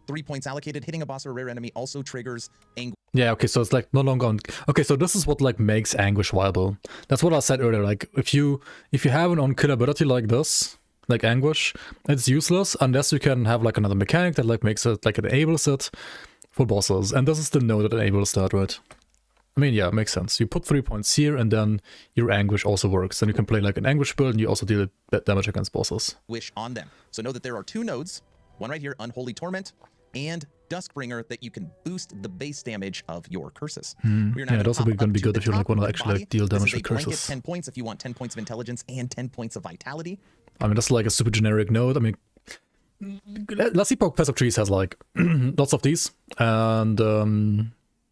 3 points allocated. Hitting a boss or a rare enemy also triggers anguish. Yeah, okay, so it's like no longer on... Okay, so this is what like makes anguish viable. That's what I said earlier, like if you have an on-kill ability like this, like anguish, it's useless unless you can have like another mechanic that like makes it, like it enables it for bosses. And this is the node that enables that, right? I mean, yeah, it makes sense. You put 3 points here and then your anguish also works. Then you can play like an anguish build and you also deal damage against bosses. Wish on them. So know that there are 2 nodes, one right here, Unholy Torment, and Duskbringer, that you can boost the base damage of your curses. Yeah, it's also going to be good if you like want to actually like deal damage with curses. 10 points if you want 10 points of intelligence and 10 points of vitality. I mean, that's like a super generic node. I mean, Let's see, Passive Trees has like lots of these, and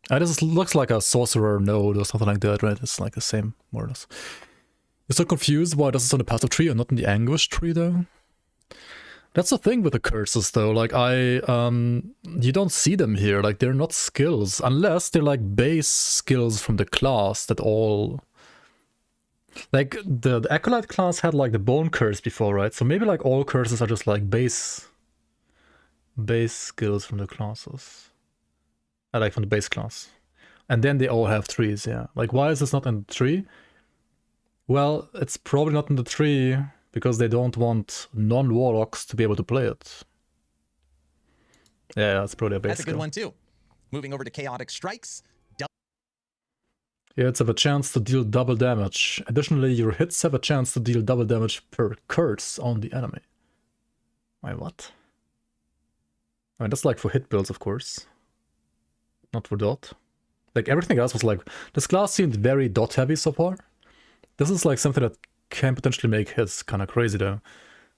this looks like a sorcerer node or something like that, right? It's like the same, more or less. You're so confused why this is on the passive tree and not in the anguish tree, though? That's the thing with the curses, though. Like, you don't see them here. Like, they're not skills, unless they're like base skills from the class that all... Like, the Acolyte class had like the Bone Curse before, right? So maybe like all curses are just like base skills from the classes. Like from the base class. And then they all have trees, yeah. Like, why is this not in the tree? Well, it's probably not in the tree because they don't want non-warlocks to be able to play it. Yeah, that's probably a base That's a good skill. one too. Moving over to Chaotic Strikes. Yeah, it's have a chance to deal double damage. Additionally, your hits have a chance to deal double damage per curse on the enemy. Wait, what? I mean, that's like for hit builds, of course. Not for dot. Like, everything else was like... This class seemed very dot heavy so far. This is like something that can potentially make hits kind of crazy, though.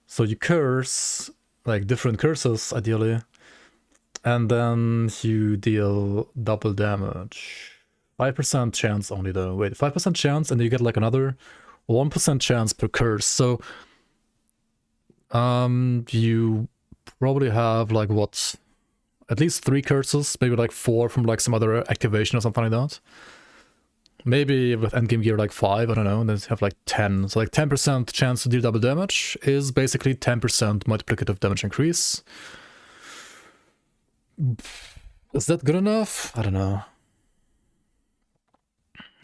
So you curse, like, different curses, ideally. And then you deal double damage. 5% chance only, though. Wait, 5% chance, and you get like another 1% chance per curse. So, you probably have like what? At least 3 curses, maybe like 4 from like some other activation or something like that. Maybe with endgame gear like 5, I don't know, and then you have like 10. So like 10% chance to deal double damage is basically 10% multiplicative damage increase. Is that good enough? I don't know.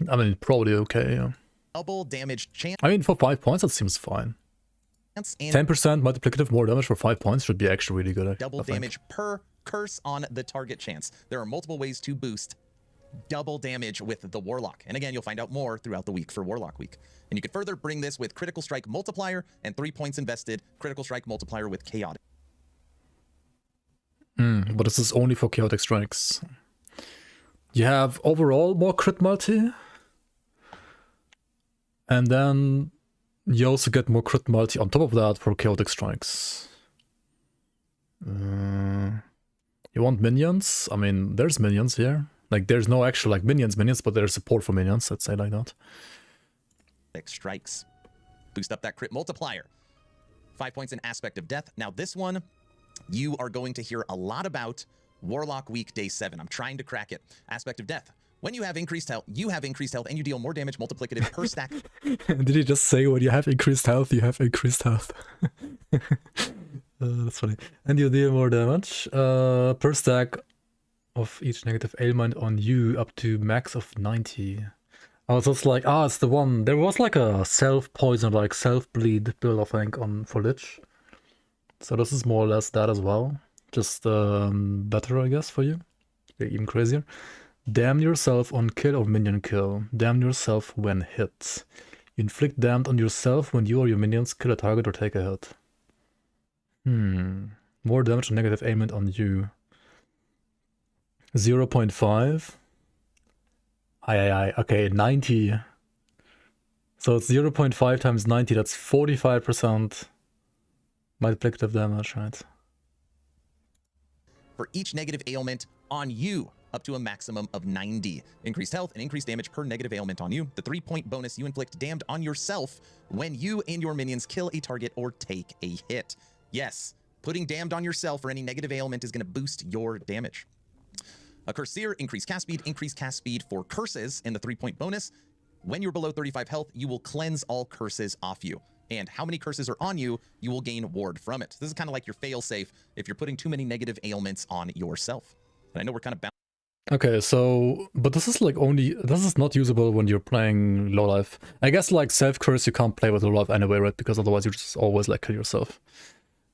I mean, probably okay, yeah. Double damage chance. I mean, for 5 points, that seems fine. 10% multiplicative more damage for 5 points should be actually really good. Double damage per curse on the target chance. There are multiple ways to boost double damage with the Warlock. And again, you'll find out more throughout the week for Warlock Week. And you can further bring this with Critical Strike Multiplier and 3 points invested, Critical Strike Multiplier with Chaotic. But this is only for Chaotic Strikes. You have overall more crit multi. And then you also get more crit multi on top of that for Chaotic Strikes. You want minions? I mean, there's minions here. Like, there's no actual like minions, but there's support for minions, let's say like that. Strikes. Boost up that crit multiplier. 5 points in Aspect of Death. Now this one, you are going to hear a lot about Warlock Week Day 7. I'm trying to crack it. Aspect of Death. When you have increased health, and you deal more damage multiplicative per stack. Did he just say when you have increased health, you have increased health? That's funny. And you deal more damage per stack of each negative ailment on you up to max of 90. Oh, so it's like, it's the one. There was like a self-poison, like self-bleed build, I think, for Lich. So this is more or less that as well. Just better, I guess, for you. Even crazier. Damn yourself on kill or minion kill. Damn yourself when hit. You inflict damage on yourself when you or your minions kill a target or take a hit. More damage and negative ailment on you. 0.5. Okay, 90. So it's 0.5 times 90, that's 45% multiplicative damage, right? For each negative ailment on you, up to a maximum of 90. Increased health and increased damage per negative ailment on you. The 3-point bonus you inflict damned on yourself when you and your minions kill a target or take a hit. Yes, putting damned on yourself for any negative ailment is going to boost your damage. A Curseer, increased cast speed for curses, and the 3-point bonus When you're below 35 health, you will cleanse all curses off you. And how many curses are on you, you will gain ward from it. This is kind of like your fail-safe if you're putting too many negative ailments on yourself. And I know we're kind of bound. Okay, so, but this is like only, this is not usable when you're playing low life. I guess like self-curse you can't play with low life anyway, right? Because otherwise you just always like kill yourself.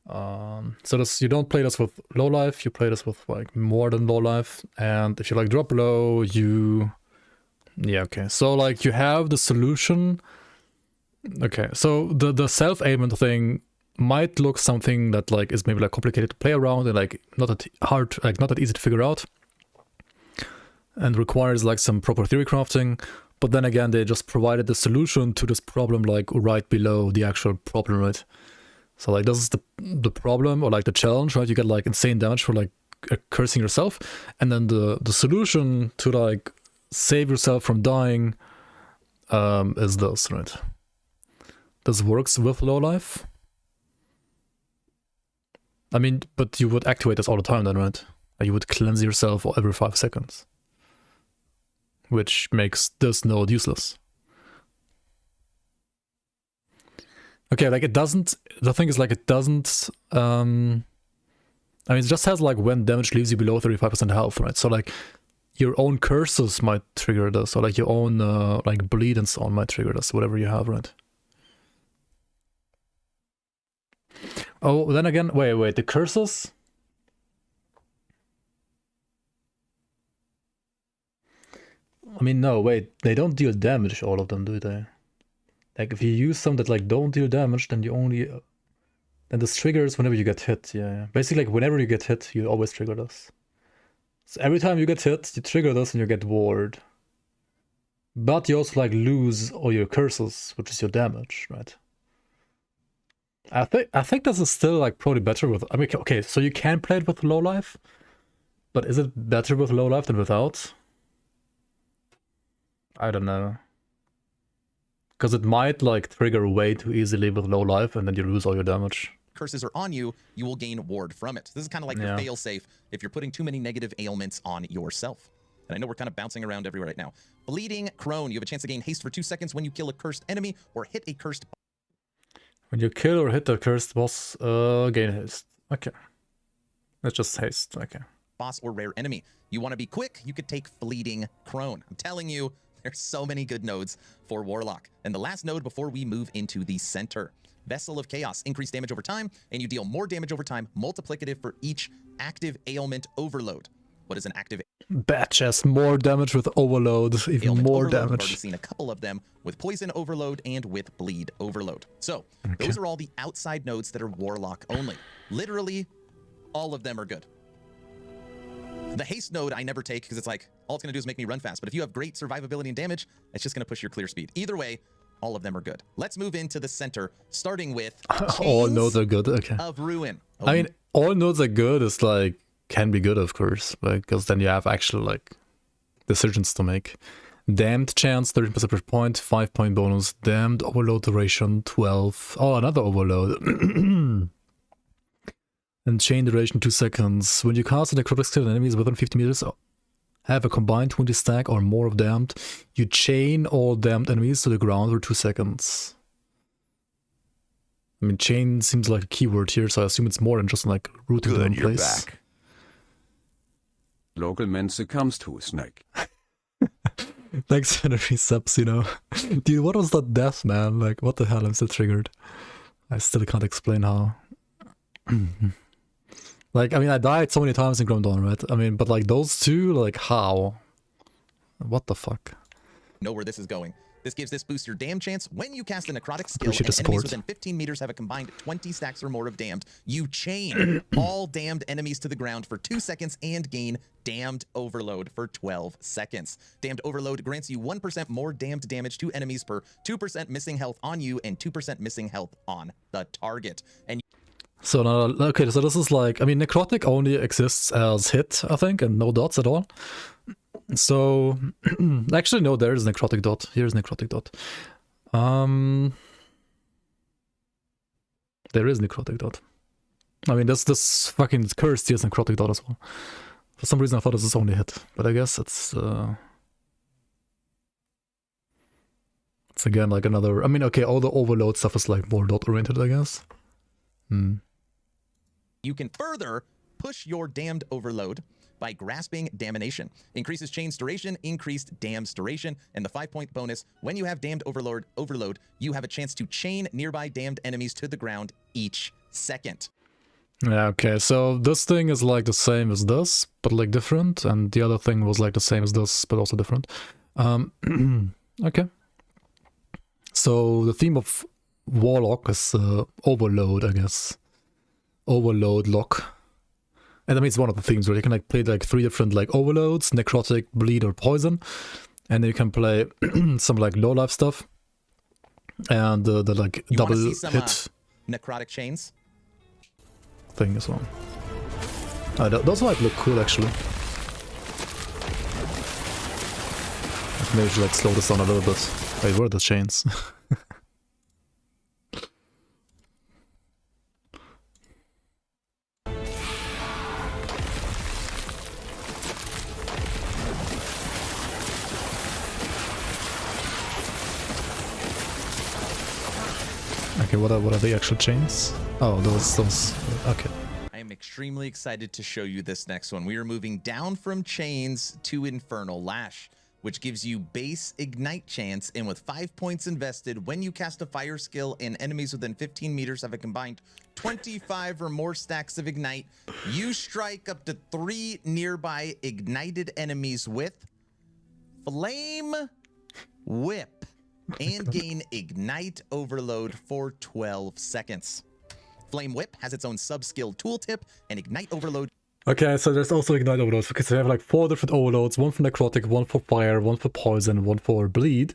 So this, you don't play this with low life, you play this with like more than low life. And if you like drop low, you, yeah, okay. So like you have the solution. Okay, so the self-ailment thing might look something that like is maybe like complicated to play around and like not that hard, like not that easy to figure out, and requires like some proper theory crafting. But then again, they just provided the solution to this problem like right below the actual problem, right? So like this is the problem or like the challenge, right? You get like insane damage for like cursing yourself, and then the solution to like save yourself from dying is this, right? This works with low life. I mean, but you would activate this all the time then, right? You would cleanse yourself every 5 seconds. Which makes this node useless. Okay, like it doesn't, the thing is like it doesn't, I mean it just has like when damage leaves you below 35% health, right? So like your own curses might trigger this, or like your own like bleed and so on might trigger this, whatever you have, right? Oh, then again, wait, the curses? I mean, no, wait, they don't deal damage, all of them, do they? Like, if you use some that, like, don't deal damage, then you only... then this triggers whenever you get hit, yeah. Basically, like, whenever you get hit, you always trigger this. So every time you get hit, you trigger this and you get ward. But you also, like, lose all your curses, which is your damage, right? I think this is still like probably better with, I mean, okay, so you can play it with low life, but is it better with low life than without? I don't know. Because it might like trigger way too easily with low life and then you lose all your damage. Curses are on you, you will gain ward from it. This is kind of like your fail-safe if you're putting too many negative ailments on yourself. And I know we're kind of bouncing around everywhere right now. Bleeding Crone, you have a chance to gain haste for 2 seconds when you kill a cursed enemy or hit a cursed. When you kill or hit the cursed boss, gain haste. Okay. That's just haste, okay. Boss or rare enemy. You want to be quick, you could take Bleeding Crone. I'm telling you, there's so many good nodes for Warlock. And the last node before we move into the center. Vessel of Chaos. Increase damage over time, and you deal more damage over time, multiplicative for each active ailment overload. What is an active? Batches, more damage with overload, even ailment more overload. damage. I've already seen a couple of them with poison overload and with bleed overload. So those are all the outside nodes that are Warlock only. Literally, all of them are good. The haste node I never take because it's like, all it's going to do is make me run fast. But if you have great survivability and damage, it's just going to push your clear speed. Either way, all of them are good. Let's move into the center, starting with all nodes are good, okay. Of Ruin. I mean, all nodes are good is like, can be good, of course, because then you have actual like decisions to make. Damned chance 13% per point, 5-point bonus. Damned overload duration 12. Oh, another overload. And chain duration 2 seconds. When you cast a necrotic skill on enemies within 50 meters, have a combined 20 stack or more of damned, you chain all damned enemies to the ground for 2 seconds. I mean, chain seems like a keyword here, so I assume it's more than just like rooting them in place. Back. Local man succumbs to a snake. Thanks for the resubs, you know. Dude, what was that death, man? Like, what the hell? I'm still triggered. I still can't explain how. Like, I mean, I died so many times in Grim Dawn, right? I mean, but like those two, like, how? What the fuck? Know where this is going. This gives this boost your damn chance when you cast a necrotic skill and Appreciate the enemies support. within 15 meters have a combined 20 stacks or more of damned. You chain all damned enemies to the ground for 2 seconds and gain damned overload for 12 seconds. Damned overload grants you 1% more damned damage to enemies per 2% missing health on you and 2% missing health on the target. And So now, okay, so this is like, I mean, necrotic only exists as hit, I think, and no dots at all. So, actually, no, there is necrotic dot. Here's necrotic dot. There is necrotic dot. I mean, this fucking curse steals necrotic dot as well. For some reason, I thought this is only hit, but I guess it's It's again like another... I mean, okay, all the overload stuff is like more dot-oriented, I guess. You can further push your damned overload by grasping Damnation. Increases chain's duration, increased dam's duration, and the 5-point bonus. When you have damned overload, you have a chance to chain nearby damned enemies to the ground each second. Yeah, okay, so this thing is like the same as this, but like different, and the other thing was like the same as this, but also different. Okay. So the theme of Warlock is overload, I guess. Overload lock. And I mean, it's one of the themes where you can like play like 3 different like overloads, necrotic, bleed, or poison. And then you can play some like low life stuff. And the like You double see some, hit necrotic chains thing as well. Those might look cool actually. Maybe we should like slow this down a little bit. Wait, where are the chains? Okay, what are the actual chains? Oh, those. Okay. I am extremely excited to show you this next one. We are moving down from chains to Infernal Lash, which gives you base ignite chance, and with 5 points invested, when you cast a fire skill and enemies within 15 meters have a combined 25 or more stacks of ignite, you strike up to 3 nearby ignited enemies with Flame Whip and gain ignite overload for 12 seconds. Flame Whip has its own sub-skill tooltip, and ignite overload. Okay, so there's also ignite overloads, because we have like 4 different overloads, 1 for necrotic, 1 for fire, 1 for poison, 1 for bleed.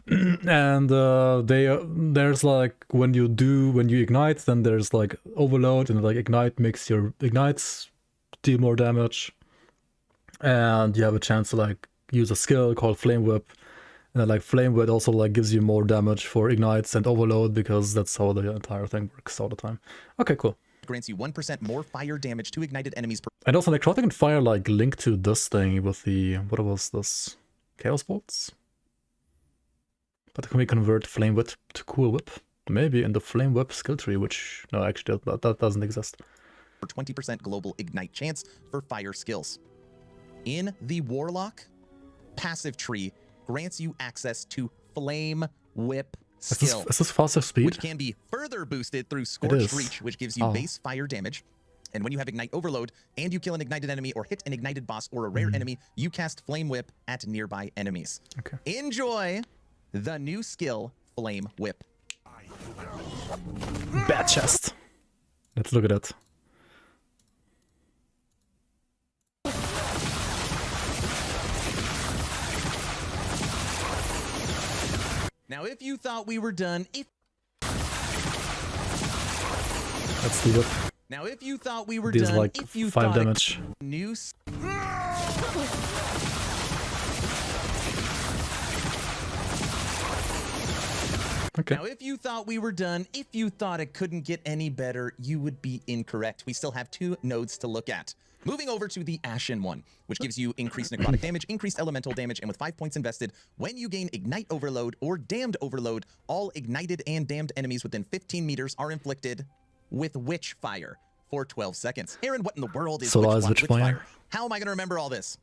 And there's like when you ignite, then there's like overload, and like ignite makes your ignites deal more damage. And you have a chance to like use a skill called Flame Whip. And then like Flame Whip also like gives you more damage for ignites and overload, because that's how the entire thing works all the time. Okay, cool. Grants you 1% more fire damage to ignited enemies per. And also necrotic and fire like link to this thing with the, what was this? Chaos bolts? But can we convert Flame Whip to Cool Whip? Maybe in the Flame Whip skill tree, which, no, actually that doesn't exist. For 20% global ignite chance for fire skills. In the Warlock, passive tree grants you access to Flame Whip skill. Is this faster speed? Which can be further boosted through Scorched Reach, which gives you base fire damage. And when you have Ignite Overload and you kill an ignited enemy or hit an ignited boss or a rare enemy, you cast Flame Whip at nearby enemies. Okay. Enjoy the new skill, Flame Whip. Bad chest. Let's look at it. Now, if you thought we were done, Let's do it. Now, if you thought we were These done, like if you 5 thought damage. New. Okay. Now, if you thought we were done, if you thought it couldn't get any better, you would be incorrect. We still have 2 nodes to look at. Moving over to the Ashen one, which gives you increased necrotic damage, increased elemental damage, and with 5 points invested, when you gain Ignite Overload or Damned Overload, all ignited and damned enemies within 15 meters are inflicted with Witch Fire for 12 seconds. Aaron, what in the world is Witch Fire? How am I going to remember all this?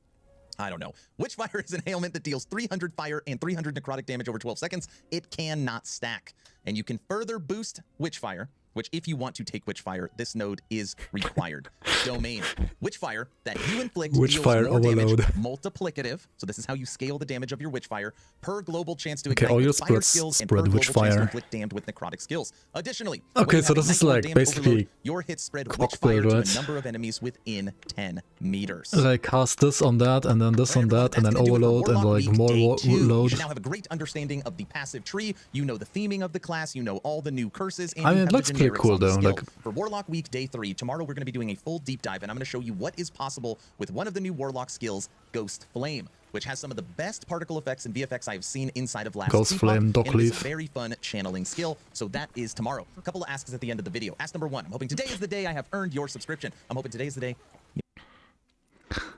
I don't know. Witch Fire is an ailment that deals 300 fire and 300 necrotic damage over 12 seconds. It cannot stack. And you can further boost Witch Fire, which if you want to take Witch Fire, this node is required. Domain. Witch Fire that you inflict Witch deals Fire more damage, overload. multiplicative. So this is how you scale the damage of your Witch Fire per global chance to Okay, ignite all your with fire spreads skills and spread per Witch global chance to Fire. inflict damned with necrotic skills. Additionally, Okay, when so you have this is Ignite or like Damned basically overload, your hits spread Witch clock Fire build, to right? a number of enemies within 10 meters. I cast this on that, and then this on that, and then overload, and like more You load. should now have a great understanding of the passive tree. You know the theming of the class. You know all the new curses. And I mean, you it have looks the pretty generics cool on the though, skill. like- For Warlock Week Day 3, tomorrow we're going to be doing a full deep dive, and I'm going to show you what is possible with one of the new Warlock skills, Ghost Flame, which has some of the best particle effects and VFX I have seen inside of Last Ghost Seapop, Flame, Dock and it is Leaf. a very fun channeling skill. So that is tomorrow. A couple of asks at the end of the video. Ask number 1. I'm hoping today is the day I have earned your subscription. I'm hoping today is the day.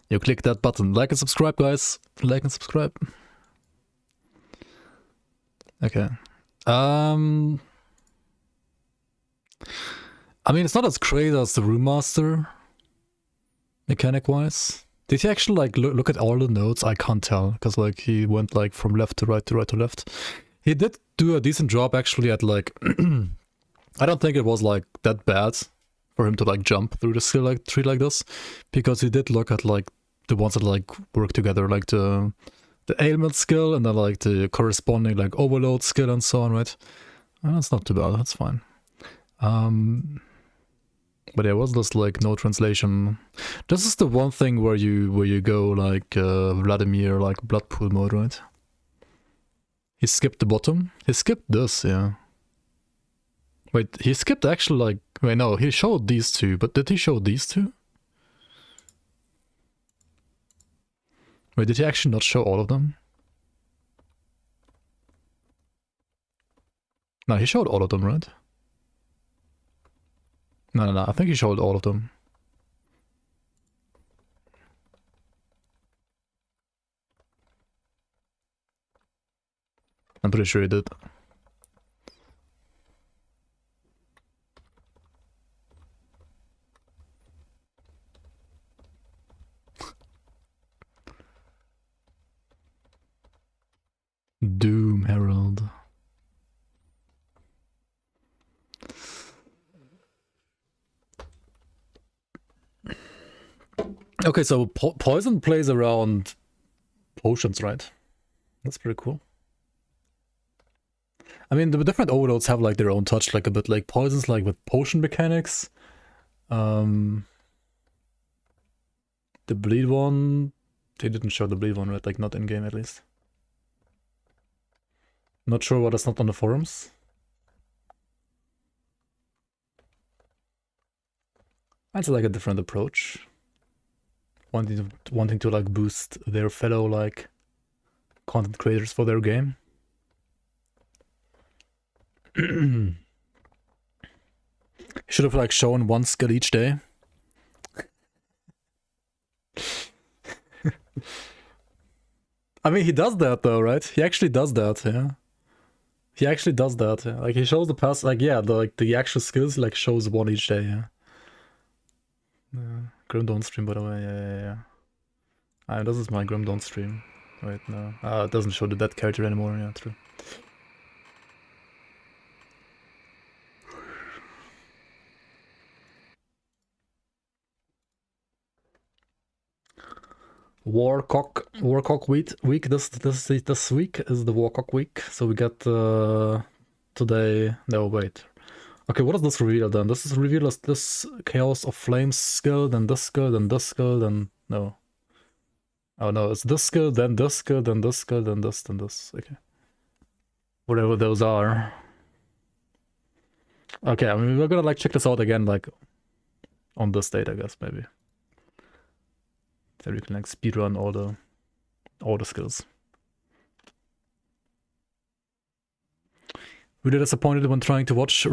You click that button. Like and subscribe, guys. Like and subscribe. Okay. I mean, it's not as crazy as the remaster, mechanic-wise. Did he actually like look at all the notes? I can't tell, because like he went like from left to right to right to left. He did do a decent job actually at like, I don't think it was like that bad for him to like jump through the skill like tree like this, because he did look at like the ones that like work together, like the ailment skill and then like the corresponding like overload skill and so on, right? And that's not too bad, that's fine. But yeah, was this like no translation? This is the one thing where you go like Vladimir like blood pool mode, right? He skipped the bottom. He skipped this, yeah. Wait, he skipped actually like wait no, he showed these two, but did he show these two? Wait, did he actually not show all of them? No, he showed all of them, right? No, I think he showed all of them. I'm pretty sure he did. Doom Herald. Okay, so poison plays around potions, right? That's pretty cool. I mean, the different overloads have like their own touch, like a bit like poisons, like with potion mechanics. The bleed one, they didn't show the bleed one, right? Like not in game at least. Not sure why that's not on the forums. That's like a different approach. Wanting to like boost their fellow like content creators for their game. Should have like shown one skill each day. I mean, he does that though, right? He actually does that, yeah. He actually does that, yeah. Like he shows the pass, like yeah, the actual skills like shows one each day, yeah. Grim don't stream, by the way, yeah. This is my Grim don't stream. Wait, no. It doesn't show the dead character anymore, yeah, true. Warcock week. This week is the Warcock week. So we got today. No, wait. Okay, what does this reveal then? This is revealed as this Chaos of Flames skill, then this skill, then this skill, then no. Oh no, it's this skill, then this skill, then this skill, then this, then this. Okay. Whatever those are. Okay, I mean we're gonna like check this out again, like on this date, I guess maybe. So we can like speedrun all the skills. Really disappointed when trying to watch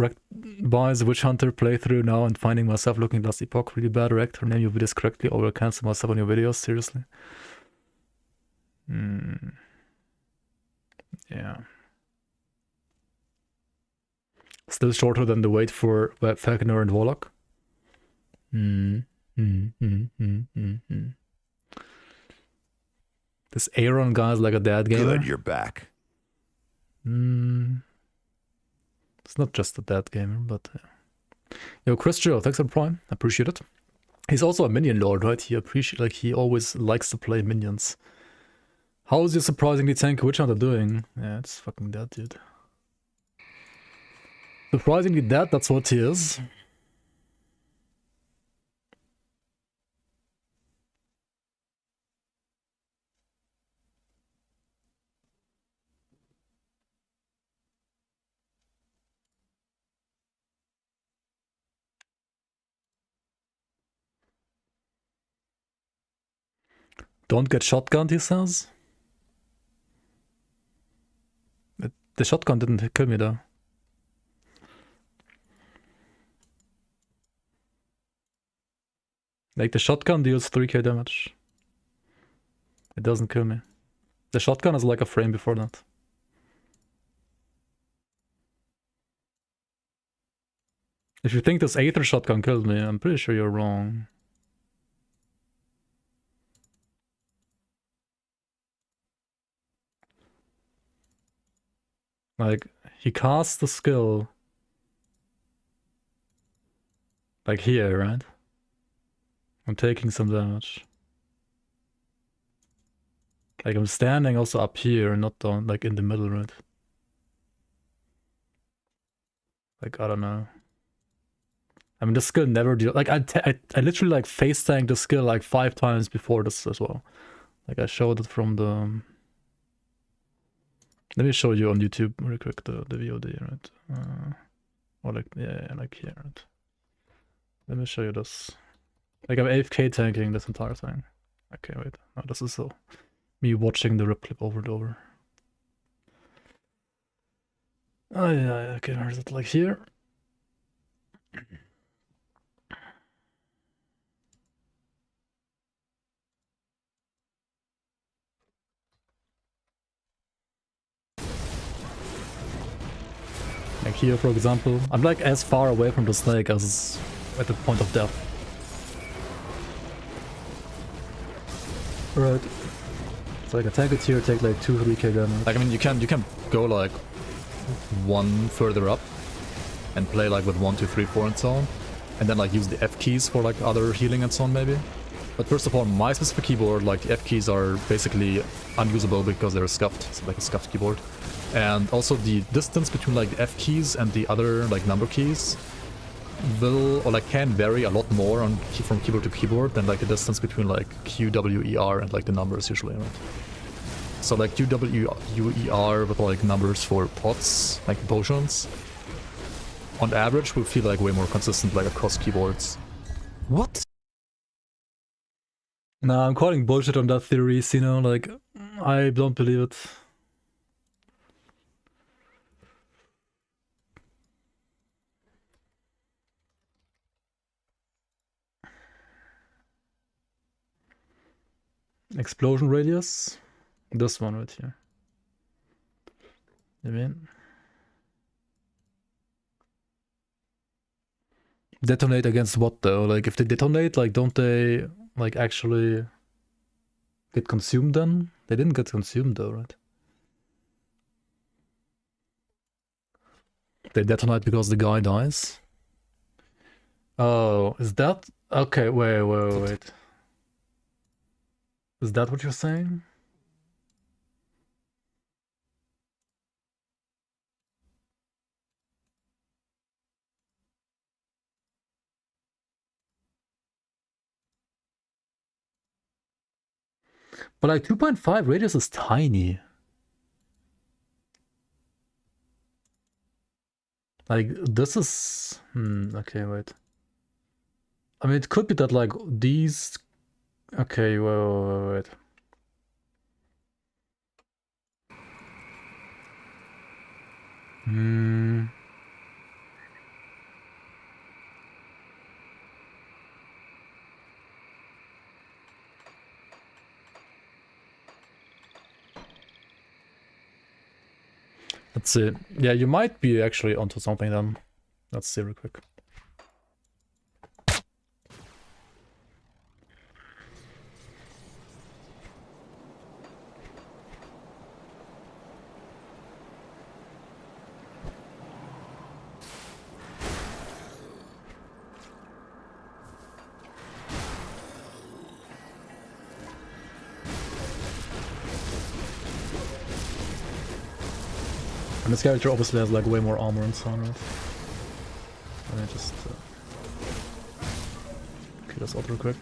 Buys Witch Hunter playthrough now and finding myself looking at Last Epoch. Really bad. Rect or name your videos correctly or will cancel myself on your videos. Seriously. Yeah. Still shorter than the wait for Falconer and Warlock. This Aaron guy is like a dad gamer. Good, you're back. It's not just a dad gamer, but yo, Chris Joe, thanks for Prime. Appreciate it. He's also a minion lord, right? He always likes to play minions. How is your surprisingly tanky Witch Hunter doing? Yeah, it's fucking dead, dude. Surprisingly dead, that's what he is. Don't get shotgunned, he says. The shotgun didn't kill me though. Like the shotgun deals 3k damage. It doesn't kill me. The shotgun is like a frame before that. If you think this Aether shotgun killed me, I'm pretty sure you're wrong. Like, he casts the skill. Like here, right? I'm taking some damage. Like, I'm standing also up here and not down, like, in the middle, right? Like, I don't know. I mean, the skill never deal. Like, I literally, like, face tanked the skill, like, 5 times before this as well. Like, I showed it from the... Let me show you on YouTube real quick the VOD, right? Or like, yeah, like here, right? Let me show you this. Like, I'm AFK tanking this entire thing. Okay, wait. No, this is so me watching the rip clip over and over. Oh yeah, okay, where is it? Like here? Like here, for example. I'm like as far away from the snake as at the point of death. Right. So like attack it here, take like 2-3k damage. Like, I mean, you can go like one further up and play like with 1, 2, 3, 4 and so on. And then like use the F keys for like other healing and so on maybe. But first of all, my specific keyboard, like the F keys are basically unusable because they're scuffed. It's like a scuffed keyboard. And also the distance between like the F keys and the other like number keys will or like can vary a lot more on from keyboard to keyboard than like the distance between like Q, W, E, R and like the numbers usually, right? So like Q, W, U, E, R with like numbers for pots, like potions, on average will feel like way more consistent like across keyboards. What? Nah, I'm calling bullshit on that theories, you know, like I don't believe it. Explosion radius? This one right here. You mean? Detonate against what though? Like if they detonate, like don't they like actually get consumed then? They didn't get consumed though, right? They detonate because the guy dies? Oh, is that... Okay, wait. Is that what you're saying? But like 2.5 radius is tiny. Like this is... okay, wait. I mean, it could be that like these... Okay, wait. Let's see. Yeah, you might be actually onto something then. Let's see real quick. And this character obviously has like way more armor and so on, right? Let me just kill this out real quick.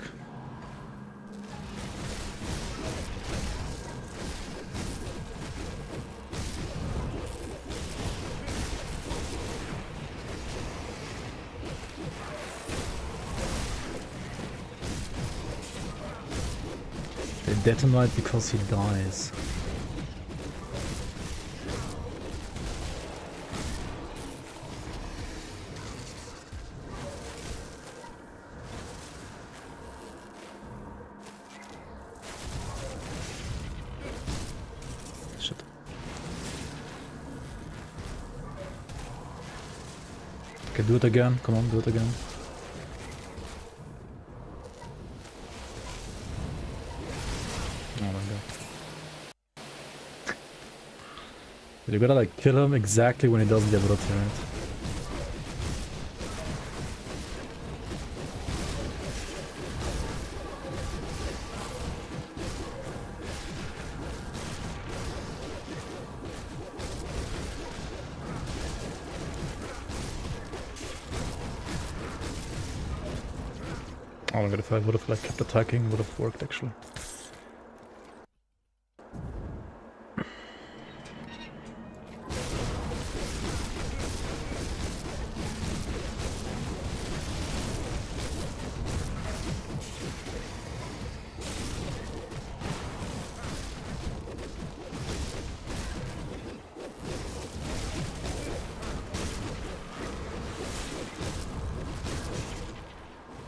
They detonate because he dies. Okay, do it again. Come on, do it again. Oh my god. You gotta like kill him exactly when he does the ability, right? Oh my god, if I would have like kept attacking, would have worked actually.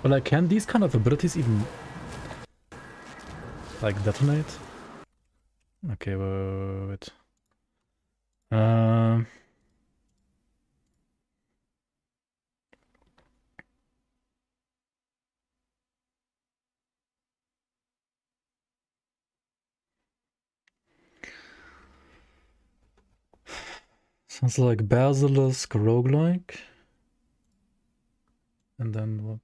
But like, can these kind of abilities even like detonate? Okay, wait. Sounds like Basilisk roguelike. And then what?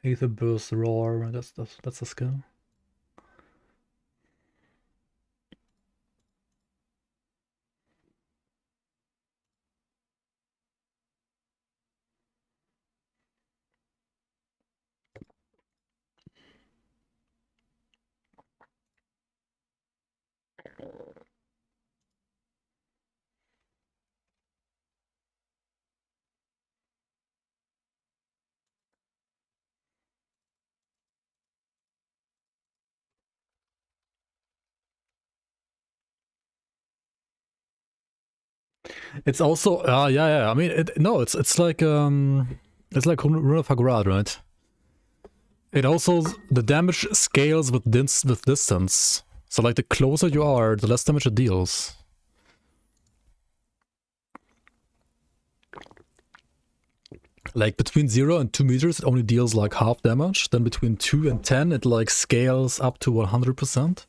Aether Burst Roar, that's a skill. It's also yeah. I mean, it's like Rune of Hagrad, right? It also the damage scales with distance. So like the closer you are, the less damage it deals. Like between 0 and 2 meters, it only deals like half damage. Then between 2 and 10, it like scales up to 100%.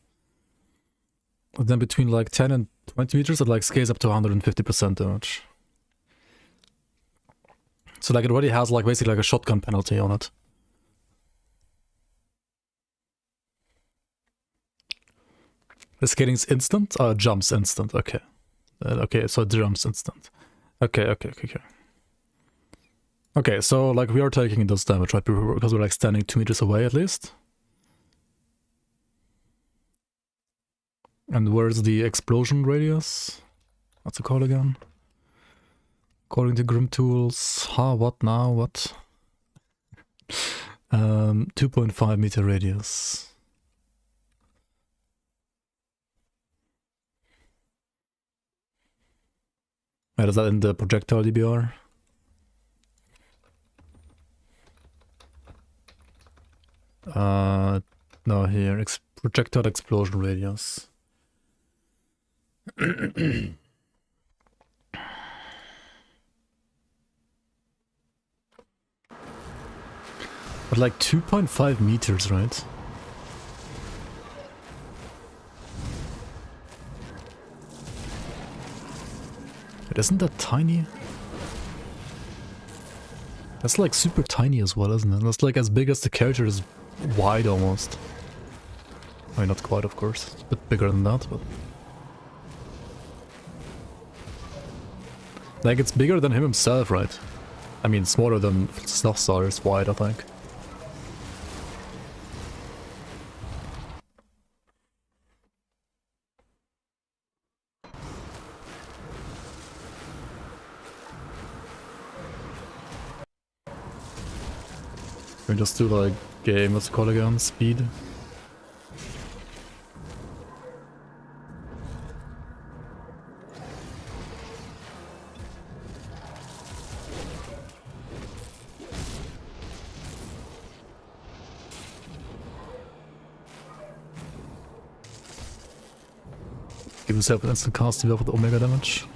And then between like 10 and 20 meters, it like scales up to 150% damage. So like it already has like basically like a shotgun penalty on it. The scaling is instant? Jumps instant, okay. Okay, so it jumps instant. Okay. Okay, so like we are taking this damage, right? Because we're like standing 2 meters away at least. And where's the explosion radius? What's it called again? According to Grimtools. What now? What? 2.5 meter radius. Wait, is that in the projectile DBR? No, here. Projectile explosion radius. But like 2.5 meters, right? But isn't that tiny? That's like super tiny as well, isn't it? That's like as big as the character is wide almost. I mean, not quite, of course. It's a bit bigger than that, but... Like, it's bigger than him himself, right? I mean, smaller than Snuffstar is wide, I think. We just do like game, what's it called again? Speed. Give yourself an instant cast to deal with Omega damage.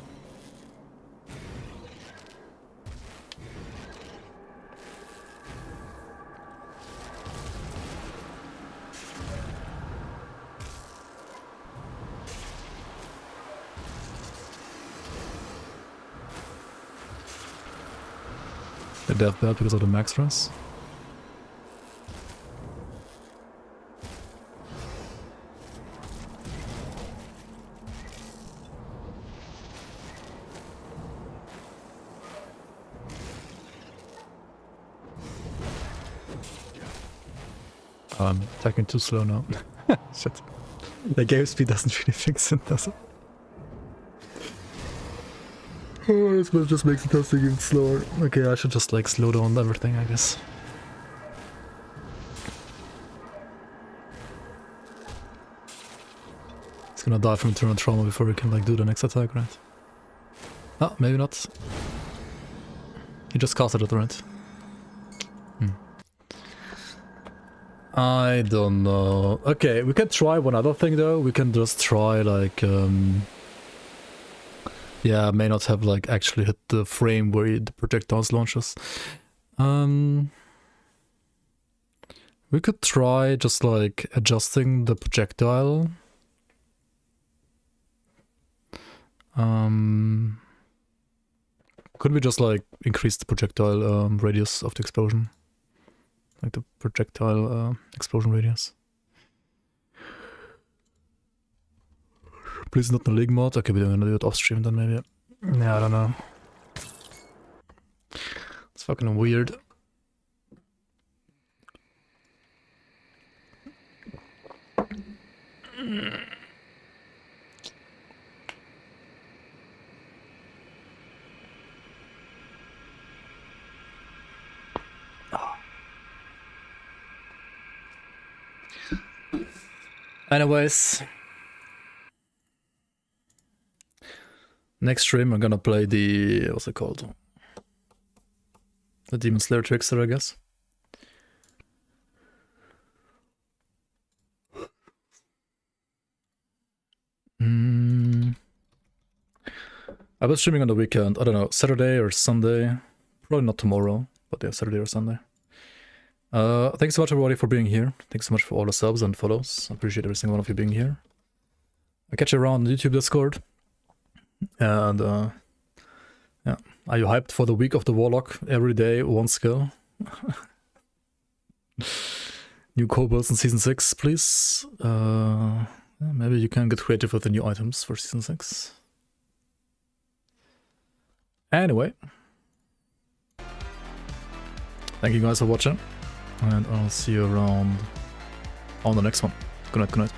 The death belt because of the max stress. I'm attacking too slow now. Shit. The game speed doesn't really fix it, does it? Oh, this will just makes the testing even slower. Okay, I should just like slow down everything, I guess. He's gonna die from internal trauma before he can like do the next attack, right? Oh, maybe not. He just casted it, right? I don't know. Okay, we can try one other thing though. We can just try like yeah, may not have like actually hit the frame where the projectiles launches. We could try just like adjusting the projectile. Could we just like increase the projectile radius of the explosion? Like the projectile explosion radius. Please not the league mod. Okay, we're gonna do it off stream then maybe. Yeah, I don't know. It's fucking weird. Anyways, next stream I'm gonna play the, what's it called? The Demon Slayer Trickster, I guess. I was streaming on the weekend, I don't know, Saturday or Sunday. Probably not tomorrow, but yeah, Saturday or Sunday. Thanks so much everybody for being here. Thanks so much for all the subs and follows. I appreciate every single one of you being here. I'll catch you around the YouTube Discord. And yeah, are you hyped for the week of the Warlock? Every day, one skill. New kobolds in Season 6, please. Yeah, maybe you can get creative with the new items for Season 6. Anyway. Thank you guys for watching. And I'll see you around on the next one. Good night, good night.